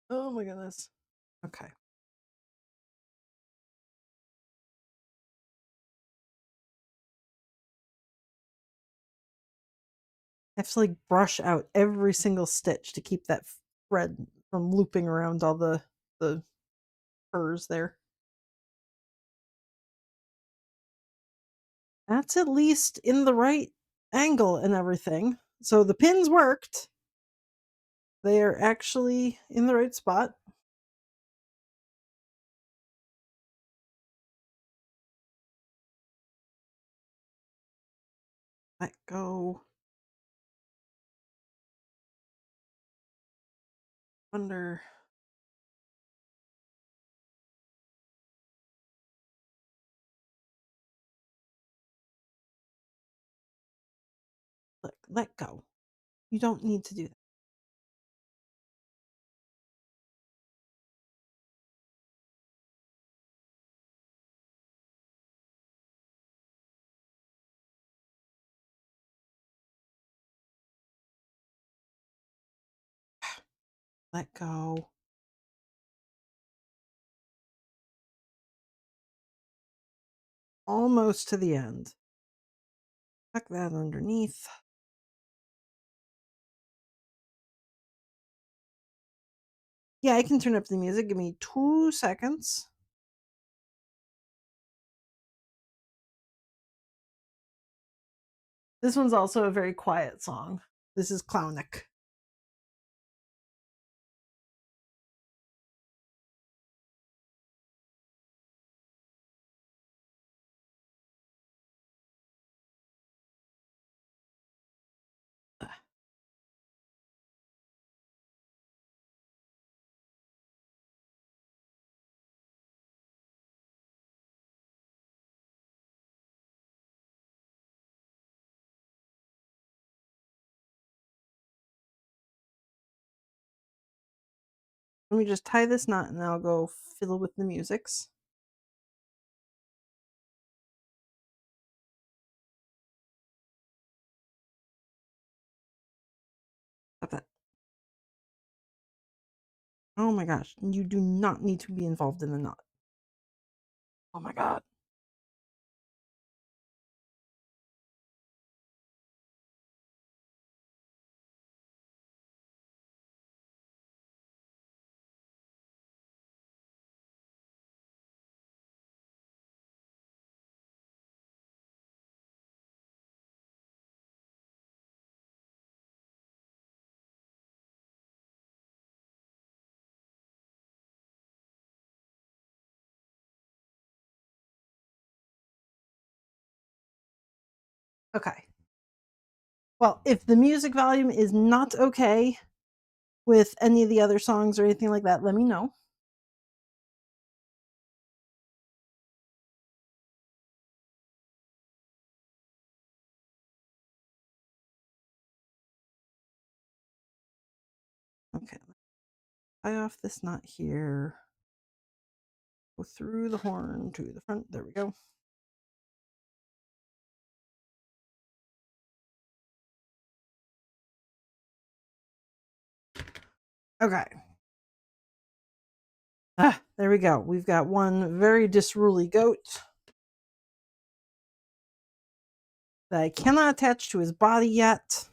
Oh my goodness. Okay. I have to like brush out every single stitch to keep that thread from looping around all the furs there. That's at least in the right angle and everything. So the pins worked. They are actually in the right spot. Let go. Under. Let go. You don't need to do that. Let go. Almost to the end. Tuck that underneath. Yeah, I can turn up the music. Give me 2 seconds. This one's also a very quiet song. This is Clownic. Let me just tie this knot and I'll go fiddle with the musics. Stop that. Oh my gosh, you do not need to be involved in the knot. Oh my god. Okay. Well, if the music volume is not okay with any of the other songs or anything like that, let me know. Okay. Tie off this knot here. Go through the horn to the front. There we go. Okay. Ah, there we go. We've got one very disruly goat that I cannot attach to his body yet.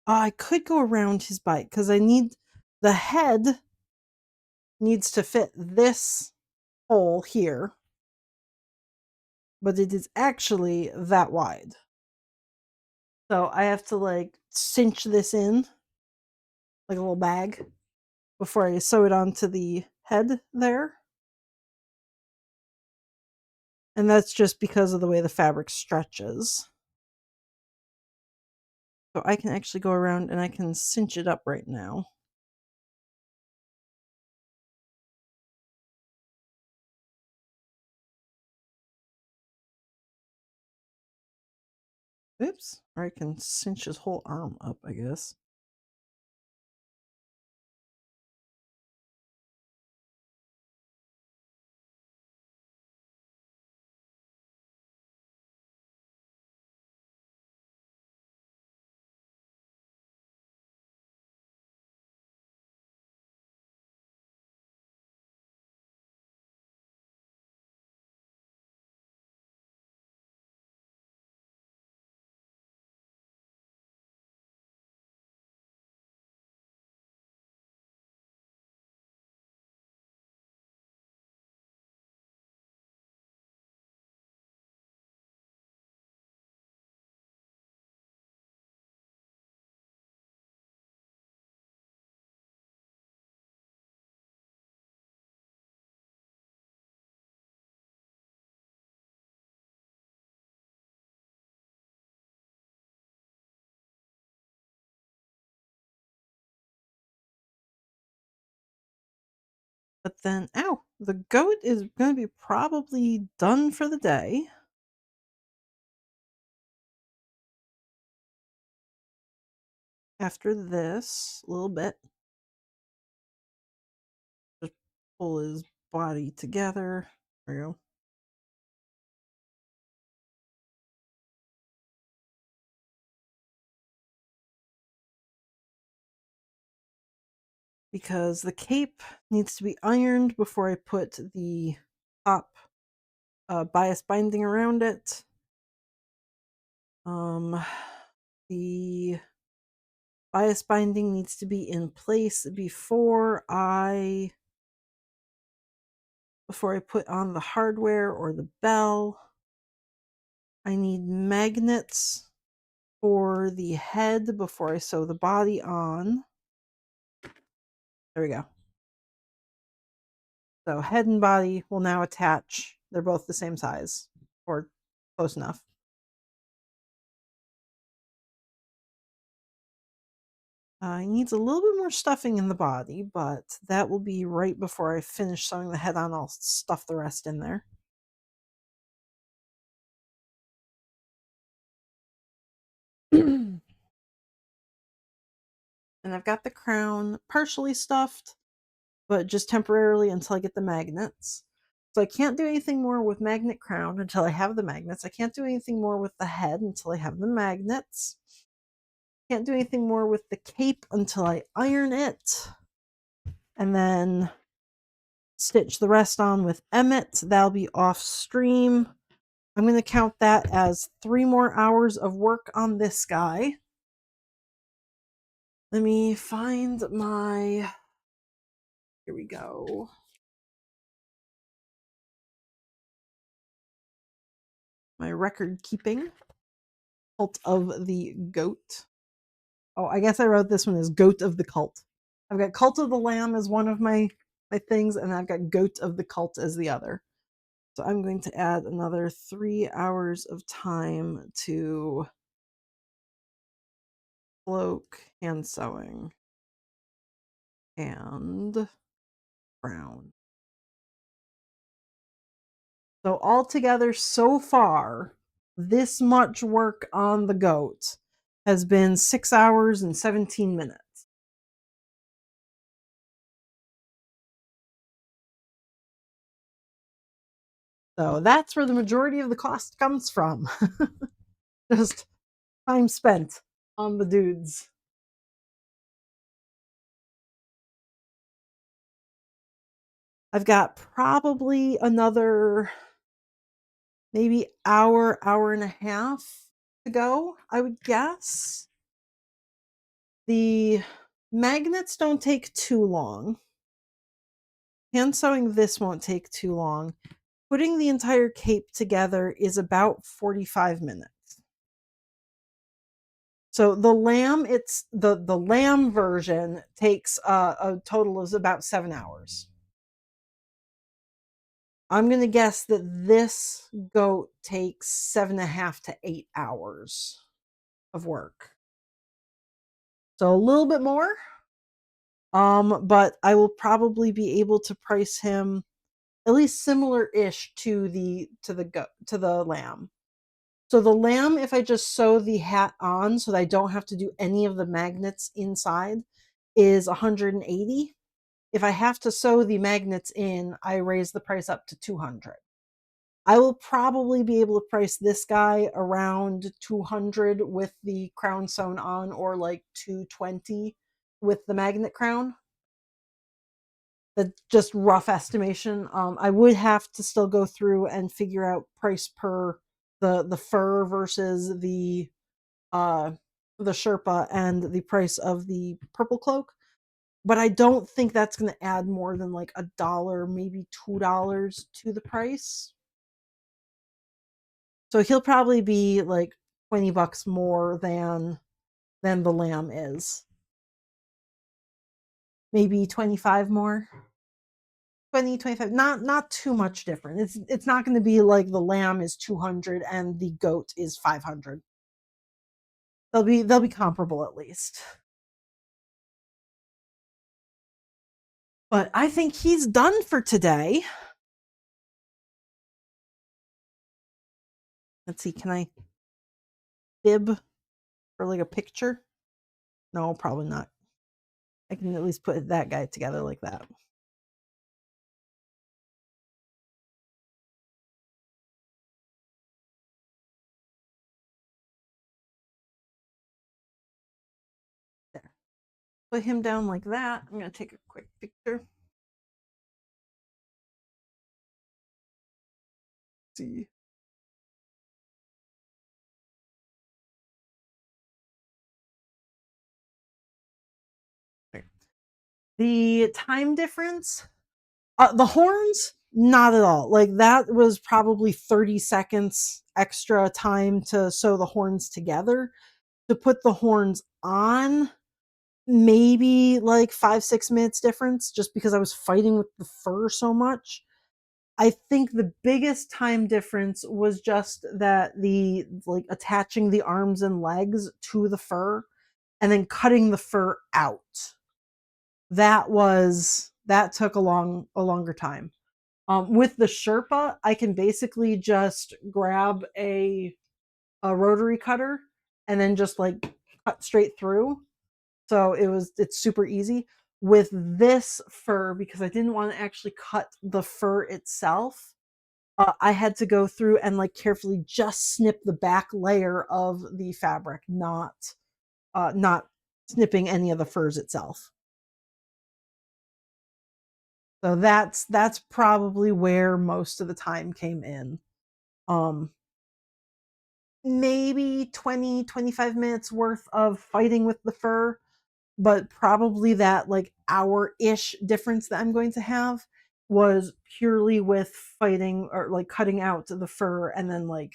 I could go around his bite because I need the head needs to fit this hole here, but it is actually that wide. So I have to like cinch this in like a little bag before I sew it onto the head there. And that's just because of the way the fabric stretches. So I can actually go around and I can cinch it up right now. Oops. Or I can cinch his whole arm up, I guess. But then, ow, the goat is going to be probably done for the day. After this, a little bit. Just pull his body together. There we go. Because the cape needs to be ironed before I put the top bias binding around it. The bias binding needs to be in place before I put on the hardware or the bell. I need magnets for the head before I sew the body on. There we go. So head and body will now attach. They're both the same size, or close enough. He needs a little bit more stuffing in the body, but that will be right before I finish sewing the head on. I'll stuff the rest in there. And I've got the crown partially stuffed, but just temporarily until I get the magnets. So I can't do anything more with magnet crown until I have the magnets. I can't do anything more with the head until I have the magnets. Can't do anything more with the cape until I iron it. And then stitch the rest on with Emmett. That'll be off stream. I'm going to count that as 3 more hours of work on this guy. Let me find my... Here we go. My record keeping. Cult of the Goat. Oh, I guess I wrote this one as Goat of the Cult. I've got Cult of the Lamb as one of my things, and I've got Goat of the Cult as the other. So I'm going to add another 3 hours of time to cloak, hand sewing, and crown. So altogether, so far, this much work on the goat has been 6 hours and 17 minutes. So that's where the majority of the cost comes from. Just time spent on the dudes. I've got probably another maybe hour and a half to go, I would guess. The magnets don't take too long. Hand sewing this won't take too long. Putting the entire cape together is about 45 minutes. So the lamb, it's the lamb version takes a total of about 7 hours. I'm gonna guess that this goat takes 7.5 to 8 hours of work. So a little bit more. But I will probably be able to price him at least similar-ish to the lamb. So the lamb, if I just sew the hat on so that I don't have to do any of the magnets inside, is 180. If I have to sew the magnets in, I raise the price up to 200. I will probably be able to price this guy around 200 with the crown sewn on, or like 220 with the magnet crown. That's just rough estimation. I would have to still go through and figure out price per the fur versus uh the Sherpa and the price of the purple cloak. But I don't think that's going to add more than like $1, maybe $2 to the price. So he'll probably be like 20 bucks more than the lamb is. Maybe 25 more. 20, 25, not too much different. It's not going to be like the lamb is 200 and the goat is 500. They'll be comparable at least. But I think he's done for today. Let's see, can I bib for like a picture? No, probably not. I can at least put that guy together like that. There. Put him down like that. I'm going to take a quick picture. Let's see. The time difference, the horns, not at all. Like that was probably 30 seconds extra time to sew the horns together. To put the horns on, maybe like 5-6 minutes difference, just because I was fighting with the fur so much. I think the biggest time difference was just that the like attaching the arms and legs to the fur and then cutting the fur out. That took a longer time. With the Sherpa, I can basically just grab a rotary cutter and then just like cut straight through. So it's super easy. With this fur, because I didn't want to actually cut the fur itself, I had to go through and like carefully just snip the back layer of the fabric, not snipping any of the furs itself. So that's probably where most of the time came in. Um, Maybe 20-25 minutes worth of fighting with the fur, but probably that like hour-ish difference that I'm going to have was purely with fighting or like cutting out the fur and then like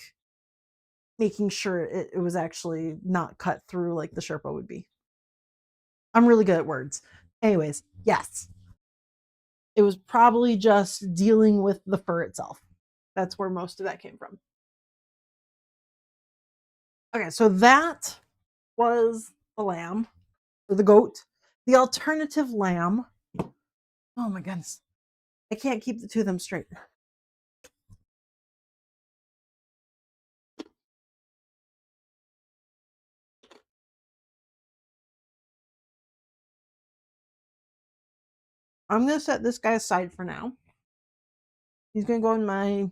making sure it was actually not cut through like the Sherpa would be. I'm really good at words. Anyways, yes. It was probably just dealing with the fur itself. That's where most of that came from. Okay, so that was the lamb, or the goat. The alternative lamb. Oh my goodness. I can't keep the two of them straight. I'm going to set this guy aside for now. He's going to go in my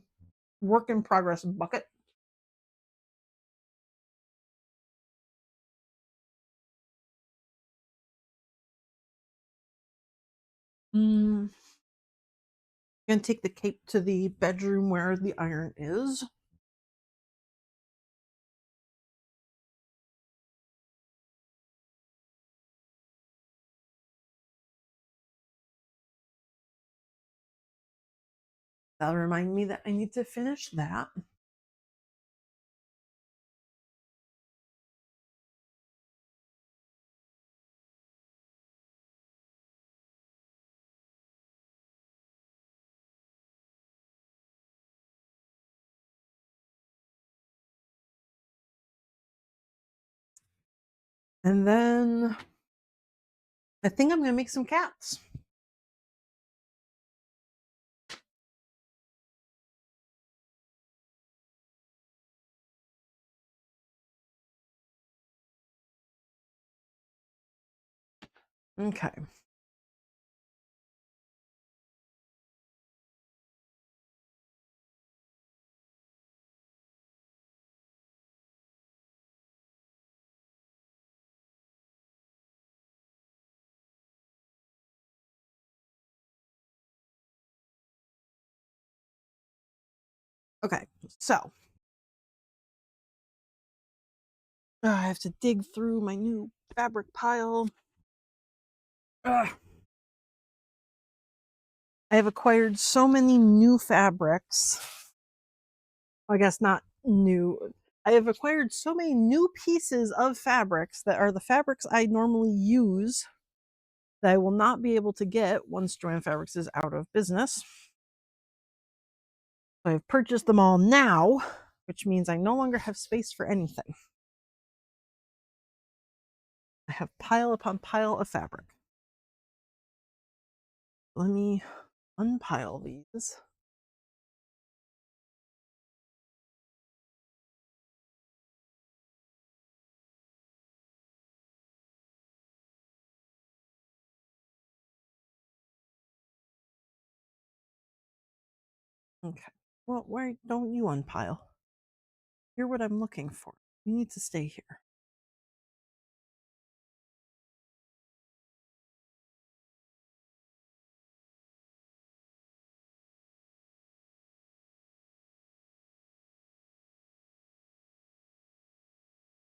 work in progress bucket. I'm going to take the cape to the bedroom where the iron is. That'll remind me that I need to finish that. And then I think I'm going to make some cats. Okay. Okay, so I have to dig through my new fabric pile. Ugh. I have acquired so many new fabrics. I guess not new. I have acquired so many new pieces of fabrics that are the fabrics I normally use that I will not be able to get once Joann Fabrics is out of business. I've purchased them all now, which means I no longer have space for anything. I have pile upon pile of fabric. Let me unpile these. Okay. Well, why don't you unpile? You're what I'm looking for. You need to stay here.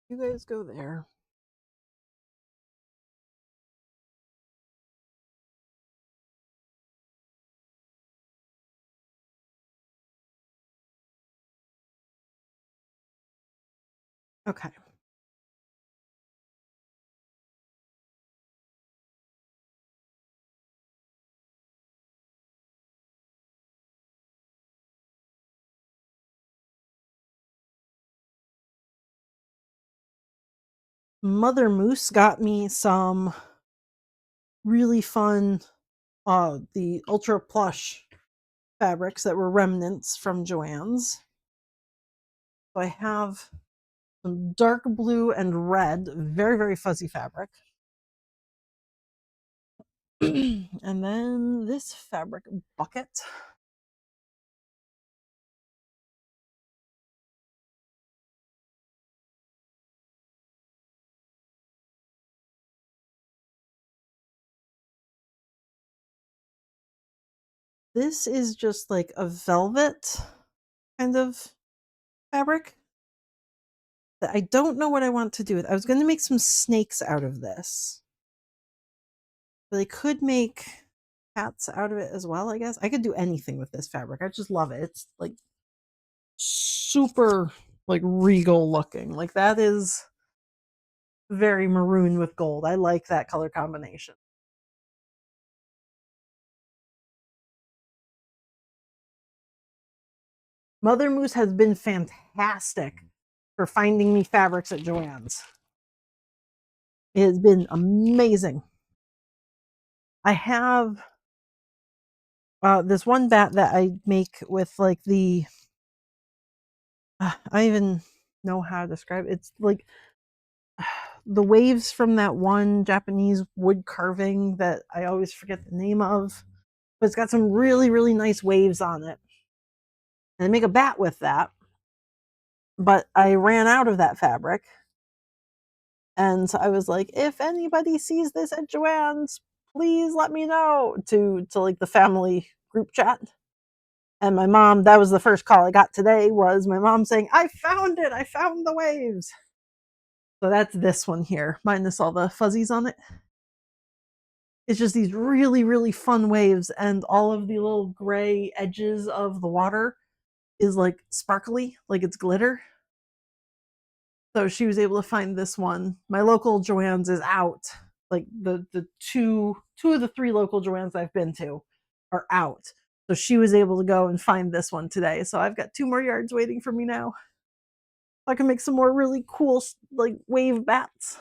You guys go there. Okay. Mother Moose got me some really fun the ultra plush fabrics that were remnants from Joann's. So I have some dark blue and red, very, very fuzzy fabric. And then this fabric bucket. This is just like a velvet kind of fabric that I don't know what I want to do with. I was going to make some snakes out of this. But I could make cats out of it as well, I guess. I could do anything with this fabric. I just love it. It's like super like regal looking. Like that is very maroon with gold. I like that color combination. Mother Moose has been fantastic for finding me fabrics at Joann's. It has been amazing. I have this one bat that I make with like the I even know how to describe it. It's like the waves from that one Japanese wood carving that I always forget the name of, but it's got some really, really nice waves on it. And I make a bat with that, but I ran out of that fabric. And so I was like, if anybody sees this at Joann's, please let me know to like the family group chat. And my mom, that was the first call I got today, was my mom saying, I found it. I found the waves. So that's this one here, minus all the fuzzies on it. It's just these really, really fun waves, and all of the little gray edges of the water is like sparkly, like it's glitter. So she was able to find this one. My local Joann's is out. Like the two of the three local Joann's I've been to are out. So she was able to go and find this one today. So I've got 2 more yards waiting for me now. I can make some more really cool like wave bats.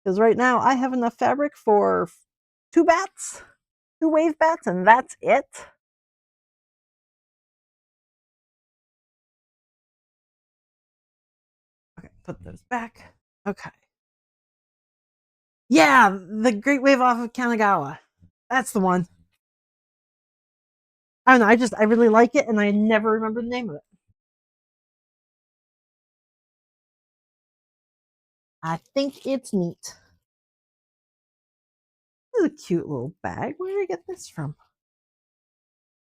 Because right now I have enough fabric for 2 bats, 2 wave bats, and that's it. Okay, put those back. Okay. Yeah, the Great Wave off of Kanagawa. That's the one. I don't know. I really like it, and I never remember the name of it. I think it's neat. This is a cute little bag. Where did I get this from?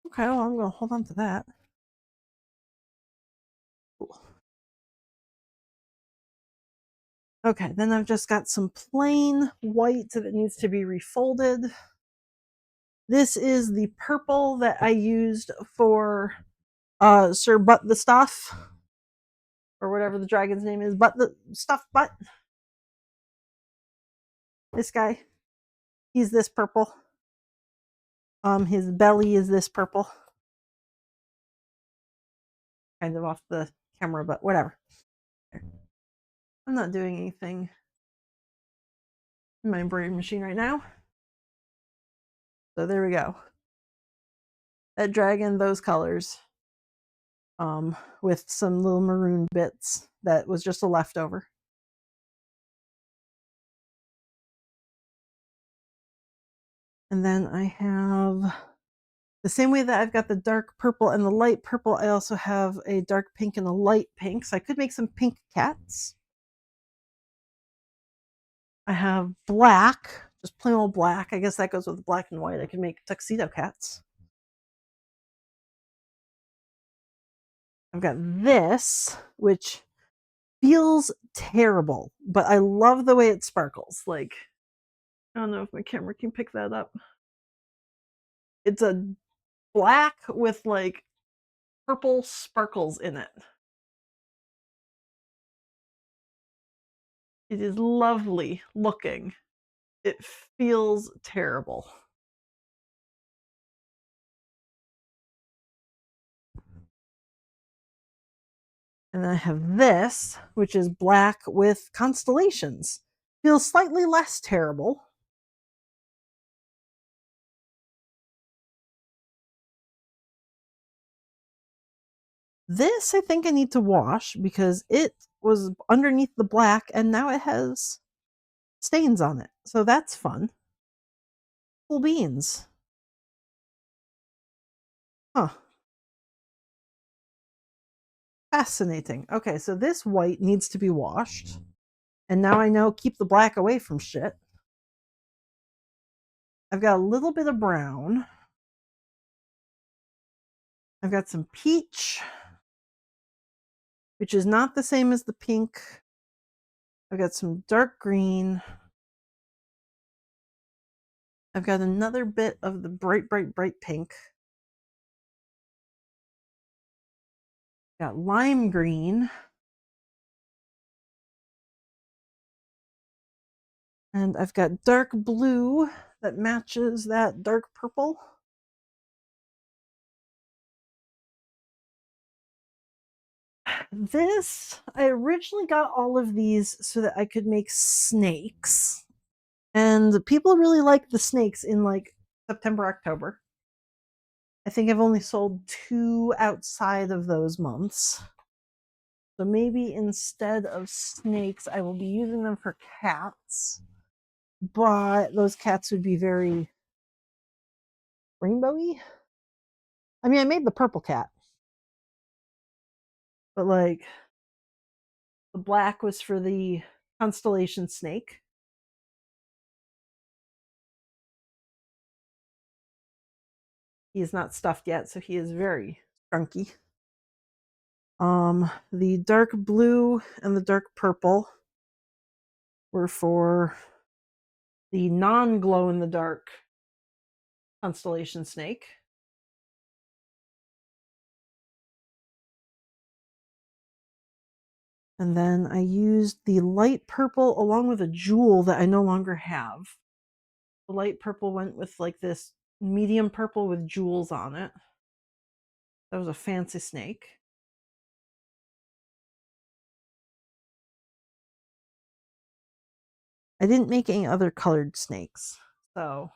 Okay, well, I'm going to hold on to that. Cool. Okay, then I've just got some plain white that needs to be refolded. This is the purple that I used for Sir Butt the Stuff, or whatever the dragon's name is. But the stuff butt. This guy, he's this purple. His belly is this purple. Kind of off the camera, but whatever. I'm not doing anything in my embroidery machine right now. So there we go. That dragon, those colors, with some little maroon bits that was just a leftover. And then I have the same way that I've got the dark purple and the light purple, I also have a dark pink and a light pink. So I could make some pink cats. I have black, just plain old black. I guess that goes with black and white. I could make tuxedo cats. I've got this, which feels terrible, but I love the way it sparkles. Like, I don't know if my camera can pick that up. It's a black with like purple sparkles in it. It is lovely looking. It feels terrible. And I have this, which is black with constellations. Feels slightly less terrible. This I think I need to wash because it was underneath the black and now it has stains on it. So that's fun. Cool beans. Huh. Fascinating. Okay, so this white needs to be washed. And now I know keep the black away from shit. I've got a little bit of brown. I've got some peach, which is not the same as the pink. I've got some dark green. I've got another bit of the bright, bright, bright pink. Got lime green. And I've got dark blue that matches that dark purple. I originally got all of these so that I could make snakes. And people really like the snakes in like September, October. I think I've only sold 2 outside of those months. So maybe instead of snakes, I will be using them for cats. But those cats would be very rainbowy. I mean, I made the purple cat, but like the black was for the constellation snake. He is not stuffed yet, so he is very chunky. The dark blue and the dark purple were for the non-glow in the dark constellation snake. And then I used the light purple along with a jewel that I no longer have. The light purple went with like this medium purple with jewels on it. That was a fancy snake. I didn't make any other colored snakes. So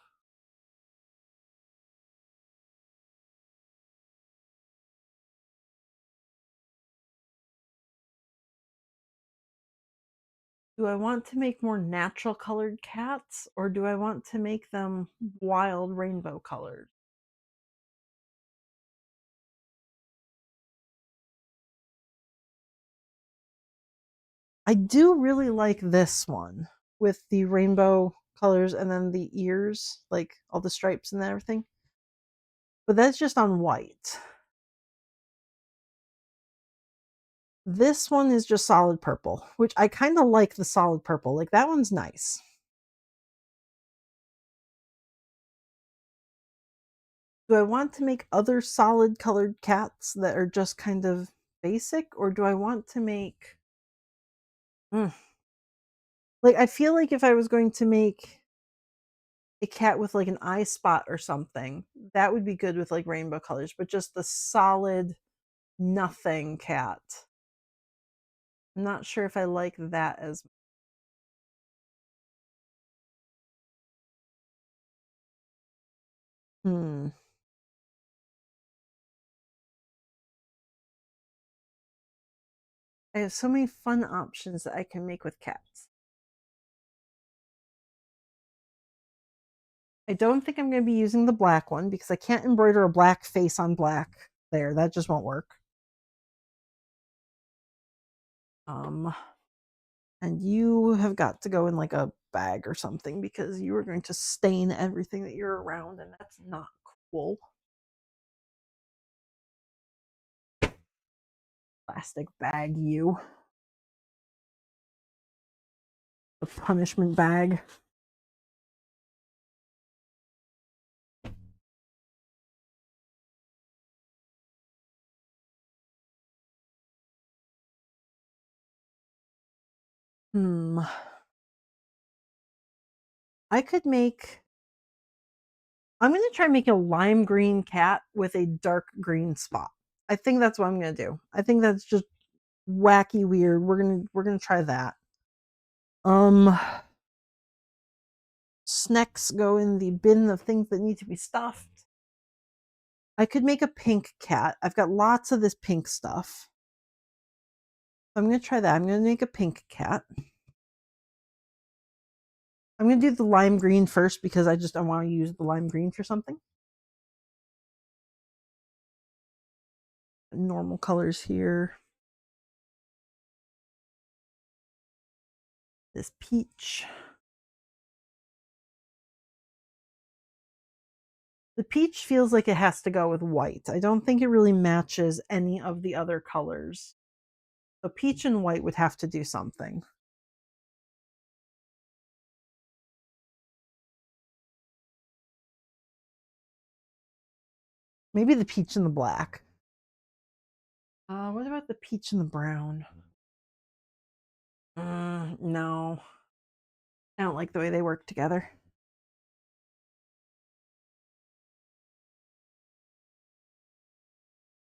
do I want to make more natural colored cats or do I want to make them wild rainbow colored? I do really like this one with the rainbow colors and then the ears, like all the stripes and everything. But that's just on white. This one is just solid purple, which I kind of like the solid purple. Like that one's nice. Do I want to make other solid colored cats that are just kind of basic or do I want to make Mm. Like I feel like if I was going to make a cat with like an eye spot or something, that would be good with like rainbow colors, but just the solid nothing cat. I'm not sure if I like that as hmm. I have so many fun options that I can make with cats. I don't think I'm going to be using the black one because I can't embroider a black face on black there. That just won't work. Um, and you have got to go in like a bag or something because you are going to stain everything that you're around, and that's not cool. Plastic bag, you. The punishment bag. Hmm. I could make. I'm going to try and make a lime green cat with a dark green spot. I think that's what I'm going to do. I think that's just wacky weird. We're gonna try that. Um, snacks go in the bin of things that need to be stuffed. I could make a pink cat. I've got lots of this pink stuff. I'm gonna try that. I'm gonna make a pink cat. I'm gonna do the lime green first because I want to use the lime green for something. Normal colors here. This peach. The peach feels like it has to go with white. I don't think it really matches any of the other colors. So peach and white would have to do something. Maybe the peach and the black. What about the peach and the brown? No, I don't like the way they work together.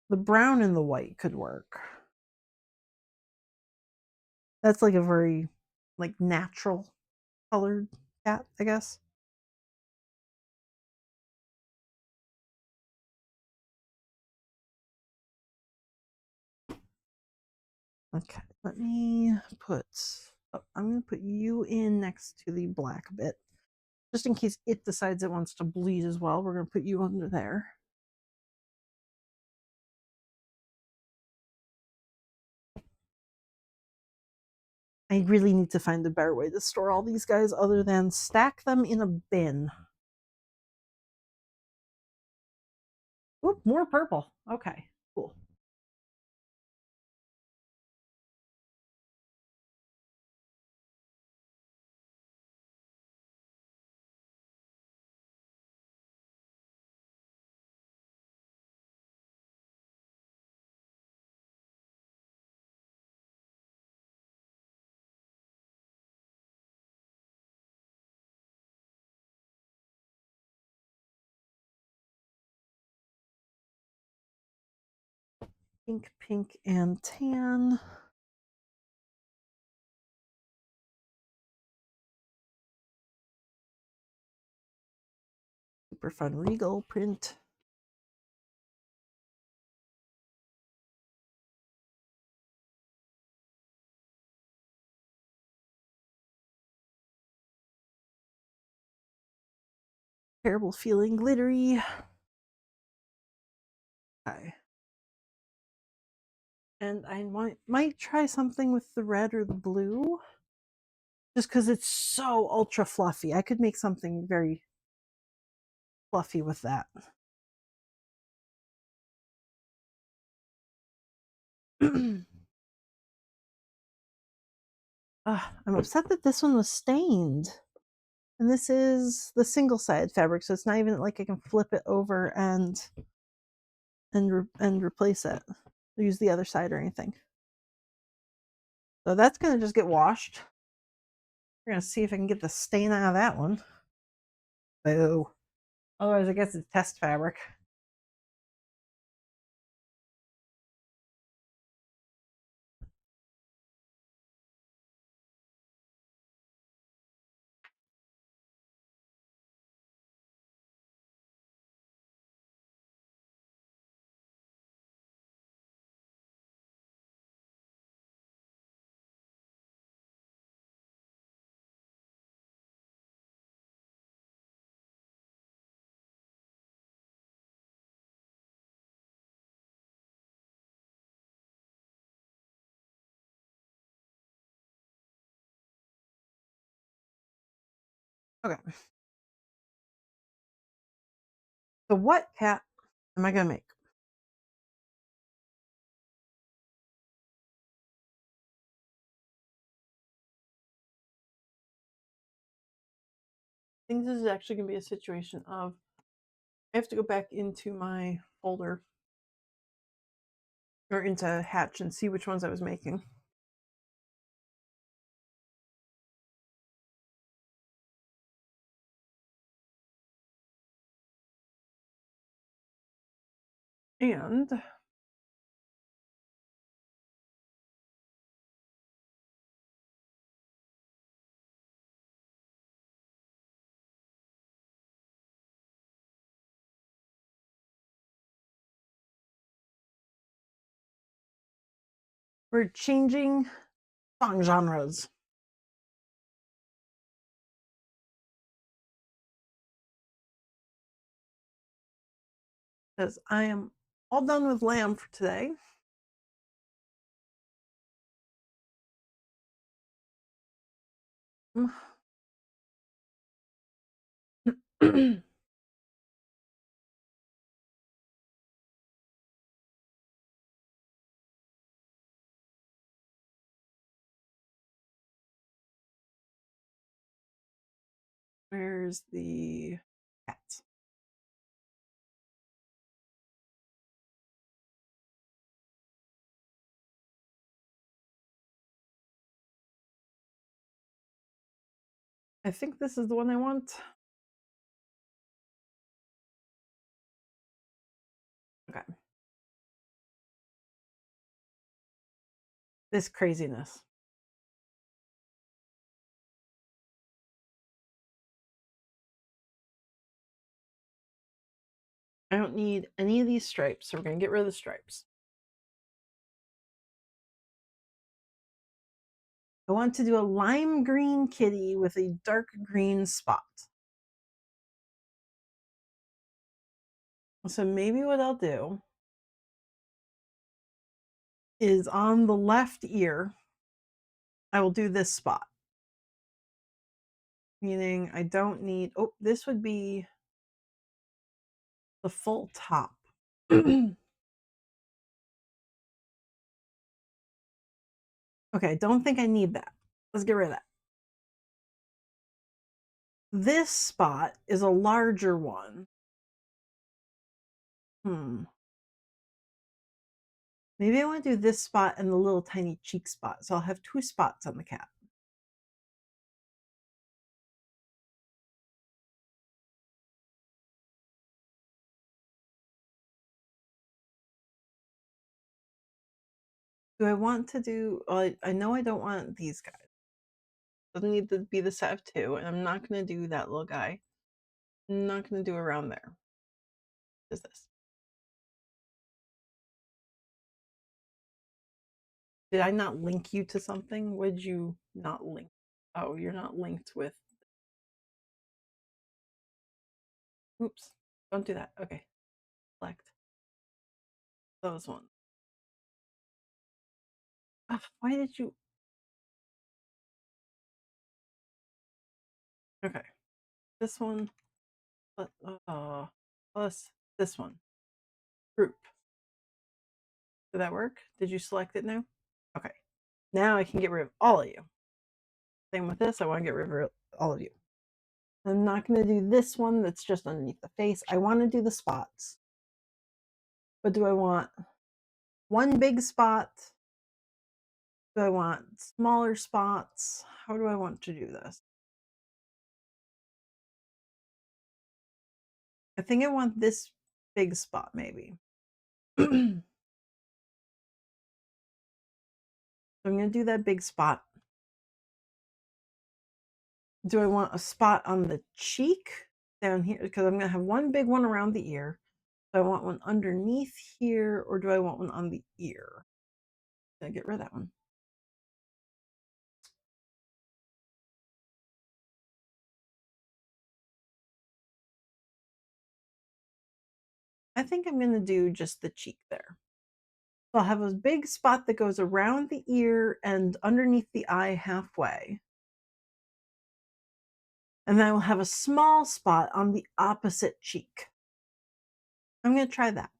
The brown and the white could work. That's like a very like natural colored cat, I guess. Okay, let me put, oh, I'm going to put you in next to the black bit. Just in case it decides it wants to bleed as well, we're going to put you under there. I really need to find a better way to store all these guys other than stack them in a bin. Oop, more purple. Okay, cool. Pink, pink, and tan. Super fun regal print. Terrible feeling glittery. Okay. And I might try something with the red or the blue. Just because it's so ultra fluffy. I could make something very fluffy with that. I'm upset that this one was stained. And this is the single sided fabric, so it's not even like I can flip it over and replace it. Use the other side or anything. So that's gonna just get washed. We're gonna see if I can get the stain out of that one. Boo. Otherwise, I guess it's test fabric. Okay. So what cat am I gonna make? I think this is actually gonna be a situation of I have to go back into my folder or into Hatch and see which ones I was making. And we're changing song genres. Because I am all done with lamb for today. Where's the cat? I think this is the one I want. Okay. This craziness. I don't need any of these stripes, so we're going to get rid of the stripes. I want to do a lime green kitty with a dark green spot. So maybe what I'll do is on the left ear, I will do this spot. Meaning I don't need, oh, this would be the full top. Okay, I don't think I need that. Let's get rid of that. This spot is a larger one. Maybe I want to do this spot and the little tiny cheek spot. So I'll have 2 spots on the cat. Do I want to do, I know I don't want these guys. Doesn't need to be the set of 2, and I'm not going to do that little guy. I'm not going to do around there. What is this? Did I not link you to something? Would you not link? Oh, you're not linked with. Oops. Don't do that. Okay. Select those ones. Why did you? Okay. This one. Plus this one. Group. Did that work? Did you select it now? Okay. Now I can get rid of all of you. Same with this. I want to get rid of all of you. I'm not going to do this one that's just underneath the face. I want to do the spots. But do I want one big spot? Do I want smaller spots? How do I want to do this? I think I want this big spot maybe. So I'm going to do that big spot. Do I want a spot on the cheek down here? Because I'm going to have one big one around the ear. Do I want one underneath here or do I want one on the ear? Did I get rid of that one? I think I'm going to do just the cheek there. So I'll have a big spot that goes around the ear and underneath the eye halfway. And then I will have a small spot on the opposite cheek. I'm going to try that.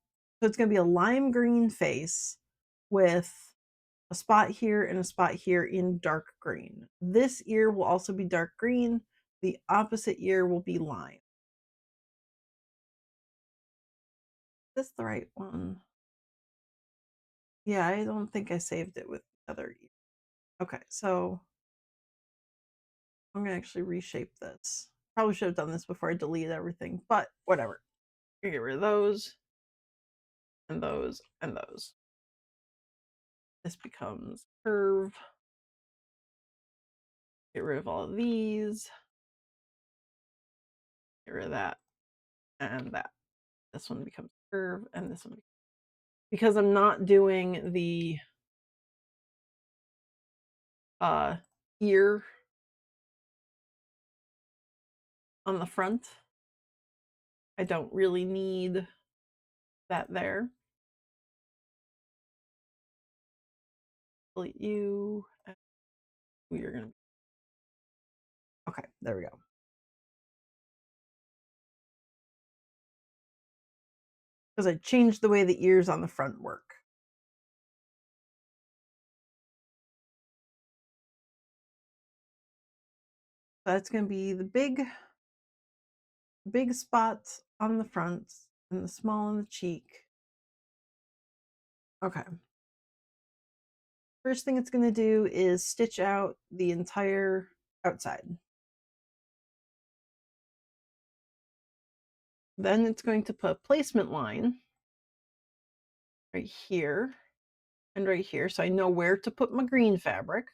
So it's going to be a lime green face with a spot here and a spot here in dark green. This ear will also be dark green. The opposite ear will be lime. Is this the right one? Yeah, I don't think I saved it with the other ear. Okay, so I'm going to actually reshape this. Probably should have done this before I deleted everything, but whatever. Get rid of those and those and those. This becomes curve. Get rid of all of these. Get rid of that and that. This one becomes curve and this one. Because I'm not doing the ear on the front, I don't really need that there. Delete you. We are going to. Okay, there we go. Because I changed the way the ears on the front work. So that's going to be the big spot on the front and the small on the cheek. Okay. First thing it's going to do is stitch out the entire outside. Then it's going to put a placement line right here and right here, so I know where to put my green fabric.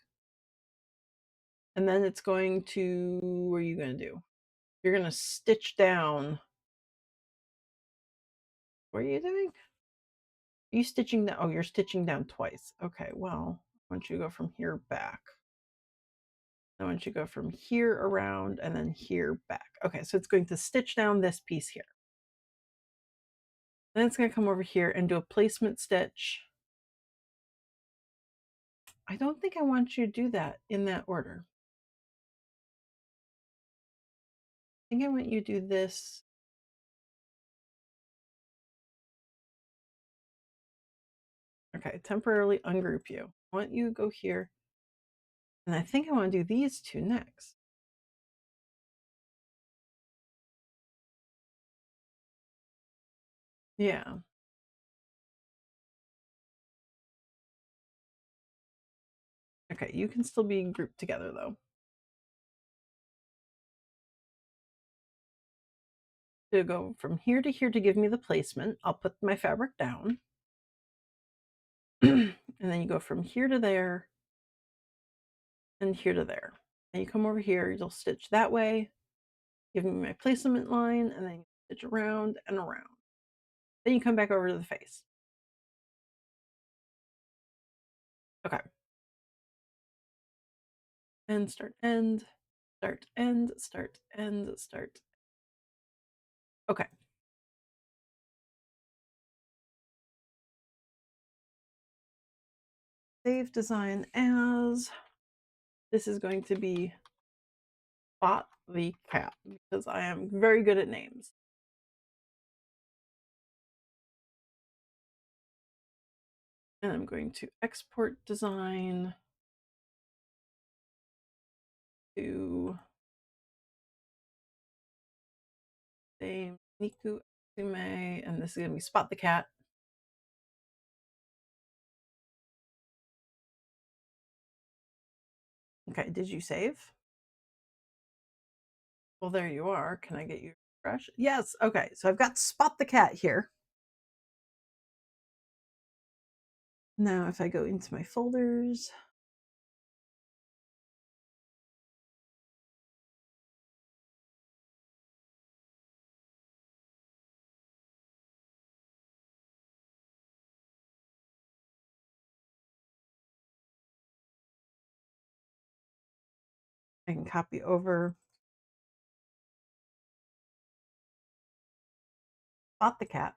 And then it's going to, what are you going to do? You're going to stitch down What are you doing? Are you stitching down? Oh, you're stitching down twice. Okay, well, why don't you go from here back? I want you to go from here around and then here back. Okay, so it's going to stitch down this piece here. Then it's going to come over here and do a placement stitch. I don't think I want you to do that in that order. I think I want you to do this. Okay, temporarily ungroup you. I want you to go here. And I think I want to do these two next. Yeah. Okay, you can still be grouped together though. To go from here to give me the placement, I'll put my fabric down. And then you go from here to there and here to there. And you come over here, you'll stitch that way, give me my placement line, and then you stitch around and around. Then you come back over to the face. Okay. And start, end, start, end, start, end, start. Okay. Save design as, this is going to be Spot the Cat because I am very good at names. And I'm going to export design to say Niku Atsume, and this is going to be Spot the Cat. Okay, did you save? Well, there you are. Can I get you fresh? Yes. Okay, so I've got Spot the Cat here. Now, if I go into my folders, I can copy over Spot the Cat.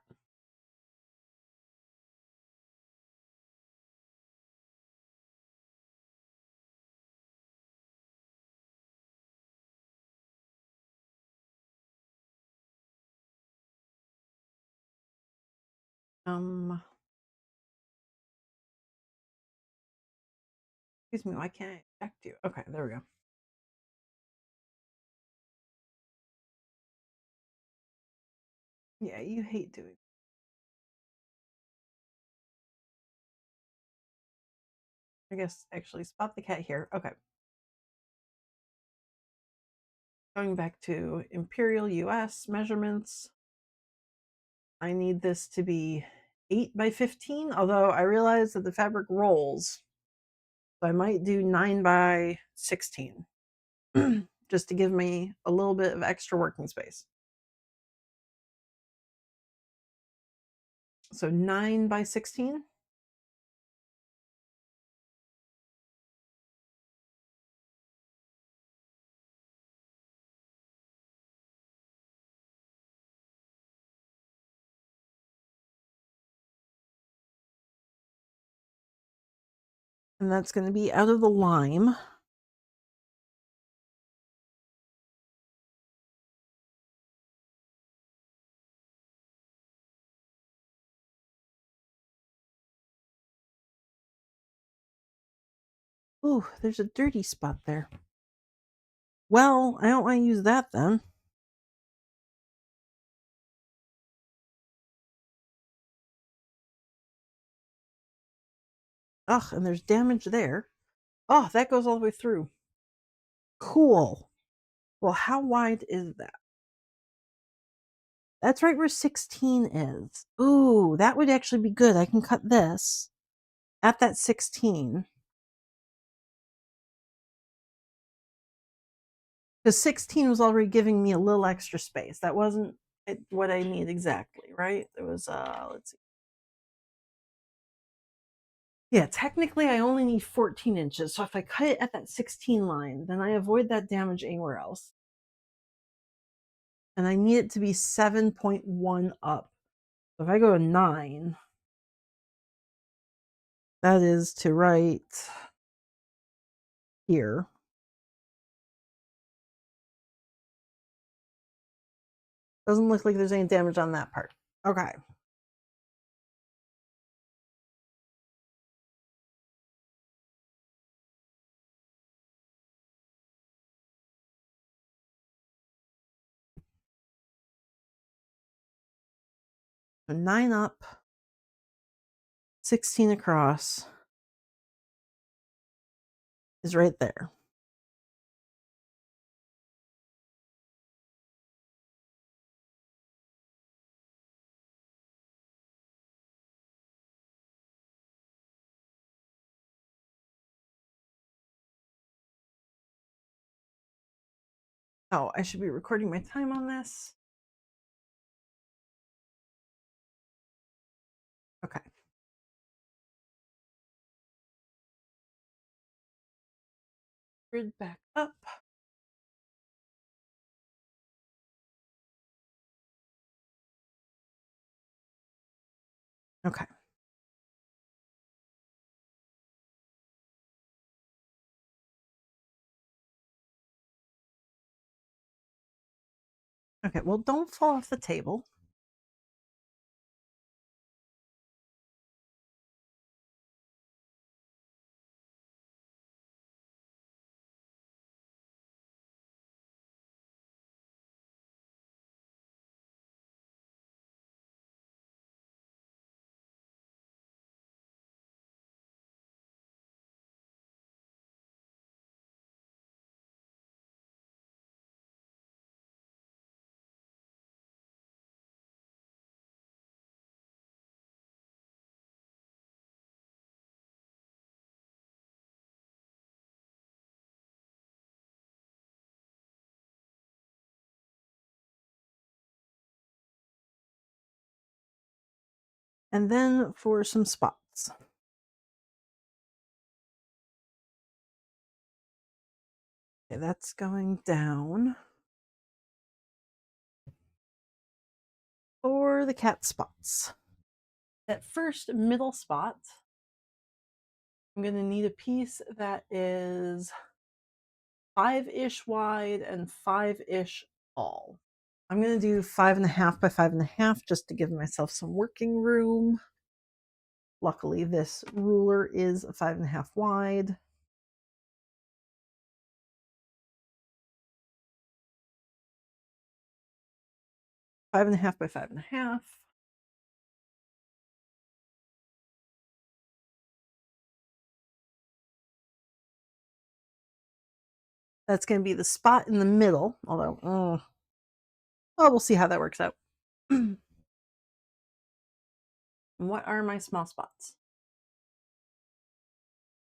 Excuse me, why can't I eject you? Okay, there we go. Yeah, you hate doing. I guess actually Spot the Cat here. Okay. Going back to Imperial US measurements. I need this to be 8 by 15, although I realize that the fabric rolls. So I might do 9 by 16 just to give me a little bit of extra working space. So 9 by 16. And that's going to be out of the lime. Ooh, there's a dirty spot there. Well, I don't want to use that then. Ugh, and there's damage there. Oh, that goes all the way through. Cool. Well, how wide is that? That's right where 16 is. Ooh, that would actually be good. I can cut this at that 16. Because 16 was already giving me a little extra space. That wasn't what I need exactly, right? It was, let's see. Yeah, technically I only need 14 inches. So if I cut it at that 16 line, then I avoid that damage anywhere else. And I need it to be 7.1 up. So if I go to 9, that is to right here. Doesn't look like there's any damage on that part. Okay. So 9 up, 16 across is right there. Oh, I should be recording my time on this. Okay. Grid back up. Okay. Okay, well, don't fall off the table. And then for some spots. Okay, that's going down. For the cat spots. That first middle spot, I'm going to need a piece that is 5-ish wide and 5-ish tall. I'm going to do 5.5 by 5.5 just to give myself some working room. Luckily, this ruler is 5.5 wide. Five and a half by 5.5. That's going to be the spot in the middle, although, oh, we'll see how that works out. What are my small spots?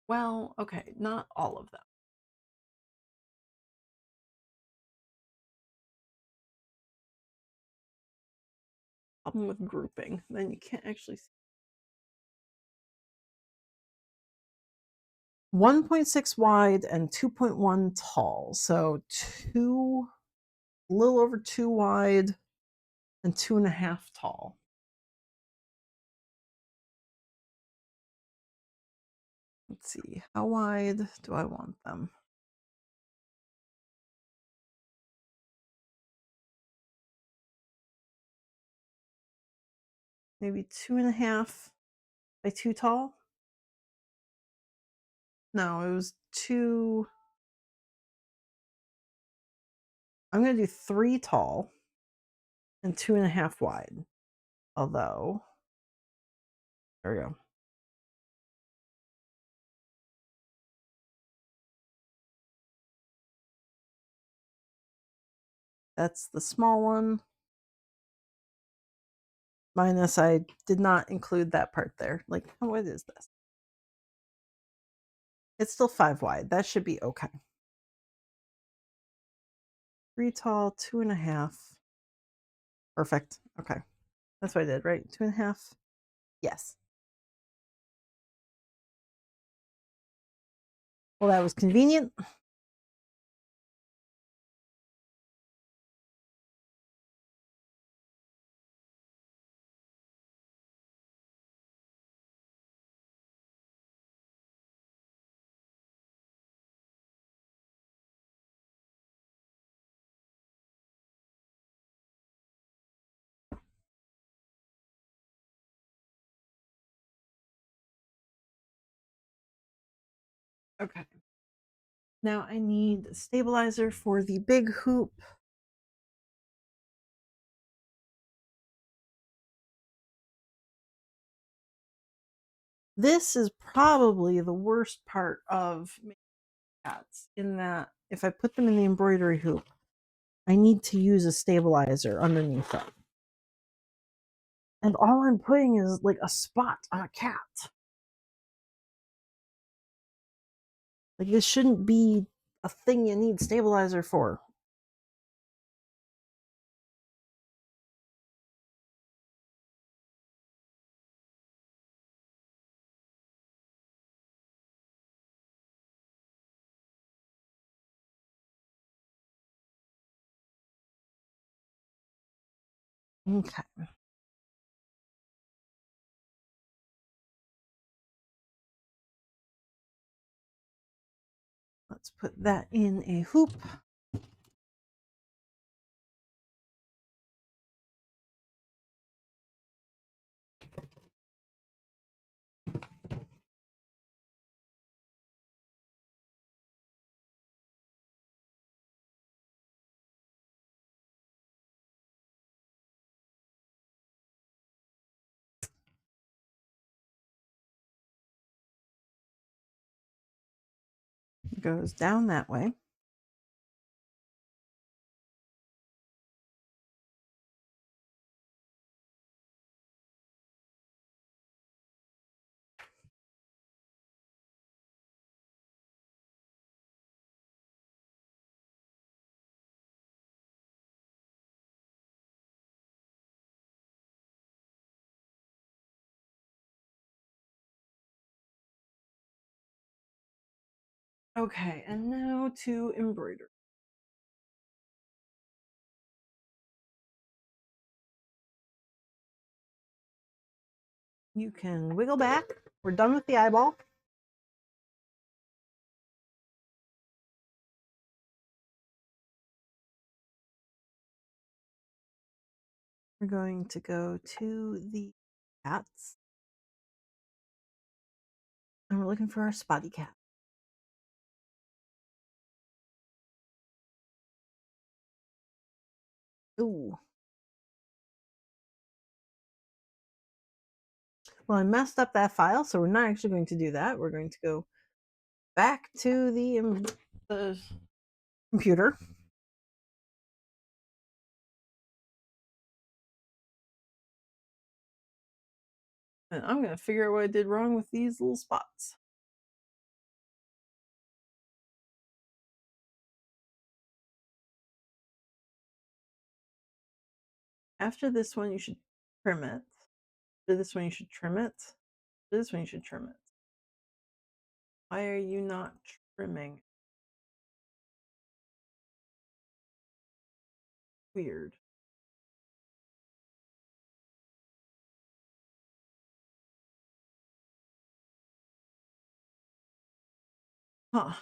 Well, okay, not all of them. Problem with grouping, then you can't actually see. 1.6 wide and 2.1 tall. So a little over 2 wide and 2.5 tall. Let's see, how wide do I want them? Maybe 2.5 by 2 tall? No, it was 2. I'm going to do 3 tall and 2.5 wide. Although, there we go. That's the small one. Minus, I did not include that part there. Like, what is this? It's still 5 wide. That should be okay. 3 tall, 2.5. Perfect. Okay. That's what I did, right? 2.5. Yes. Well, that was convenient. Okay. Now I need a stabilizer for the big hoop. This is probably the worst part of making hats, in that if I put them in the embroidery hoop, I need to use a stabilizer underneath them. And all I'm putting is like a spot on a cat. Like, this shouldn't be a thing you need stabilizer for. Okay. Let's put that in a hoop. Goes down that way. Okay, and now to embroider. You can wiggle back. We're done with the eyeball. We're going to go to the cats. And we're looking for our spotty cat. Ooh. Well, I messed up that file, so we're not actually going to do that. We're going to go back to the computer. And I'm going to figure out what I did wrong with these little spots. After this one, you should trim it. After this one, you should trim it. After this one, you should trim it. Why are you not trimming? Weird. Huh.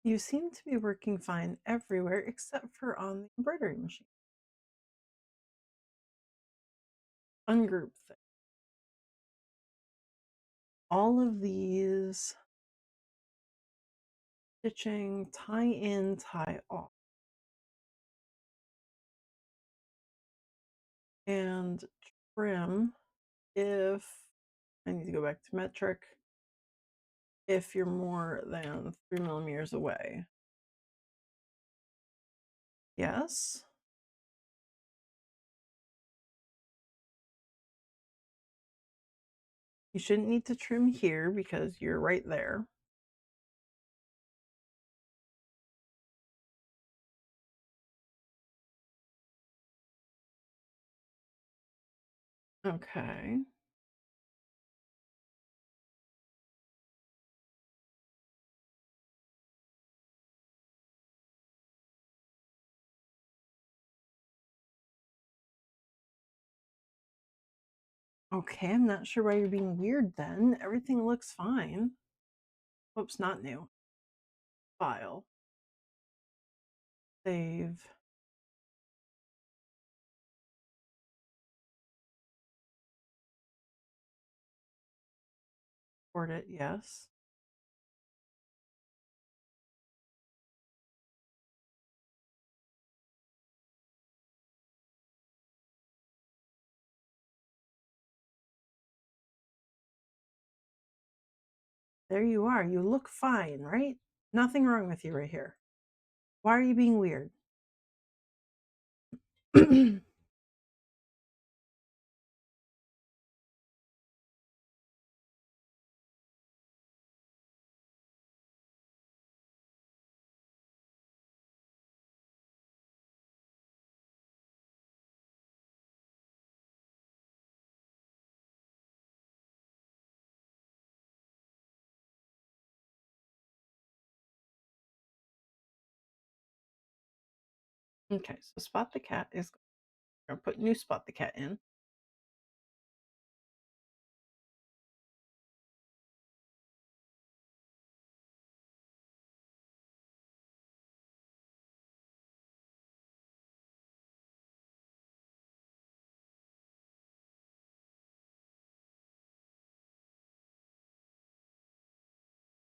You seem to be working fine everywhere except for on the embroidery machine. Ungroup thing. All of these stitching, tie in, tie off. And trim if I need to go back to metric, if you're more than 3 millimeters away. Yes. You shouldn't need to trim here because you're right there. Okay. Okay, I'm not sure why you're being weird then. Everything looks fine. Oops, not new. File. Save. Export it, yes. There you are. You look fine, right? Nothing wrong with you right here. Why are you being weird? Okay, so Spot the Cat is going to put new Spot the Cat in.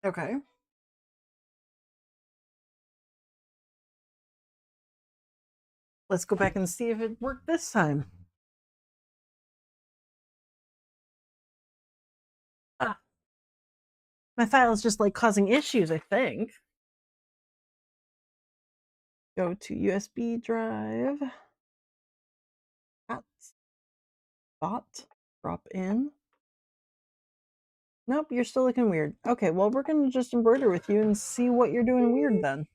Okay. Let's go back and see if it worked this time. Ah, my file is just like causing issues, I think. Go to USB drive. Spot. Drop in. Nope, you're still looking weird. Okay, well, we're going to just embroider with you and see what you're doing weird then.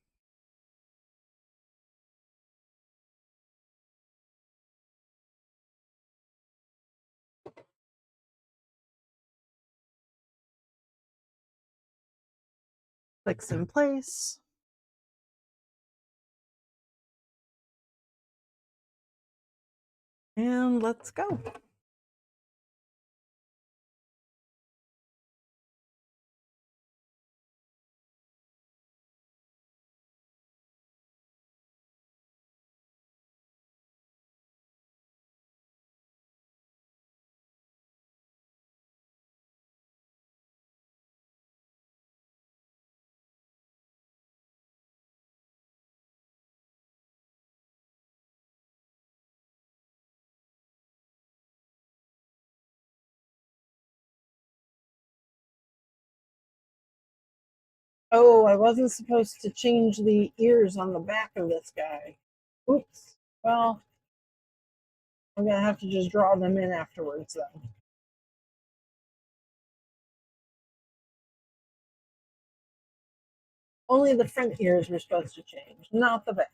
Clicks in place. And let's go. Oh, I wasn't supposed to change the ears on the back of this guy. Oops. Well, I'm going to have to just draw them in afterwards then. Only the front ears were supposed to change, not the back.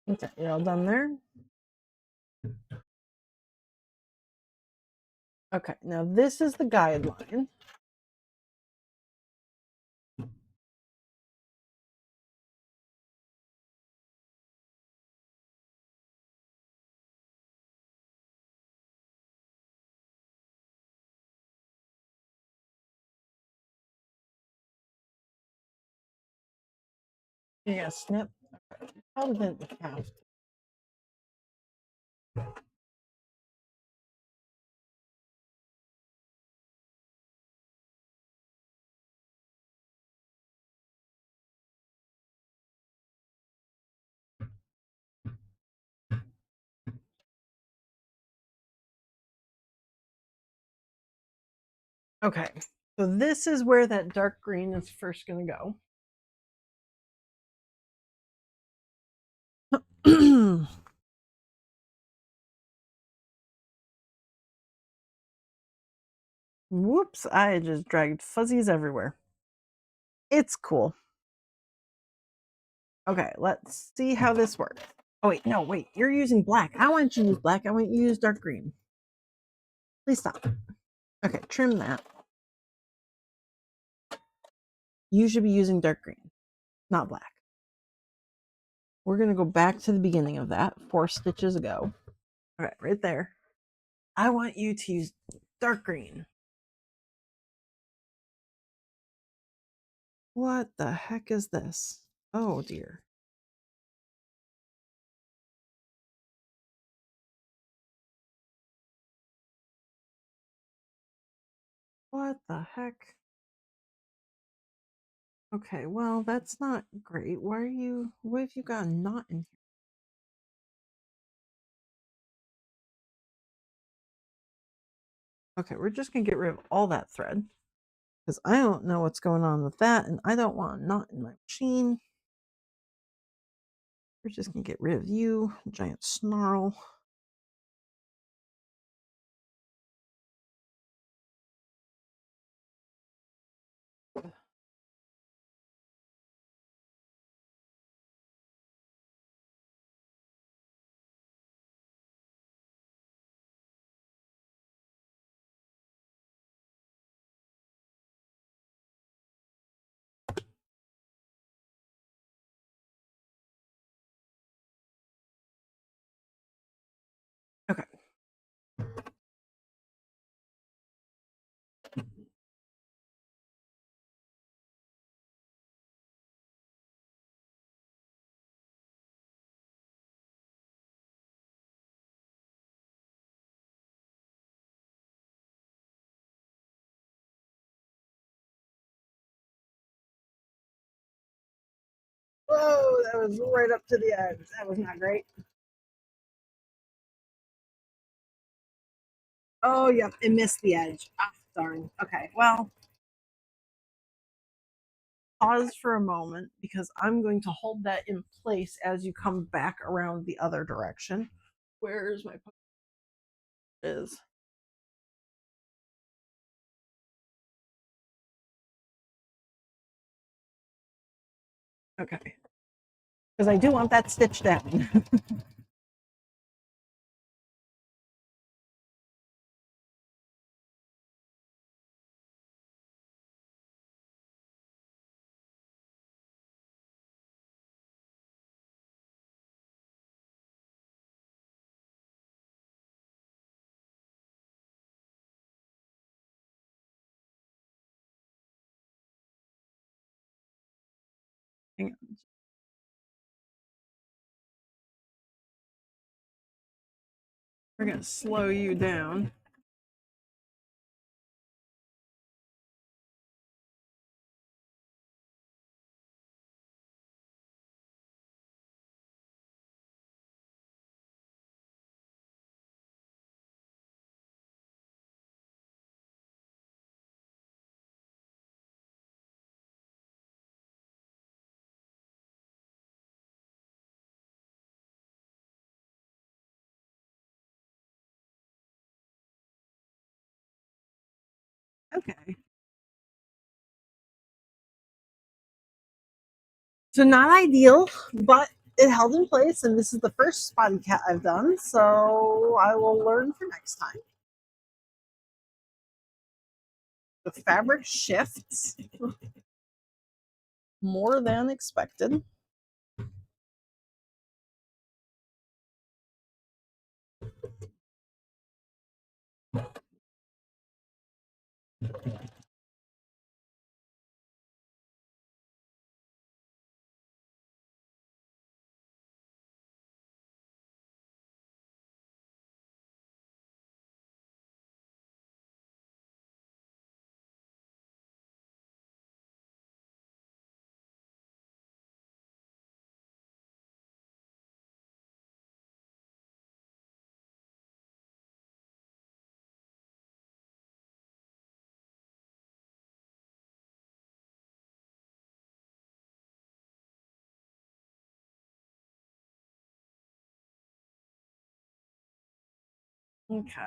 Okay, you're all done there? Okay, now this is the guideline. You're going to snip. Probably didn't have to. Okay, so this is where that dark green is first going to go. Whoops, I just dragged fuzzies everywhere. It's cool. Okay, let's see how this works. Oh, wait, no, wait, you're using black. I want you to use black. I want you to use dark green. Please stop. Okay, trim that. You should be using dark green, not black. We're going to go back to the beginning of that, 4 stitches ago. All right, right there. I want you to use dark green. What the heck is this? Oh, dear. What the heck? Okay, well, that's not great. What have you got a knot in here? Okay, we're just going to get rid of all that thread because I don't know what's going on with that and I don't want a knot in my machine. We're just going to get rid of you, giant snarl. Okay. Whoa, that was right up to the edge. That was not great. Oh, yep, it missed the edge. Ah, darn. Okay, well, pause for a moment because I'm going to hold that in place as you come back around the other direction. Where's my is? Okay. Because I do want that stitch down. Hang on. We're going to slow you down. Okay. So not ideal, but it held in place, and this is the first spotty cat I've done, so I will learn for next time. The fabric shifts more than expected. Okay.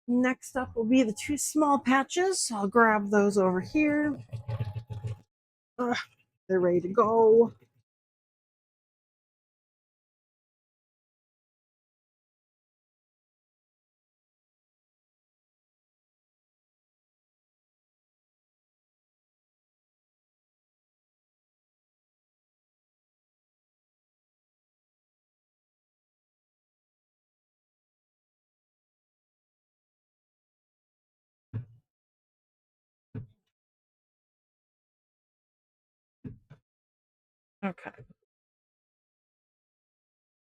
Next up will be the two small patches. I'll grab those over here. Ugh, they're ready to go. Okay.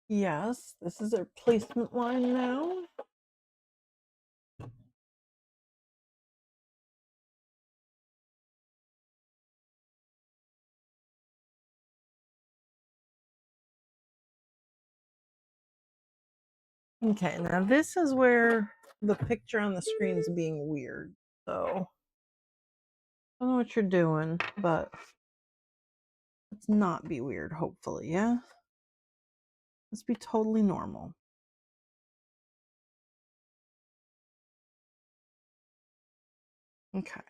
Yes, this is our placement line now. Okay, now this is where the picture on the screen is being weird. So I don't know what you're doing, but let's not be weird, hopefully, yeah? Let's be totally normal. Okay.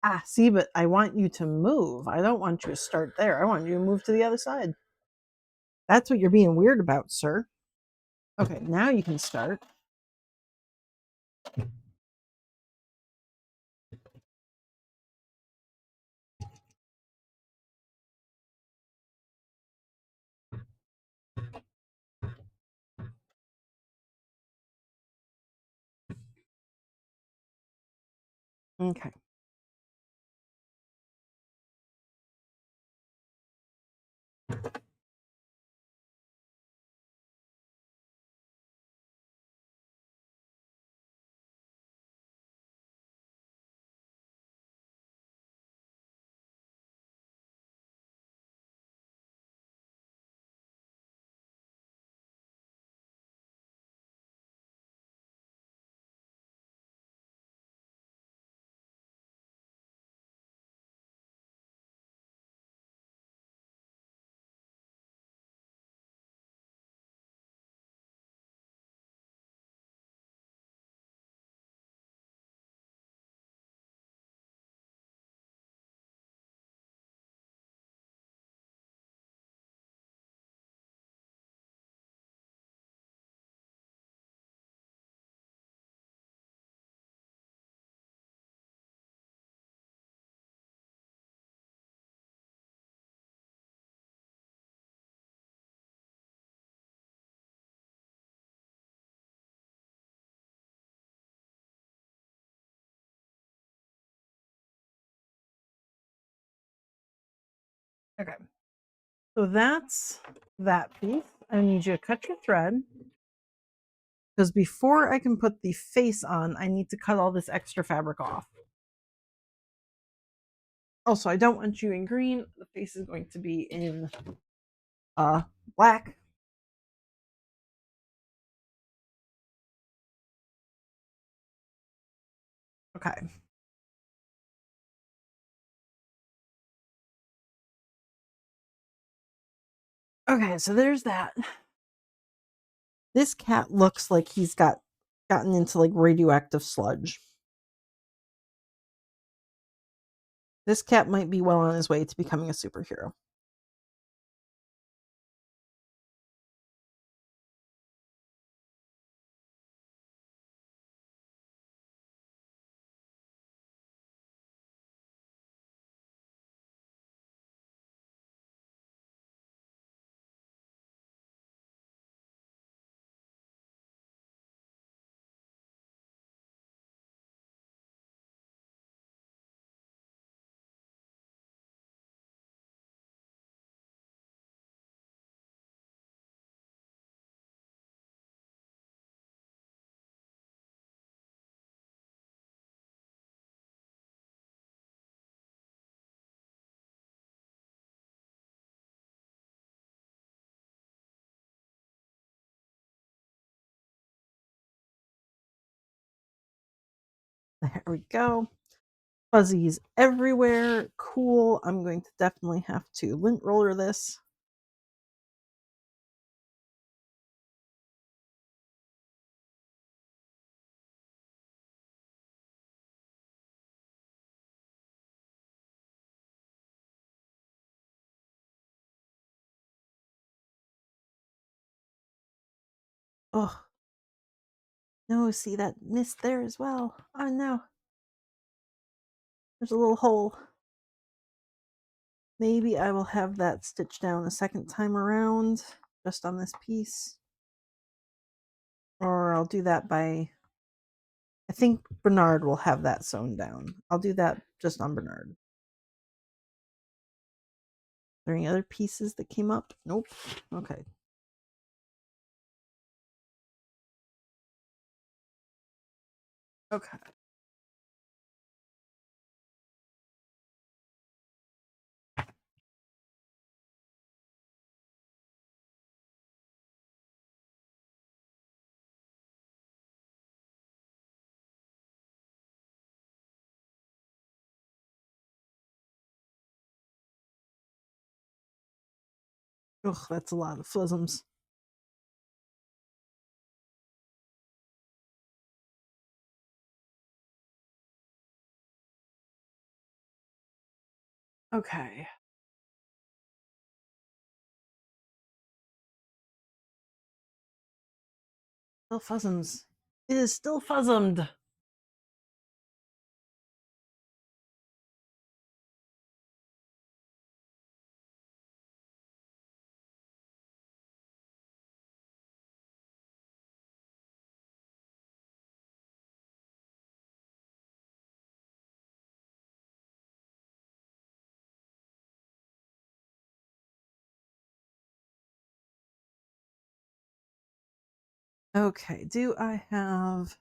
Ah, see, but I want you to move. I don't want you to start there. I want you to move to the other side. That's what you're being weird about, sir. Okay, now you can start. Okay. Okay. So that's that piece. I need you to cut your thread because before I can put the face on, I need to cut all this extra fabric off. Also, I don't want you in green. The face is going to be in black. Okay. Okay, so there's that. This cat looks like he's gotten into like radioactive sludge. This cat might be well on his way to becoming a superhero. There we go. Fuzzies everywhere. Cool. I'm going to definitely have to lint roller this. Oh, no, see that mist there as well. Oh no. There's a little hole. Maybe I will have that stitched down a second time around, just on this piece. Or I'll do that by, I think Bernard will have that sewn down. I'll do that just on Bernard. Are there any other pieces that came up? Nope. Okay. Okay. Ugh, that's a lot of flisms. Okay. Still fuzzums. It is still fuzzumed. Okay, do I have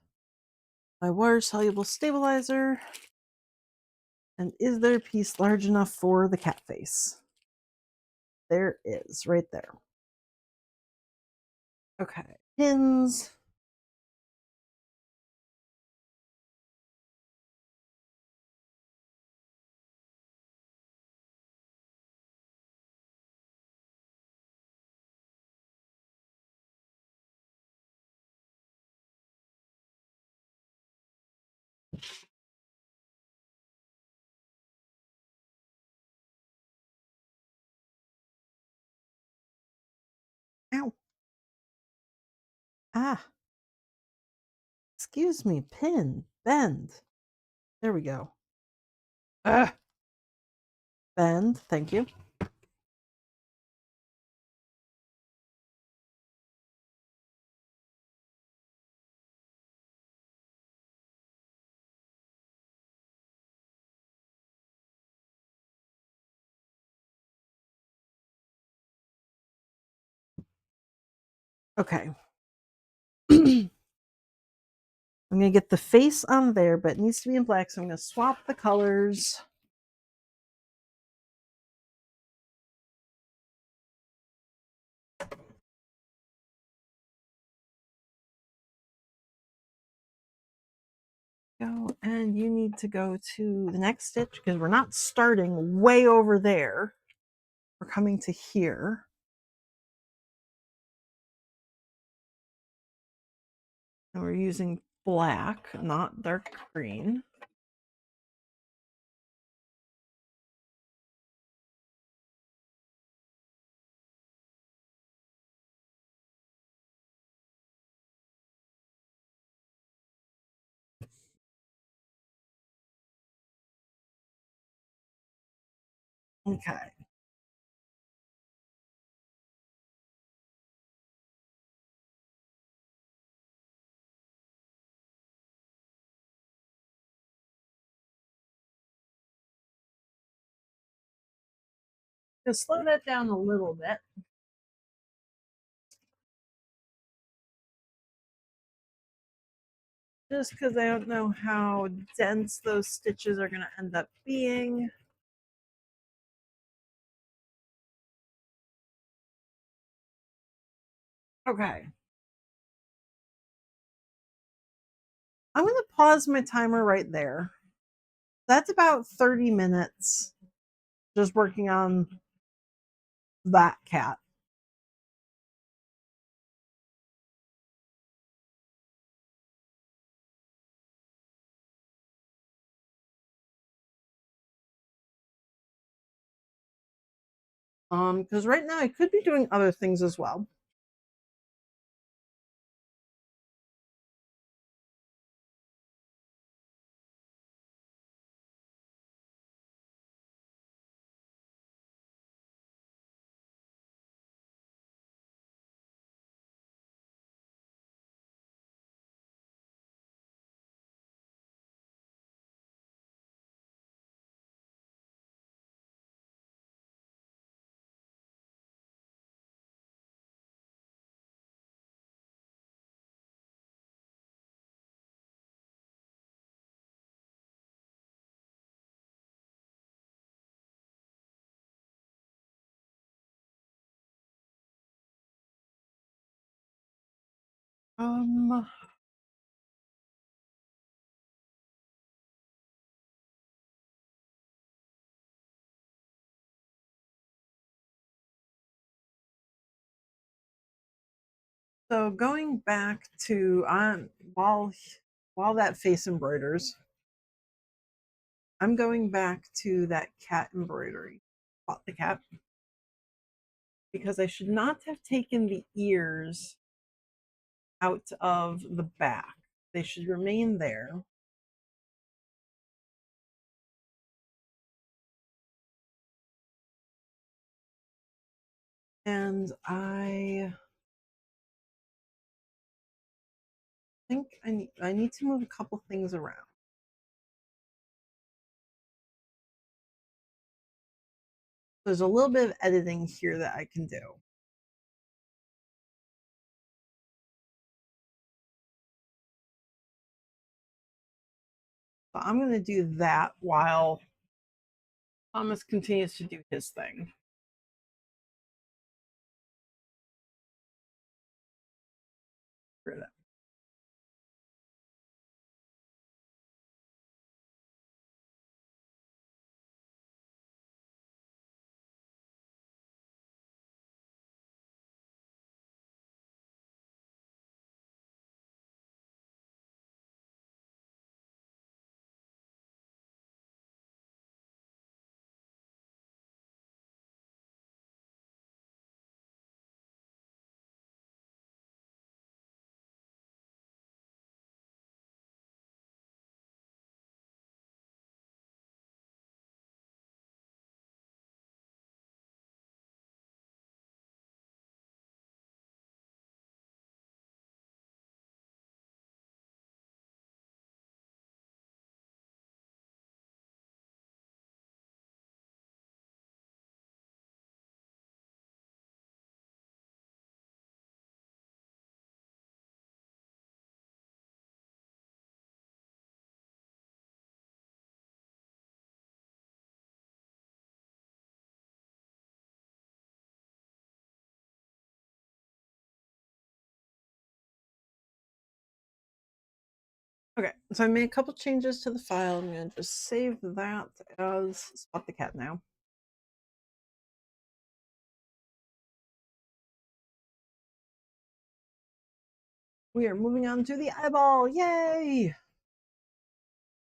my water soluble stabilizer? And is there a piece large enough for the cat face? There is, right there. Okay, pins. Ow. Ah, excuse me, pin, bend. There we go. Ah, bend, thank you. Okay. I'm going to get the face on there, but it needs to be in black, so I'm going to swap the colors. Go, and you need to go to the next stitch because we're not starting way over there. We're coming to here. And we're using black, not dark green. Okay. Just slow that down a little bit. Just because I don't know how dense those stitches are going to end up being. Okay. I'm going to pause my timer right there. That's about 30 minutes just working on that cat. Because right now I could be doing other things as well. Um, so going back to while that face embroiders, I'm going back to that cat embroidery. The cat, because I should not have taken the ears out of the back. They should remain there. And I think I need to move a couple things around. There's a little bit of editing here that I can do. So I'm going to do that while Thomas continues to do his thing. For that. Okay, so I made a couple changes to the file. I'm going to just save that as Spot the Cat now. We are moving on to the eyeball. Yay!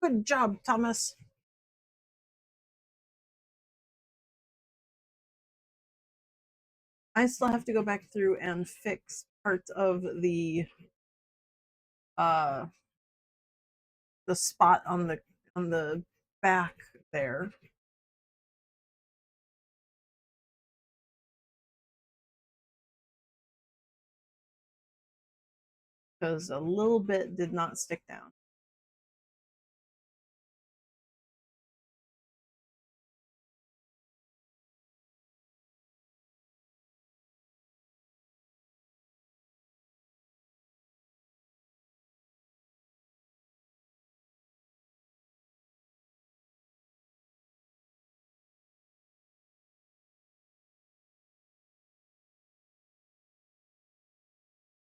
Good job, Thomas. I still have to go back through and fix part of uh the spot on the back there. Because a little bit did not stick down.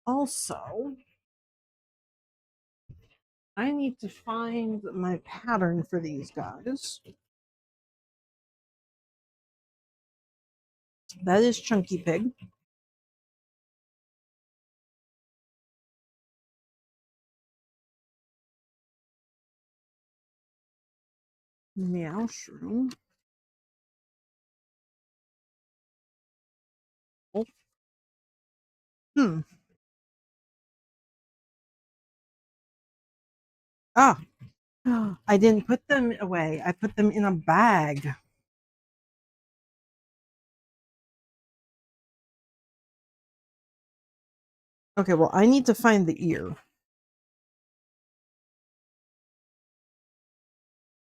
Also, I need to find my pattern for these guys. That is Chunky Pig. Meow Shroom. Oh. Ah, I didn't put them away. I put them in a bag. Okay, well, I need to find the ear.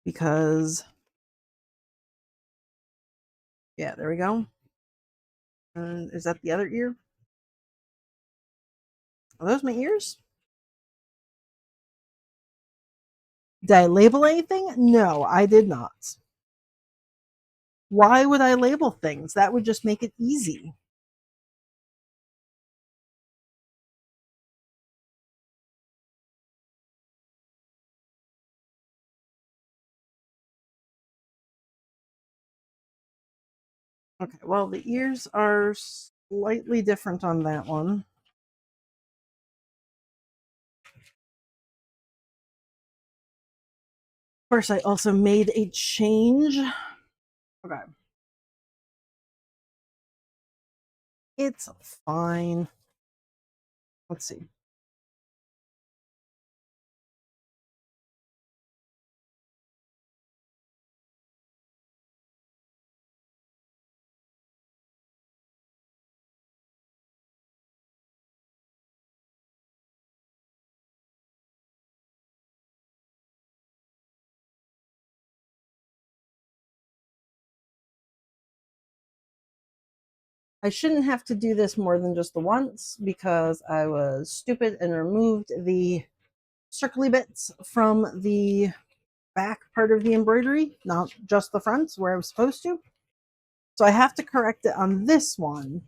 Because, yeah, there we go. And is that the other ear? Are those my ears? Did I label anything? No, I did not. Why would I label things? That would just make it easy. Okay, well, the ears are slightly different on that one. Of course, I also made a change. Okay. It's fine. Let's see. I shouldn't have to do this more than just the once because I was stupid and removed the circly bits from the back part of the embroidery, not just the fronts where I was supposed to. So I have to correct it on this one,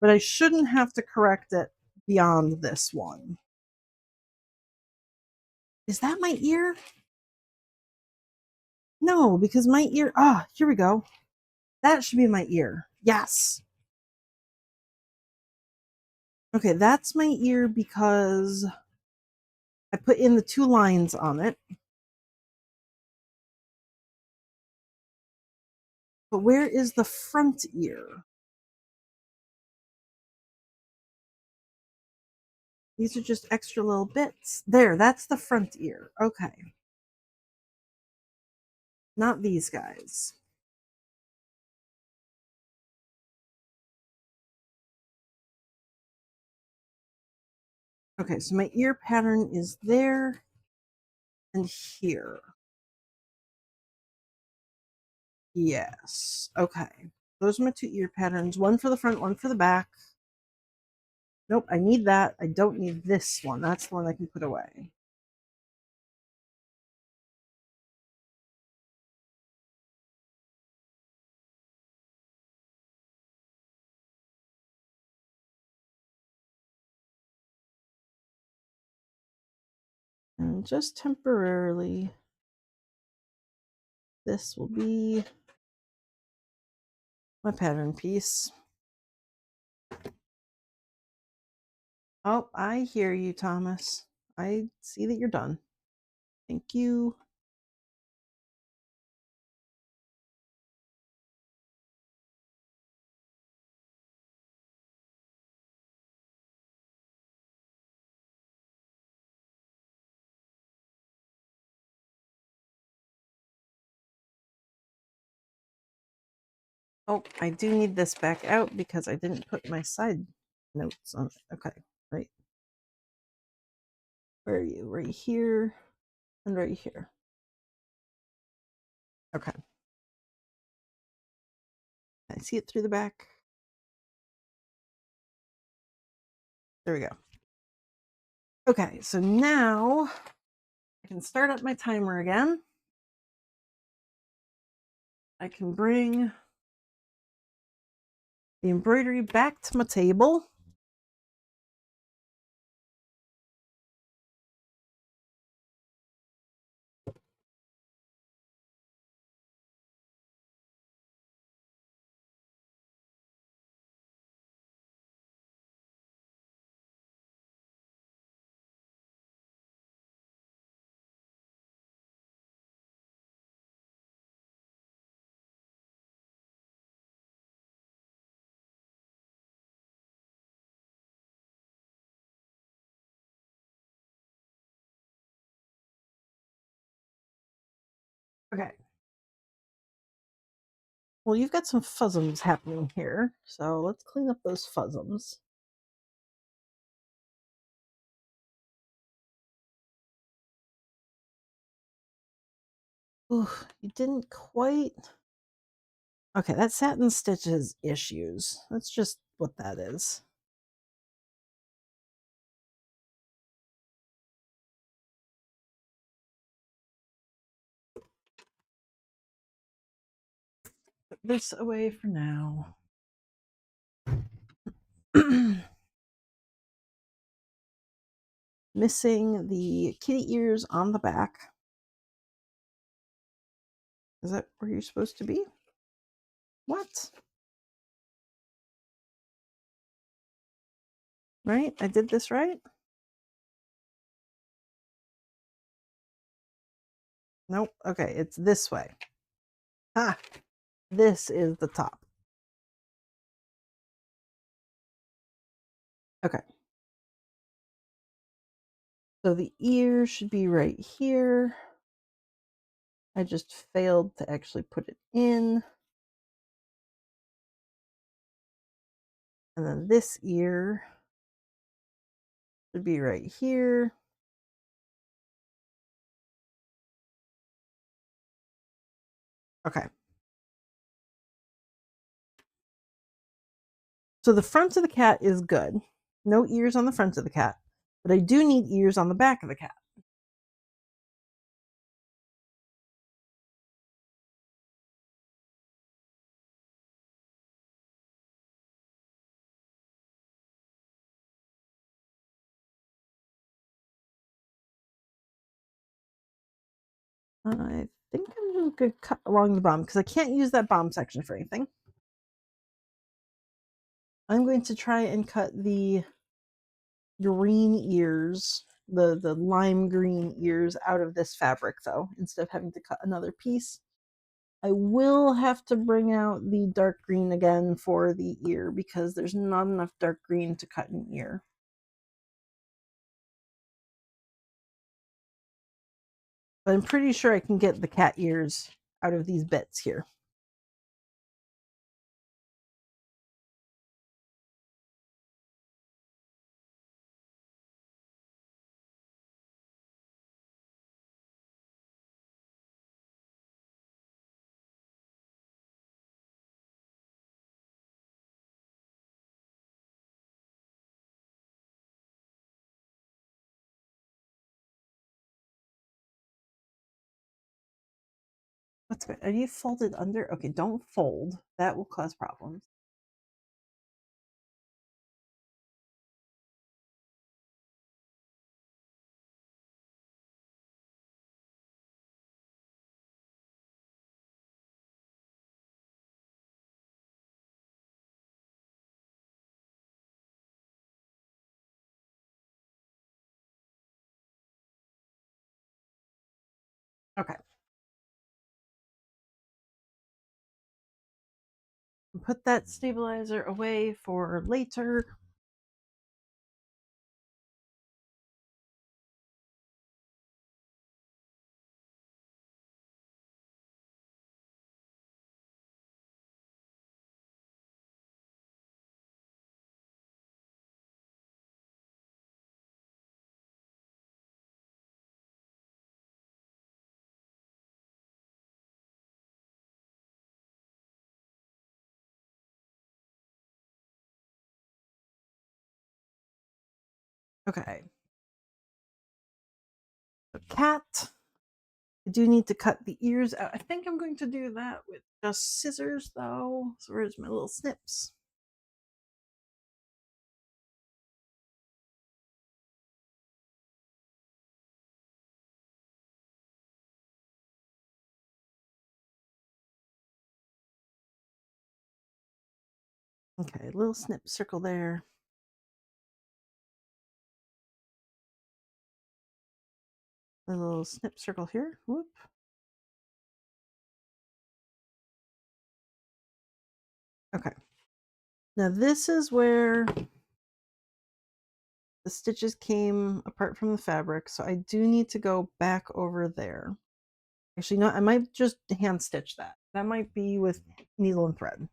but I shouldn't have to correct it beyond this one. Is that my ear? No, because my ear, here we go. That should be my ear. Yes. Okay, that's my ear because I put in the 2 lines on it. But where is the front ear? These are just extra little bits. There, that's the front ear. Okay. Not these guys. Okay, so my ear pattern is there and here. Yes. Okay. Those are my 2 ear patterns. One for the front, one for the back. Nope, I need that. I don't need this one. That's the one I can put away. And just temporarily, this will be my pattern piece. Oh, I hear you, Thomas. I see that you're done. Thank you. Oh, I do need this back out because I didn't put my side notes on it. Okay, right. Where are you? Right here and right here. Okay. I see it through the back. There we go. Okay, so now I can start up my timer again. I can bring the embroidery back to my table. Okay. Well, you've got some fuzzums happening here, so let's clean up those fuzzums. Ooh, you didn't quite. Okay, that satin stitch has issues. That's just what that is. Put this away for now. Missing the kitty ears on the back. Is that where you're supposed to be? What? Right? I did this right? Nope. Okay, it's this way. Ah, this is the top. Okay. So the ear should be right here. I just failed to actually put it in. And then this ear should be right here. Okay. So the front of the cat is good. No ears on the front of the cat, but I do need ears on the back of the cat. I think I'm just going to cut along the bottom because I can't use that bottom section for anything. I'm going to try and cut the green ears, the lime green ears out of this fabric though, instead of having to cut another piece. I will have to bring out the dark green again for the ear because there's not enough dark green to cut an ear. But I'm pretty sure I can get the cat ears out of these bits here. That's good. Are you folded under? Okay, don't fold. That will cause problems. Okay. Put that stabilizer away for later. Okay. The cat. I do need to cut the ears out. I think I'm going to do that with just scissors, though. So where's my little snips? Okay, little snip circle there. A little snip circle here. Whoop. Okay. Now this is where the stitches came apart from the fabric, so I do need to go back over there. Actually, no, I might just hand stitch that. That might be with needle and thread.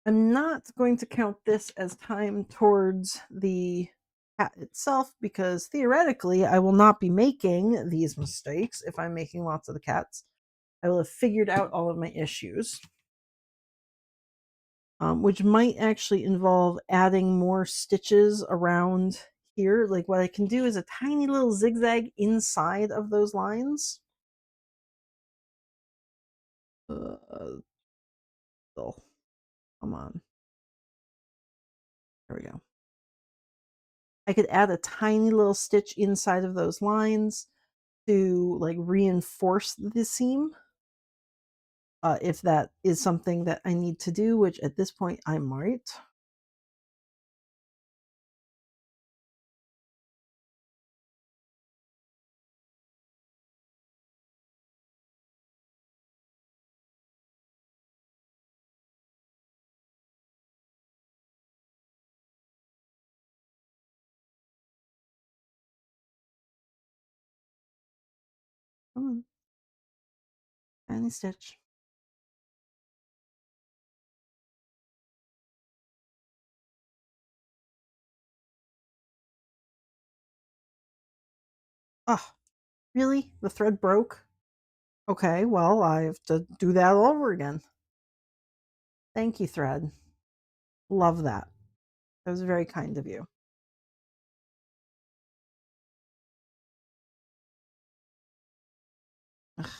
I'm not going to count this as time towards the hat itself because theoretically I will not be making these mistakes if I'm making lots of the cats. I will have figured out all of my issues, which might actually involve adding more stitches around here. Like what I can do is a tiny little zigzag inside of those lines. Oh, come on. There we go. I could add a tiny little stitch inside of those lines to like reinforce the seam. If that is something that I need to do, which at this point I might. Come on. Tiny stitch. Oh, really? The thread broke? Okay, well, I have to do that all over again. Thank you, thread. Love that. That was very kind of you. Ugh.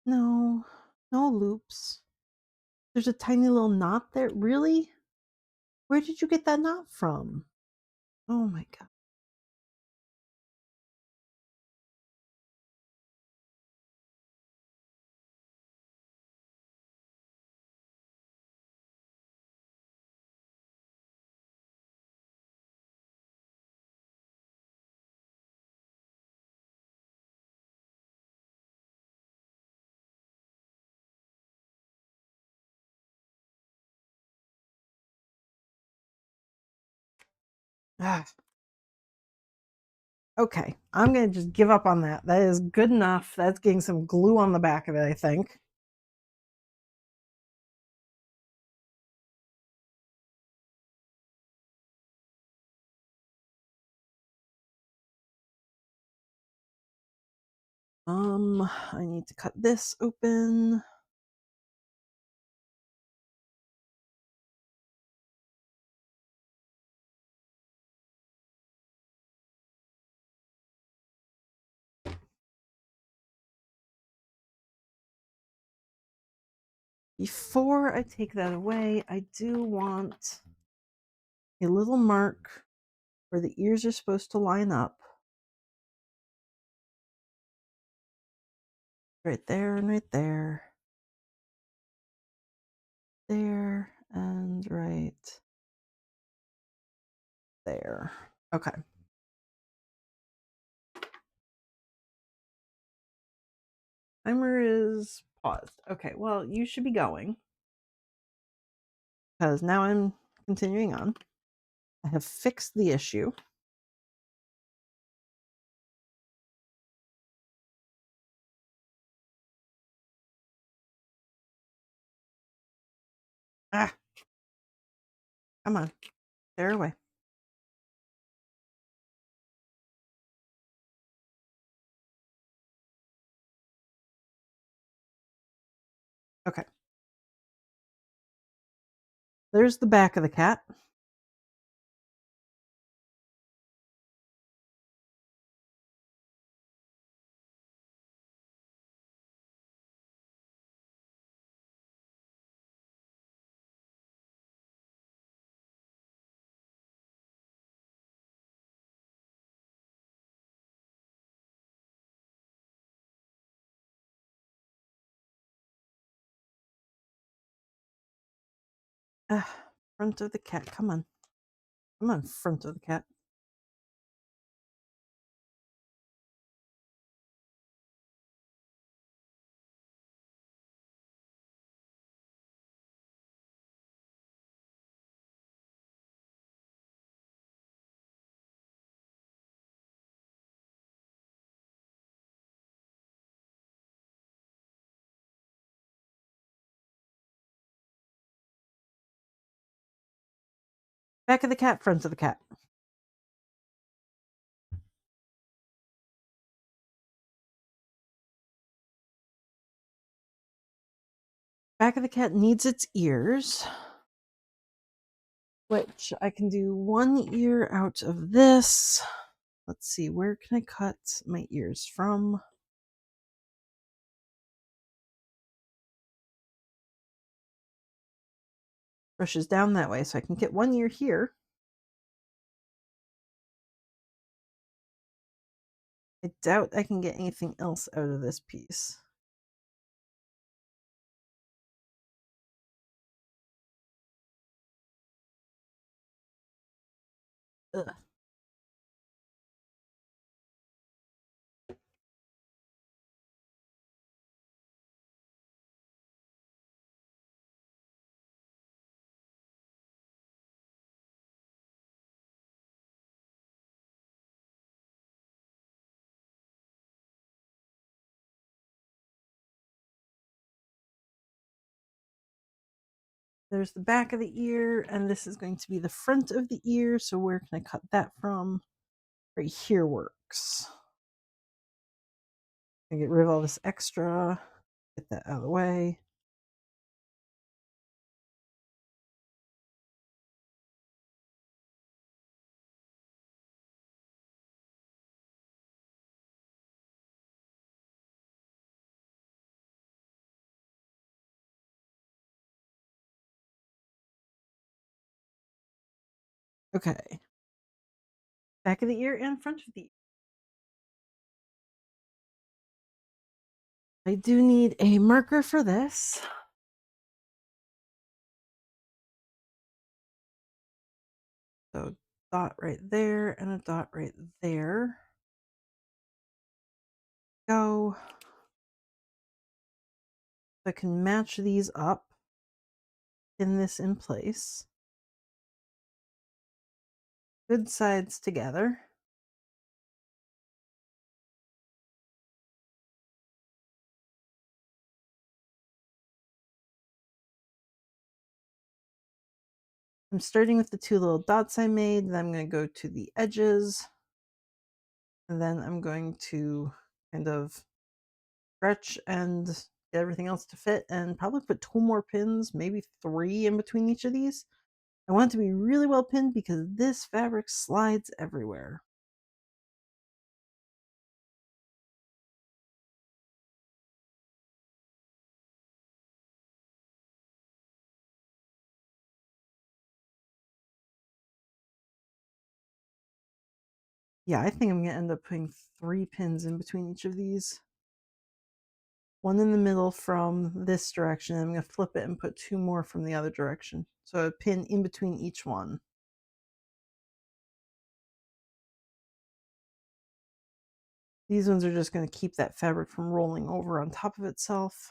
No, no loops. There's a tiny little knot there. Really? Where did you get that knot from? Oh my god. Ah. Okay, I'm gonna just give up on that. That is good enough. That's getting some glue on the back of it, I think. I need to cut this open. Before I take that away, I do want a little mark where the ears are supposed to line up. Right there and right there. There and right there. Okay. Timer is paused. Okay, well, you should be going because now I'm continuing on. I have fixed the issue. Ah, come on. Stare away. Okay. There's the back of the cat. Front of the cat. Come on. Come on, front of the cat. Back of the cat, front of the cat. Back of the cat needs its ears, which I can do one ear out of this. Let's see, where can I cut my ears from? Brushes down that way, so I can get one ear here. I doubt I can get anything else out of this piece. Ugh. There's the back of the ear, and this is going to be the front of the ear, so where can I cut that from? Right here works. I get rid of all this extra, get that out of the way. Okay. Back of the ear and front of the ear. I do need a marker for this. So dot right there and a dot right there. Go. I can match these up, pin this in place. Good sides together. I'm starting with the two little dots I made, then I'm going to go to the edges, and then I'm going to kind of stretch and get everything else to fit, and probably put 2 more pins, maybe 3 in between each of these. I want it to be really well pinned because this fabric slides everywhere. Yeah, I think I'm gonna end up putting 3 pins in between each of these. One in the middle from this direction, and I'm gonna flip it and put 2 more from the other direction. So a pin in between each one. These ones are just gonna keep that fabric from rolling over on top of itself.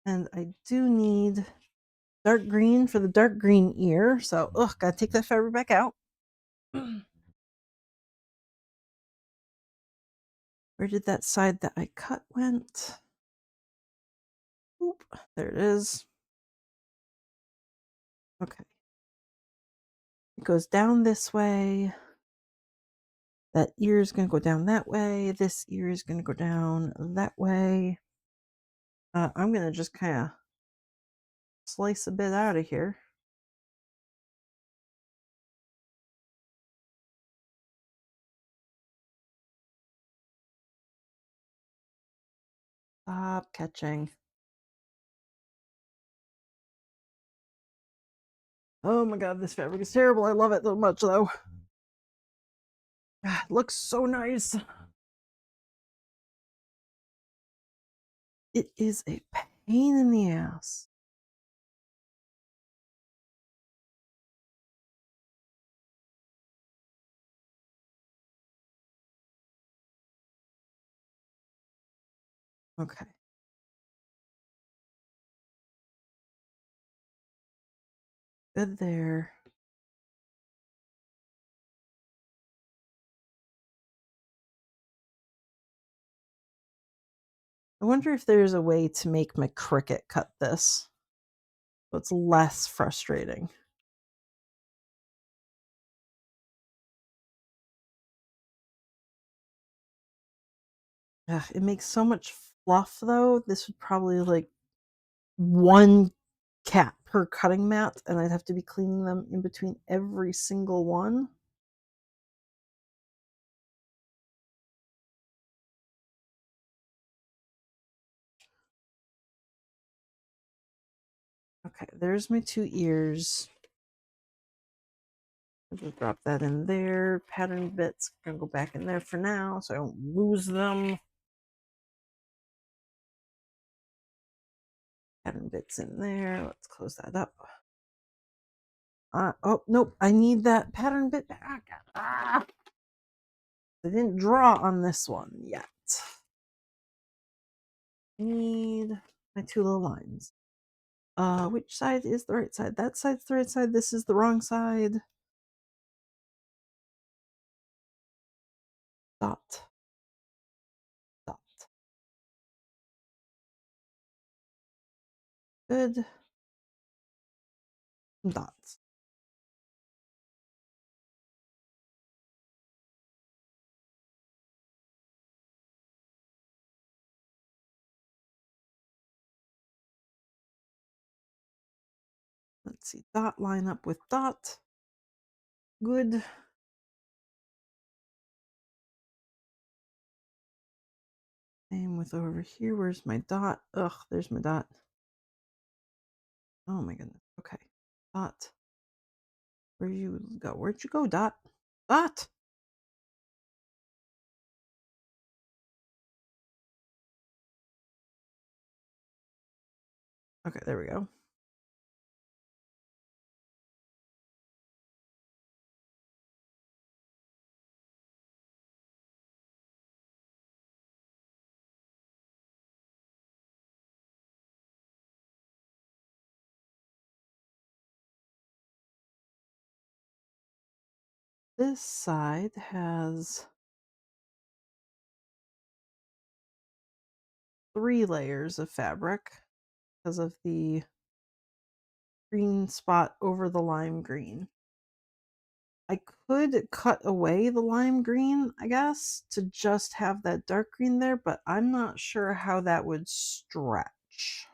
And I do need dark green for the dark green ear. So, ugh, gotta take that fabric back out. Where did that side that I cut went? Oop, there it is. Okay. It goes down this way. That ear is going to go down that way. This ear is going to go down that way. I'm going to just kind of slice a bit out of here. Stop catching. Oh my god, this fabric is terrible. I love it so much though. It looks so nice. It is a pain in the ass. Okay. Good there. I wonder if there's a way to make my Cricut cut this so it's less frustrating. Ugh, it makes so much fluff though. This would probably like 1 cat per cutting mat, and I'd have to be cleaning them in between every single one. Okay, there's my 2 ears. I'll just drop that in there. Pattern bits gonna go back in there for now so I don't lose them. Pattern bits in there. Let's close that up. Oh, nope. I need that pattern bit back. Ah! I didn't draw on this one yet. I need my 2 little lines. Which side is the right side? That side's the right side. This is the wrong side. Dot. Dot. Good. Dots. Let's see. Dot line up with dot. Good. Same with over here. Where's my dot? Ugh, there's my dot. Oh my goodness. Okay. Dot. Where'd you go? Where'd you go, dot? Dot! Okay, there we go. this side has 3 layers of fabric because of the green spot over the lime green. I could cut away the lime green, I guess, to just have that dark green there, but I'm not sure how that would stretch.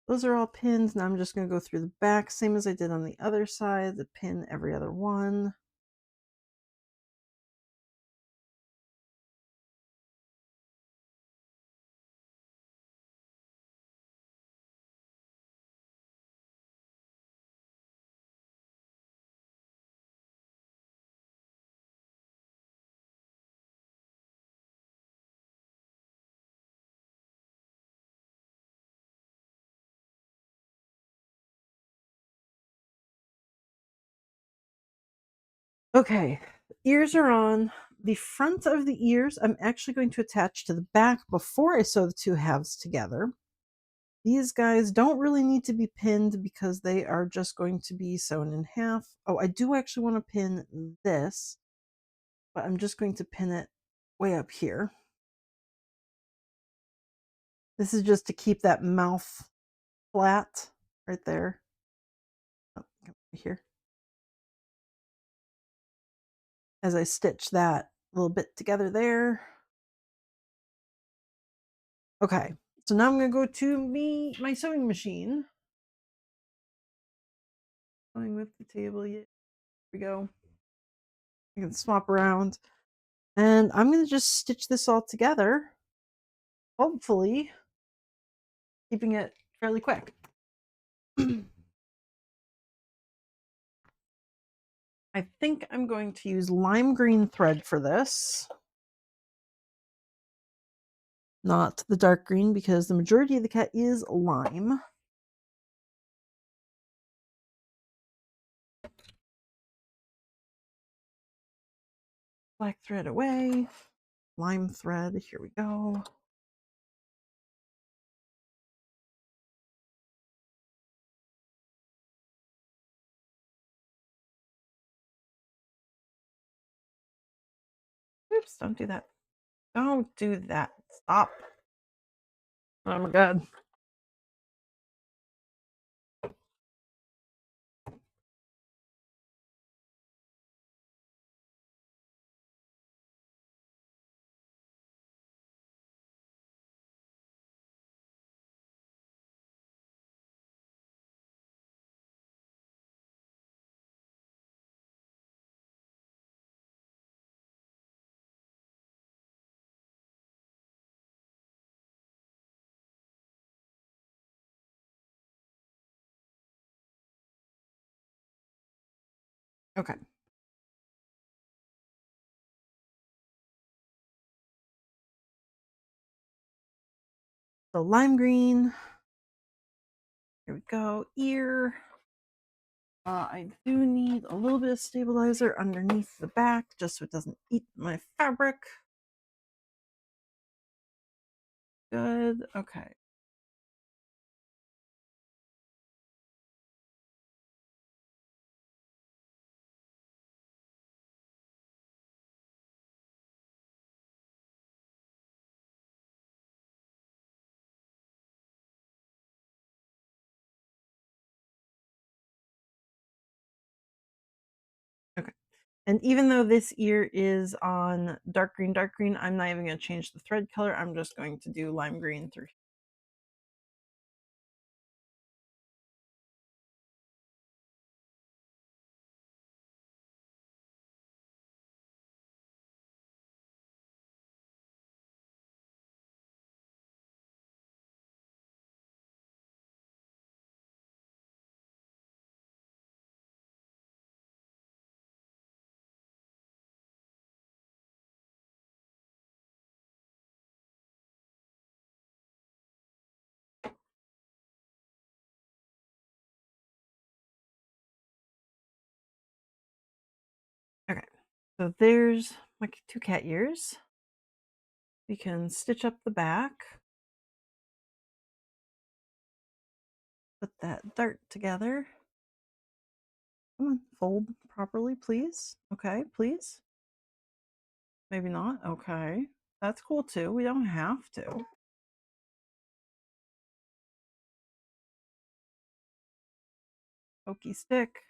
Those are all pinned. Now I'm just going to go through the back, same as I did on the other side, to pin every other one. Okay, ears are on. The front of the ears, I'm actually going to attach to the back before I sew the two halves together. These guys don't really need to be pinned because they are just going to be sewn in half. Oh, I do actually want to pin this, but I'm just going to pin it way up here. This is just to keep that mouth flat right there. Oh, here. As I stitch that little bit together there. Okay, so now I'm going to go to my sewing machine. Going with the table, yeah. Here we go. I can swap around. And I'm going to just stitch this all together. Hopefully, keeping it fairly quick. I think I'm going to use lime green thread for this. Not the dark green because the majority of the cat is lime. Black thread away. Lime thread, here we go. Oops, don't do that. Don't do that. Stop. Oh my god. Okay. So lime green. Here we go. Ear. I do need a little bit of stabilizer underneath the back just so it doesn't eat my fabric. Good. Okay. Okay. And even though this ear is on dark green, I'm not even going to change the thread color. I'm just going to do lime green through. So there's my two cat ears. We can stitch up the back. Put that dart together. Come on, fold properly, please. Okay, please. Maybe not. Okay. That's cool too. We don't have to. Pokey stick.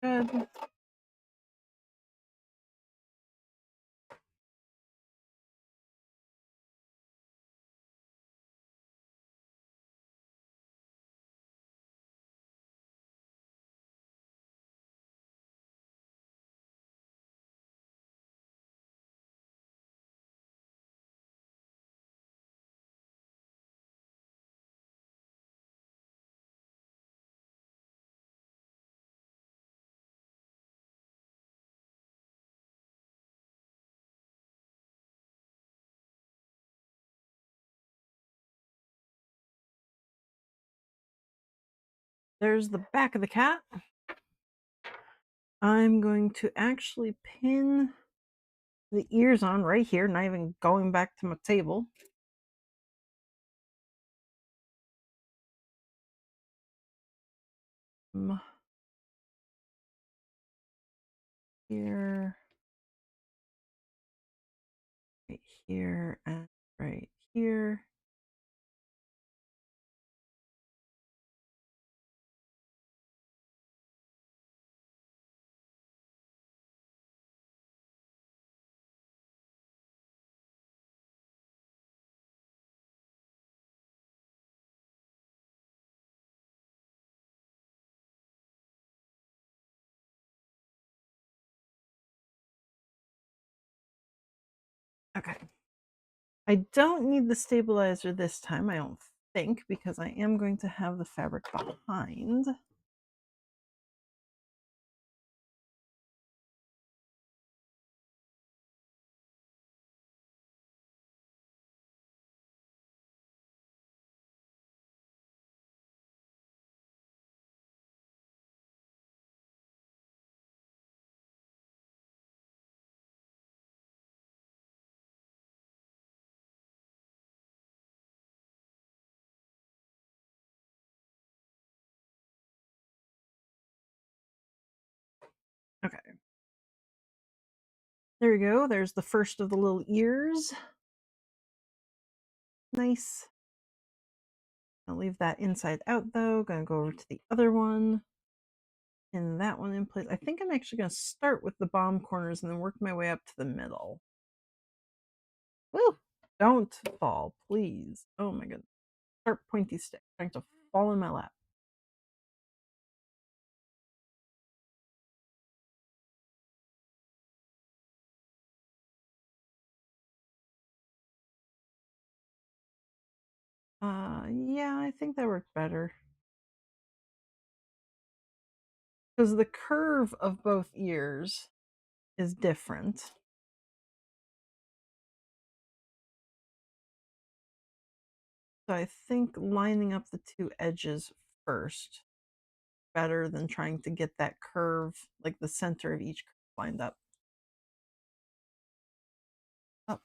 Good. There's the back of the cat. I'm going to actually pin the ears on right here, not even going back to my table. Here, right here, and right here. Okay. I don't need the stabilizer this time, I don't think, because I am going to have the fabric behind. Okay. There we go. There's the first of the little ears. Nice. I'll leave that inside out though. Gonna go over to the other one. Pin that one in place. I think I'm actually gonna start with the bottom corners and then work my way up to the middle. Woo! Don't fall, please. Oh my goodness. Sharp pointy stick trying to fall in my lap. Yeah, I think that worked better. Because the curve of both ears is different. So I think lining up the two edges first better than trying to get that curve, like the center of each curve lined up. Up.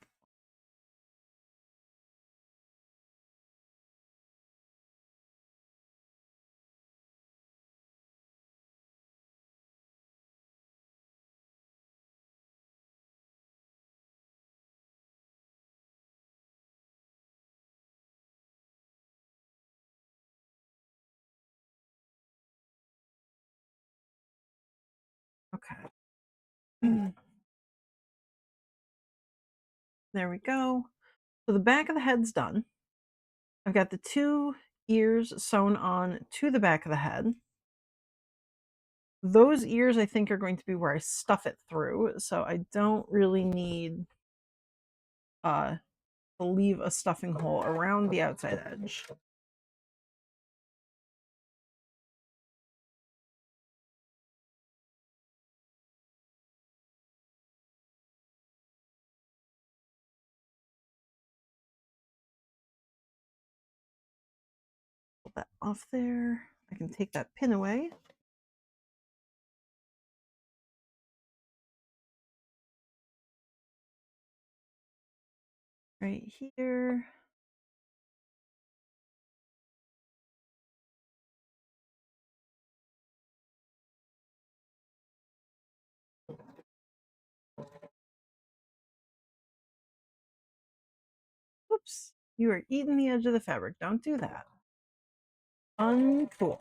Okay. There we go. So the back of the head's done. I've got the two ears sewn on to the back of the head. Those ears I think are going to be where I stuff it through, so I don't really need to leave a stuffing hole around the outside edge. off there. I can take that pin away. Right here. Oops, you are eating the edge of the fabric. Don't do that. Uncool.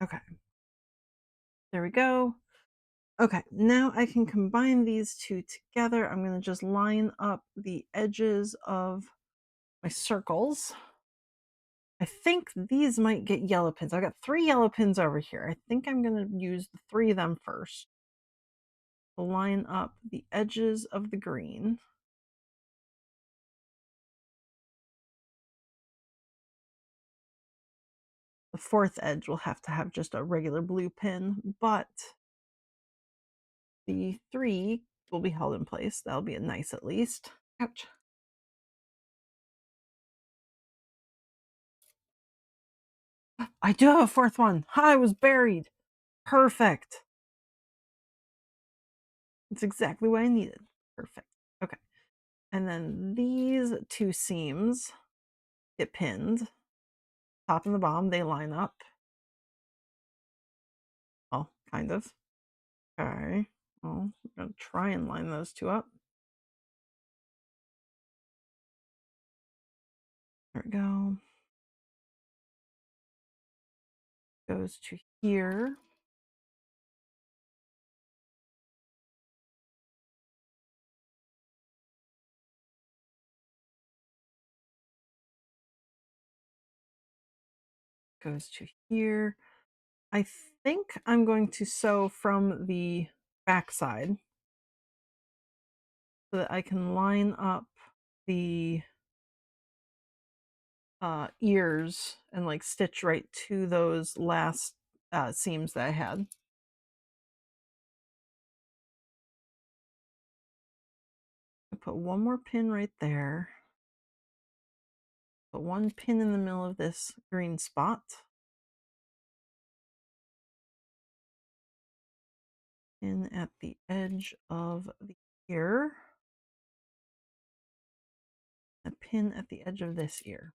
Okay. There we go. Okay, now I can combine these two together. I'm going to just line up the edges of my circles. I think these might get yellow pins. I've got 3 yellow pins over here. I think I'm going to use the 3 of them first to line up the edges of the green. The 4th edge will have to have just a regular blue pin, but the 3 will be held in place. That'll be a nice at least. Ouch. I do have a 4th one. I was buried. Perfect. It's exactly what I needed. Perfect. Okay. And then these 2 seams get pinned. Top and the bottom, they line up. Well, kind of. Okay. Well, I'm going to try and line those 2 up. There we go. Goes to here. Goes to here. I think I'm going to sew from the back side so that I can line up the ears and like stitch right to those last seams that I had. I put one more pin right there. Put one pin in the middle of this green spot. In at the edge of the ear. A pin at the edge of this ear.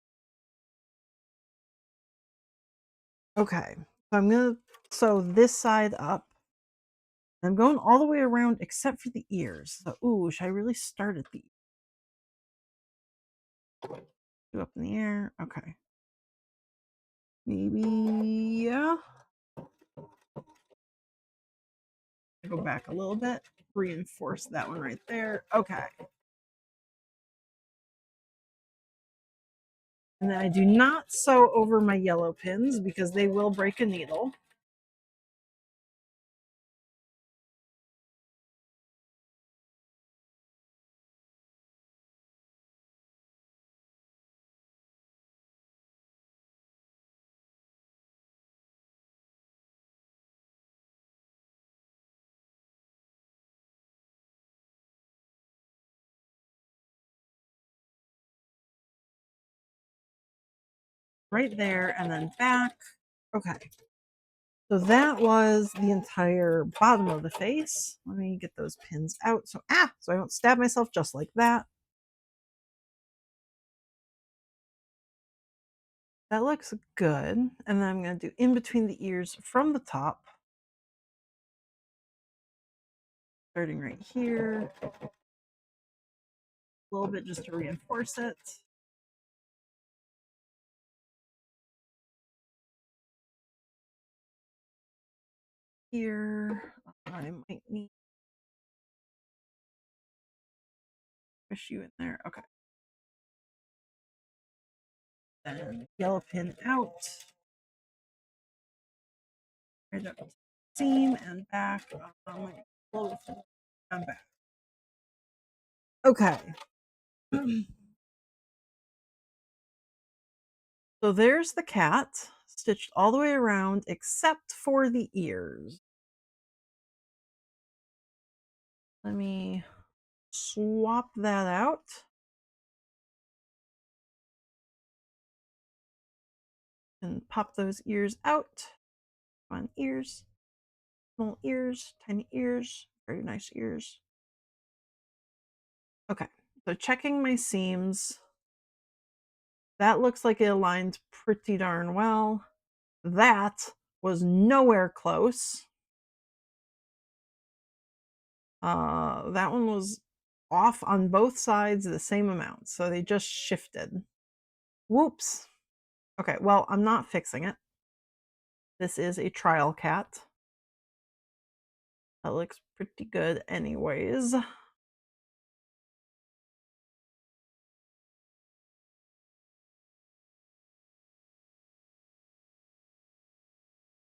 Okay, so I'm gonna sew this side up. I'm going all the way around except for the ears. So, ooh, should I really start at the two up in the air? Okay. Maybe, yeah. Go back a little bit, reinforce that one right there. Okay. And then I do not sew over my yellow pins because they will break a needle. Right there and then back. Okay. So that was the entire bottom of the face. Let me get those pins out. So I don't stab myself just like that. That looks good. And then I'm going to do in between the ears from the top. Starting right here. A little bit just to reinforce it. Here. I might need to push you in there. Okay. Then yellow pin out. Right up seam and back. And back. Okay. So there's the cat, stitched all the way around except for the ears. Let me swap that out. And pop those ears out. On ears, small ears, tiny ears, very nice ears. Okay, so checking my seams. That looks like it aligned pretty darn well. That was nowhere close. That one was off on both sides the same amount, so they just shifted. Whoops. Okay, well, I'm not fixing it. This is a trial cat. That looks pretty good anyways.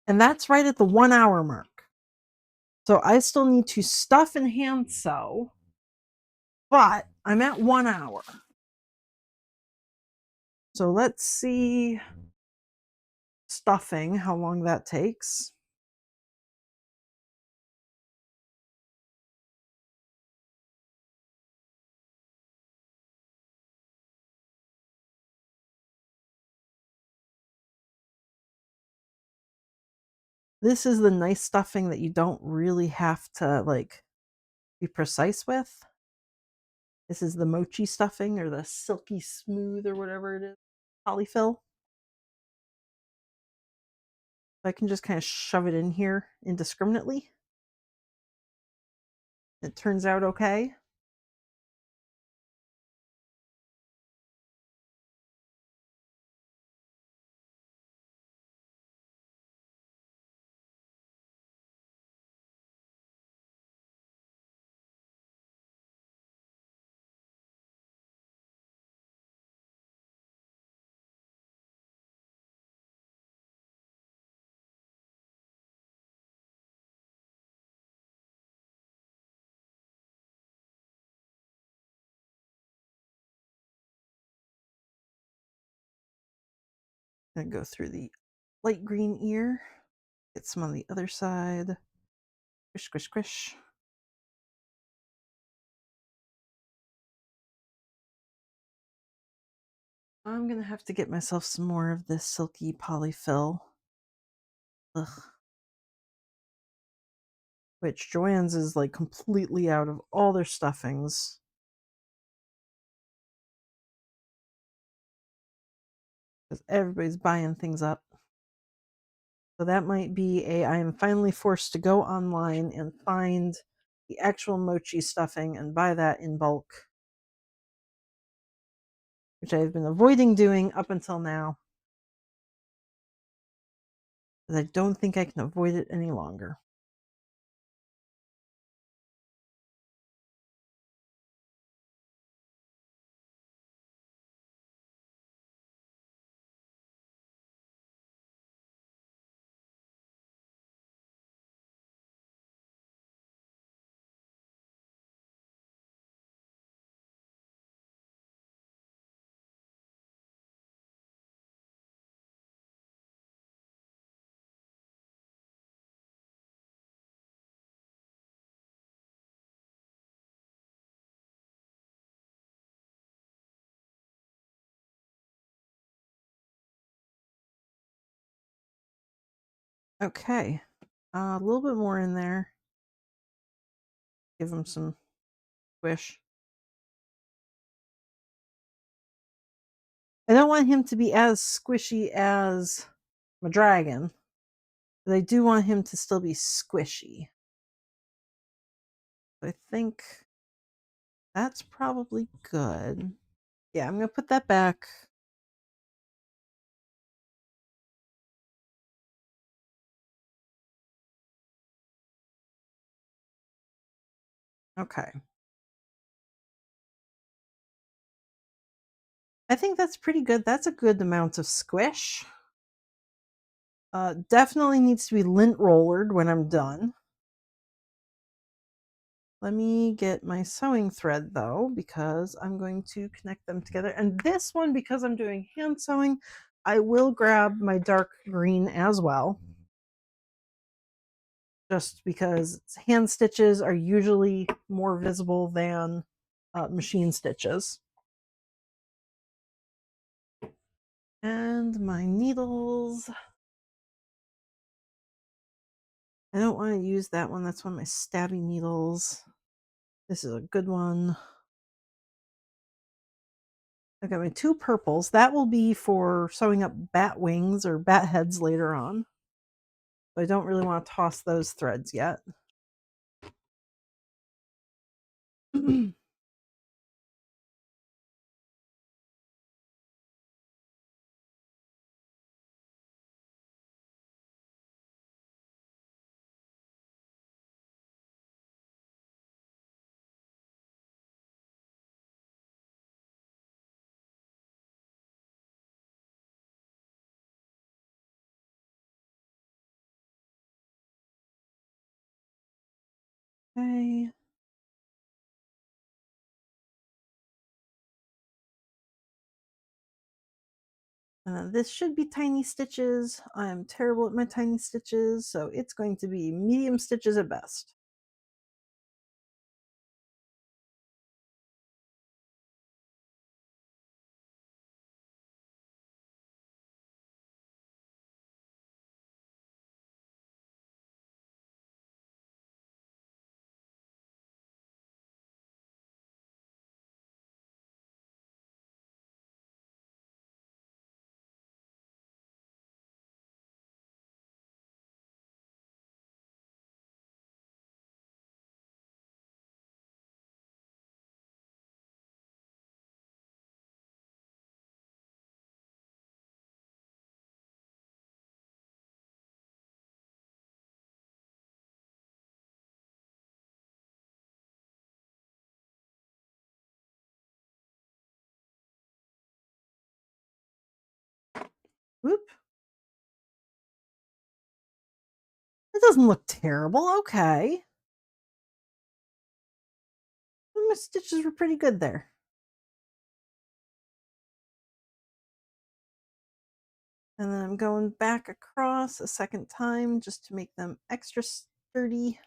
And that's right at the 1 hour mark. So I still need to stuff and hand sew, but I'm at 1 hour. So let's see stuffing, how long that takes. This is the nice stuffing that you don't really have to like be precise with. This is the mochi stuffing or the silky smooth or whatever it is, polyfill. I can just kind of shove it in here indiscriminately. It turns out okay. Gonna go through the light green ear, get some on the other side. Squish, squish, squish. I'm gonna have to get myself some more of this silky polyfill. Ugh. Which Joann's is like completely out of all their stuffings. Because everybody's buying things up. So that might be I am finally forced to go online and find the actual mochi stuffing and buy that in bulk, which I've been avoiding doing up until now. Because I don't think I can avoid it any longer. Okay, a little bit more in there. Give him some squish. I don't want him to be as squishy as my dragon, but I do want him to still be squishy. I think that's probably good. Yeah, I'm going to put that back. Okay. I think that's pretty good. That's a good amount of squish. Definitely needs to be lint rollered when I'm done. Let me get my sewing thread though, because I'm going to connect them together. And this one, because I'm doing hand sewing, I will grab my dark green as well, just because hand stitches are usually more visible than machine stitches. And my needles. I don't want to use that one. That's one of my stabby needles. This is a good one. I got my 2 purples. That will be for sewing up bat wings or bat heads later on. But I don't really want to toss those threads yet. Okay. This should be tiny stitches. I am terrible at my tiny stitches, so it's going to be medium stitches at best. Whoop. It doesn't look terrible. Okay. My stitches were pretty good there. And then I'm going back across a second time just to make them extra sturdy.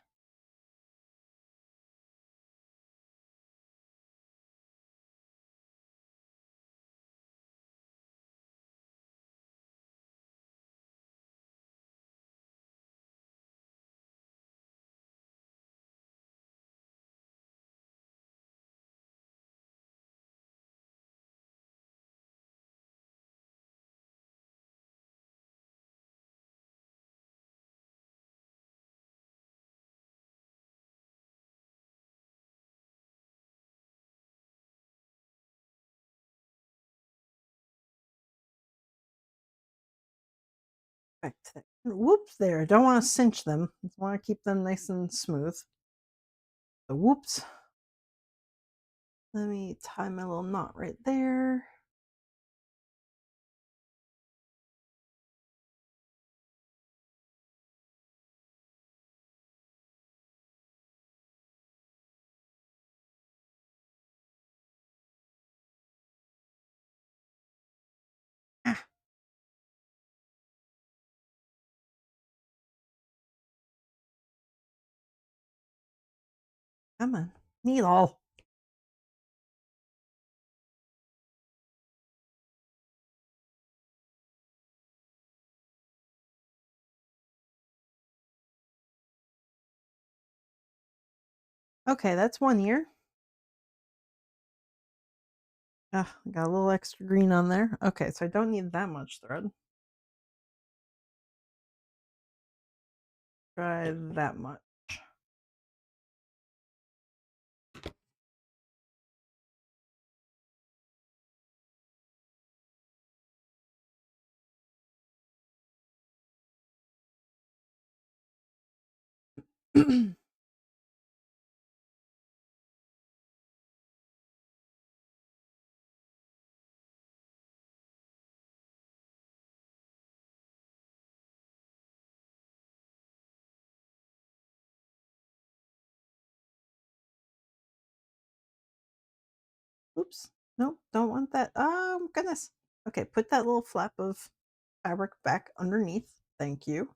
Back to that. Whoops there. Don't want to cinch them. I want to keep them nice and smooth. So whoops. Let me tie my little knot right there. Ah, come on. Needle. Okay, that's one ear. Ah, got a little extra green on there. Okay, so I don't need that much thread. Try that much. Oops. Nope, don't want that. Oh, goodness. Okay, put that little flap of fabric back underneath. Thank you.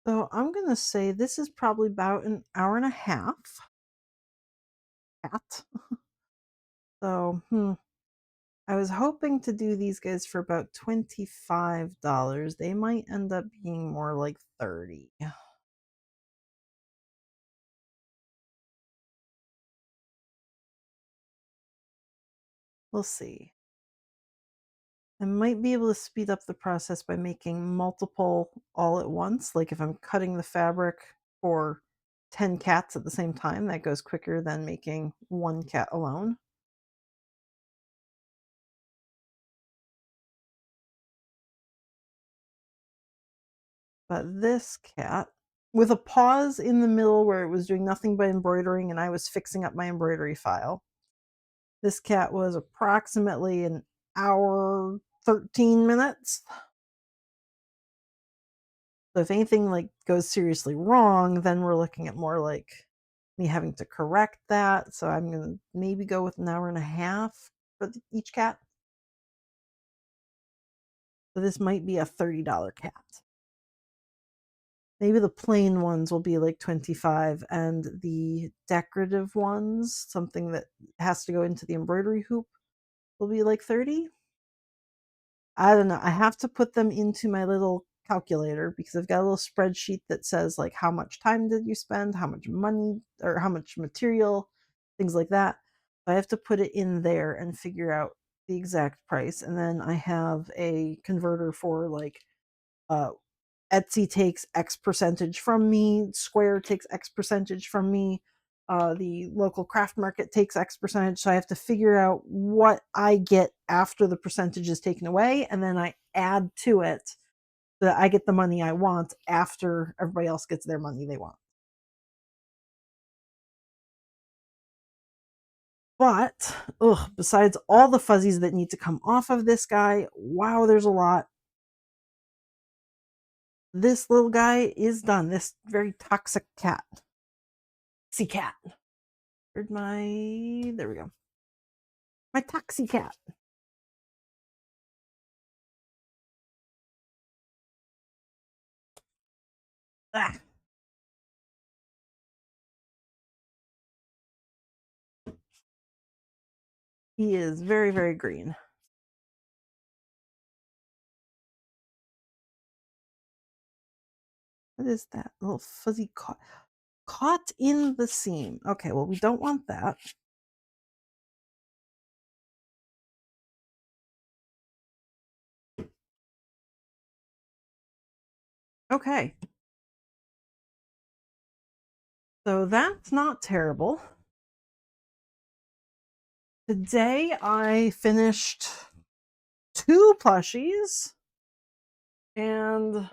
So I'm going to say this is probably about an hour and a half. Cat. So, I was hoping to do these guys for about $25. They might end up being more like 30. We'll see. I might be able to speed up the process by making multiple all at once. Like if I'm cutting the fabric for 10 cats at the same time, that goes quicker than making one cat alone. But this cat, with a pause in the middle where it was doing nothing but embroidering and I was fixing up my embroidery file, this cat was approximately an hour, 13 minutes. So if anything like goes seriously wrong, then we're looking at more like me having to correct that. So I'm going to maybe go with an hour and a half for each cat. So this might be a $30 cat. Maybe the plain ones will be like 25 and the decorative ones, something that has to go into the embroidery hoop, will be like 30. I don't know. I have to put them into my little calculator because I've got a little spreadsheet that says like how much time did you spend, how much money or how much material, things like that. I have to put it in there and figure out the exact price. And then I have a converter for like uh Etsy takes X percentage from me, Square takes X percentage from me, the local craft market takes X percentage. So I have to figure out what I get after the percentage is taken away, and then I add to it so that I get the money I want after everybody else gets their money they want. But, besides all the fuzzies that need to come off of this guy, wow, there's a lot. This little guy is done. This very toxic cat. See cat. Where'd my. There we go. My taxi cat. Ah, he is very, very green. What is that? A little fuzzy caught in the seam. Okay, well, we don't want that. Okay. So that's not terrible. Today I finished 2 plushies and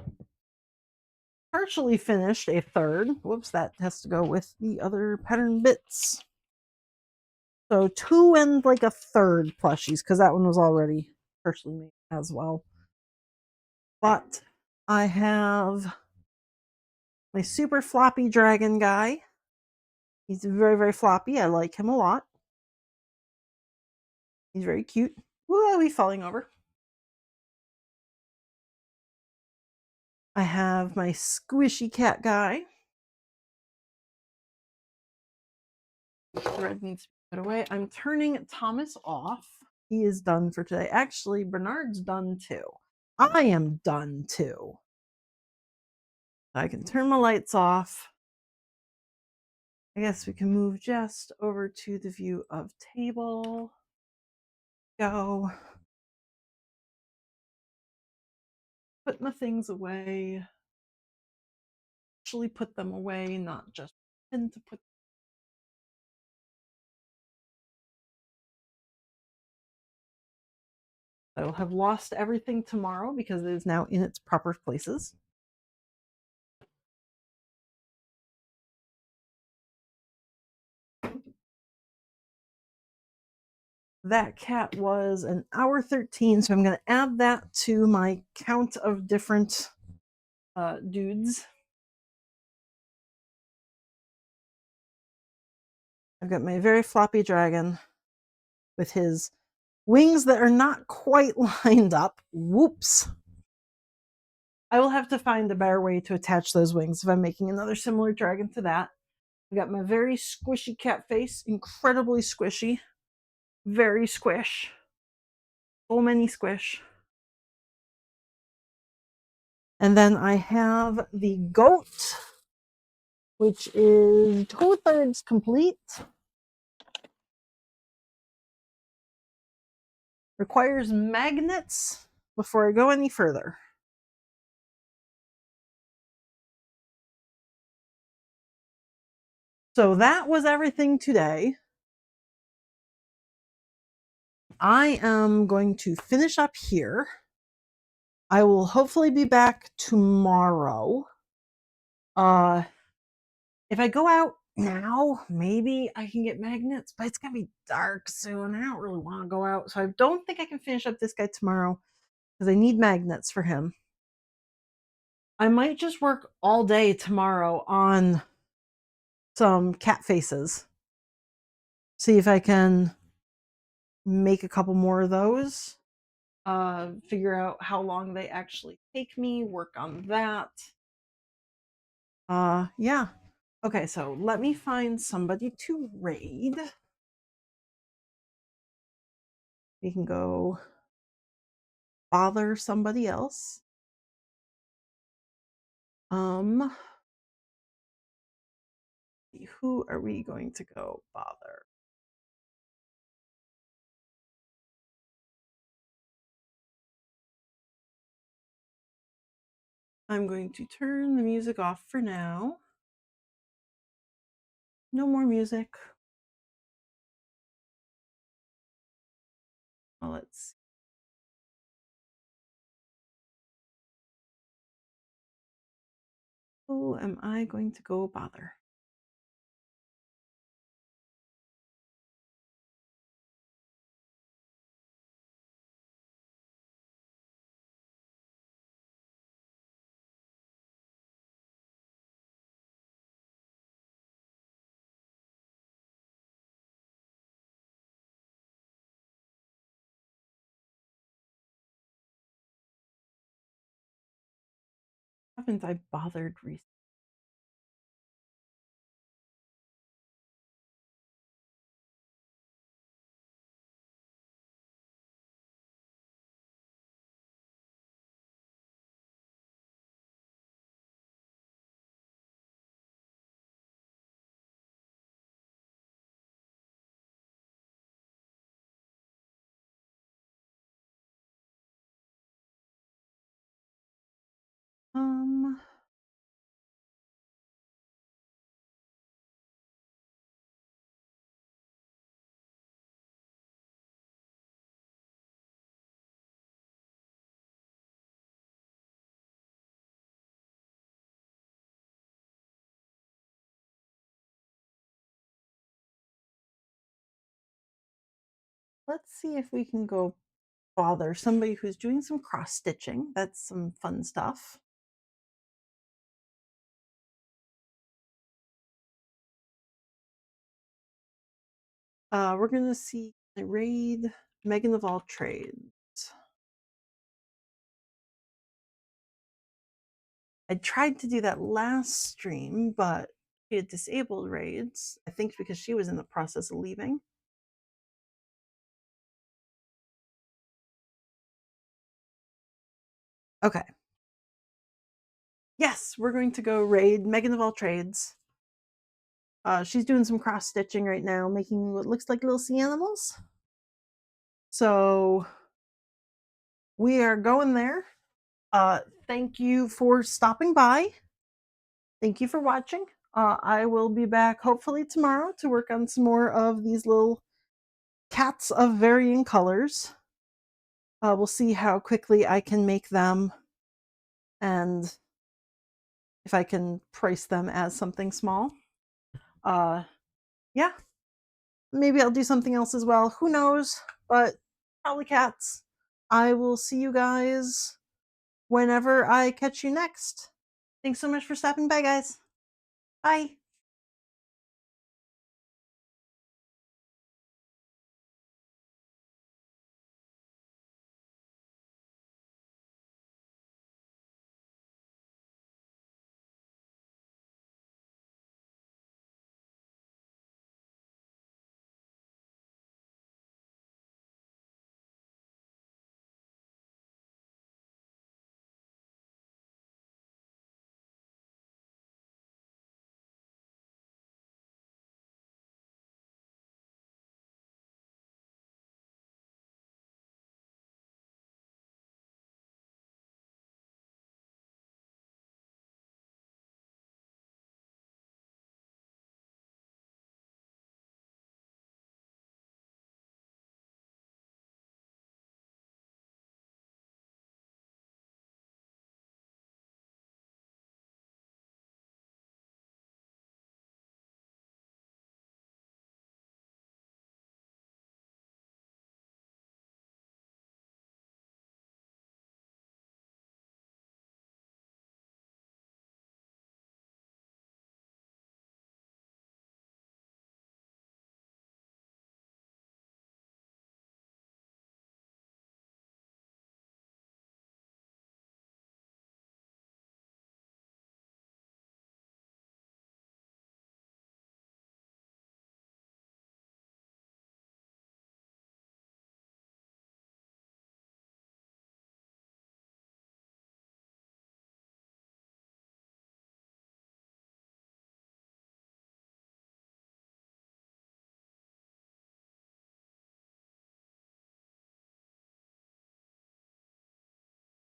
partially finished a third. Whoops, that has to go with the other pattern bits. So 2 and like a third plushies because that one was already partially made as well. But I have my super floppy dragon guy. He's very, very floppy. I like him a lot. He's very cute. Whoa, he's falling over. I have my squishy cat guy. Thread needs to be put away. I'm turning Thomas off. He is done for today. Actually, Bernard's done too. I am done too. I can turn my lights off. I guess we can move just over to the view of table. Go. put my things away. Actually put them away, not just pretend to put. I will have lost everything tomorrow because it is now in its proper places. That cat was an hour 13, so I'm going to add that to my count of different dudes. I've got my very floppy dragon with his wings that are not quite lined up. Whoops. I will have to find a better way to attach those wings if I'm making another similar dragon to that. I got my very squishy cat face, incredibly squishy, very squish, so many squish. And then I have the goat, which is 2/3 complete. Requires magnets before I go any further. So that was everything today. I am going to finish up here. I will hopefully be back tomorrow. If I go out now, maybe I can get magnets, but it's gonna be dark soon. I don't really want to go out, so I don't think I can finish up this guy tomorrow because I need magnets for him. I might just work all day tomorrow on some cat faces. See if I can make a couple more of those. Figure out how long they actually take me, work on that. Yeah. Okay, so let me find somebody to raid. We can go bother somebody else. Who are we going to go bother? I'm going to turn the music off for now. No more music. Well, let's see. Who am I going to go bother? Haven't I bothered recently? Um, let's see if we can go bother somebody who's doing some cross stitching. That's some fun stuff. We're gonna see the raid Megan of all trades. I tried to do that last stream, but she had disabled raids. I think because she was in the process of leaving. Okay. Yes, we're going to go raid Megan of all trades. She's doing some cross stitching right now, making what looks like little sea animals. So we are going there. Thank you for stopping by. Thank you for watching. I will be back hopefully tomorrow to work on some more of these little cats of varying colors. We'll see how quickly I can make them and if I can price them as something small. Yeah, maybe I'll do something else as well. Who knows? But probably cats. I will see you guys whenever I catch you next. Thanks so much for stopping by, guys. Bye.